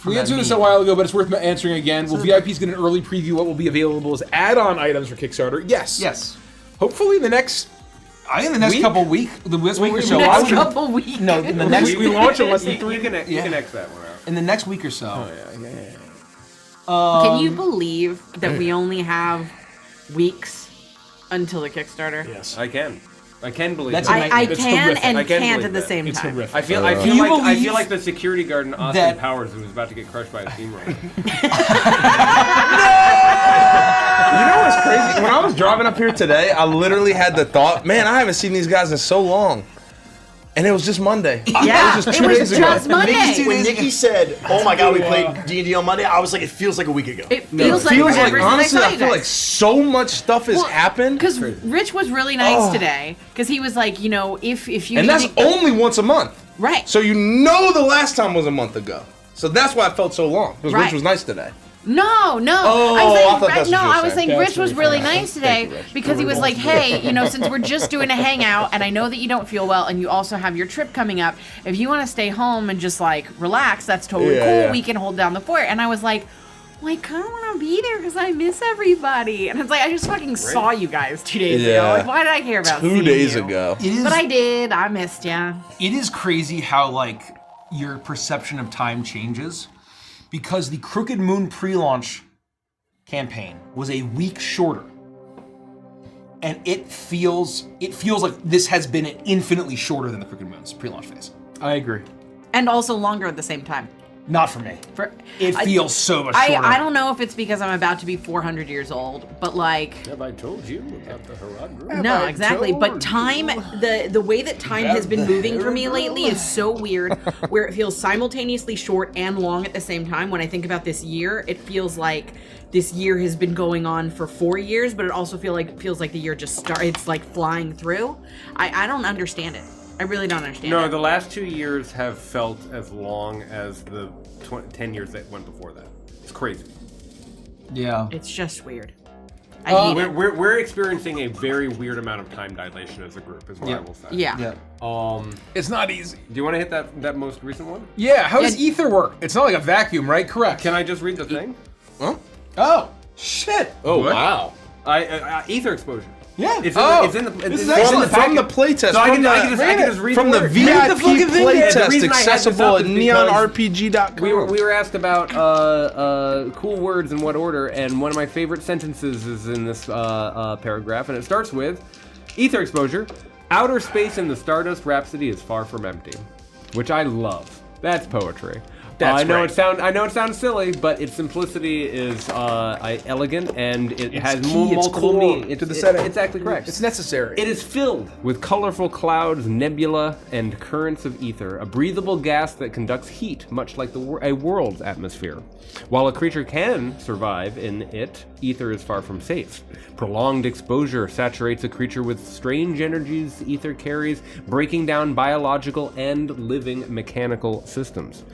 Speaker 4: We answered this a while ago, but it's worth answering again. Will VIPs get an early preview what will be available as add-on items for Kickstarter? Yes.
Speaker 11: Yes.
Speaker 4: Hopefully in the next...
Speaker 11: I think the next couple weeks, the next week or so.
Speaker 7: Next couple weeks.
Speaker 11: No, in the next
Speaker 4: we launch in less than
Speaker 6: You
Speaker 4: 3
Speaker 6: can X that one out.
Speaker 11: in the next week or so.
Speaker 7: Can you believe that we only have weeks until the Kickstarter?
Speaker 3: Yes.
Speaker 6: I can believe
Speaker 11: That's
Speaker 6: that.
Speaker 7: I
Speaker 4: It's
Speaker 7: can
Speaker 4: horrific.
Speaker 7: and
Speaker 6: I can
Speaker 7: can't
Speaker 6: believe
Speaker 7: at the
Speaker 6: that.
Speaker 7: same
Speaker 4: It's
Speaker 7: time.
Speaker 4: horrific.
Speaker 6: I feel
Speaker 11: you
Speaker 6: like
Speaker 11: believe
Speaker 6: the security guard in Austin
Speaker 11: that-
Speaker 6: Powers who was about to get crushed by a steamroller.
Speaker 9: You know what's crazy? When I was driving up here today, I literally had the thought, man, I haven't seen these guys in so long. And it was just Monday.
Speaker 7: Yeah,
Speaker 9: it was just
Speaker 7: it
Speaker 9: 2
Speaker 7: was
Speaker 9: days
Speaker 7: just
Speaker 9: ago.
Speaker 7: Monday.
Speaker 3: When Nikki said, "Oh my God, we played D&D on Monday," I was like, "It feels like a week ago."
Speaker 7: It feels like
Speaker 9: Feels like,
Speaker 7: forever
Speaker 9: honestly,
Speaker 7: since I
Speaker 9: I
Speaker 7: saw you
Speaker 9: feel
Speaker 7: guys.
Speaker 9: like so much stuff has happened.
Speaker 7: Because Rich was really nice today. Because he was like, you know, if you
Speaker 9: And
Speaker 7: need
Speaker 9: that's
Speaker 7: to-
Speaker 9: only once a month.
Speaker 7: right.
Speaker 9: So you know the last time was a month ago. So that's why it felt so long. Because
Speaker 7: Right.
Speaker 9: Rich was nice today.
Speaker 7: No.
Speaker 9: Oh,
Speaker 7: I was
Speaker 9: I thought that's what you were
Speaker 7: I was
Speaker 9: saying.
Speaker 7: saying
Speaker 4: That's
Speaker 7: Rich was
Speaker 4: very
Speaker 7: really
Speaker 4: funny.
Speaker 7: nice today because he was like, hey, you know, since we're just doing a hangout and I know that you don't feel well and you also have your trip coming up, if you want to stay home and just like relax, that's totally
Speaker 9: Yeah,
Speaker 7: cool.
Speaker 9: yeah.
Speaker 7: We can hold down the fort. And I was like, well, I kind of want to be there because I miss everybody. And it's like, I just fucking saw you guys 2 days ago.
Speaker 9: Yeah.
Speaker 7: Like, why did I care about
Speaker 9: 2
Speaker 7: seeing
Speaker 9: days
Speaker 7: you?
Speaker 9: ago.
Speaker 11: It is.
Speaker 7: But I did. I missed ya.
Speaker 11: It is crazy how like your perception of time changes, because the Crooked Moon pre-launch campaign was a week shorter, and it feels like this has been infinitely shorter than the Crooked Moon's pre-launch phase.
Speaker 4: I agree.
Speaker 7: And also longer at the same time.
Speaker 11: Not for me. It feels so much shorter.
Speaker 7: I don't know if it's because I'm about to be 400 years old, but like...
Speaker 6: Have I told you about the Horadrim?
Speaker 7: No, exactly. But time, the way that time has been moving for me lately is so weird, where it feels simultaneously short and long at the same time. When I think about this year, it feels like this year has been going on for 4 years, but it also feels like the year just started. It's like flying through. I don't understand it. I really don't understand it.
Speaker 6: No, the last 2 years have felt as long as the 10 years that went before that. It's crazy.
Speaker 11: Yeah.
Speaker 7: It's just weird. I hate it.
Speaker 6: We're experiencing a very weird amount of time dilation as a group, is what I will say.
Speaker 7: Yeah.
Speaker 4: It's not easy.
Speaker 6: Do you want to hit that most recent one?
Speaker 4: Yeah, how does ether work? It's not like a vacuum, right? Correct.
Speaker 6: Can I just read the thing?
Speaker 9: Huh?
Speaker 4: Oh, shit.
Speaker 9: Oh,
Speaker 4: What?
Speaker 9: wow.
Speaker 6: Ether exposure.
Speaker 11: Yeah.
Speaker 6: It's in the
Speaker 11: This is
Speaker 6: it's in the
Speaker 9: From the
Speaker 6: packet.
Speaker 9: playtest.
Speaker 6: So I
Speaker 9: from
Speaker 6: can just read
Speaker 9: from
Speaker 6: the
Speaker 9: the
Speaker 6: words.
Speaker 9: VIP
Speaker 6: Read the fucking thing. Yeah, the
Speaker 9: playtest
Speaker 6: reason I had this
Speaker 9: accessible
Speaker 6: up
Speaker 9: at
Speaker 6: is because
Speaker 9: neonrpg.com.
Speaker 6: We were asked about cool words in what order, and one of my favorite sentences is in this paragraph, and it starts with, ether exposure, outer space in the Stardust Rhapsody is far from empty, which I love. That's poetry.
Speaker 9: That's
Speaker 6: I know
Speaker 9: great.
Speaker 6: I know it sounds silly, but its simplicity is elegant, and it has
Speaker 4: key, it's
Speaker 6: multiple
Speaker 4: core
Speaker 6: meanings.
Speaker 4: to the setting.
Speaker 6: It's exactly correct.
Speaker 4: It's necessary.
Speaker 6: It is filled with colorful clouds, nebula, and currents of ether, a breathable gas that conducts heat, much like a world's atmosphere. While a creature can survive in it, ether is far from safe. Prolonged exposure saturates a creature with strange energies ether carries, breaking down biological and living mechanical systems.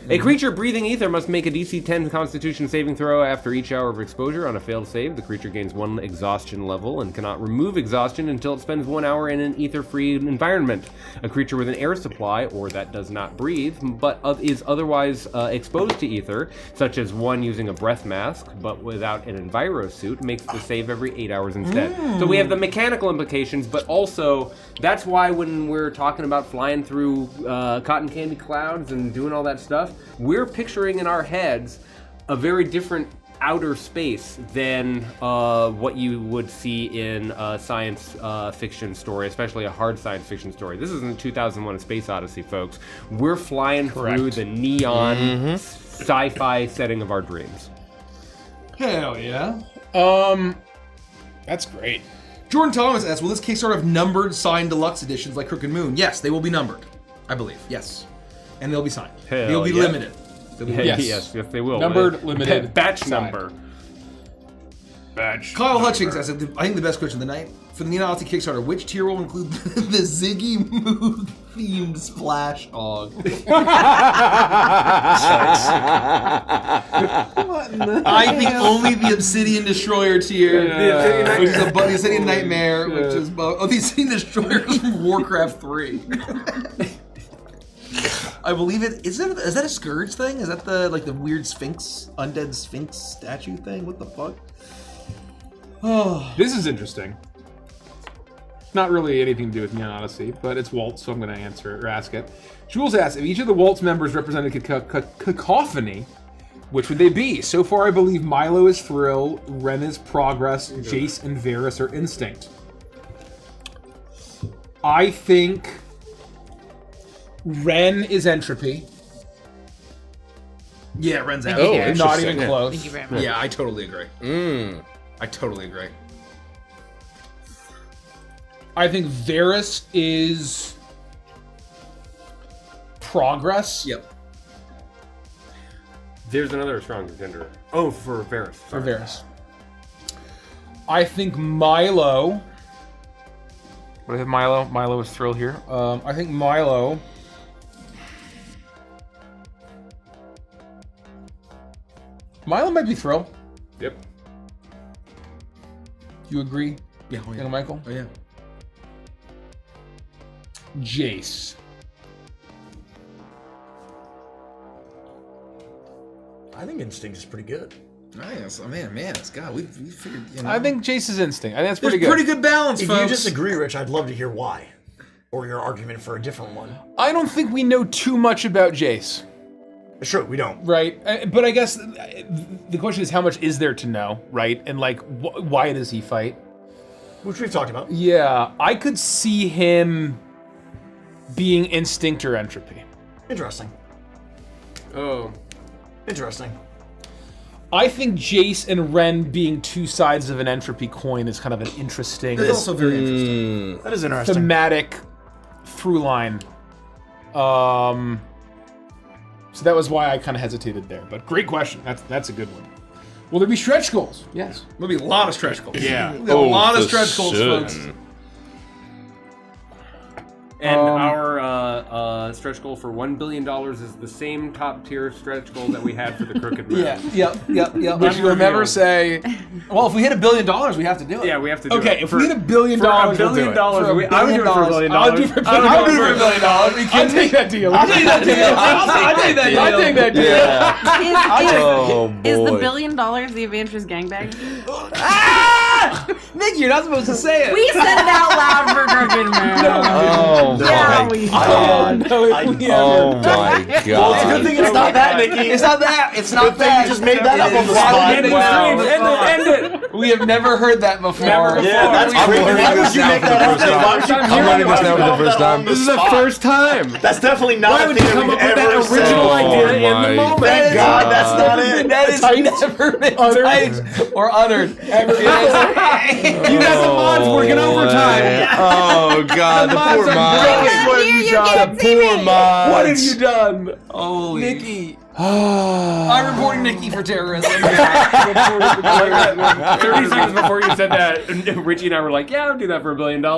Speaker 6: A creature breathing ether must make a DC 10 Constitution saving throw after each hour of exposure. On a failed save, the creature gains 1 exhaustion level and cannot remove exhaustion until it spends 1 hour in an ether-free environment. A creature with an air supply, or that does not breathe, but is otherwise exposed to ether, such as one using a breath mask, but without an enviro suit, makes the save every 8 hours instead. So we have the mechanical implications, but also that's why when we're talking about flying through cotton candy clouds and doing all that stuff, we're picturing in our heads a very different outer space than what you would see in a science fiction story, especially a hard science fiction story. This isn't 2001: A Space Odyssey, folks. We're flying through the neon sci-fi setting of our dreams.
Speaker 11: Hell yeah.
Speaker 4: That's great.
Speaker 11: Jordan Thomas asks, will this Kickstarter have numbered signed deluxe editions like Crooked Moon? Yes, they will be numbered. I believe. Yes. And they'll be signed.
Speaker 6: Hell
Speaker 11: They'll be
Speaker 6: yeah.
Speaker 11: limited. They'll be
Speaker 6: Yes, they will.
Speaker 4: Numbered, limited,
Speaker 6: batch
Speaker 4: signed.
Speaker 6: number. Batch.
Speaker 11: Kyle Hutchings asks, I think the best question of the night. For the Odyssey Kickstarter, which tier will include the Ziggy Moo themed splash hog? I think only the Obsidian Destroyer tier, which is a the Obsidian Nightmare, which is the Obsidian Destroyer is from Warcraft 3. I believe it is that a Scourge thing? Is that the weird Sphinx, undead Sphinx statue thing? What the fuck? Oh,
Speaker 4: This is interesting. Not really anything to do with Neon Odyssey, but it's Waltz, so I'm going to answer or ask it. Jules asks, if each of the Waltz members represented cacophony, which would they be? So far, I believe Milo is Thrill, Ren is Progress, Jace and Varus are Instinct. I think Ren is Entropy.
Speaker 11: yeah, Ren's out.
Speaker 9: Oh,
Speaker 7: Yeah.
Speaker 4: Not
Speaker 9: interesting.
Speaker 4: even close.
Speaker 7: Thank you very much.
Speaker 11: Yeah, I totally agree. I totally agree.
Speaker 4: I think Varus is Progress.
Speaker 11: Yep.
Speaker 6: There's another strong contender. Oh, for Varus.
Speaker 4: For Varus. I think Milo. What do I have Milo? Milo is Thrill here. I think Milo. Milo might be Thrill.
Speaker 6: Yep.
Speaker 4: You agree?
Speaker 11: Yeah, oh, yeah.
Speaker 4: Young Michael?
Speaker 11: Oh, yeah.
Speaker 4: Jace.
Speaker 3: I think Instinct is pretty good.
Speaker 11: Nice. Oh, man, God, we figured. You know.
Speaker 4: I think Jace is Instinct. I think that's
Speaker 11: there's
Speaker 4: pretty good.
Speaker 11: pretty good balance,
Speaker 3: If
Speaker 11: folks.
Speaker 3: you disagree, Rich, I'd love to hear why. Or your argument for a different one.
Speaker 4: I don't think we know too much about Jace.
Speaker 3: Sure, we don't.
Speaker 4: Right, but I guess the question is how much is there to know, right? And like, why does he fight?
Speaker 3: Which we've talked about.
Speaker 4: Yeah, I could see him being Instinct or Entropy.
Speaker 3: Interesting.
Speaker 6: Oh.
Speaker 3: Interesting.
Speaker 4: I think Jace and Ren being two sides of an Entropy coin is kind of an interesting,
Speaker 11: It's also very interesting.
Speaker 3: That is interesting.
Speaker 4: thematic through line. So that was why I kind of hesitated there. But great question. That's a good one. Will there be stretch goals? Yes.
Speaker 11: There'll be a lot of stretch goals.
Speaker 6: Yeah.
Speaker 11: A lot of
Speaker 9: for
Speaker 11: stretch goals,
Speaker 9: certain.
Speaker 11: folks.
Speaker 6: And our stretch goal for $1 billion is the same top tier stretch goal that we had for the Crooked Moon.
Speaker 11: Yep.
Speaker 4: Which you'll never say.
Speaker 11: Well, if we hit $1 billion, we have to do it.
Speaker 6: Yeah, we have to do it.
Speaker 4: Okay, if we hit $1 billion,
Speaker 6: for $1
Speaker 4: we'll do
Speaker 6: billion,
Speaker 4: it.
Speaker 6: I would do it for $1 billion.
Speaker 4: I'll do it for $1 billion.
Speaker 11: I'll do it for $1 billion. Are you
Speaker 4: I'll
Speaker 11: kidding
Speaker 4: take
Speaker 11: me?
Speaker 4: that deal.
Speaker 11: I'll take that deal. I'll take that deal.
Speaker 4: I'll take that deal.
Speaker 9: Yeah.
Speaker 10: Is the
Speaker 9: boy.
Speaker 10: $1 billion the Adventures gangbang?
Speaker 11: Nick, you're not supposed to say it.
Speaker 10: We said it out loud for Crooked Moon.
Speaker 9: Oh
Speaker 10: Yeah,
Speaker 9: my
Speaker 10: we
Speaker 9: god. Oh my
Speaker 3: Well, it's a good
Speaker 9: god.
Speaker 3: thing it's not that, Nikki.
Speaker 11: It's not that. It's not
Speaker 3: Good thing
Speaker 11: that.
Speaker 3: you just made that up on the
Speaker 11: It is
Speaker 3: spot.
Speaker 11: wow.
Speaker 6: End it.
Speaker 11: We have never heard that before.
Speaker 6: Never
Speaker 3: Yeah, that's
Speaker 9: I'm
Speaker 3: crazy.
Speaker 9: learning
Speaker 3: Why
Speaker 9: this
Speaker 3: would you
Speaker 9: now
Speaker 3: make
Speaker 9: for
Speaker 3: that
Speaker 9: the
Speaker 3: up?
Speaker 9: first time.
Speaker 3: Why would you
Speaker 9: I'm
Speaker 3: come
Speaker 9: learning
Speaker 3: up
Speaker 9: this now
Speaker 3: with
Speaker 9: for the first
Speaker 3: that on
Speaker 9: time.
Speaker 3: the
Speaker 6: This is the
Speaker 3: spot?
Speaker 6: first time.
Speaker 3: That's definitely not
Speaker 6: Why
Speaker 3: a
Speaker 6: would
Speaker 3: thing
Speaker 6: you come
Speaker 3: that
Speaker 6: up
Speaker 3: we've
Speaker 6: with that
Speaker 3: ever said.
Speaker 6: original idea in the
Speaker 9: my
Speaker 6: moment?
Speaker 3: Thank God, that's not it.
Speaker 11: That is never been typed or uttered.
Speaker 6: You guys are mods working overtime.
Speaker 9: Oh god, the poor mods.
Speaker 10: What have you done?
Speaker 9: The poor mods.
Speaker 4: What have you done?
Speaker 11: Holy.
Speaker 4: Nikki.
Speaker 11: I'm reporting Nikki for terrorism.
Speaker 6: 30 seconds before you said that, Richie and I were like, yeah, I'll do that for $1 billion.
Speaker 4: You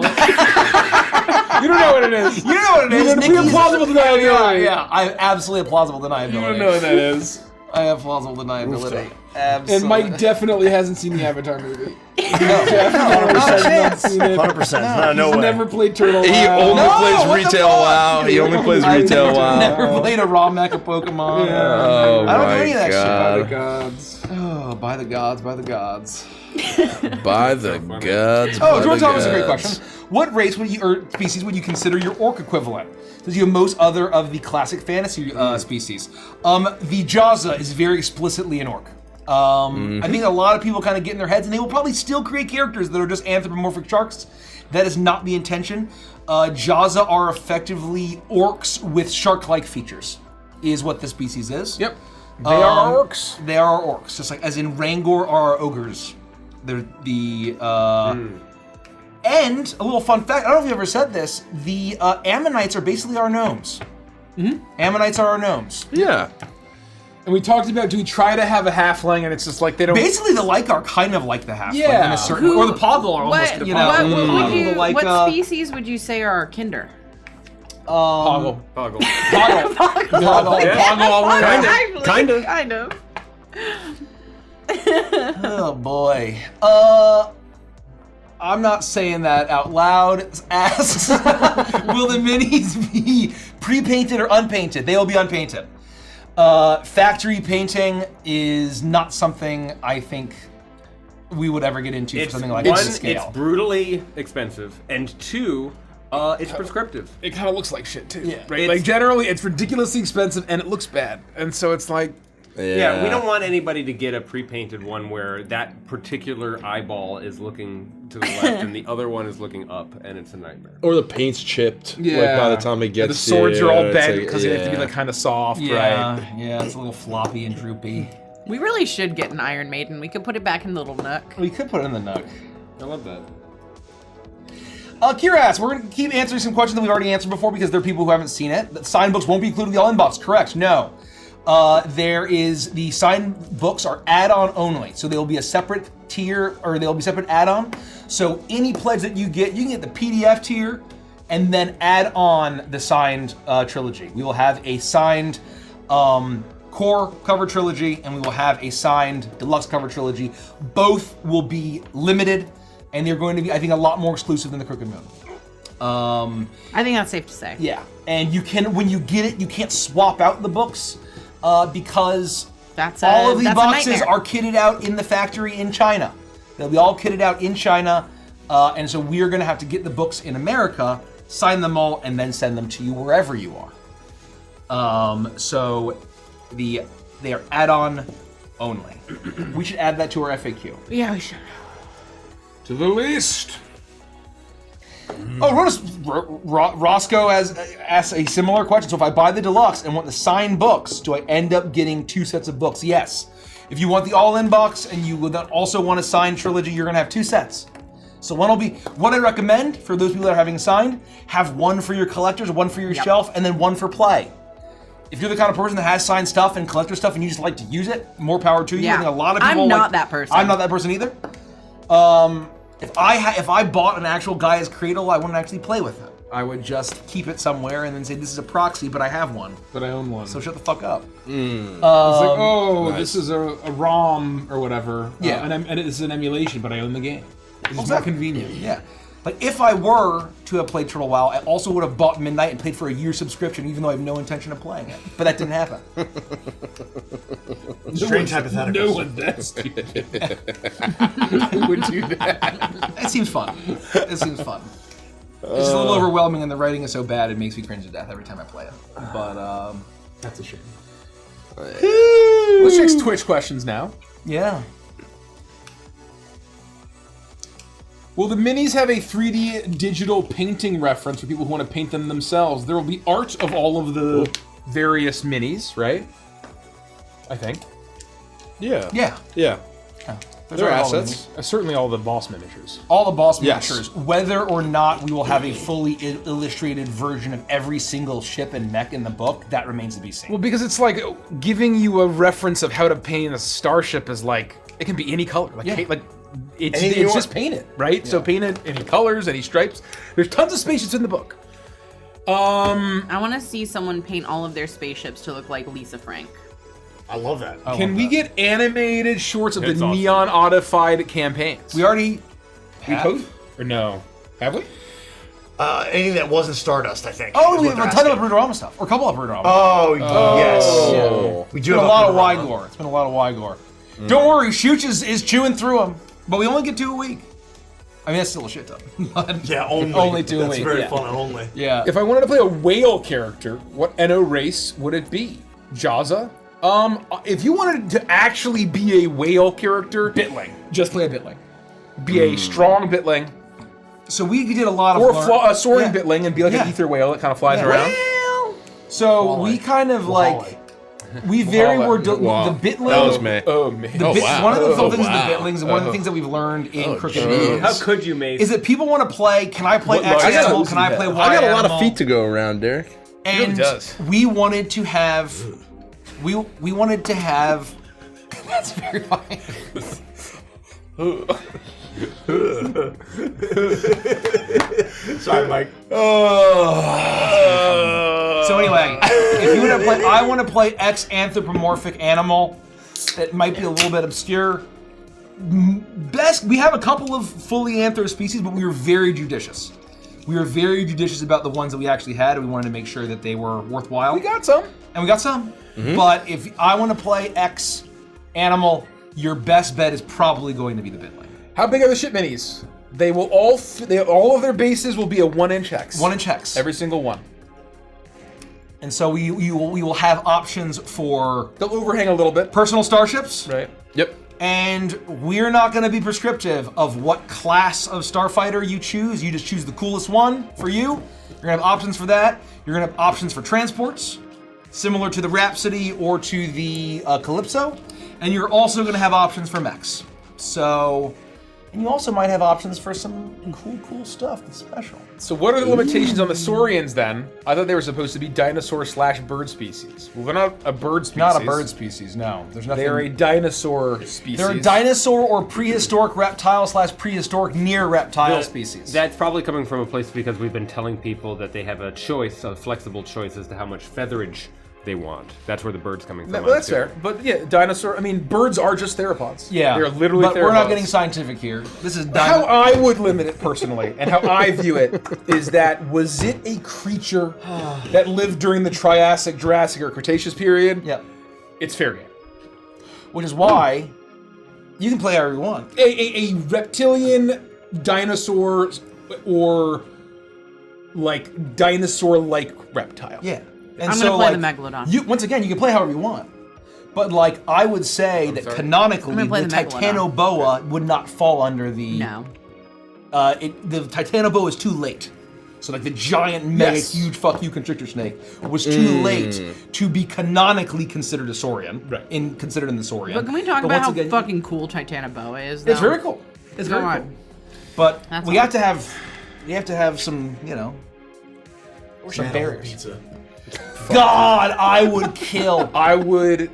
Speaker 4: don't know what it is.
Speaker 11: You know what it is.
Speaker 4: We have
Speaker 11: Nikki's
Speaker 4: plausible deniability.
Speaker 11: Yeah, I have absolutely a plausible deniability.
Speaker 4: You don't know what that is.
Speaker 11: I have plausible deniability. Absolutely.
Speaker 4: And Mike definitely hasn't seen the Avatar movie.
Speaker 11: not a chance.
Speaker 3: 100%. No
Speaker 4: He's
Speaker 3: way.
Speaker 4: never played Turtle.
Speaker 9: He
Speaker 4: Wow.
Speaker 9: only
Speaker 11: No,
Speaker 9: plays
Speaker 11: what the
Speaker 9: retail
Speaker 11: fuck?
Speaker 9: WoW. He only plays
Speaker 11: I've
Speaker 9: retail WoW.
Speaker 11: never played a raw mecha Pokemon.
Speaker 9: Oh
Speaker 11: I don't do
Speaker 9: my
Speaker 11: any of that
Speaker 4: By the
Speaker 9: god.
Speaker 4: gods.
Speaker 11: Oh, by the gods, by the gods.
Speaker 9: By the gods.
Speaker 11: Oh,
Speaker 9: by
Speaker 11: George
Speaker 9: the
Speaker 11: Thomas, a great
Speaker 9: gods.
Speaker 11: question. What race would you, or species would you consider your orc equivalent? Does you have most other of the classic fantasy species? The Jaza is very explicitly an orc. I think a lot of people kind of get in their heads, and they will probably still create characters that are just anthropomorphic sharks. That is not the intention. Jaza are effectively orcs with shark-like features, is what the species is.
Speaker 4: Yep. They are orcs.
Speaker 11: They are orcs, just like as in Rangor are ogres. They're the and a little fun fact. I don't know if you ever said this. The Ammonites are basically our gnomes. Ammonites are our gnomes.
Speaker 9: Yeah.
Speaker 4: And we talked about, do we try to have a halfling, and it's just like they don't.
Speaker 11: Basically, the Lycar kind of like the halfling
Speaker 4: Yeah.
Speaker 11: in a certain, or the Poggle are almost.
Speaker 7: What,
Speaker 11: You know,
Speaker 7: what would you,
Speaker 11: like,
Speaker 7: what species would you say are kinder?
Speaker 4: Poggle.
Speaker 5: Poggle.
Speaker 7: Kind of.
Speaker 11: Oh boy. I'm not saying that out loud. Asks, will the minis be pre-painted or unpainted? They will be unpainted. Factory painting is not something I think we would ever get into for something like this scale.
Speaker 6: It's brutally expensive, and 2, it's prescriptive.
Speaker 4: It kind of looks like shit too,
Speaker 11: Yeah.
Speaker 4: right? Like generally, it's ridiculously expensive and it looks bad, and so it's like,
Speaker 6: Yeah, we don't want anybody to get a pre-painted one where that particular eyeball is looking to the left and the other one is looking up, and it's a nightmare.
Speaker 9: Or the paint's chipped. Like by the time it gets
Speaker 4: the swords
Speaker 9: there,
Speaker 4: are all
Speaker 9: it's
Speaker 4: bent
Speaker 9: like,
Speaker 4: because they have to be like kind of soft,
Speaker 11: Yeah,
Speaker 4: right?
Speaker 11: yeah, it's a little floppy and droopy.
Speaker 7: We really should get an Iron Maiden. We could put it back in the little nook.
Speaker 11: We could put it in the nook.
Speaker 6: I love that.
Speaker 11: Kira asks, we're going to keep answering some questions that we've already answered before because there are people who haven't seen it. The signed books won't be included in the all-in box. Correct, no. There is, the signed books are add-on only. So they'll be a separate tier, or they'll be separate add-on. So any pledge that you can get the PDF tier and then add on the signed trilogy. We will have a signed core cover trilogy and we will have a signed deluxe cover trilogy. Both will be limited and they're going to be, I think, a lot more exclusive than the Crooked Moon.
Speaker 7: I think that's safe to say.
Speaker 11: Yeah, and you can, when you get it, you can't swap out the books because all of the boxes are kitted out in the factory in China. They'll be all kitted out in China, and so we are going to have to get the books in America, sign them all, and then send them to you wherever you are. So they are add-on only. We should add that to our FAQ.
Speaker 7: Yeah, we should.
Speaker 4: To the list.
Speaker 11: Oh, Roscoe asks a similar question. So if I buy the deluxe and want the signed books, do I end up getting 2 sets of books? Yes. If you want the all-in box and you would also want a signed trilogy, you're gonna have 2 sets. So one will be, what I recommend for those people that are having signed, have one for your collectors, one for your shelf, and then one for play. If you're the kind of person that has signed stuff and collector stuff and you just like to use it, more power to you.
Speaker 7: Yeah.
Speaker 11: I think a lot of people
Speaker 7: I'm not that person.
Speaker 11: I'm not that person either. If I bought an actual Gaia's Cradle, I wouldn't actually play with it. I would just keep it somewhere and then say, this is a proxy, but I have one.
Speaker 4: But I own one.
Speaker 11: So shut the fuck up.
Speaker 4: It's like,
Speaker 9: nice.
Speaker 4: this is a ROM or whatever.
Speaker 11: Yeah.
Speaker 4: And it's an emulation, but I own the game. It's more
Speaker 11: Exactly.
Speaker 4: convenient.
Speaker 11: Yeah. But if I were to have played Turtle WoW, I also would have bought Midnight and paid for a year subscription, even though I have no intention of playing it. But that didn't happen.
Speaker 3: Strange hypotheticals.
Speaker 4: No one that stupid. Who would do that?
Speaker 11: It seems fun. It seems fun. It's just a little overwhelming, and the writing is so bad it makes me cringe to death every time I play it. But
Speaker 4: That's a shame. Let's check Twitch questions now.
Speaker 11: yeah.
Speaker 4: Will the minis have a 3D digital painting reference for people who want to paint them themselves? There will be art of all of the various minis, right? I think.
Speaker 9: Yeah.
Speaker 11: Yeah.
Speaker 9: Yeah.
Speaker 11: Those
Speaker 9: They're
Speaker 11: are all
Speaker 9: assets.
Speaker 4: Certainly all the boss miniatures.
Speaker 11: All the boss
Speaker 9: Yes.
Speaker 11: miniatures. Whether or not we will have a fully illustrated version of every single ship and mech in the book, that remains to be seen.
Speaker 4: Well, because it's like giving you a reference of how to paint a starship is like, it can be any color. Like,
Speaker 11: Yeah.
Speaker 4: it's
Speaker 3: Anything you want.
Speaker 4: just paint it, right? So paint it any colors, any stripes. There's tons of spaceships in the book.
Speaker 7: I want to see someone paint all of their spaceships to look like Lisa Frank.
Speaker 3: I love that.
Speaker 4: Can we get animated shorts of
Speaker 6: That's
Speaker 4: the
Speaker 6: awesome.
Speaker 4: neon Oddified campaigns?
Speaker 11: We already have.
Speaker 4: Or no? Have we?
Speaker 3: Anything that wasn't Stardust, I think.
Speaker 11: Oh,
Speaker 3: is
Speaker 11: we
Speaker 3: what
Speaker 11: have a
Speaker 3: they're
Speaker 11: ton of
Speaker 3: asking.
Speaker 11: Brutorama stuff. Or a couple of Brutorama.
Speaker 3: Oh, yes.
Speaker 9: Oh.
Speaker 3: We
Speaker 11: It's
Speaker 3: do
Speaker 11: been
Speaker 3: have
Speaker 11: a lot of
Speaker 3: Brutorama.
Speaker 11: Wygor. It's been a lot of Wygor. Don't worry, Shooch is chewing through them. But we only get 2 a week. I mean, that's still a shit ton. But
Speaker 3: Yeah, only.
Speaker 11: Only 2 a
Speaker 3: That's
Speaker 11: week.
Speaker 3: very
Speaker 11: yeah.
Speaker 3: fun and only.
Speaker 11: Yeah.
Speaker 4: If I wanted to play a whale character, what NO race would it be? Jaza? If you wanted to actually be a whale character,
Speaker 11: Bitling.
Speaker 4: just play a bitling. Be a strong bitling,
Speaker 11: So we did a lot of
Speaker 4: or a soaring
Speaker 11: Yeah.
Speaker 4: bitling and be like
Speaker 11: Yeah.
Speaker 4: an ether whale that kind of flies
Speaker 11: Yeah.
Speaker 4: around.
Speaker 11: So we kind of like we very
Speaker 4: Walleye.
Speaker 11: were
Speaker 9: Wow.
Speaker 11: the bitling.
Speaker 9: That was me.
Speaker 4: Oh man!
Speaker 11: The
Speaker 9: Oh,
Speaker 11: bit-
Speaker 9: wow.
Speaker 11: One of the
Speaker 9: Oh,
Speaker 11: things
Speaker 9: wow.
Speaker 11: with the bitlings and one of the things that we've learned in Crooked Moons
Speaker 6: How could you, Mace?
Speaker 11: is that people want to play. Can I play
Speaker 4: What
Speaker 11: X
Speaker 4: large
Speaker 11: animal?
Speaker 4: toes
Speaker 11: Can
Speaker 4: do
Speaker 11: I
Speaker 4: you
Speaker 11: play
Speaker 4: have?
Speaker 11: Y
Speaker 9: I got a lot
Speaker 11: animal?
Speaker 9: of feet to go around, Derek.
Speaker 11: And
Speaker 4: does.
Speaker 11: we wanted to have we wanted to have. That's very funny.
Speaker 3: Sorry, Mike.
Speaker 11: So anyway, if you want to play, I want to play X anthropomorphic animal. That might be a little bit obscure. Best, we have a couple of fully anthro species, but we were very judicious. We were very judicious about the ones that we actually had, and we wanted to make sure that they were worthwhile.
Speaker 4: We got some.
Speaker 11: And we got some. But if I want to play X animal, your best bet is probably going to be the Bitling.
Speaker 4: How big are the ship minis? They will all of their bases will be a 1-inch hex.
Speaker 11: 1-inch hex.
Speaker 4: Every single one.
Speaker 11: And so we will have options for
Speaker 4: They'll overhang a little bit.
Speaker 11: personal starships.
Speaker 4: Right.
Speaker 9: Yep.
Speaker 11: And we're not going to be prescriptive of what class of starfighter you choose. You just choose the coolest one for you. You're going to have options for that. You're going to have options for transports, similar to the Rhapsody or to the Calypso. And you're also going to have options for mechs. So, and you also might have options for some cool stuff that's special.
Speaker 4: So what are the limitations on the Saurians then? I thought they were supposed to be dinosaur/bird species. Well, they're not a bird species.
Speaker 11: Not a bird species, no. There's nothing.
Speaker 4: They're a dinosaur species.
Speaker 11: They're a dinosaur or prehistoric reptile/prehistoric near reptile species.
Speaker 6: That's probably coming from a place because we've been telling people that they have a choice, a flexible choice as to how much featherage they want. That's where the bird's coming from.
Speaker 4: Well, that's fair. But yeah, dinosaur. I mean, birds are just theropods.
Speaker 11: Yeah,
Speaker 4: they're literally.
Speaker 11: But
Speaker 4: theropods.
Speaker 11: we're not getting scientific here. This is
Speaker 4: how I would limit it personally, and how I view it is that was it a creature that lived during the Triassic, Jurassic, or Cretaceous period?
Speaker 11: Yep.
Speaker 4: It's fair game.
Speaker 11: Which is why you can play however you want.
Speaker 4: A reptilian dinosaur or like dinosaur-like reptile.
Speaker 11: Yeah. And
Speaker 7: I'm
Speaker 11: so,
Speaker 7: gonna play the Megalodon.
Speaker 11: Once again, you can play however you want. But like, I would say that canonically, the Titanoboa would not fall under the.
Speaker 7: No.
Speaker 11: The Titanoboa is too late. So like the giant, mega, huge fuck you constrictor snake was too late to be canonically considered a saurian. Right. Considered in the saurian.
Speaker 7: But can we talk about how fucking cool Titanoboa is? Though?
Speaker 11: It's very cool. It's very cool. But we have to have some, some barriers.
Speaker 3: Pizza.
Speaker 11: God, I would kill.
Speaker 4: I would.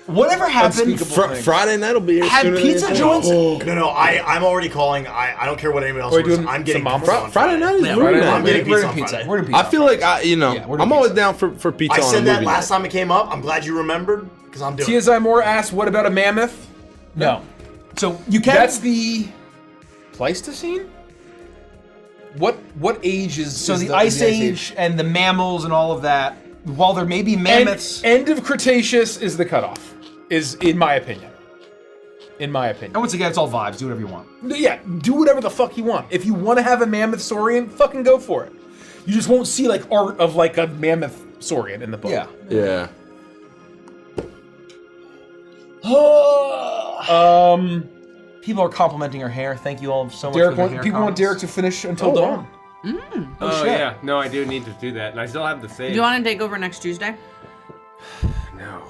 Speaker 11: Whatever happened.
Speaker 9: Friday night will be here.
Speaker 11: Had pizza joints?
Speaker 3: No, I'm already calling. I don't care what anybody else orders. I'm getting pizza on
Speaker 9: Friday night is movie night.
Speaker 3: I'm getting pizza on
Speaker 11: pizza.
Speaker 3: Friday.
Speaker 11: We're doing pizza.
Speaker 9: I feel like I'm always down for pizza.
Speaker 3: I
Speaker 9: on
Speaker 3: said
Speaker 9: a
Speaker 3: that
Speaker 9: movie
Speaker 3: last
Speaker 9: night.
Speaker 3: time it came up. I'm glad you remembered because I'm doing.
Speaker 4: T.S.I. Moore asked, "What about a mammoth?"
Speaker 11: No. So you can.
Speaker 4: That's the Pleistocene. What age is?
Speaker 11: So
Speaker 4: is
Speaker 11: the Ice Age and the mammals and all of that. While there may be mammoths,
Speaker 4: end of Cretaceous is the cutoff. Is in my opinion. In my opinion.
Speaker 11: And once again, it's all vibes. Do whatever you want.
Speaker 4: Yeah, do whatever the fuck you want. If you want to have a mammoth saurian, fucking go for it. You just won't see like art of like a mammoth saurian in the book.
Speaker 11: Yeah.
Speaker 9: Yeah.
Speaker 11: People are complimenting her hair. Thank you all so much.
Speaker 4: Derek
Speaker 11: for the hair
Speaker 4: people want
Speaker 11: comments.
Speaker 4: Derek to finish until dawn.
Speaker 6: Oh
Speaker 11: shit.
Speaker 6: yeah, no, I do need to do that, and I still have the save.
Speaker 7: Do you want to take over next Tuesday?
Speaker 6: No.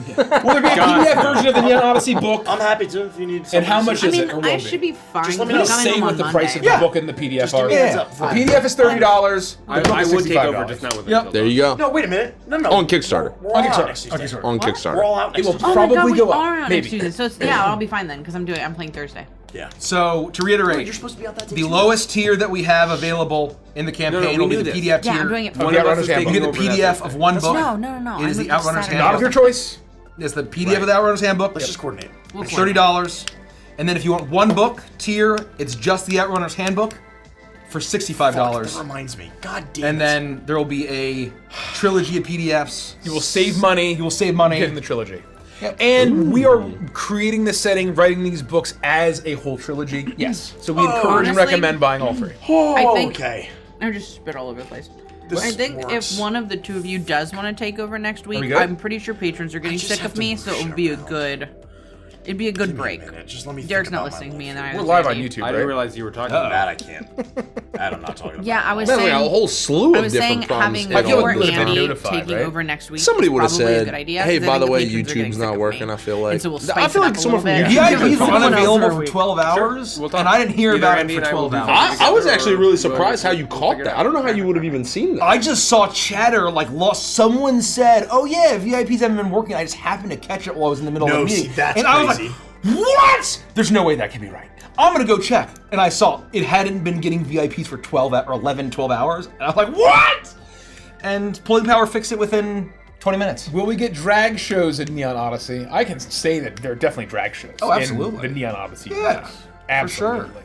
Speaker 4: Will there be a PDF version of the Neon Odyssey book?
Speaker 3: I'm happy to if you need.
Speaker 4: And how much is it? Or will
Speaker 7: I
Speaker 4: it
Speaker 7: should be fine.
Speaker 3: Just let me
Speaker 7: because
Speaker 3: know.
Speaker 7: I'm
Speaker 4: Say
Speaker 7: coming
Speaker 4: what
Speaker 7: home
Speaker 4: the
Speaker 7: on
Speaker 4: price of
Speaker 7: Monday.
Speaker 4: the book and the PDF
Speaker 3: Just give
Speaker 4: are.
Speaker 3: me a heads
Speaker 11: Yeah.
Speaker 3: up.
Speaker 4: The PDF is $30.
Speaker 6: I would take over, just not with it.
Speaker 11: Yep.
Speaker 9: There you go.
Speaker 3: No, wait a minute. No.
Speaker 9: On Kickstarter.
Speaker 3: We're all out
Speaker 4: Kickstarter.
Speaker 3: next
Speaker 4: On
Speaker 3: Tuesday.
Speaker 4: Kickstarter.
Speaker 9: On
Speaker 3: We're
Speaker 9: Kickstarter.
Speaker 3: all out
Speaker 4: It
Speaker 3: next
Speaker 4: will
Speaker 3: Tuesday.
Speaker 7: Oh my God,
Speaker 4: probably
Speaker 7: we
Speaker 4: go
Speaker 7: are
Speaker 4: up.
Speaker 7: on
Speaker 4: Maybe.
Speaker 7: next Tuesday. So yeah, I'll be fine then because I'm playing Thursday.
Speaker 3: Yeah.
Speaker 11: So to reiterate,
Speaker 3: You're supposed to be out that day
Speaker 11: the
Speaker 3: too.
Speaker 11: lowest tier that we have available in the campaign
Speaker 6: we
Speaker 11: will be
Speaker 6: knew
Speaker 11: the
Speaker 6: this.
Speaker 11: PDF tier.
Speaker 7: Yeah, I'm doing it for
Speaker 6: One
Speaker 4: Okay,
Speaker 6: of us
Speaker 4: Outrunners
Speaker 6: is
Speaker 4: Handbook.
Speaker 11: You
Speaker 6: taking
Speaker 11: get the
Speaker 6: over
Speaker 11: PDF
Speaker 6: that
Speaker 11: of one book.
Speaker 7: No.
Speaker 11: It is
Speaker 7: I'm
Speaker 11: the Outrunners
Speaker 7: excited.
Speaker 4: Not of your
Speaker 11: Handbook.
Speaker 4: choice.
Speaker 11: It's the PDF of the Outrunners Handbook.
Speaker 3: Let's just coordinate.
Speaker 7: We'll
Speaker 11: It's $30. And then if you want one book tier, it's just the Outrunners Handbook for $65.
Speaker 3: That reminds me. God damn.
Speaker 11: And then there will be a trilogy of PDFs.
Speaker 4: You will save money.
Speaker 11: You will save money.
Speaker 4: Getting the trilogy.
Speaker 11: Yep.
Speaker 4: And we are creating the setting, writing these books as a whole trilogy.
Speaker 11: Yes.
Speaker 4: So we encourage and
Speaker 7: Honestly-
Speaker 4: recommend buying all three.
Speaker 7: I think
Speaker 3: Okay.
Speaker 7: I just spit all over the place.
Speaker 3: This
Speaker 7: I think
Speaker 3: works.
Speaker 7: if one of the two of you does want to take over next
Speaker 4: we
Speaker 7: week,
Speaker 4: good?
Speaker 7: I'm pretty sure patrons are getting
Speaker 3: just
Speaker 7: sick
Speaker 3: have
Speaker 7: of
Speaker 3: to
Speaker 7: me,
Speaker 3: move
Speaker 7: so it
Speaker 3: shit
Speaker 7: would be a
Speaker 3: around.
Speaker 7: good It'd be a good break.
Speaker 3: Just let me
Speaker 7: Derek's
Speaker 3: think
Speaker 7: not
Speaker 3: about my
Speaker 7: listening to me, and
Speaker 3: life.
Speaker 7: then I
Speaker 4: We're live on
Speaker 7: YouTube.
Speaker 4: YouTube,
Speaker 6: I
Speaker 4: right?
Speaker 6: didn't realize you were talking about
Speaker 3: That I can't. That I'm not talking about.
Speaker 7: Yeah, I was
Speaker 9: Man, we
Speaker 7: saying.
Speaker 9: got a whole slew
Speaker 7: I
Speaker 9: of
Speaker 7: was
Speaker 9: different
Speaker 7: saying
Speaker 9: problems.
Speaker 7: having
Speaker 4: I feel
Speaker 7: you
Speaker 4: like
Speaker 7: or
Speaker 4: we would've been
Speaker 7: Andy
Speaker 4: notified,
Speaker 7: taking
Speaker 4: right?
Speaker 7: over next week.
Speaker 9: Somebody
Speaker 7: is
Speaker 9: would have
Speaker 7: probably a
Speaker 9: said,
Speaker 7: good idea,
Speaker 9: "Hey,
Speaker 7: 'cause I
Speaker 9: by
Speaker 7: think
Speaker 9: the way,
Speaker 7: patrons are getting
Speaker 9: YouTube's
Speaker 7: sick
Speaker 9: not
Speaker 7: of
Speaker 9: working."
Speaker 7: me.
Speaker 9: I feel like
Speaker 7: And so we'll
Speaker 9: I
Speaker 7: spice
Speaker 9: feel
Speaker 7: it
Speaker 9: like
Speaker 7: up a
Speaker 9: someone from
Speaker 7: little bit.
Speaker 9: YouTube
Speaker 11: VIP's
Speaker 9: could
Speaker 11: are unavailable
Speaker 7: for a
Speaker 11: for
Speaker 7: week.
Speaker 11: 12 hours,
Speaker 6: We'll talk.
Speaker 11: and I didn't hear
Speaker 6: Either
Speaker 11: about
Speaker 6: Andy
Speaker 11: it
Speaker 6: and
Speaker 11: for
Speaker 6: I will
Speaker 11: 12
Speaker 6: do
Speaker 11: hours.
Speaker 6: something
Speaker 9: I was
Speaker 6: together,
Speaker 9: actually
Speaker 6: or
Speaker 9: really
Speaker 6: we'll
Speaker 9: surprised how you
Speaker 6: figure
Speaker 9: caught
Speaker 6: it
Speaker 9: that.
Speaker 6: out.
Speaker 9: I don't know how you would have even seen that.
Speaker 11: I just saw chatter like lost. Someone said, "Oh yeah, VIPs haven't been working." I just happened to catch it while I was in the middle of
Speaker 3: No,
Speaker 11: a meeting,
Speaker 3: see, that's
Speaker 11: and I was
Speaker 3: crazy.
Speaker 11: like, "What? There's no way that can be right." I'm gonna go check, and I saw it hadn't been getting VIPs for 12 or 11, 12 hours, and I was like, "What?" And Pulling Power fixed it within 20 minutes.
Speaker 4: Will we get drag shows in Neon Odyssey? I can say that there are definitely drag shows.
Speaker 11: Oh, absolutely.
Speaker 4: In the Neon Odyssey.
Speaker 11: Yeah,
Speaker 4: universe.
Speaker 11: for sure.
Speaker 4: Absolutely.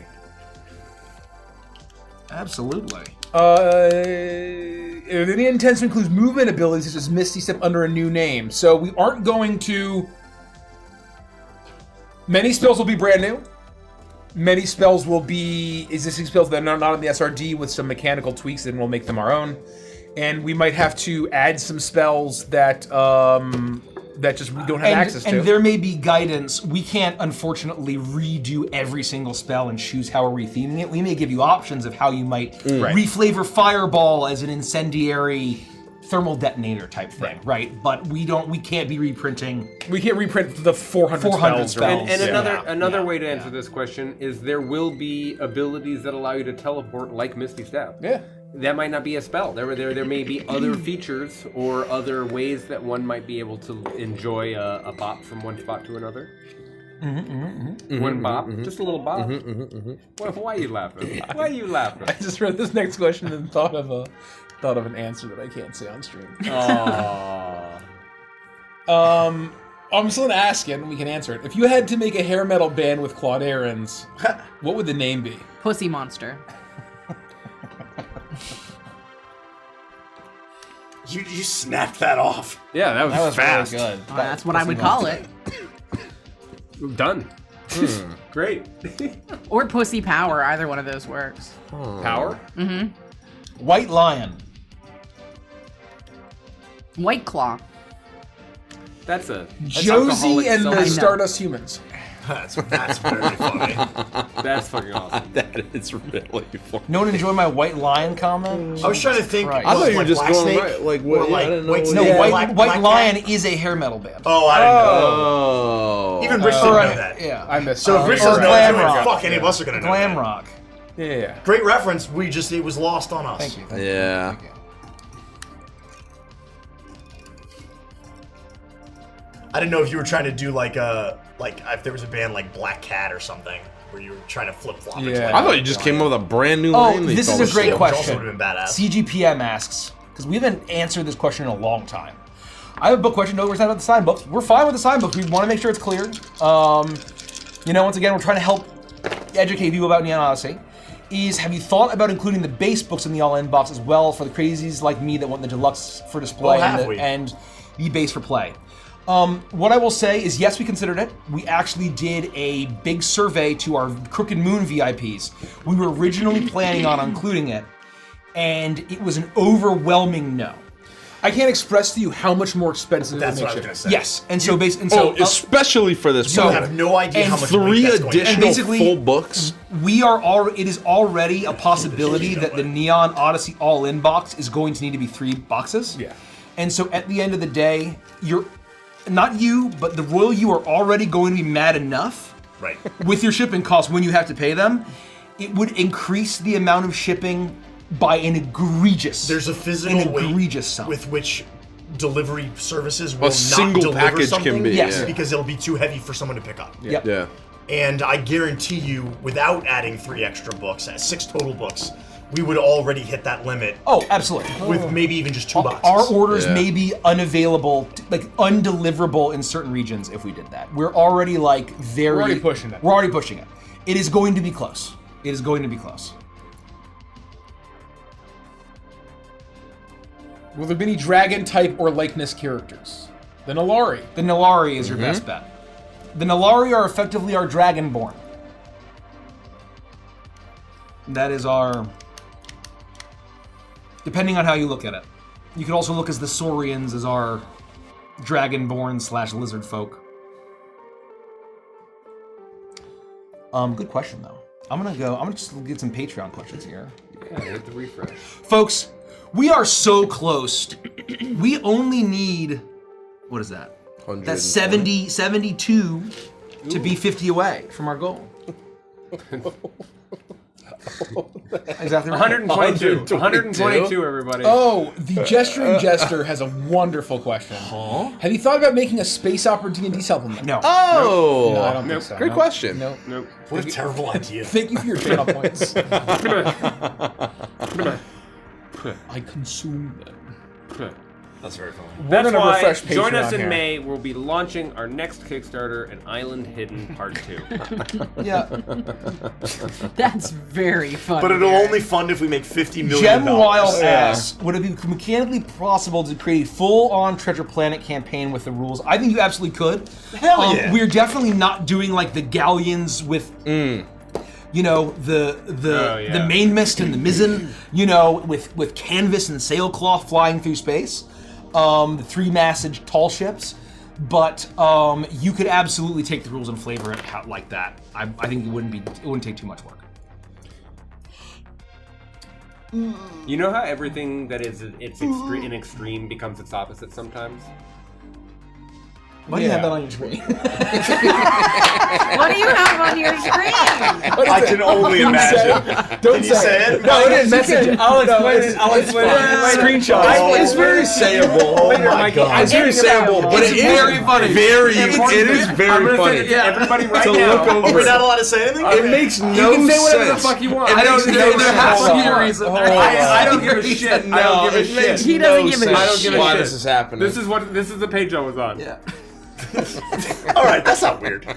Speaker 11: Absolutely.
Speaker 4: The intent includes movement abilities such as Misty Step under a new name. So we aren't going to. Many spells will be brand new. Many spells will be existing spells that are not in the SRD with some mechanical tweaks, and we'll make them our own. And we might have to add some spells that that just we don't have access to.
Speaker 11: And there may be guidance. We can't, unfortunately, redo every single spell and choose how we're retheming it. We may give you options of how you might reflavor Fireball as an incendiary thermal detonator type thing, right? But we can't be reprinting.
Speaker 4: We can't reprint the 400
Speaker 11: 400
Speaker 4: spells.
Speaker 11: spells.
Speaker 6: And
Speaker 11: Yeah.
Speaker 6: another way to answer this question is there will be abilities that allow you to teleport, like Misty Step.
Speaker 4: Yeah.
Speaker 6: That might not be a spell. There may be other features or other ways that one might be able to enjoy a bop from one spot to another. One bop, just a little bop. Why are you laughing? Why are you laughing?
Speaker 4: I just read this next question and thought of an answer that I can't say on stream. I'm still gonna ask it, and we can answer it. If you had to make a hair metal band with Claude Aarons, what would the name be?
Speaker 7: Pussy Monster.
Speaker 3: You snapped that off.
Speaker 6: Yeah, that was fast.
Speaker 11: Really good.
Speaker 7: That's what I would call it.
Speaker 6: Done. Great.
Speaker 7: Or Pussy Power. Either one of those works.
Speaker 6: Power?
Speaker 11: White Lion.
Speaker 7: White Claw.
Speaker 6: That's
Speaker 4: Josie and the
Speaker 6: alcoholic
Speaker 4: Stardust Humans.
Speaker 3: That's very funny.
Speaker 6: That's fucking awesome.
Speaker 9: That is really funny.
Speaker 11: No one enjoy my White Lion comment?
Speaker 3: I was trying to think.
Speaker 11: Christ.
Speaker 9: I thought you were
Speaker 3: like
Speaker 9: just
Speaker 3: Black
Speaker 9: going
Speaker 3: Snake?
Speaker 9: right. Like,
Speaker 3: Or
Speaker 9: what?
Speaker 3: like
Speaker 9: I didn't know.
Speaker 3: White
Speaker 9: what-
Speaker 11: No,
Speaker 3: Snake,
Speaker 11: White
Speaker 3: Black
Speaker 11: Lion
Speaker 3: Cat?
Speaker 11: is a hair metal band.
Speaker 3: Oh, I didn't know.
Speaker 9: Oh.
Speaker 3: Even Rich didn't know that.
Speaker 11: Yeah.
Speaker 4: I missed.
Speaker 3: So if Rich
Speaker 11: Or
Speaker 3: doesn't know
Speaker 11: glam
Speaker 3: that,
Speaker 11: rock.
Speaker 3: fuck, any of us are gonna know
Speaker 11: Glam
Speaker 3: that.
Speaker 11: rock.
Speaker 4: Yeah.
Speaker 3: Great reference. It was lost on us.
Speaker 11: Thank you.
Speaker 9: Yeah.
Speaker 11: Thank you.
Speaker 3: I didn't know if you were trying to do like if there was a band like Black Cat or something where you were trying to flip flop.
Speaker 4: Yeah.
Speaker 9: I thought you just came up with a brand new
Speaker 11: Oh,
Speaker 9: name. that you
Speaker 11: this
Speaker 9: thought
Speaker 11: is a
Speaker 9: was
Speaker 11: great
Speaker 9: sick.
Speaker 3: Which also
Speaker 11: question.
Speaker 3: would have been badass.
Speaker 11: CGPM asks, because we haven't answered this question in a long time. I have a book question. No, we're talking about the sign books. We're fine with the sign books. We want to make sure it's clear. Once again, we're trying to help educate people about Neon Odyssey. Have you thought about including the base books in the all-in box as well for the crazies like me that want the deluxe for display and the base for play? What I will say is, yes, we considered it. We actually did a big survey to our Crooked Moon VIPs. We were originally planning on including it, and it was an overwhelming no.
Speaker 4: I can't express to you how much more expensive
Speaker 3: That's
Speaker 4: it
Speaker 3: what I
Speaker 4: makes
Speaker 3: was
Speaker 4: it.
Speaker 3: gonna say.
Speaker 11: Yes, and so
Speaker 9: especially for this.
Speaker 3: You
Speaker 9: book.
Speaker 3: have no idea
Speaker 11: and
Speaker 3: how much
Speaker 9: 3
Speaker 3: weight that's going to
Speaker 9: additional
Speaker 11: And basically-
Speaker 9: full books.
Speaker 11: it is already a possibility that the Neon Odyssey all-in box is going to need to be 3 boxes.
Speaker 4: Yeah.
Speaker 11: And so at the end of the day, not you, but the Royal you are already going to be mad enough
Speaker 3: Right.
Speaker 11: with your shipping costs when you have to pay them. It would increase the amount of shipping by an egregious.
Speaker 3: There's a physical weight
Speaker 11: sum.
Speaker 3: with which delivery services will
Speaker 9: single
Speaker 3: not deliver
Speaker 9: package
Speaker 3: something
Speaker 9: can be,
Speaker 11: Yes. yeah.
Speaker 3: because it'll be too heavy for someone to pick up.
Speaker 11: Yep.
Speaker 9: Yeah.
Speaker 3: And I guarantee you, without adding 3 extra books, 6 total books, we would already hit that limit
Speaker 11: Oh, absolutely.
Speaker 3: with maybe even just 2 boxes.
Speaker 11: Our orders
Speaker 9: Yeah.
Speaker 11: may be unavailable, undeliverable in certain regions if we did that. We're already very.
Speaker 4: We're already pushing it.
Speaker 11: We're already pushing it. It is going to be close. It is going to be close.
Speaker 4: Will there be any dragon type or likeness characters? The Nalari.
Speaker 11: The Nalari is your best bet. The Nalari are effectively our Dragonborn. That is our. Depending on how you look at it. You could also look as the Saurians as our Dragonborn / lizard folk. Good question though. I'm gonna just get some Patreon questions here.
Speaker 6: Yeah, hit the refresh.
Speaker 11: Folks, we are so close. We only need, what is that? That's 72 to be 50 away from our goal. Exactly right.
Speaker 6: 122, everybody.
Speaker 4: Oh, the Gesturing Jester has a wonderful question. Have you thought about making a space opera D&D supplement?
Speaker 11: No.
Speaker 9: Oh,
Speaker 4: No, I don't think so.
Speaker 9: Great question.
Speaker 4: Nope.
Speaker 6: Nope.
Speaker 3: What a terrible idea.
Speaker 4: Thank you for your channel points. I consume them.
Speaker 3: That's very funny.
Speaker 6: That's
Speaker 4: gonna
Speaker 6: why
Speaker 4: refresh
Speaker 6: join
Speaker 4: Patreon
Speaker 6: us in
Speaker 4: here.
Speaker 6: May. We'll be launching our next Kickstarter, An Island Hidden Part 2.
Speaker 11: Yeah.
Speaker 7: That's very funny.
Speaker 3: But it'll only fund if we make $50 million.
Speaker 11: Gem Wild asks, would it be mechanically possible to create a full-on Treasure Planet campaign with the rules? I think you absolutely could.
Speaker 3: Hell yeah.
Speaker 11: We're definitely not doing like the galleons with, you know, the main mist and the mizzen, you know, with canvas and sailcloth flying through space. The 3-mastage tall ships. But you could absolutely take the rules and flavor it like that. I think it wouldn't take too much work.
Speaker 6: You know how everything that is in extreme becomes its opposite sometimes?
Speaker 11: Why do you have that on your screen?
Speaker 7: What do you have on your screen?
Speaker 3: I can only imagine.
Speaker 4: Don't
Speaker 3: Can you say it?
Speaker 4: No, it is. Message it.
Speaker 6: I'll explain it.
Speaker 4: Screenshot.
Speaker 9: It's very sayable.
Speaker 3: Oh my God.
Speaker 9: It's very sayable, but
Speaker 11: It's
Speaker 9: it is
Speaker 11: very funny.
Speaker 9: It is very funny.
Speaker 6: Everybody right
Speaker 9: To
Speaker 6: now.
Speaker 9: look over.
Speaker 3: We're not allowed to say anything?
Speaker 9: It makes no sense.
Speaker 6: You can say whatever the fuck you want.
Speaker 9: It
Speaker 6: I don't
Speaker 9: makes
Speaker 6: give
Speaker 9: no
Speaker 6: a
Speaker 9: sense.
Speaker 6: shit.
Speaker 11: has to be a reason.
Speaker 6: I don't give a shit. I don't give a
Speaker 9: it makes
Speaker 6: shit.
Speaker 7: He doesn't
Speaker 9: no
Speaker 7: give a
Speaker 9: sense
Speaker 7: shit.
Speaker 6: I don't give a
Speaker 9: why
Speaker 6: shit.
Speaker 9: this is happening.
Speaker 6: This is the page I was on.
Speaker 11: Yeah.
Speaker 3: All right, that's not weird.
Speaker 7: I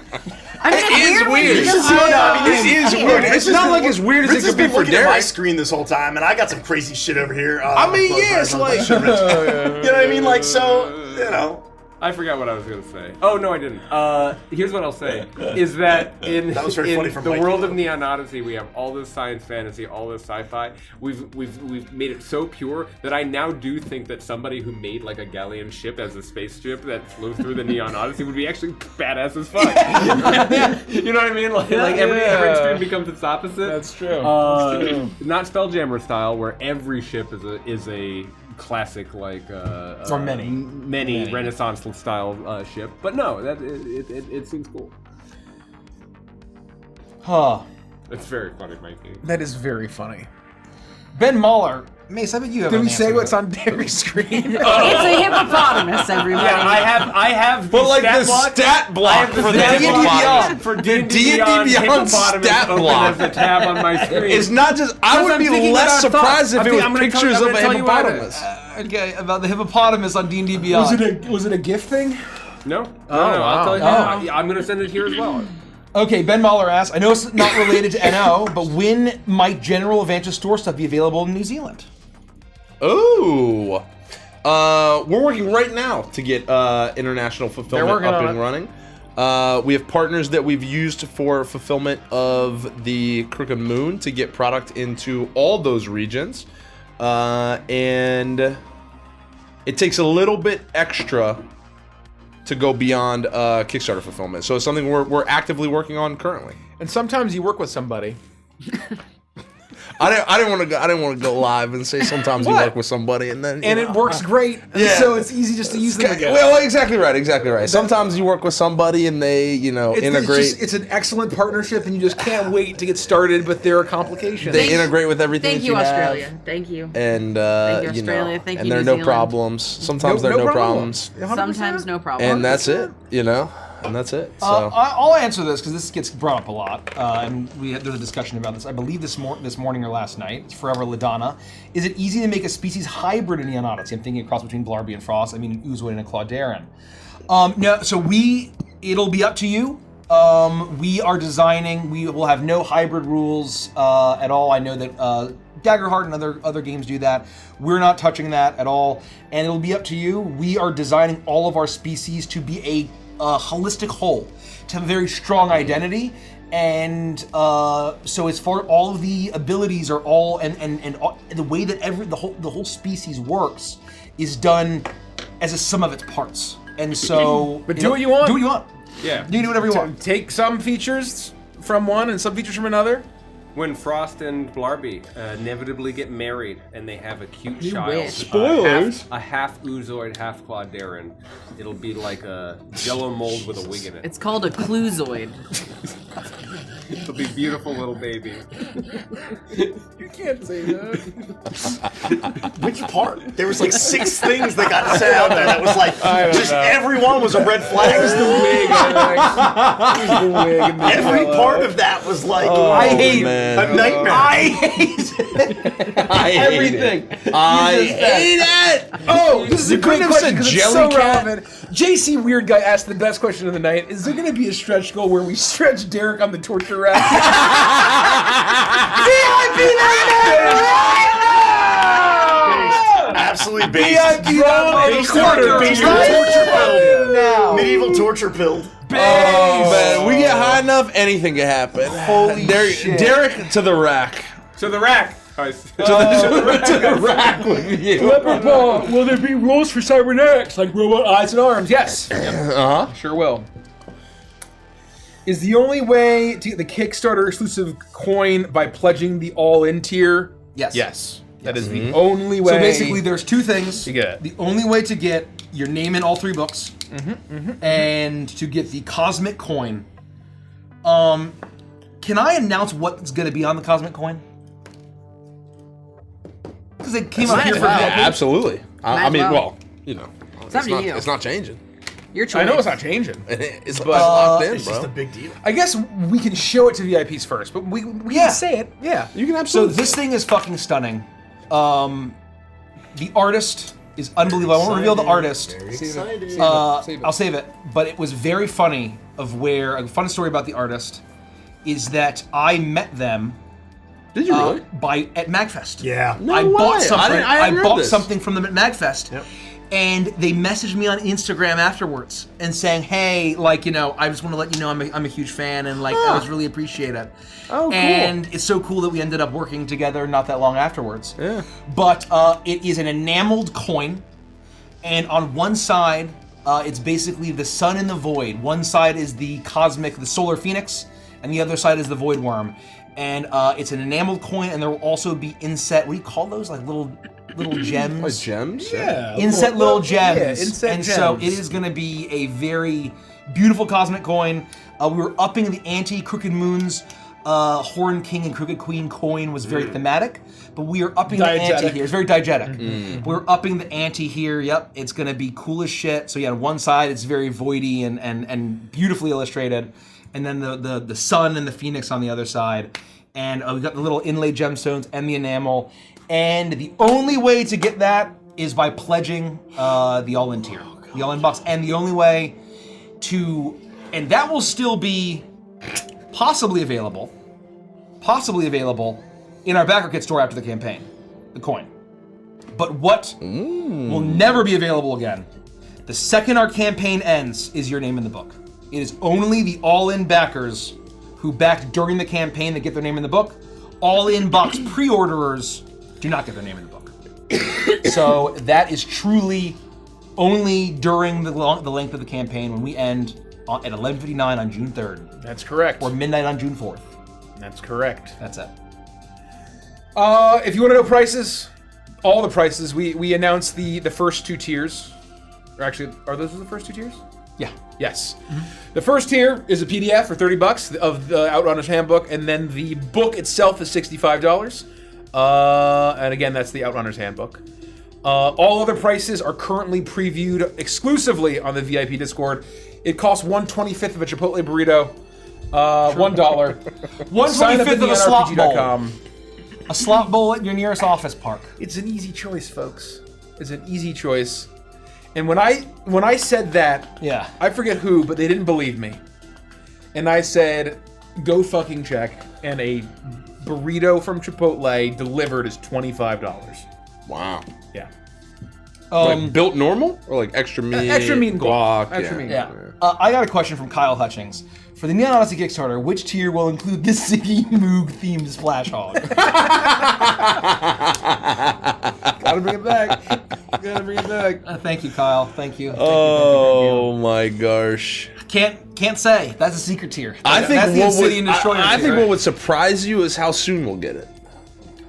Speaker 7: mean, it's
Speaker 9: is
Speaker 7: weird. when you
Speaker 9: weird.
Speaker 7: just
Speaker 3: I
Speaker 7: look
Speaker 3: know,
Speaker 7: up.
Speaker 3: I mean,
Speaker 9: It is weird. It's not like as weird as
Speaker 3: Rich
Speaker 9: it
Speaker 3: has
Speaker 9: could be
Speaker 3: been
Speaker 9: for
Speaker 3: looking at my
Speaker 9: Derek.
Speaker 3: screen this whole time, and I got some crazy shit over here.
Speaker 9: I mean, yeah, it's like,
Speaker 3: you know what I mean? Like, so, you know.
Speaker 6: I forgot what I was going to say. Oh, no, I didn't. Here's what I'll say, is that in,
Speaker 3: That was very funny from
Speaker 6: the
Speaker 3: Mike.
Speaker 6: world of Neon Odyssey, we have all this science fantasy, all this sci-fi. We've made it so pure that I now do think that somebody who made like a galleon ship as a spaceship that flew through the Neon Odyssey would be actually badass as fuck. You know what I mean? Like every extreme becomes its opposite.
Speaker 4: That's true.
Speaker 6: Not Spelljammer style, where every ship is a classic like
Speaker 11: Or many
Speaker 6: Renaissance style ship, but no, that it seems cool.
Speaker 11: Huh.
Speaker 6: It's very funny, Mikey.
Speaker 4: That is very funny.
Speaker 11: Ben Mahler, Mace, I bet you have
Speaker 4: Did
Speaker 11: an
Speaker 4: we say
Speaker 11: answer
Speaker 4: what's
Speaker 11: to
Speaker 4: on Derek's screen?
Speaker 7: It's a hippopotamus, everybody.
Speaker 6: Yeah, I have.
Speaker 9: But
Speaker 6: the
Speaker 9: like
Speaker 6: stat
Speaker 9: the
Speaker 6: block.
Speaker 9: stat block
Speaker 6: the
Speaker 9: for the
Speaker 6: stat
Speaker 9: D&D
Speaker 6: block
Speaker 9: Beyond.
Speaker 6: for
Speaker 9: The
Speaker 6: D&D
Speaker 9: D&D
Speaker 6: Beyond
Speaker 9: Beyond
Speaker 6: hippopotamus
Speaker 9: stat
Speaker 6: open
Speaker 9: block.
Speaker 6: as a tab on my screen.
Speaker 9: It's not just. I would
Speaker 6: I'm
Speaker 9: be
Speaker 6: thinking
Speaker 9: less
Speaker 6: about thoughts.
Speaker 9: surprised if it was
Speaker 6: I'm gonna tell-
Speaker 9: pictures
Speaker 6: I'm
Speaker 9: of a
Speaker 6: gonna tell you what it-
Speaker 9: hippopotamus.
Speaker 11: Okay, about the hippopotamus on D&D Beyond.
Speaker 4: Was it a GIF thing?
Speaker 6: No,
Speaker 4: wow.
Speaker 6: I'll tell you.
Speaker 11: Oh.
Speaker 6: I'm gonna send it here as well.
Speaker 11: Okay, Ben Mahler asks, I know it's not related to NO, but when might General Advantage store stuff be available in New Zealand?
Speaker 9: Ooh. We're working right now to get international fulfillment
Speaker 4: working
Speaker 9: up
Speaker 4: on
Speaker 9: and
Speaker 4: it.
Speaker 9: running. We have partners that we've used for fulfillment of the Crooked Moon to get product into all those regions. And it takes a little bit extra to go beyond Kickstarter fulfillment. So it's something we're actively working on currently.
Speaker 4: And sometimes you work with somebody.
Speaker 9: I didn't want to go live and say sometimes you work with somebody and then
Speaker 4: And it works great.
Speaker 9: Yeah.
Speaker 4: So it's easy just to use them again.
Speaker 9: Well, exactly right. Sometimes you work with somebody and they, integrate.
Speaker 4: It's an excellent partnership, and you just can't wait to get started. But there are complications.
Speaker 9: They integrate with everything.
Speaker 7: Thank
Speaker 9: that
Speaker 7: you,
Speaker 9: have.
Speaker 7: Australia. Thank you.
Speaker 9: And
Speaker 7: Thank you, Australia. Thank
Speaker 9: and
Speaker 7: you,
Speaker 9: there are
Speaker 7: New
Speaker 9: no
Speaker 7: Zealand.
Speaker 9: problems. Sometimes there are no problems.
Speaker 4: 100%.
Speaker 7: Sometimes no problem.
Speaker 9: And that's it. And that's it. So
Speaker 11: I'll answer this because this gets brought up a lot, and there's a discussion about this. I believe this morning or last night. It's Forever Ladonna. Is it easy to make a species hybrid in Neon Odyssey? I'm thinking a cross between Blarby and Frost. I mean, an Oozwood and a Claudaren. No, so it'll be up to you. We are designing. We will have no hybrid rules at all. I know that Daggerheart and other games do that. We're not touching that at all, and it'll be up to you. We are designing all of our species to be a holistic whole, to have a very strong identity, and so as far all of the abilities are all and the way that the whole species works is done as a sum of its parts, and so
Speaker 4: But do what you want.
Speaker 11: Do what you want.
Speaker 6: Yeah.
Speaker 11: You can do whatever you want.
Speaker 4: Take some features from one and some features from another?
Speaker 6: When Frost and Blarby inevitably get married and they have a cute child,
Speaker 7: wish.
Speaker 9: Spoilers.
Speaker 6: a half oozoid, half Quadarran, it'll be like a jello mold with a wig in it.
Speaker 7: It's called a cluzoid.
Speaker 6: It'll be beautiful little baby.
Speaker 4: You can't say that.
Speaker 3: Which part? There was like 6 things that got said out there that was like,
Speaker 4: I don't
Speaker 3: just
Speaker 4: know.
Speaker 3: everyone was a red flag.
Speaker 4: It was the wig, I think. It was the wig. And the
Speaker 3: Every
Speaker 4: jello.
Speaker 3: part of that was like,
Speaker 11: I hate
Speaker 9: man.
Speaker 3: a nightmare.
Speaker 11: I hate it.
Speaker 9: I hate
Speaker 11: Everything.
Speaker 9: It. I hate it.
Speaker 11: Oh, this is a great
Speaker 9: couldn't have
Speaker 11: question
Speaker 9: said
Speaker 11: 'cause it's so
Speaker 9: Jellycat.
Speaker 11: relevant. JC Weird Guy asked the best question of the night. Is there going to be a stretch goal where we stretch Derek on the torture rack?
Speaker 3: Absolutely based.
Speaker 11: VIP
Speaker 3: Based
Speaker 11: quarter.
Speaker 3: torture pill.
Speaker 11: Now.
Speaker 3: Medieval torture pill.
Speaker 9: Oh man, we get high enough, anything can happen.
Speaker 11: Holy shit.
Speaker 9: Derek to the rack.
Speaker 6: To the rack!
Speaker 9: To the rack with you.
Speaker 11: Will there be rules for cybernetics like robot eyes and arms? Yes.
Speaker 9: Uh-huh.
Speaker 11: Sure will. Is the only way to get the Kickstarter exclusive coin by pledging the all-in tier? Yes.
Speaker 4: Yes. That is the only way.
Speaker 11: So basically, there's 2 things.
Speaker 4: You get it.
Speaker 11: The only way to get your name in all 3 books, and to get the cosmic coin. Can I announce what's going to be on the cosmic coin? Because it came up here for
Speaker 9: Yeah,
Speaker 11: VIP.
Speaker 9: absolutely. I
Speaker 7: as
Speaker 9: mean,
Speaker 7: well.
Speaker 9: well, you know,
Speaker 7: It's up to you.
Speaker 12: It's not changing.
Speaker 7: Your choice.
Speaker 4: I know it's not changing.
Speaker 12: It's locked in,
Speaker 3: It's
Speaker 12: bro.
Speaker 3: just a big deal.
Speaker 4: I guess we can show it to VIPs first, but we
Speaker 11: Yeah.
Speaker 4: can say it. Yeah.
Speaker 9: You can
Speaker 11: So
Speaker 9: absolutely.
Speaker 11: this thing is fucking stunning. The artist is unbelievable. I won't reveal the artist.
Speaker 3: Excited.
Speaker 11: I'll save it. But it was very funny a fun story about the artist is that I met them
Speaker 9: Did you really?
Speaker 11: at MagFest.
Speaker 3: Yeah.
Speaker 9: No
Speaker 11: I
Speaker 9: way.
Speaker 11: bought something.
Speaker 9: I hadn't heard
Speaker 11: bought
Speaker 9: this.
Speaker 11: something from them at MagFest.
Speaker 3: Yep.
Speaker 11: And they messaged me on Instagram afterwards and saying, "Hey, like, you know, I just want to let you know I'm a huge fan and like I was really appreciate it."
Speaker 9: Oh, cool.
Speaker 11: And it's so cool that we ended up working together not that long afterwards.
Speaker 9: Yeah.
Speaker 11: But it is an enameled coin, and on one side, it's basically the sun and the void. One side is the solar phoenix, and the other side is the void worm. And it's an enameled coin, and there will also be inset. What do you call those? Like little gems.
Speaker 9: Like gems?
Speaker 4: Yeah.
Speaker 11: Inset little gems.
Speaker 4: Yeah, inset
Speaker 11: and
Speaker 4: gems.
Speaker 11: so it is going to be a very beautiful cosmic coin. We were upping the ante. Crooked Moon's Horn King and Crooked Queen coin was very thematic, but we are upping the ante
Speaker 4: Diegetic.
Speaker 11: here. It's very diegetic. We're upping the ante here. Yep, it's going to be cool as shit. So yeah, on one side it's very voidy and beautifully illustrated, and then the sun and the phoenix on the other side. And we've got the little inlaid gemstones and the enamel. And the only way to get that is by pledging the all-in tier, the all-in box. And the only way and that will still be possibly available in our backer kit store after the campaign, the coin. But what will never be available again, the second our campaign ends, is your name in the book. It is only the all-in backers who backed during the campaign that get their name in the book. All-in box pre-orderers do not get their name in the book. So that is truly only during the length of the campaign when we end at 11:59 on June 3rd.
Speaker 4: That's correct.
Speaker 11: Or midnight on June 4th.
Speaker 4: That's correct.
Speaker 11: That's it.
Speaker 4: If you want to know prices, all the prices, we announced the first 2 tiers. Or actually, are those the first 2 tiers?
Speaker 11: Yeah.
Speaker 4: Yes. The first tier is a PDF for $30 of the Outrunners Handbook, and then the book itself is $65. And again, that's the Outrunners Handbook. All other prices are currently previewed exclusively on the VIP Discord. It costs 1/25th of a Chipotle burrito, $1.
Speaker 11: 1/25th of a slot bowl.
Speaker 4: nrpg.com.
Speaker 11: A slot bowl at your nearest office park.
Speaker 4: It's an easy choice, folks. It's an easy choice. And when I said that,
Speaker 11: Yeah.
Speaker 4: I forget who, but they didn't believe me. And I said, go fucking check. And a burrito from Chipotle delivered is $25.
Speaker 9: Wow.
Speaker 4: Yeah.
Speaker 9: Like built normal or like extra meat?
Speaker 4: Extra meat and guac.
Speaker 9: guac.
Speaker 4: Extra meat.
Speaker 11: Yeah. I got a question from Kyle Hutchings. For the Neon Odyssey Kickstarter, which tier will include the Ziggy Moog themed Splash Hog?
Speaker 4: Gotta bring it back. Gotta bring it back.
Speaker 11: Thank you, Kyle. Thank you.
Speaker 9: Oh my gosh.
Speaker 11: Can't say. That's a secret tier.
Speaker 9: I think
Speaker 11: that's the Obsidian Destroyer
Speaker 9: I
Speaker 11: tier,
Speaker 9: think
Speaker 11: right?
Speaker 9: what would surprise you is how soon we'll get it.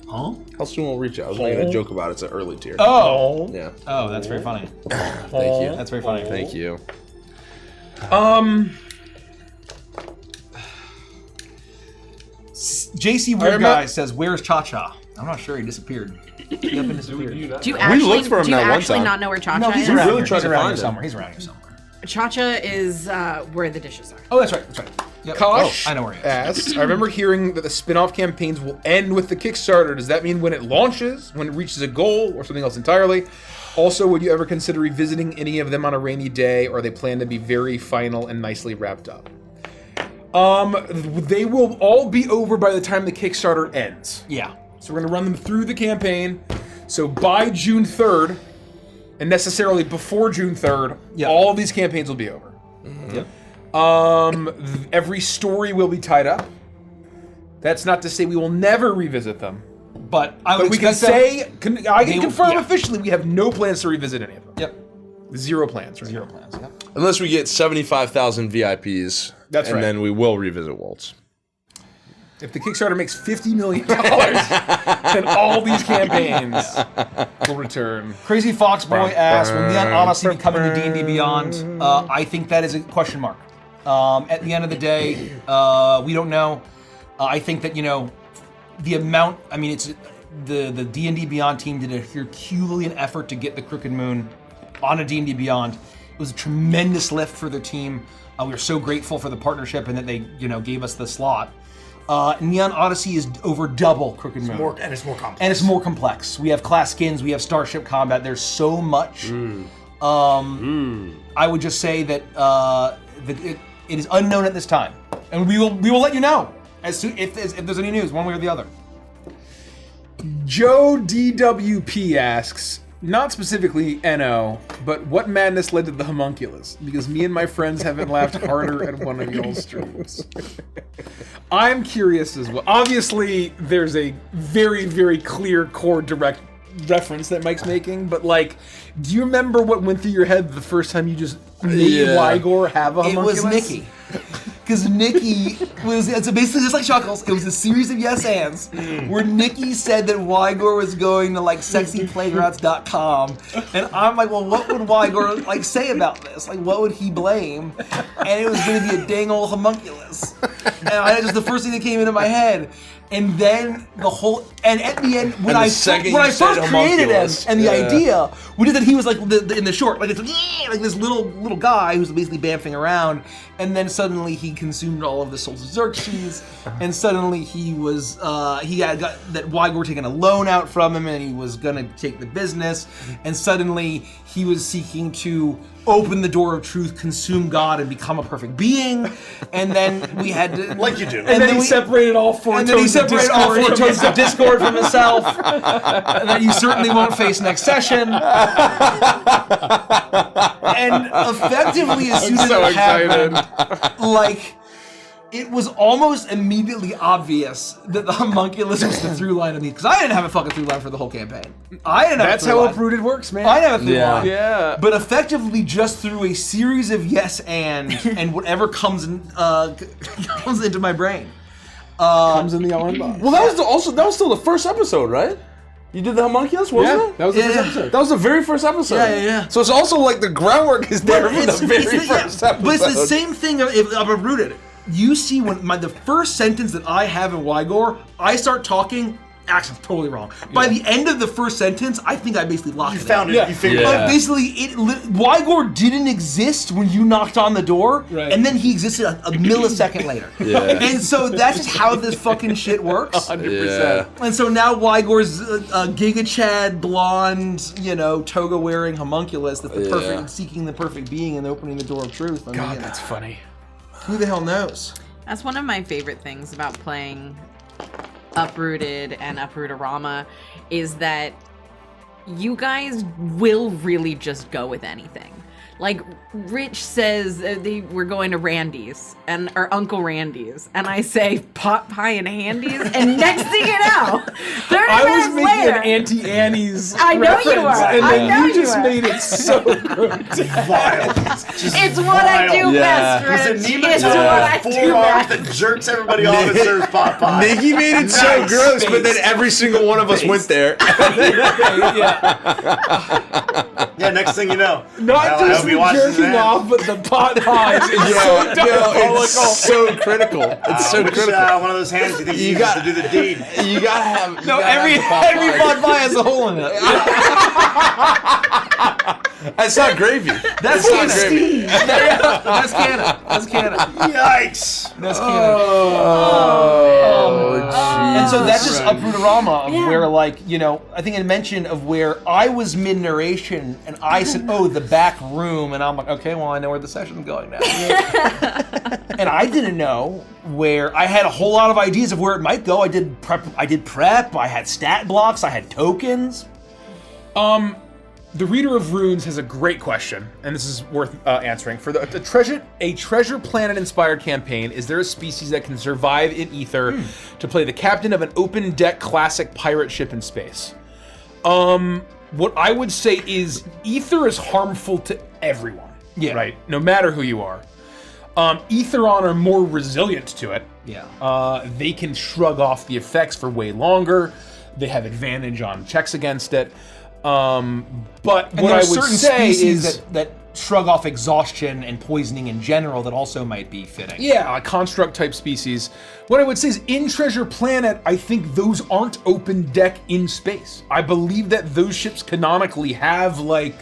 Speaker 11: Huh?
Speaker 9: How soon we'll reach out. I was making a joke about it. It's an early tier.
Speaker 11: Oh.
Speaker 9: Yeah.
Speaker 11: Oh, that's very funny.
Speaker 9: Thank you.
Speaker 11: That's very funny.
Speaker 9: Thank you.
Speaker 11: JC Weird Guy says, "Where's Cha Cha?" I'm not sure. He disappeared. He up and disappeared.
Speaker 7: Do you actually,
Speaker 9: looked for him
Speaker 7: do you
Speaker 9: that one
Speaker 7: actually
Speaker 9: time.
Speaker 7: not know where Cha-Cha
Speaker 11: No, he's
Speaker 7: is?
Speaker 11: around
Speaker 9: really
Speaker 11: here.
Speaker 9: tried
Speaker 11: He's
Speaker 9: to
Speaker 11: around
Speaker 9: find
Speaker 11: here
Speaker 9: him.
Speaker 11: somewhere. He's around here somewhere.
Speaker 7: Cha-Cha is where the dishes are.
Speaker 11: Oh, that's right. That's right. Yep.
Speaker 4: Kosh
Speaker 11: I know where he is.
Speaker 4: asks, I remember hearing that the spin-off campaigns will end with the Kickstarter. Does that mean when it launches, when it reaches a goal, or something else entirely? Also, would you ever consider revisiting any of them on a rainy day, or they plan to be very final and nicely wrapped up? They will all be over by the time the Kickstarter ends.
Speaker 11: Yeah.
Speaker 4: So we're gonna run them through the campaign. So by June 3rd, and necessarily before June 3rd, all of these campaigns will be over.
Speaker 11: Yep.
Speaker 4: Every story will be tied up. That's not to say we will never revisit them.
Speaker 11: But I would
Speaker 4: But we can
Speaker 11: expect them-
Speaker 4: say, I can
Speaker 11: They-
Speaker 4: confirm
Speaker 11: yeah.
Speaker 4: officially, we have no plans to revisit any of them.
Speaker 11: Yep.
Speaker 4: Zero plans, right?
Speaker 11: Zero plans. Yep.
Speaker 9: Unless we get 75,000 VIPs.
Speaker 4: That's
Speaker 9: and
Speaker 4: right.
Speaker 9: then we will revisit Waltz.
Speaker 4: If the Kickstarter makes $50 million, then all these campaigns will return.
Speaker 11: Crazy Fox Boy asks, "Will Neon Odyssey be coming to D&D Beyond?" I think that is a question mark. At the end of the day, we don't know. I think that the amount. I mean, it's the D&D Beyond team did a Herculean effort to get the Crooked Moon on a D&D Beyond. It was a tremendous lift for their team. We were so grateful for the partnership and that they gave us the slot. Neon Odyssey is over double Crooked Moon.
Speaker 3: It's more complex.
Speaker 11: And it's more complex. We have class skins, we have starship combat. There's so much. I would just say that it is unknown at this time, and we will let you know as soon if there's any news, one way or the other.
Speaker 4: Joe DWP asks, not specifically NO, but what madness led to the homunculus? Because me and my friends haven't laughed harder at one of y'all's streams. I'm curious as well. Obviously, there's a very, very clear core direct reference that Mike's making, but do you remember what went through your head the first time you just made Wygor have a homunculus?
Speaker 11: It was Nikki. Because Nikki it's basically just like Chuckles. It was a series of yes ands where Nikki said that Wygor was going to sexyplaygrounds.com, and I'm like, well, what would Wygor say about this? What would he blame? And it was going to be a dang old homunculus. And the first thing that came into my head. And then at the end, when I first created him and the idea, we did that he was in the short, this little guy who's basically bamfing around, and then suddenly he consumed all of the souls of Xerxes, and suddenly he had got that Wygor taking a loan out from him, and he was gonna take the business, and suddenly he was seeking to open the door of truth, consume God, and become a perfect being, and then we had to
Speaker 3: like you do,
Speaker 4: and then he separated all four toads of
Speaker 11: discord from himself, and that you certainly won't face next session. And effectively, as soon as it happened, it was almost immediately obvious that the homunculus was the through line of these, because I didn't have a fucking through line for the whole campaign.
Speaker 4: That's how Uprooted works, man.
Speaker 11: I didn't have a through line.
Speaker 9: Yeah.
Speaker 11: But effectively, just through a series of yes and whatever comes into my brain.
Speaker 4: Comes in the all box.
Speaker 9: Well, that was still the first episode, right? You did the homunculus, wasn't it?
Speaker 4: That was the first episode.
Speaker 9: That was the very first episode.
Speaker 11: Yeah.
Speaker 9: So it's also the groundwork is there for the very first episode.
Speaker 11: But it's the same thing of Uprooted. You see, when the first sentence that I have in Wygor, I start talking, accent's totally wrong. By the end of the first sentence, I think I basically locked it.
Speaker 3: You found it. You figured it
Speaker 11: But
Speaker 3: out.
Speaker 11: basically, Wygor didn't exist when you knocked on the door, and then he existed a millisecond later. And so that's just how this fucking shit works.
Speaker 4: 100%.
Speaker 11: And so now Wygor's Giga Chad, blonde, toga wearing homunculus that's the perfect, seeking the perfect being and opening the door of truth.
Speaker 4: God, that's funny.
Speaker 11: Who the hell knows?
Speaker 7: That's one of my favorite things about playing Uprooted and Uprootorama is that you guys will really just go with anything. Like, Rich says we're going to Randy's, or Uncle Randy's, and I say pot pie and handies, and next thing you know, 30
Speaker 11: I
Speaker 7: minutes
Speaker 11: was making
Speaker 7: later,
Speaker 11: an Auntie Annie's
Speaker 7: I know
Speaker 11: reference,
Speaker 7: you were.
Speaker 11: and
Speaker 7: I
Speaker 11: then
Speaker 7: know
Speaker 11: you just
Speaker 7: you were.
Speaker 11: made it so good.
Speaker 3: Vile.
Speaker 7: it's what I do best, Rich. It's what I do
Speaker 3: Four arms
Speaker 7: best.
Speaker 3: that jerks everybody off and serves pot pie.
Speaker 9: Nikki made it so
Speaker 3: Nice.
Speaker 9: gross, but then every single one of us went there.
Speaker 3: Yeah, next thing you know.
Speaker 11: Not
Speaker 3: I
Speaker 11: just
Speaker 3: hope he
Speaker 11: the
Speaker 3: watches
Speaker 11: jerking
Speaker 3: that.
Speaker 11: off, but the pot pies is so
Speaker 9: No,
Speaker 11: diabolical.
Speaker 9: it's so critical. It's so
Speaker 3: Which,
Speaker 9: critical.
Speaker 3: one of those hands you think
Speaker 9: You
Speaker 3: you
Speaker 9: got
Speaker 3: got to do the deed.
Speaker 9: You gotta have. You
Speaker 11: No,
Speaker 9: gotta
Speaker 11: every
Speaker 9: have the pot
Speaker 11: pot pie has a hole in it.
Speaker 9: pie. That's not gravy.
Speaker 11: That's
Speaker 9: not
Speaker 11: canon.
Speaker 9: gravy.
Speaker 11: That's canon. That's canon.
Speaker 3: Yikes!
Speaker 11: That's canon. And so that's just a Brutorama of where, like, you know, I think I mentioned of where I was mid-narration and I said, oh, the back room, and I'm like, okay, well, I know where the session's going now. And I didn't know where I had a whole lot of ideas of where it might go. I did prep, I had stat blocks, I had tokens.
Speaker 4: The Reader of Runes has a great question, and this is worth answering. For a treasure planet-inspired campaign, is there a species that can survive in ether to play the captain of an open-deck classic pirate ship in space? What I would say is ether is harmful to everyone, right? No matter who you are. Etheron are more resilient to it.
Speaker 11: Yeah.
Speaker 4: They can shrug off the effects for way longer. They have advantage on checks against it. But
Speaker 11: And
Speaker 4: what
Speaker 11: there
Speaker 4: I
Speaker 11: are
Speaker 4: would
Speaker 11: certain
Speaker 4: say
Speaker 11: species
Speaker 4: is
Speaker 11: that shrug off exhaustion and poisoning in general that also might be fitting.
Speaker 4: yeah, a construct type species. What I would say is in Treasure Planet, I think those aren't open deck in space. I believe that those ships canonically have like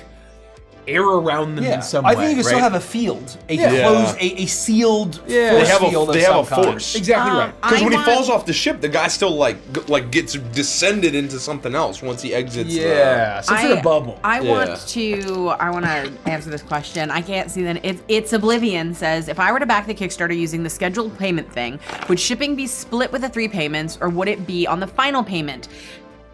Speaker 4: air around them in some way.
Speaker 11: I think you can still
Speaker 4: right?
Speaker 11: have a field, a
Speaker 4: Yeah.
Speaker 11: closed, a sealed force
Speaker 9: They have
Speaker 11: field
Speaker 9: a,
Speaker 11: of
Speaker 9: they have a
Speaker 11: some kind.
Speaker 9: force.
Speaker 4: Exactly right.
Speaker 9: Because
Speaker 7: I
Speaker 9: when he
Speaker 7: want-
Speaker 9: falls off the ship, the guy still like gets descended into something else once he exits.
Speaker 4: Yeah, some sort of bubble.
Speaker 7: I want
Speaker 9: Yeah.
Speaker 7: to answer this question. I can't see that. It's Oblivion says, if I were to back the Kickstarter using the scheduled payment thing, would shipping be split with the 3 payments, or would it be on the final payment?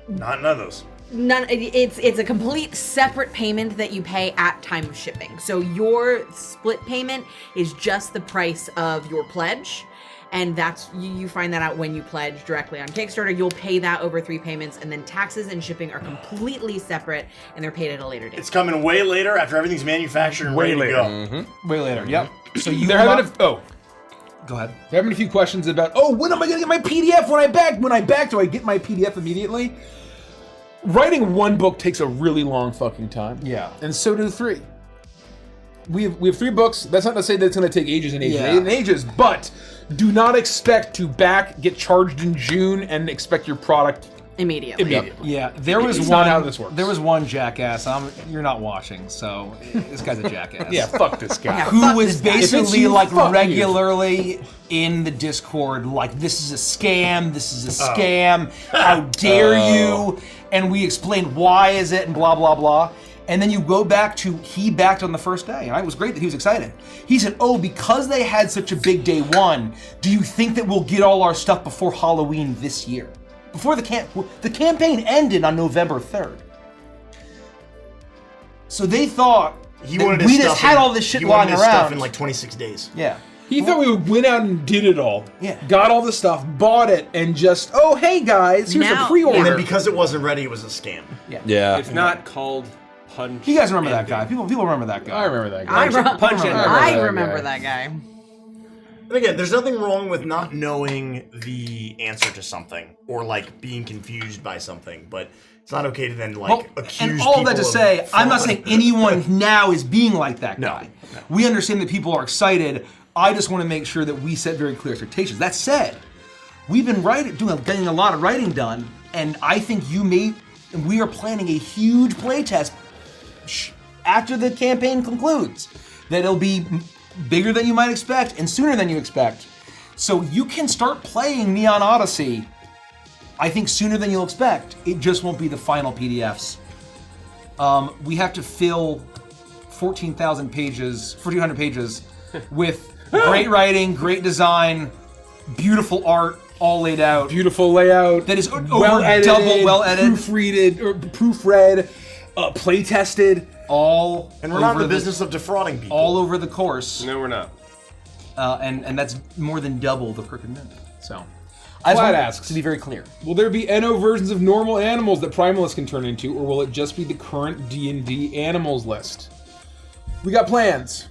Speaker 3: None of those.
Speaker 7: None. It's a complete separate payment that you pay at time of shipping. So your split payment is just the price of your pledge. And that's you find that out when you pledge directly on Kickstarter. You'll pay that over 3 payments, and then taxes and shipping are completely separate, and they're paid at a later date.
Speaker 3: It's coming way later after everything's manufactured and
Speaker 4: Way
Speaker 3: ready
Speaker 4: later.
Speaker 3: to go.
Speaker 11: Way later. Yep. So you
Speaker 4: They're having
Speaker 11: go ahead.
Speaker 4: they're having a few questions about, when am I gonna get my PDF when I back? Do I get my PDF immediately? Writing one book takes a really long fucking time.
Speaker 11: Yeah.
Speaker 4: And so do 3. We have 3 books. That's not to say that it's gonna take ages and ages and ages, but do not expect to get charged in June and expect your product
Speaker 7: Immediately.
Speaker 11: Yeah, there was
Speaker 4: It's
Speaker 11: one.
Speaker 4: not how this works.
Speaker 11: There was one jackass. You're not watching, so this guy's a jackass.
Speaker 4: Yeah, fuck this guy.
Speaker 11: Who was
Speaker 4: If it's
Speaker 11: basically
Speaker 4: you,
Speaker 11: like
Speaker 4: fuck you.
Speaker 11: regularly in the Discord, like, this is a scam, this is a scam, how dare you? And we explained why is it and blah blah blah. And then you go back to he backed on the first day, and it was great that he was excited. He said, "Oh, because they had such a big day 1, do you think that we'll get all our stuff before Halloween this year?" Before the campaign ended on November 3rd. So they thought
Speaker 3: He
Speaker 11: that
Speaker 3: wanted his
Speaker 11: we just
Speaker 3: stuff
Speaker 11: had
Speaker 3: in-
Speaker 11: all this shit
Speaker 3: he wanted
Speaker 11: lying
Speaker 3: his
Speaker 11: around.
Speaker 3: stuff in like 26 days.
Speaker 11: Yeah.
Speaker 4: He thought we went out and did it all.
Speaker 11: Yeah.
Speaker 4: Got all the stuff, bought it, and just, oh, hey guys, here's
Speaker 7: Now-
Speaker 4: a pre-order.
Speaker 3: And then because it wasn't ready, it was a scam.
Speaker 9: Yeah.
Speaker 6: It's not called punch.
Speaker 11: You guys remember that
Speaker 6: and
Speaker 11: guy? People remember that guy.
Speaker 4: I remember that guy.
Speaker 7: I remember that guy.
Speaker 3: And again, there's nothing wrong with not knowing the answer to something or like being confused by something, but it's not okay to then like
Speaker 11: Well,
Speaker 3: accuse
Speaker 11: and all of that
Speaker 3: people
Speaker 11: to
Speaker 3: of
Speaker 11: say, I'm not
Speaker 3: fraud.
Speaker 11: saying anyone now is being like that
Speaker 3: No,
Speaker 11: guy. We understand that people are excited. I just want to make sure that we set very clear expectations. That said, we've been getting a lot of writing done, and I think we are planning a huge playtest after the campaign concludes. That it'll be bigger than you might expect and sooner than you expect. So you can start playing Neon Odyssey, I think, sooner than you'll expect. It just won't be the final PDFs. We have to fill 1,400 pages with great writing, great design, beautiful art, all laid out.
Speaker 4: Beautiful layout.
Speaker 11: That is
Speaker 4: well edited,
Speaker 11: well edited,
Speaker 4: proofread, play tested.
Speaker 11: All
Speaker 3: And we're not in the business of defrauding people.
Speaker 11: all over the course.
Speaker 6: No, we're not.
Speaker 11: And that's more than double the Crooked Minute. So,
Speaker 4: Flat asks,
Speaker 11: to be very clear.
Speaker 4: will there be NO versions of normal animals that Primalists can turn into, or will it just be the current D&D animals list? We got plans.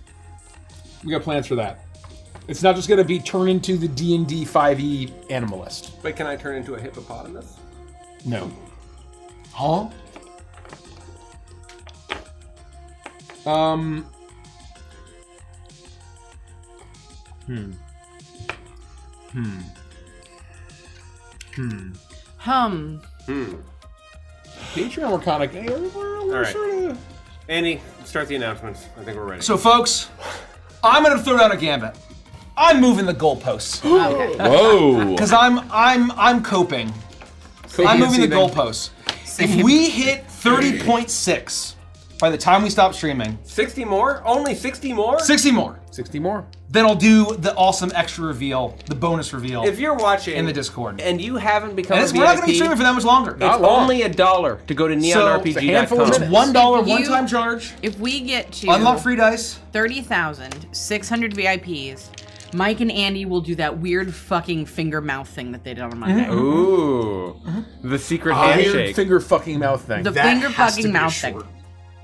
Speaker 4: We got plans for that. It's not just going to be turn into the D&D 5e animal list.
Speaker 6: Wait, can I turn into a hippopotamus?
Speaker 4: No.
Speaker 11: Huh?
Speaker 4: Patreon, we're kind of...
Speaker 6: All right. Andy, start the announcements. I think we're ready.
Speaker 11: So, folks, I'm gonna throw down a gambit. I'm moving the goalposts
Speaker 9: Whoa.
Speaker 11: because I'm coping. I'm moving the goalposts. If we hit 30.6 by the time we stop streaming,
Speaker 6: 60 more? Only 60 more?
Speaker 11: 60 more,
Speaker 4: 60 more.
Speaker 11: then I'll do the awesome extra reveal, the bonus reveal.
Speaker 6: If you're watching
Speaker 11: in the Discord,
Speaker 6: and you haven't become
Speaker 11: and
Speaker 6: a VIP,
Speaker 11: we're not going to be streaming for that much longer.
Speaker 6: it's only $1 to go to neonrpg.com.
Speaker 11: It's
Speaker 7: If
Speaker 11: $1
Speaker 7: you-
Speaker 11: one-time charge.
Speaker 7: If we get to
Speaker 11: Unlock free dice.
Speaker 7: 30,600 VIPs, Mike and Andy will do that weird fucking finger mouth thing that they did on Monday.
Speaker 6: Ooh. The secret
Speaker 4: Weird
Speaker 6: handshake.
Speaker 4: finger fucking mouth thing.
Speaker 7: The
Speaker 3: That
Speaker 7: finger
Speaker 3: has to
Speaker 7: fucking
Speaker 3: be a
Speaker 7: mouth
Speaker 3: short.
Speaker 7: thing.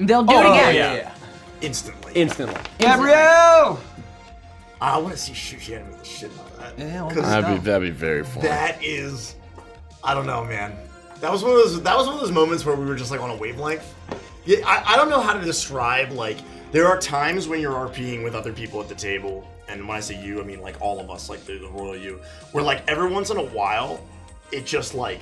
Speaker 7: They'll do it again.
Speaker 11: Yeah.
Speaker 3: Instantly.
Speaker 6: Instantly.
Speaker 11: Gabrielle!
Speaker 3: I want to see Shushi animate the shit out of that.
Speaker 11: Yeah, well,
Speaker 3: 'Cause
Speaker 9: That'd be very fun.
Speaker 3: that is, I don't know, man. That was one of those moments where we were just like on a wavelength. Yeah, I don't know how to describe, like, there are times when you're RPing with other people at the table, and when I say you, I mean like all of us, like the royal you, where like every once in a while, it just like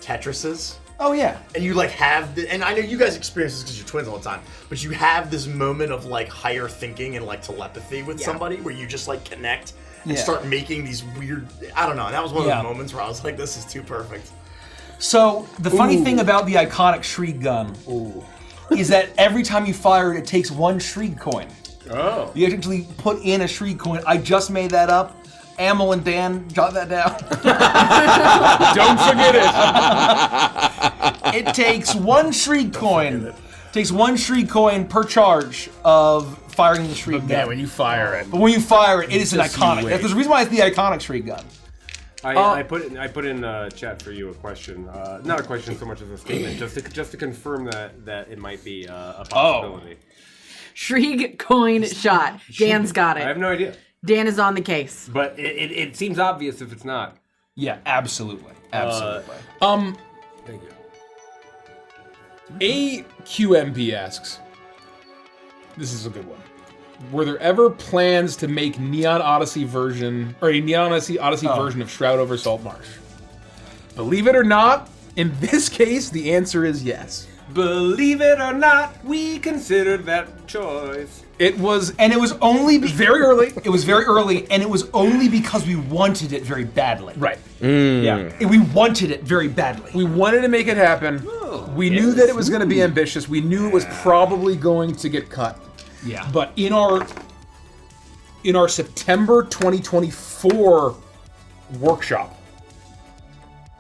Speaker 3: Tetrises.
Speaker 11: Oh yeah.
Speaker 3: And you like have and I know you guys experience this because you're twins all the time, but you have this moment of like higher thinking and like telepathy with somebody where you just like connect and start making these weird, I don't know, and that was one of those moments where I was like, this is too perfect.
Speaker 11: So the funny thing about the iconic Shriek gun is that every time you fire it, it takes one Shriek coin.
Speaker 6: Oh.
Speaker 11: You actually put in a Shriek coin. I just made that up. Amel and Dan, jot that down.
Speaker 4: Don't forget
Speaker 11: it. It takes one Shriek coin. Takes one Shriek coin per charge of firing the Shriek gun.
Speaker 4: Yeah, when you fire it.
Speaker 11: But when you fire it, it is an
Speaker 4: Just you
Speaker 11: iconic.
Speaker 4: wait.
Speaker 11: There's a reason why it's the iconic Shriek gun.
Speaker 6: I put in chat for you a question, not a question so much as a statement, just to confirm that it might be a possibility.
Speaker 7: Shriek coin shot. Dan's got it.
Speaker 6: I have no idea,
Speaker 7: Dan is on the case.
Speaker 6: but it seems obvious if it's not.
Speaker 11: Yeah, absolutely. Absolutely.
Speaker 6: Thank you.
Speaker 4: AQMP asks, this is a good one. Were there ever plans to make Neon Odyssey version, or a Neon Odyssey version of Shroud over Saltmarsh? Believe it or not, in this case, the answer is yes.
Speaker 6: Believe it or not, we considered that choice.
Speaker 4: It was
Speaker 11: only
Speaker 4: very early.
Speaker 11: It was very early, and it was only because we wanted it very badly.
Speaker 4: Right.
Speaker 11: Yeah. We wanted it very badly.
Speaker 4: We wanted to make it happen. We knew that it was going to be ambitious. We knew it was probably going to get cut.
Speaker 11: Yeah.
Speaker 4: But in our September 2024 workshop,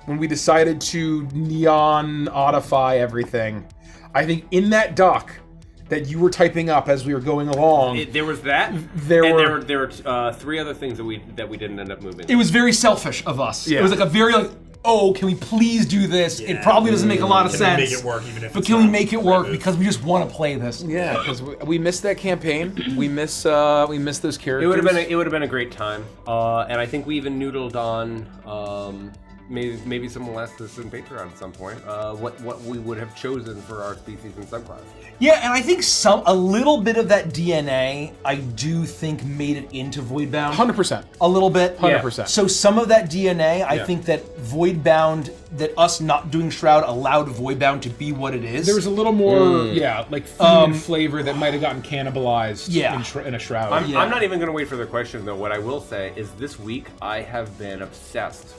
Speaker 4: when we decided to neon-odify everything, I think in that doc that you were typing up as we were going along,
Speaker 6: There was that.
Speaker 4: There were
Speaker 6: three other things that we didn't end up moving.
Speaker 11: It was very selfish of us.
Speaker 4: Yeah.
Speaker 11: It was like a very like, oh, can we please do this? It probably doesn't make a lot of
Speaker 3: Can
Speaker 11: sense.
Speaker 3: we make it work even if
Speaker 11: but
Speaker 3: it's
Speaker 11: can we
Speaker 3: not
Speaker 11: make it work because we just want to play this?
Speaker 4: yeah, because we missed that campaign. We miss those characters.
Speaker 6: It would have been a great time, and I think we even noodled on maybe someone will ask this in Patreon at some point. What we would have chosen for our species and subclass.
Speaker 11: Yeah, and I think a little bit of that DNA, I do think made it into Voidbound.
Speaker 4: 100%.
Speaker 11: A little bit.
Speaker 4: 100%.
Speaker 11: So some of that DNA, I think that Voidbound, that us not doing Shroud allowed Voidbound to be what it is.
Speaker 4: There was a little more, like theme and flavor that might have gotten cannibalized in a Shroud.
Speaker 6: I'm not even going to wait for the question, though. What I will say is this week I have been obsessed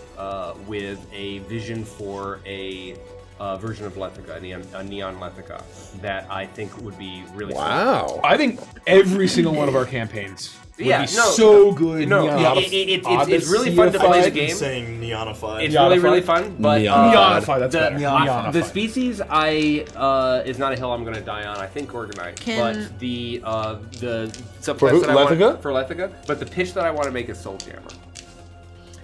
Speaker 6: with a vision for a version of Lethica, a neon Lethica, that I think would be really
Speaker 9: Wow.
Speaker 4: I think every single one of our campaigns
Speaker 6: Yeah,
Speaker 11: be
Speaker 6: no,
Speaker 11: so good.
Speaker 6: No, it's really fun to play the game.
Speaker 3: Saying neonified.
Speaker 6: It's really fun, but
Speaker 11: Neonify, that's better.
Speaker 6: the species is not a hill I'm going to die on. I think Gorgonite, but the subclass that I want for Lethica, but the pitch that I want to make is Soul Jammer.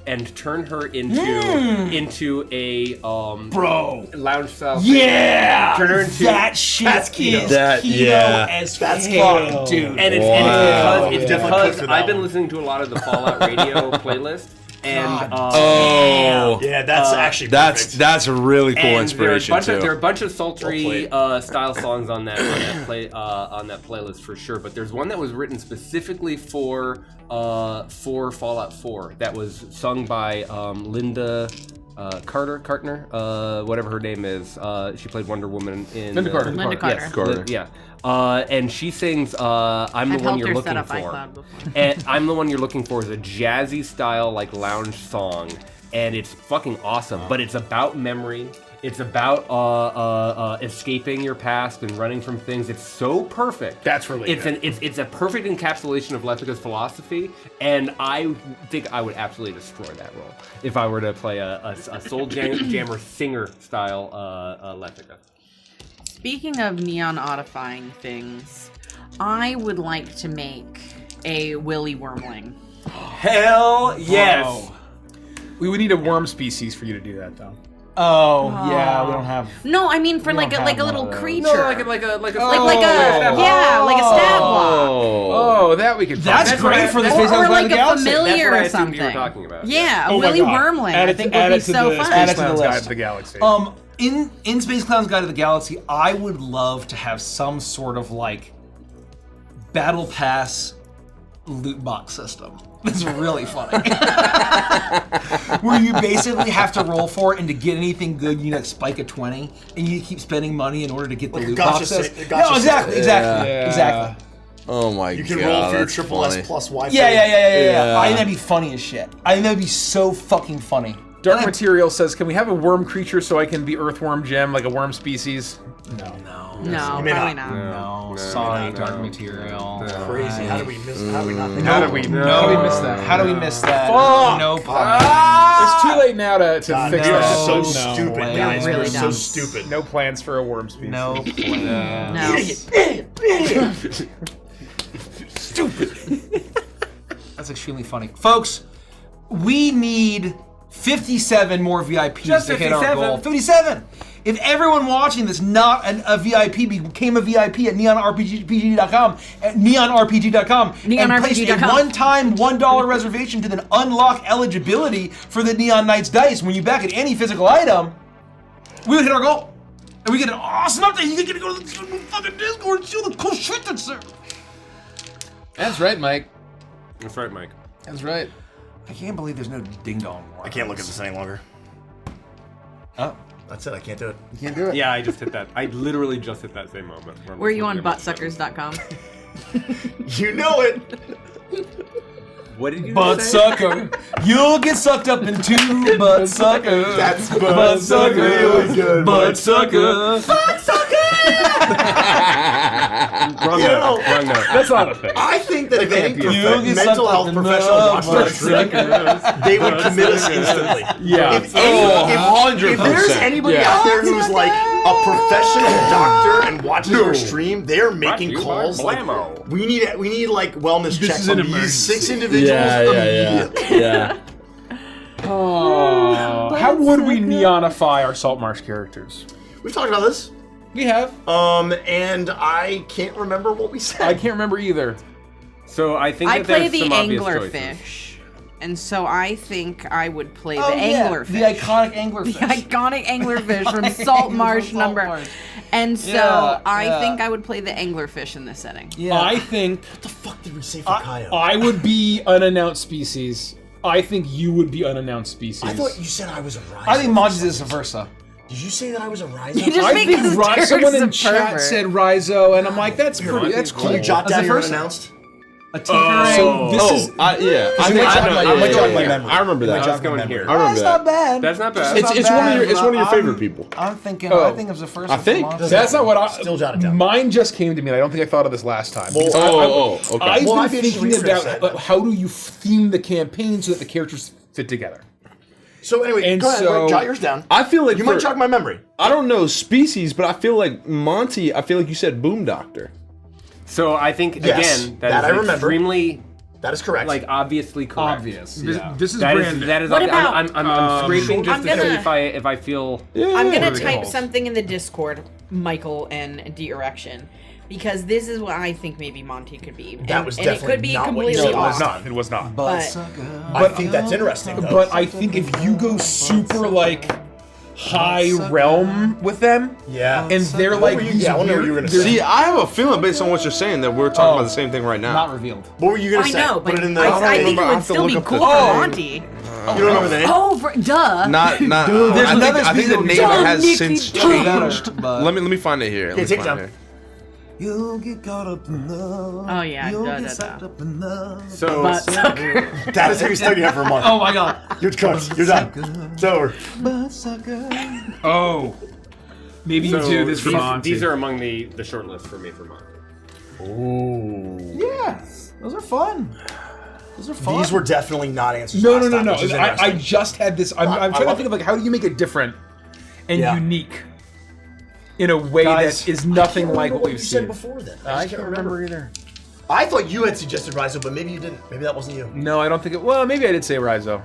Speaker 6: And turn her into a lounge style.
Speaker 11: Yeah,
Speaker 6: turn her into
Speaker 11: that shit. That's keto. As
Speaker 3: that's
Speaker 11: fuck, dude.
Speaker 6: And it's because I've been listening to a lot of the Fallout Radio playlist. And
Speaker 3: yeah, that's actually
Speaker 9: that's a really cool inspiration too.
Speaker 6: There are a bunch of sultry style songs on that playlist for sure. But there's one that was written specifically for Fallout 4 that was sung by Linda Cartner, whatever her name is. She played Wonder Woman in
Speaker 4: Linda Carter.
Speaker 7: Linda Carter.
Speaker 6: Yes,
Speaker 9: Carter.
Speaker 6: yeah. And she sings "I'm the one you're looking for." And "I'm the one you're looking for" is a jazzy style like lounge song, and it's fucking awesome. But it's about memory. It's about escaping your past and running from things. It's so perfect.
Speaker 4: That's really good.
Speaker 6: It's a perfect encapsulation of Lethica's philosophy, and I think I would absolutely destroy that role if I were to play a soul jammer singer style Lethica.
Speaker 7: Speaking of neon-odifying things, I would like to make a Willy Wormling.
Speaker 6: Hell yes!
Speaker 11: Wow.
Speaker 4: We would need a worm species for you to do that, though.
Speaker 11: Oh, yeah, we don't have.
Speaker 7: No, I mean for
Speaker 11: We
Speaker 7: like
Speaker 11: don't
Speaker 7: a
Speaker 11: have
Speaker 7: little
Speaker 11: one of those.
Speaker 7: creature.
Speaker 6: No, like a
Speaker 7: like a stab block.
Speaker 4: Oh, that we could.
Speaker 11: That's great for the Space
Speaker 7: Or
Speaker 11: Galaxy
Speaker 7: like a
Speaker 11: Galaxy.
Speaker 7: familiar
Speaker 6: That's what I
Speaker 7: or
Speaker 6: assumed you were
Speaker 7: something.
Speaker 6: talking about.
Speaker 7: Yeah, a
Speaker 4: Oh my
Speaker 7: Willy
Speaker 4: God.
Speaker 7: Wormling.
Speaker 4: Add
Speaker 7: I
Speaker 4: it
Speaker 7: think
Speaker 4: to-
Speaker 7: would
Speaker 4: add
Speaker 7: be
Speaker 4: it to
Speaker 7: so
Speaker 4: the
Speaker 7: fun.
Speaker 11: Add it to the
Speaker 4: Clown's
Speaker 11: list.
Speaker 4: Guide to the Galaxy.
Speaker 11: In Space Clown's Guide to the Galaxy, I would love to have some sort of like battle pass loot box system. It's really funny. Where you basically have to roll for it, and to get anything good, you like spike a 20, and you keep spending money in order to get the loot boxes. No, exactly.
Speaker 9: Oh my god.
Speaker 3: You can roll for your
Speaker 9: that's
Speaker 3: triple
Speaker 9: funny.
Speaker 3: S plus Y.
Speaker 11: Yeah. I think that'd be funny as shit. I think that'd be so fucking funny.
Speaker 4: Dark Material says, "Can we have a worm creature so I can be Earthworm Gem, like a worm species?"
Speaker 7: No,
Speaker 3: You may
Speaker 7: probably
Speaker 3: not.
Speaker 7: not.
Speaker 11: No, sorry, Dark Material.
Speaker 3: Crazy. How do we miss? How do we not think?
Speaker 4: How did we miss that?
Speaker 11: How do we miss that?
Speaker 4: Fuck.
Speaker 11: No
Speaker 4: It's too late now to
Speaker 3: God,
Speaker 4: fix
Speaker 3: we are
Speaker 4: that.
Speaker 3: so
Speaker 11: No
Speaker 3: stupid,
Speaker 11: way.
Speaker 3: guys.
Speaker 7: Really
Speaker 3: We're so
Speaker 7: dumb.
Speaker 3: stupid.
Speaker 4: No plans for a worm species.
Speaker 11: No plan.
Speaker 7: No.
Speaker 11: That's extremely funny. Folks, we need 57 more VIPs
Speaker 6: Just
Speaker 11: to hit our
Speaker 6: 57?
Speaker 11: goal. 57! If everyone watching this not a VIP became a VIP at neonrpg.com, and placed a one-time $1 reservation to then unlock eligibility for the Neon Knights dice when you back at any physical item, we would hit our goal. And we get an awesome update. You get to go to the fucking Discord and see all the cool shit that's there.
Speaker 4: That's right, Mike.
Speaker 6: That's right, Mike.
Speaker 4: That's right.
Speaker 11: I can't believe there's no ding dong.
Speaker 3: I can't look at this any longer.
Speaker 11: Oh.
Speaker 3: That's it. I can't do it.
Speaker 4: You can't do it.
Speaker 6: Yeah, I just hit that. I literally just hit that same moment.
Speaker 7: Were you on buttsuckers.com?
Speaker 3: You know it.
Speaker 6: What did you
Speaker 11: Butt
Speaker 6: say?
Speaker 11: sucker. You'll get sucked up into butt sucker.
Speaker 3: That's
Speaker 11: butt sucker.
Speaker 3: really good.
Speaker 11: Butt sucker.
Speaker 7: Butt sucker!
Speaker 6: Wrong
Speaker 3: You
Speaker 6: note.
Speaker 3: know,
Speaker 6: Wrong note.
Speaker 4: That's not a thing.
Speaker 3: I think that if any
Speaker 11: You get
Speaker 3: mental
Speaker 11: sucked
Speaker 3: health
Speaker 11: up in
Speaker 3: professional
Speaker 11: the
Speaker 3: watched our
Speaker 11: butt
Speaker 3: stream, they would commit us instantly.
Speaker 4: Yeah.
Speaker 3: If there's anybody out there who's like a professional doctor and watches our stream, they're making
Speaker 6: you by
Speaker 3: calls. Like,
Speaker 6: Blammo.
Speaker 3: we need like wellness
Speaker 4: This
Speaker 3: checks
Speaker 4: is an
Speaker 3: on these
Speaker 4: emergency.
Speaker 3: 6 individuals immediately.
Speaker 9: Yeah.
Speaker 4: Oh, how would we neonify our Salt Marsh characters?
Speaker 3: We've talked about this.
Speaker 4: We have.
Speaker 3: And I can't remember what we said.
Speaker 4: I can't remember either.
Speaker 6: So I think
Speaker 7: I
Speaker 6: that
Speaker 7: play
Speaker 6: there's
Speaker 7: the
Speaker 6: some obvious choices.
Speaker 7: anglerfish, and so I think I would play the
Speaker 11: Oh, yeah,
Speaker 7: anglerfish.
Speaker 11: the iconic anglerfish.
Speaker 7: The iconic anglerfish from Salt Marsh
Speaker 11: Salt
Speaker 7: number.
Speaker 11: Marsh.
Speaker 7: And so
Speaker 11: Yeah,
Speaker 7: I think I would play the anglerfish in this setting.
Speaker 11: Yeah.
Speaker 4: I think
Speaker 3: What the fuck did we say for Kyle?
Speaker 4: I would be unannounced species. I think you would be unannounced species.
Speaker 3: I thought you said I was a Ryzo.
Speaker 11: I think Monty's is versa.
Speaker 3: Did you say that I was a Ryzo?
Speaker 7: You just
Speaker 4: I
Speaker 7: make
Speaker 4: think
Speaker 7: us
Speaker 4: someone in
Speaker 7: a
Speaker 4: chat
Speaker 7: pervert.
Speaker 4: said Rhizo, and I'm like, that's pretty. That's
Speaker 3: Can
Speaker 4: cool.
Speaker 3: you jot
Speaker 11: That's
Speaker 3: down
Speaker 11: the
Speaker 3: your
Speaker 11: first-
Speaker 3: unannounced?
Speaker 11: a tinkering.
Speaker 4: So this is
Speaker 9: I remember that.
Speaker 6: I was going here.
Speaker 9: I remember
Speaker 11: That's
Speaker 9: that.
Speaker 11: not bad.
Speaker 6: That's not bad.
Speaker 9: It's one of your favorite people.
Speaker 11: I'm thinking.
Speaker 4: Oh.
Speaker 11: I think it was the first.
Speaker 9: I think.
Speaker 4: That's not what I.
Speaker 3: Still jotted down.
Speaker 4: Mine just came to me. And I don't think I thought of this last time.
Speaker 3: Well,
Speaker 4: because
Speaker 9: okay.
Speaker 4: I've
Speaker 3: Well,
Speaker 4: been
Speaker 3: I'd be interested
Speaker 4: thinking
Speaker 3: to rephrase that.
Speaker 4: about how do you theme the campaign so that the characters fit together.
Speaker 3: So anyway,
Speaker 4: And
Speaker 3: go ahead,
Speaker 4: so-
Speaker 3: jot yours down.
Speaker 9: I feel like
Speaker 3: You might jog my memory.
Speaker 9: I don't know species, but I feel like Monty. I feel like you said Boom Doctor.
Speaker 6: So I think
Speaker 3: Yes,
Speaker 6: again
Speaker 3: that
Speaker 6: that
Speaker 3: I
Speaker 6: is
Speaker 3: remember.
Speaker 6: extremely
Speaker 3: That is correct.
Speaker 6: like obviously correct.
Speaker 11: Obvious.
Speaker 4: This,
Speaker 11: Yeah.
Speaker 4: this is
Speaker 6: That
Speaker 4: brand
Speaker 6: is that is.
Speaker 7: What
Speaker 6: obvi-
Speaker 7: about-
Speaker 6: I'm scraping just
Speaker 7: I'm
Speaker 6: to see
Speaker 7: gonna-
Speaker 6: if I feel.
Speaker 7: I'm gonna
Speaker 4: What are they
Speaker 7: type
Speaker 4: called?
Speaker 7: something in the Discord, Michael and D-Erection, because this is what I think maybe Monty could be.
Speaker 3: That
Speaker 7: And-
Speaker 3: was
Speaker 7: and it
Speaker 3: definitely
Speaker 7: could be
Speaker 3: not what you
Speaker 7: completely
Speaker 3: said.
Speaker 7: off.
Speaker 4: It was not.
Speaker 7: But
Speaker 3: I think that's interesting. Though.
Speaker 4: But I think if you go super like high realm with them,
Speaker 3: yeah,
Speaker 4: and they're like,
Speaker 3: yeah, I wonder what you were gonna
Speaker 4: they're-
Speaker 3: say.
Speaker 9: See, I have a feeling based on what you're saying that we're talking about the same thing right now.
Speaker 11: Not revealed.
Speaker 3: What were you gonna
Speaker 7: I
Speaker 3: say?
Speaker 7: know,
Speaker 3: Put
Speaker 7: but
Speaker 3: it in the.
Speaker 7: I think
Speaker 9: remember.
Speaker 7: it
Speaker 9: I
Speaker 7: would
Speaker 9: have to
Speaker 7: still
Speaker 9: look
Speaker 7: be
Speaker 9: up the
Speaker 7: cool
Speaker 9: thing.
Speaker 7: for Monty.
Speaker 3: you don't remember the name?
Speaker 7: Oh, duh.
Speaker 9: Not.
Speaker 11: There's
Speaker 9: I
Speaker 11: another
Speaker 9: think the
Speaker 11: species
Speaker 9: name
Speaker 11: that
Speaker 9: has
Speaker 7: Nicky
Speaker 9: since
Speaker 7: Duh.
Speaker 9: changed.
Speaker 11: But-
Speaker 9: Let me find it here. Let me
Speaker 3: take
Speaker 9: find
Speaker 3: time.
Speaker 9: it here.
Speaker 11: You'll get caught up in love.
Speaker 7: Oh, yeah,
Speaker 11: You'll
Speaker 7: da,
Speaker 11: get
Speaker 7: da,
Speaker 11: sucked
Speaker 7: da.
Speaker 11: up in love.
Speaker 6: So
Speaker 7: Butt sucker.
Speaker 3: That is how you studied for a month.
Speaker 11: Oh my god.
Speaker 3: You're cooked. You're done. It's over.
Speaker 11: Butt sucker.
Speaker 4: oh, maybe you
Speaker 6: so
Speaker 4: do this for Monty.
Speaker 6: these are among the short list for me for Monty.
Speaker 3: Ooh.
Speaker 11: Yeah, those are fun. Those are fun.
Speaker 3: These were definitely not answers.
Speaker 4: No,
Speaker 3: last
Speaker 4: no, no,
Speaker 3: time,
Speaker 4: no.
Speaker 3: which is
Speaker 4: I
Speaker 3: interesting.
Speaker 4: just had this. I'm
Speaker 3: I
Speaker 4: trying to
Speaker 3: love
Speaker 4: think of like how do you make it different and
Speaker 3: Yeah.
Speaker 4: unique in a way
Speaker 11: Guys,
Speaker 4: that is nothing like
Speaker 3: Remember
Speaker 4: what
Speaker 3: what you
Speaker 4: we've
Speaker 3: said
Speaker 4: seen.
Speaker 3: before then.
Speaker 4: I
Speaker 3: just
Speaker 4: can't remember either.
Speaker 3: I thought you had suggested Rizzo, but maybe you didn't. Maybe that wasn't you.
Speaker 4: No, I don't think it. Well, maybe I did say Rizzo.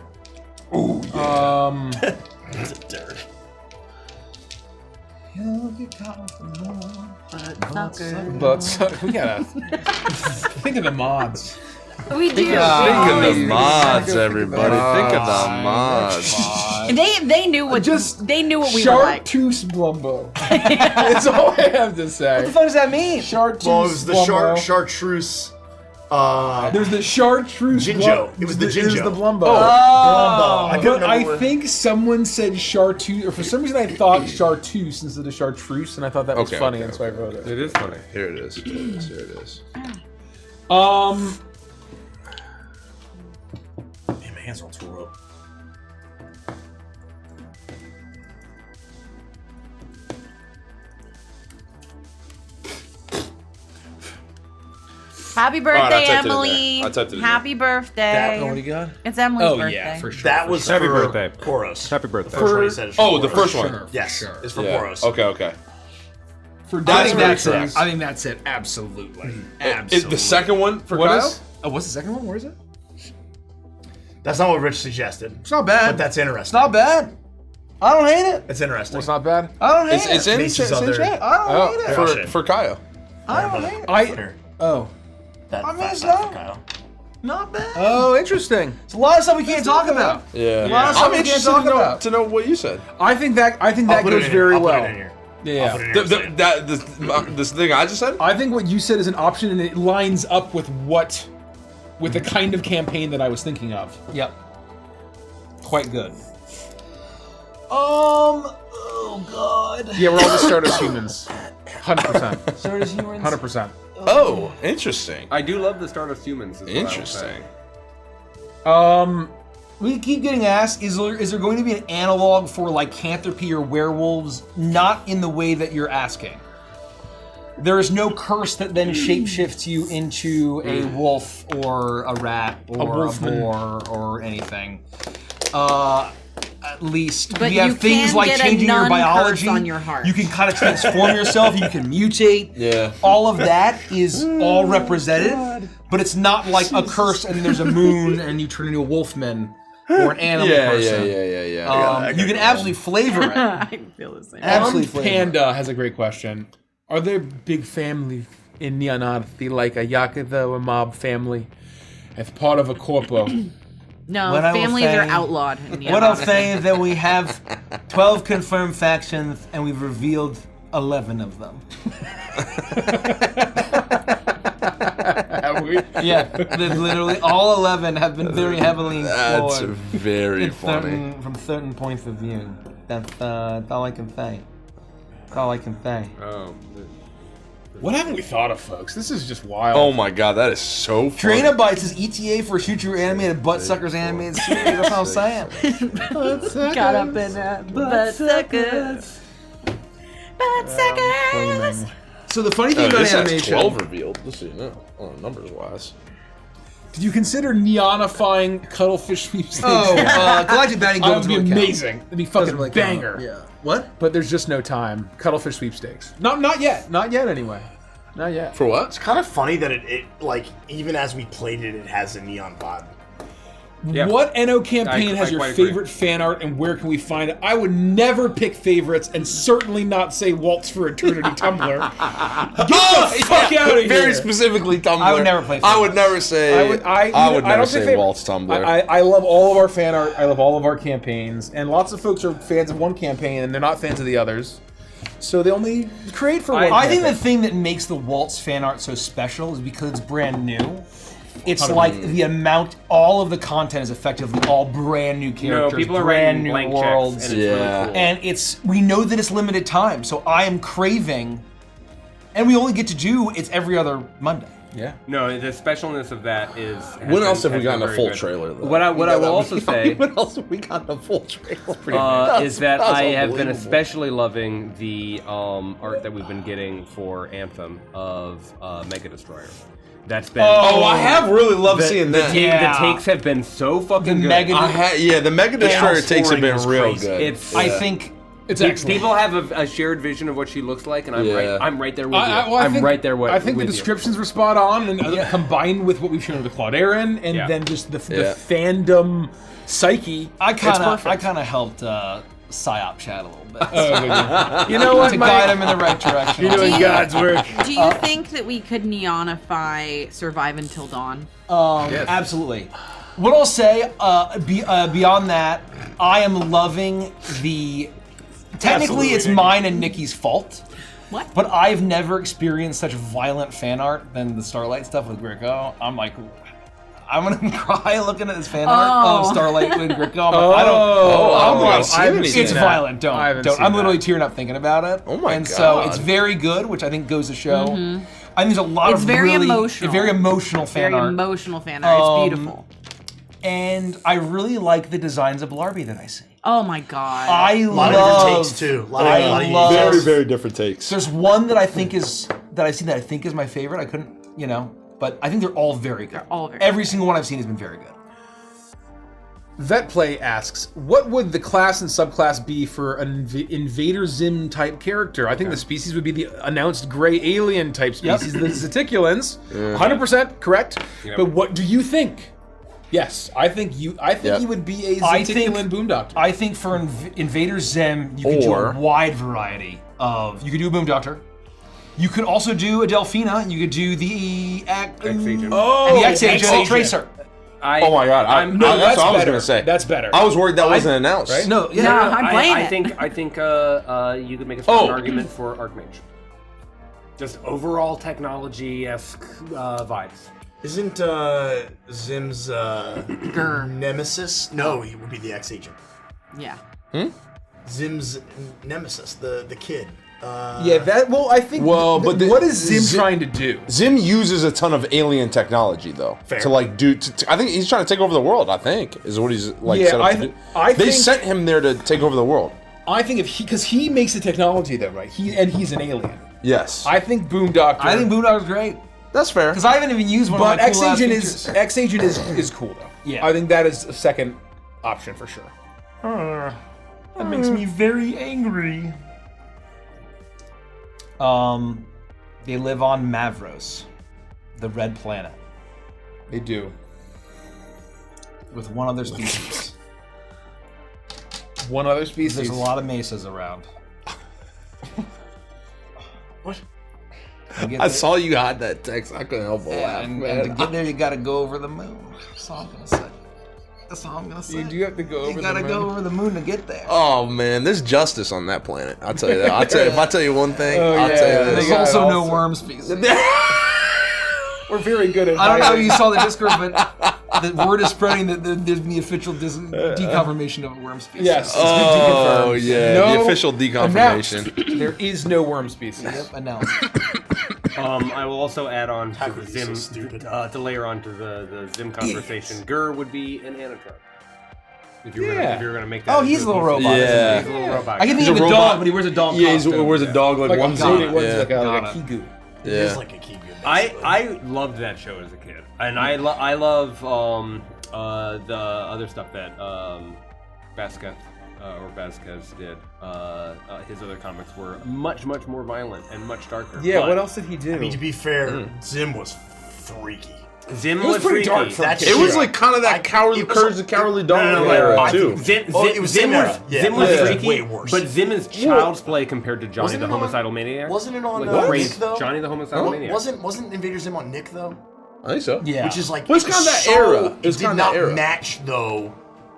Speaker 3: Ooh, yeah.
Speaker 4: It's
Speaker 3: a dirt.
Speaker 11: You'll get caught up in love.
Speaker 4: But we gotta think of the mods.
Speaker 7: We do.
Speaker 9: Think of the mods, everybody. Think of the mods.
Speaker 7: They knew what they knew what we were like.
Speaker 4: Chartreuse Blumbo. That's all I have to say.
Speaker 11: What the fuck does that mean?
Speaker 4: Chartreuse
Speaker 3: Well, it was the
Speaker 4: Blumbo.
Speaker 3: chartreuse.
Speaker 4: There's the chartreuse.
Speaker 3: Jinjo. It was the
Speaker 4: It was
Speaker 3: Jinjo.
Speaker 4: the Blumbo.
Speaker 3: Blumbo. I couldn't
Speaker 4: But I
Speaker 3: remember.
Speaker 4: think someone said chartreuse, or for some reason I thought chartreuse instead of chartreuse, and I thought that was
Speaker 9: Okay,
Speaker 4: funny,
Speaker 9: okay,
Speaker 4: and so I wrote it.
Speaker 6: It is funny.
Speaker 9: Here it is. Here it is. Here it is.
Speaker 3: Man, my hands are all tore up.
Speaker 10: Happy
Speaker 9: I
Speaker 10: birthday,
Speaker 9: typed it in there.
Speaker 10: Emily.
Speaker 9: I typed it in
Speaker 10: Happy birthday.
Speaker 4: What do you got?
Speaker 10: It's Emily's
Speaker 4: Oh
Speaker 10: birthday.
Speaker 4: yeah, for sure.
Speaker 3: That was
Speaker 6: Happy
Speaker 3: for
Speaker 6: birthday.
Speaker 3: Koros.
Speaker 6: Happy birthday.
Speaker 3: First one he said is for
Speaker 9: Oh, the
Speaker 3: Koros.
Speaker 9: first one.
Speaker 4: Sure,
Speaker 3: Yes,
Speaker 4: sure.
Speaker 3: it's for
Speaker 9: Yeah.
Speaker 3: Koros.
Speaker 9: Okay. Okay.
Speaker 4: For
Speaker 11: I think
Speaker 4: Dinosaur,
Speaker 11: that's it.
Speaker 4: I think that's it. Absolutely.
Speaker 9: The second one for
Speaker 4: What
Speaker 9: Kyle?
Speaker 4: is? Oh, what's the second one? Where is it?
Speaker 3: That's not what Rich suggested.
Speaker 11: It's not bad.
Speaker 3: But that's
Speaker 11: It's
Speaker 3: interesting.
Speaker 11: not bad. I don't hate it.
Speaker 3: It's interesting.
Speaker 4: Well, it's not bad.
Speaker 11: I don't hate
Speaker 9: It's
Speaker 11: it.
Speaker 9: in
Speaker 3: Mace's
Speaker 9: it's in
Speaker 3: other-
Speaker 9: chat.
Speaker 11: I don't hate it.
Speaker 3: I'll show
Speaker 9: For
Speaker 3: you.
Speaker 9: for Kyle.
Speaker 11: I don't hate it.
Speaker 4: I. Oh.
Speaker 3: That,
Speaker 11: I mean,
Speaker 3: that-
Speaker 11: it's
Speaker 3: that for
Speaker 11: not-
Speaker 3: Kyle.
Speaker 11: Not bad.
Speaker 4: Oh, interesting.
Speaker 11: It's a lot of stuff we can't talk about.
Speaker 9: Yeah.
Speaker 11: A lot of stuff
Speaker 9: I'm
Speaker 11: we can't
Speaker 9: interested
Speaker 11: talk
Speaker 9: to know,
Speaker 11: about.
Speaker 9: to know what you said.
Speaker 4: I think that
Speaker 3: I'll
Speaker 4: goes
Speaker 3: put it in
Speaker 4: very
Speaker 3: here. I'll
Speaker 4: well.
Speaker 3: Put it in here.
Speaker 4: Yeah.
Speaker 3: I'll put it in here.
Speaker 9: This thing I just said?
Speaker 4: I think what you said is an option, and it lines up with the kind of campaign that I was thinking of.
Speaker 11: Yep.
Speaker 4: Quite good.
Speaker 11: Oh god.
Speaker 4: Yeah, we're all just start as humans. 100%.
Speaker 11: So does humans.
Speaker 4: 100%.
Speaker 9: Oh, interesting.
Speaker 6: I do love the Stardust Humans. Is what I will
Speaker 9: Interesting.
Speaker 6: say.
Speaker 11: We keep getting asked, is there going to be an analog for lycanthropy or werewolves? Not in the way that you're asking. There is no curse that then shapeshifts you into a wolf or a rat or a
Speaker 4: wolfman.
Speaker 11: boar or anything. At least
Speaker 7: But
Speaker 11: we have
Speaker 7: you
Speaker 11: things
Speaker 7: can
Speaker 11: like
Speaker 7: get a
Speaker 11: changing your
Speaker 7: nun
Speaker 11: biology.
Speaker 7: curse on your heart.
Speaker 11: You can kind of transform yourself. You can mutate.
Speaker 9: Yeah.
Speaker 11: All of that is all representative, but it's not like a curse and there's a moon and you turn into a wolfman or an animal person.
Speaker 9: Yeah.
Speaker 11: You can absolutely flavor it.
Speaker 7: I feel the same.
Speaker 11: Absolutely flavor it.
Speaker 4: Panda has a great question. Are there big family in Neonarthi, like a Yakuza or mob family, as part of a corpo?
Speaker 7: No,
Speaker 11: What I will
Speaker 7: families
Speaker 11: say-
Speaker 7: are outlawed. In
Speaker 11: What I'll
Speaker 7: Neonarthi.
Speaker 11: say is that we have 12 confirmed factions and we've revealed 11 of them.
Speaker 4: Have we?
Speaker 11: Yeah, literally all 11 have been very heavily
Speaker 9: That's
Speaker 11: explored
Speaker 9: very
Speaker 11: in
Speaker 9: funny.
Speaker 11: from certain points of view. That's all I can say. That's all I can say.
Speaker 6: Oh,
Speaker 4: What haven't we thought of, folks? This is just wild.
Speaker 9: Oh my god, that is so funny.
Speaker 11: Traina Bites is ETA for Shoot Your Animated Butt Suckers animated series. That's what I'm saying.
Speaker 10: Got up in that butt suckers. Butt suckers.
Speaker 11: So the funny thing about
Speaker 9: this has
Speaker 11: animation.
Speaker 9: 12 revealed, just so you know, numbers wise.
Speaker 4: Did you consider neonifying cuttlefish sweepstakes?
Speaker 11: Oh, Galactic Bounty
Speaker 4: That
Speaker 11: Gold
Speaker 4: would be amazing. It'd be fucking
Speaker 11: really
Speaker 4: banger.
Speaker 11: count. Yeah. What?
Speaker 4: But there's just no time. Cuttlefish sweepstakes. Not yet. Not yet, anyway. Not yet.
Speaker 9: For what?
Speaker 3: It's kind of funny that it like even as we played it, it has a neon vibe.
Speaker 6: Yeah.
Speaker 4: What NO campaign
Speaker 6: I
Speaker 4: has your
Speaker 6: quite agree.
Speaker 4: favorite fan art, and where can we find it? I would never pick favorites, and certainly not say Waltz for Eternity Tumblr. Get the fuck out of here!
Speaker 9: Very specifically Tumblr.
Speaker 11: I would never play
Speaker 9: I would never say. I would never say Waltz Tumblr.
Speaker 4: I love all of our fan art. I love all of our campaigns, and lots of folks are fans of one campaign, and they're not fans of the others. So they only create for one.
Speaker 11: I think the
Speaker 4: campaign.
Speaker 11: thing that makes the Waltz fan art so special is because it's brand new. It's like the amount, all of the content is effectively all brand new characters,
Speaker 6: people are
Speaker 11: brand
Speaker 6: writing
Speaker 11: new
Speaker 6: blank
Speaker 11: worlds,
Speaker 6: checks, and it's really cool.
Speaker 11: and we know that it's limited time, so I am craving, and we only get to do it's every other Monday.
Speaker 4: Yeah.
Speaker 6: No, the specialness of that is.
Speaker 9: When else have we gotten a full trailer, though?
Speaker 6: What I will also say
Speaker 9: When else have we gotten a full trailer?
Speaker 6: is that I have been especially loving the art that we've been getting for Anthem of Mega Destroyer. That's been.
Speaker 9: Oh, I have really loved seeing that.
Speaker 6: The takes have been so fucking good.
Speaker 9: The Mega Destroyer takes have been real good.
Speaker 6: It's.
Speaker 11: I think
Speaker 4: it's excellent.
Speaker 6: People have a shared vision of what she looks like, and I'm right there with you.
Speaker 4: I think,
Speaker 6: right there with
Speaker 4: I think
Speaker 6: with
Speaker 4: the
Speaker 6: you.
Speaker 4: descriptions were spot on, and combined with what we've shown with Claude Aaron, and then just the fandom psyche.
Speaker 11: I kind of helped psyop chat a little bit.
Speaker 4: You know what?
Speaker 11: To guide him in the right direction.
Speaker 4: You're doing God's work.
Speaker 10: Do you think that we could neonify Survive Until Dawn?
Speaker 11: Yes. Absolutely. What I'll say, beyond that, I am loving the. Technically, it's mine and Nikki's fault.
Speaker 10: What?
Speaker 11: But I've never experienced such violent fan art than the Starlight stuff with Greco. I'm like, I'm gonna cry looking at this fan art of Starlight with Greco. It's violent. Don't. I'm literally tearing up thinking about it.
Speaker 9: Oh my
Speaker 11: and
Speaker 9: god!
Speaker 11: So it's very good, which I think goes to show. I think there's a lot
Speaker 10: It's
Speaker 11: of
Speaker 10: very
Speaker 11: really,
Speaker 10: emotional.
Speaker 11: very emotional fan
Speaker 10: Very
Speaker 11: art.
Speaker 10: emotional fan art. It's beautiful.
Speaker 11: And I really like the designs of Blarby that I see.
Speaker 10: Oh my god.
Speaker 11: I
Speaker 3: A lot
Speaker 11: love.
Speaker 3: of different takes too. A lot of
Speaker 11: love-
Speaker 9: Very, very different takes.
Speaker 11: There's one that I think is that I think is my favorite. I couldn't, but I think they're all very good.
Speaker 10: They're all very
Speaker 11: Every single one I've seen has been very good.
Speaker 4: Vetplay asks, what would the class and subclass be for an Invader Zim type character? I think the species would be the announced gray alien type species, the Zeticulans. 100% correct.
Speaker 6: Yep.
Speaker 4: But what do you think? Yes, I think you would be a Zeticulan Boom Doctor.
Speaker 11: I think for Invader Zim, you could do a wide variety of. You could do a Boom Doctor. You could also do a Delphina. You could do the
Speaker 6: X-Agent.
Speaker 11: the X-Agent Tracer.
Speaker 9: Oh my god! That's what I was gonna say.
Speaker 4: That's better.
Speaker 9: I was worried that wasn't announced.
Speaker 11: Right?
Speaker 10: No, I'm playing
Speaker 6: I
Speaker 10: it.
Speaker 6: think you could make a strong argument for Archmage. Just overall technology-esque vibes.
Speaker 3: Isn't Zim's nemesis? No, he would be the X-Agent.
Speaker 10: Yeah.
Speaker 3: Zim's nemesis, the kid.
Speaker 4: I think. What is Zim trying to do?
Speaker 9: Zim uses a ton of alien technology, though,
Speaker 3: Fair.
Speaker 9: to like do. I think he's trying to take over the world. I think is what he's like set up to do. They
Speaker 4: think-
Speaker 9: sent him there to take over the world.
Speaker 4: I think because he makes the technology though, right? He's an alien.
Speaker 9: Yes,
Speaker 4: I think Boom Doctor.
Speaker 11: I think Boom Doctor's great
Speaker 9: that's fair.
Speaker 11: because I haven't even used one
Speaker 4: But
Speaker 11: of my cool
Speaker 4: X-Agent
Speaker 11: features.
Speaker 4: X-Agent is cool though.
Speaker 11: Yeah.
Speaker 4: I think that is a second option for sure.
Speaker 11: That makes me very angry. They live on Mavros, the red planet,
Speaker 4: They do.
Speaker 11: with one other species.
Speaker 4: One other species.
Speaker 11: There's a lot of mesas around.
Speaker 3: What?
Speaker 9: I saw you had that text. I couldn't help but laugh.
Speaker 11: And
Speaker 9: man.
Speaker 11: to get there, you gotta go over the moon. That's all I'm gonna say. That's all I'm gonna say.
Speaker 4: You do have to go over
Speaker 11: You gotta
Speaker 4: the
Speaker 11: go
Speaker 4: moon.
Speaker 11: over the moon to get there.
Speaker 9: Oh man, there's justice on that planet. I'll tell you that. If I tell you one thing, I'll
Speaker 4: yeah.
Speaker 9: tell you
Speaker 11: There's
Speaker 9: this.
Speaker 4: got
Speaker 11: also
Speaker 4: it
Speaker 11: no
Speaker 4: also.
Speaker 11: worm species.
Speaker 4: We're very good at.
Speaker 11: I don't know if
Speaker 4: hiding.
Speaker 11: you saw the Discord, but the word is spreading that there's the official deconfirmation of a worm species.
Speaker 4: Yes. It's been
Speaker 9: Oh
Speaker 4: deconfirmed.
Speaker 9: yeah,
Speaker 4: No
Speaker 9: the official deconfirmation.
Speaker 4: announced. There is no worm species.
Speaker 11: Yep, announced.
Speaker 6: I will also add on
Speaker 3: How
Speaker 6: to
Speaker 3: could
Speaker 6: the
Speaker 3: you be so
Speaker 6: Zim
Speaker 3: stupid?
Speaker 6: to layer onto the Zim conversation. Gur would be an anecdote. If you were
Speaker 11: Yeah.
Speaker 6: gonna make that.
Speaker 11: Oh, he's a little robot.
Speaker 9: Yeah.
Speaker 6: He's a little robot.
Speaker 11: I can
Speaker 6: guy.
Speaker 11: think of
Speaker 9: He's
Speaker 11: a
Speaker 9: a
Speaker 11: dog,
Speaker 9: robot.
Speaker 11: but he wears a dog
Speaker 9: Yeah,
Speaker 11: costume.
Speaker 9: he wears a dog like
Speaker 4: Like
Speaker 9: one
Speaker 4: a
Speaker 9: side.
Speaker 4: onesie,
Speaker 9: Yeah.
Speaker 4: like a
Speaker 11: Ghana.
Speaker 4: Kigu.
Speaker 3: It is like a Kigu.
Speaker 6: I loved that show as a kid, and I love the other stuff that Vasquez did. His other comics were much more violent and much darker.
Speaker 4: Yeah,
Speaker 6: But
Speaker 4: what else did he do?
Speaker 3: I mean, to be fair, Zim was freaky.
Speaker 6: Zim
Speaker 4: It was pretty
Speaker 6: freaky.
Speaker 4: dark for
Speaker 3: That's
Speaker 9: It was
Speaker 3: shit.
Speaker 9: like kind of that
Speaker 3: it was-
Speaker 9: Courage the Cowardly Dog
Speaker 3: No, no, no,
Speaker 9: era
Speaker 3: I
Speaker 9: too.
Speaker 3: think
Speaker 6: Zim,
Speaker 3: Oh, it was Zim era. Yeah.
Speaker 6: Zim was
Speaker 3: Yeah.
Speaker 6: freaky,
Speaker 3: Way worse.
Speaker 6: but Zim is child's play compared to Johnny
Speaker 3: Wasn't
Speaker 6: the
Speaker 3: it on-
Speaker 6: Homicidal Maniac.
Speaker 3: Wasn't it on
Speaker 6: Like,
Speaker 3: Nick though?
Speaker 6: Johnny the Homicidal Maniac.
Speaker 3: Wasn't Invader Zim on Nick though?
Speaker 9: I think so.
Speaker 11: Yeah.
Speaker 3: Which is like
Speaker 9: Well, it's
Speaker 3: it
Speaker 9: kinda
Speaker 3: was
Speaker 9: that era.
Speaker 3: It
Speaker 9: It's
Speaker 3: did
Speaker 9: kinda
Speaker 3: not
Speaker 9: that era.
Speaker 3: match though.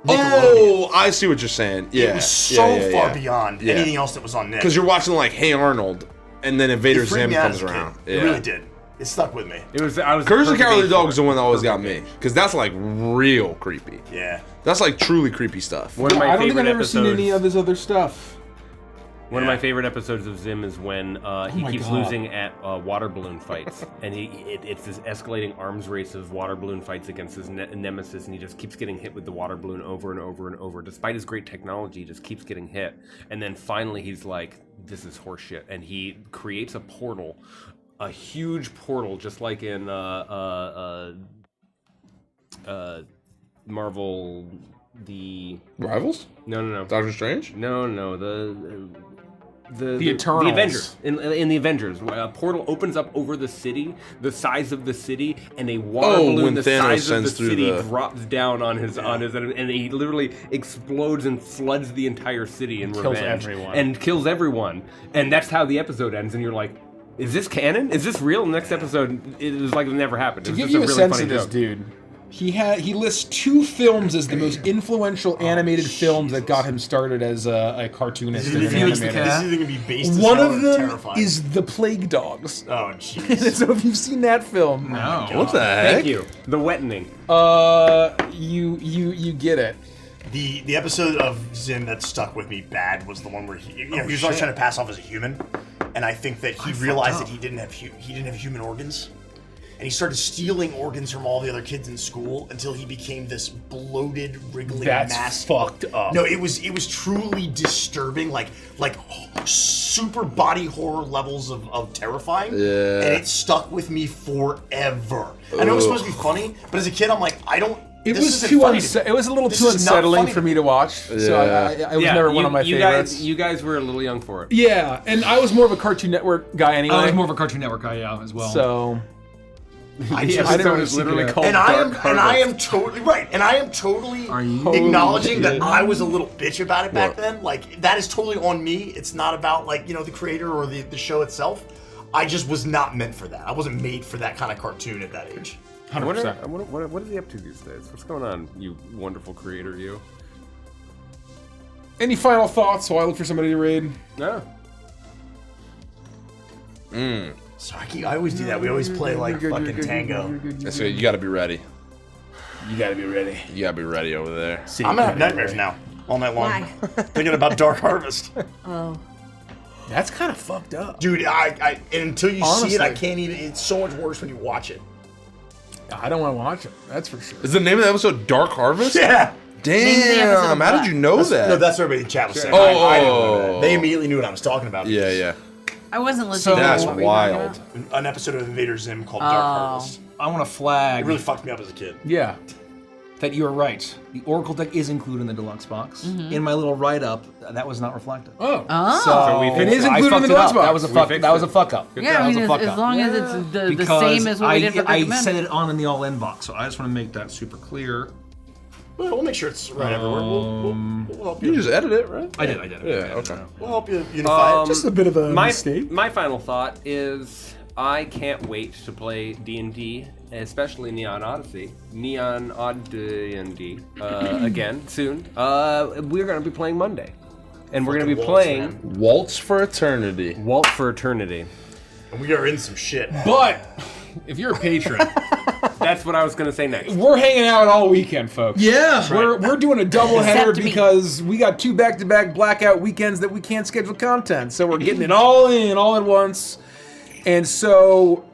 Speaker 9: Oh, I see what you're saying. Yeah,
Speaker 3: It was so
Speaker 9: yeah,
Speaker 3: far
Speaker 9: yeah.
Speaker 3: beyond
Speaker 9: Yeah.
Speaker 3: anything else that was on Nick.
Speaker 9: Because you're watching like Hey Arnold, and then Invader
Speaker 3: It freaked
Speaker 9: Zim
Speaker 3: me out
Speaker 9: comes
Speaker 3: as a kid.
Speaker 9: around.
Speaker 3: It really did. It stuck with me.
Speaker 6: I was
Speaker 9: Courage the
Speaker 6: perfect
Speaker 9: Cowardly
Speaker 6: age
Speaker 9: Dog
Speaker 6: for
Speaker 9: is the
Speaker 6: it.
Speaker 9: one that always got
Speaker 6: Perfect
Speaker 9: me.
Speaker 6: age.
Speaker 9: Because that's like real creepy.
Speaker 3: Yeah.
Speaker 9: That's like truly creepy stuff.
Speaker 6: One of my
Speaker 4: I don't think
Speaker 6: favorite
Speaker 4: I've ever seen
Speaker 6: episodes.
Speaker 4: any of his other stuff.
Speaker 6: One of my favorite episodes of Zim is when he
Speaker 4: my
Speaker 6: keeps
Speaker 4: God.
Speaker 6: losing at water balloon fights, and it's this escalating arms race of water balloon fights against his nemesis, and he just keeps getting hit with the water balloon over and over and over. Despite his great technology, he just keeps getting hit, and then finally he's like, "This is horseshit," and he creates a portal, a huge portal, just like in Marvel.
Speaker 9: Rivals?
Speaker 6: No.
Speaker 9: Doctor Strange?
Speaker 6: No, the
Speaker 11: Eternals.
Speaker 6: the Avengers in the Avengers, a portal opens up over the city, the size of the city, and a water balloon
Speaker 9: when
Speaker 6: the
Speaker 9: Thanos
Speaker 6: size of the
Speaker 9: sends through
Speaker 6: city
Speaker 9: the-
Speaker 6: drops down on his and he literally explodes and floods the entire city in
Speaker 11: Kills
Speaker 6: revenge
Speaker 11: everyone.
Speaker 6: and kills everyone, and that's how the episode ends. And you're like, is this canon? Is this real? Next episode, it was like it never happened. It
Speaker 4: To
Speaker 6: was
Speaker 4: give
Speaker 6: just
Speaker 4: you a
Speaker 6: really
Speaker 4: sense
Speaker 6: funny
Speaker 4: of this
Speaker 6: joke.
Speaker 4: dude, he lists 2 films as the most influential animated films that got him started as a cartoonist and an
Speaker 11: Felix the
Speaker 4: animator.
Speaker 11: Cat.
Speaker 3: This is gonna be based.
Speaker 4: One
Speaker 3: as
Speaker 4: of
Speaker 3: hell
Speaker 4: them
Speaker 3: and terrifying.
Speaker 4: is The Plague Dogs.
Speaker 3: Oh jeez.
Speaker 4: So if you've seen that film,
Speaker 11: No.
Speaker 9: What the heck?
Speaker 6: Thank you. The wettening.
Speaker 4: you get it.
Speaker 3: The episode of Zim that stuck with me bad was the one where he was always trying to pass off as a human, and I think that he realized that he didn't have human organs, and he started stealing organs from all the other kids in school until he became this bloated, wriggling
Speaker 4: That's
Speaker 3: mass.
Speaker 4: fucked up.
Speaker 3: No, it was truly disturbing, like super body horror levels of terrifying.
Speaker 9: Yeah.
Speaker 3: And it stuck with me forever. I know it was supposed to be funny, but as a kid, I'm like, I don't.
Speaker 4: It
Speaker 3: this
Speaker 4: was
Speaker 3: isn't
Speaker 4: too
Speaker 3: funny to me.
Speaker 4: it was a little
Speaker 3: This
Speaker 4: too
Speaker 3: is not
Speaker 4: unsettling
Speaker 3: funny
Speaker 4: for
Speaker 3: to
Speaker 4: me to watch. So
Speaker 9: Yeah.
Speaker 4: it was never one of my favorites.
Speaker 6: You guys were a little young for it.
Speaker 4: Yeah, and I was more of a Cartoon Network guy anyway.
Speaker 11: I was more of a Cartoon Network guy, yeah, as well.
Speaker 4: So
Speaker 3: I
Speaker 6: The
Speaker 3: just-
Speaker 4: I didn't
Speaker 6: episode
Speaker 4: really
Speaker 6: is
Speaker 4: see
Speaker 6: literally
Speaker 4: that.
Speaker 6: called
Speaker 3: and I
Speaker 6: Dark
Speaker 3: am totally right, and I am totally acknowledging that I was a little bitch about it back then. Like that is totally on me. It's not about like the creator or the show itself. I just was not meant for that. I wasn't made for that kind of cartoon at that age.
Speaker 6: I wonder,
Speaker 4: 100%.
Speaker 6: what is he up to these days? What's going on, you wonderful creator, you?
Speaker 4: Any final thoughts while I look for somebody to raid?
Speaker 6: No.
Speaker 3: Sorry, I always do that. We always play like fucking tango.
Speaker 9: That's it. You got to be ready.
Speaker 4: You gotta be ready.
Speaker 9: You got to be ready over there.
Speaker 3: I'm gonna have nightmares now all night long,
Speaker 7: Why?
Speaker 3: thinking about Dark Harvest.
Speaker 7: Oh.
Speaker 4: That's kind of fucked up.
Speaker 3: Dude, I until you see it, I
Speaker 4: Honestly.
Speaker 3: can't even. It's so much worse when you watch it.
Speaker 4: I don't want to watch it. That's for sure.
Speaker 9: Is the name of the episode Dark Harvest?
Speaker 3: Yeah.
Speaker 9: Damn. How did you know that?
Speaker 3: No, that's what everybody in chat was saying.
Speaker 9: Oh.
Speaker 3: I didn't know that. They immediately knew what I was talking about.
Speaker 9: Yeah, yeah.
Speaker 10: I wasn't listening.
Speaker 9: That's
Speaker 10: to what we were talking
Speaker 9: wild.
Speaker 10: about.
Speaker 3: An episode of Invader Zim called Dark Harvest.
Speaker 11: I want to
Speaker 3: It
Speaker 11: flag
Speaker 3: really fucked me up as a kid.
Speaker 4: Yeah.
Speaker 11: that you are right. The Oracle deck is included in the deluxe box. In my little write-up, that was not reflected.
Speaker 4: Oh.
Speaker 11: So
Speaker 6: we
Speaker 11: it
Speaker 6: fixed
Speaker 11: is
Speaker 6: it.
Speaker 11: included in the deluxe box. That was a
Speaker 6: We
Speaker 11: fuck.
Speaker 6: fixed
Speaker 11: That was
Speaker 6: it.
Speaker 11: a fuck up.
Speaker 6: Good
Speaker 10: Yeah,
Speaker 6: job.
Speaker 10: I mean,
Speaker 11: That was a fuck
Speaker 10: as
Speaker 11: up.
Speaker 10: long as it's the
Speaker 11: Because
Speaker 10: same as what we did for
Speaker 11: I
Speaker 10: Recommend.
Speaker 11: set it on in the all-in box, so I just want to make that super clear.
Speaker 3: Well, we'll make sure it's right everywhere. We'll help
Speaker 9: You
Speaker 3: you.
Speaker 9: just edit it, right?
Speaker 11: I did.
Speaker 9: Yeah, okay.
Speaker 3: We'll help you unify it.
Speaker 4: Just a bit of a
Speaker 6: my
Speaker 4: mistake.
Speaker 6: my final thought is I can't wait to play D&D, especially Neon Odyssey, Neon Odyssey again soon. We're going to be playing Monday, and we're going to be
Speaker 3: Waltz,
Speaker 6: playing
Speaker 3: man.
Speaker 9: Waltz for Eternity.
Speaker 6: Walt for Eternity.
Speaker 3: And we are in some shit.
Speaker 4: But if you're a patron,
Speaker 6: That's what I was going to say next.
Speaker 4: we're hanging out all weekend, folks.
Speaker 11: Yeah.
Speaker 4: We're doing a double header
Speaker 10: Except me.
Speaker 4: because we got 2 back-to-back blackout weekends that we can't schedule content. So we're getting it all in all at once.
Speaker 11: And so,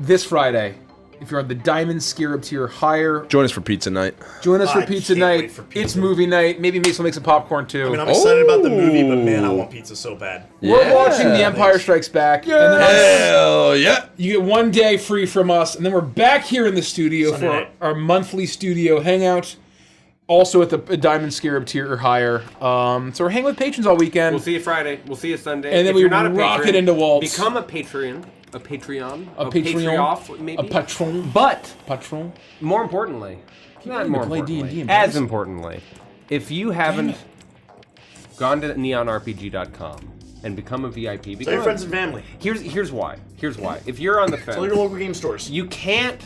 Speaker 11: this Friday, if you're on the Diamond Scarab tier higher,
Speaker 9: Join us for pizza night.
Speaker 11: join us for
Speaker 3: I
Speaker 11: pizza
Speaker 3: can't
Speaker 11: night.
Speaker 3: wait for pizza.
Speaker 11: It's movie night. Maybe Mason will make some popcorn too.
Speaker 3: I mean, I'm excited about the movie, but man, I want pizza so bad.
Speaker 11: We're watching The Empire Strikes Back. And then
Speaker 9: Hell yeah.
Speaker 11: you get 1 day free from us, and then we're back here in the studio
Speaker 3: Sunday
Speaker 11: for
Speaker 3: night.
Speaker 11: our monthly studio hangout. Also at the Diamond Scarab tier or higher. So we're hanging with patrons all weekend.
Speaker 6: We'll see you Friday. We'll see you Sunday.
Speaker 11: And then
Speaker 6: if
Speaker 11: we
Speaker 6: you're not a
Speaker 11: rock
Speaker 6: patron,
Speaker 11: it into Waltz.
Speaker 6: Become a Patreon. A Patreon.
Speaker 11: A Patreon.
Speaker 6: Patreon, maybe.
Speaker 11: A patron.
Speaker 6: But
Speaker 11: Patron.
Speaker 6: more importantly, not
Speaker 11: wanting to
Speaker 6: more
Speaker 11: play
Speaker 6: importantly,
Speaker 11: D&D in
Speaker 6: as
Speaker 11: person.
Speaker 6: importantly, if you haven't gone to neonrpg.com and become a VIP,
Speaker 3: Tell
Speaker 6: become
Speaker 3: your friends and family.
Speaker 6: Here's why. Here's why. If you're on the fence,
Speaker 3: Tell your local game stores.
Speaker 6: you can't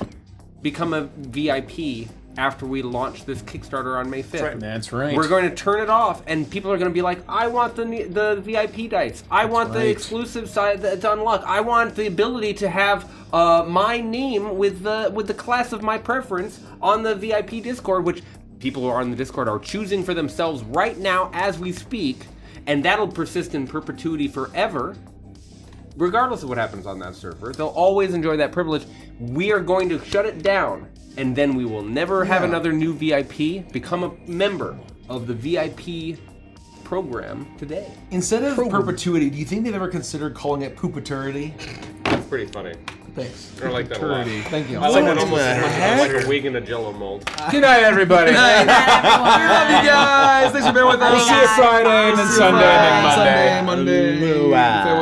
Speaker 6: become a VIP after we launch this Kickstarter on May 5th.
Speaker 3: right.
Speaker 11: That's right.
Speaker 6: We're going to turn it off, and people are going to be like, I want the VIP dice. I want the exclusive side that's unlocked. I want the ability to have my name with the class of my preference on the VIP Discord, which people who are on the Discord are choosing for themselves right now as we speak, and that'll persist in perpetuity forever. Regardless of what happens on that server, they'll always enjoy that privilege. We are going to shut it down, and then we will never have another new VIP. Become a member of the VIP program today.
Speaker 5: Instead of perpetuity, do you think they've ever considered calling it poopaturity?
Speaker 6: That's pretty funny.
Speaker 5: Thanks.
Speaker 6: I like that a lot.
Speaker 5: Thank you.
Speaker 6: I like that almost as much as like a wig in a Jello mold.
Speaker 11: Good night, everybody.
Speaker 5: We love you guys. Thanks for being with us.
Speaker 11: We'll see you Friday and then Sunday and then Monday.
Speaker 5: Monday.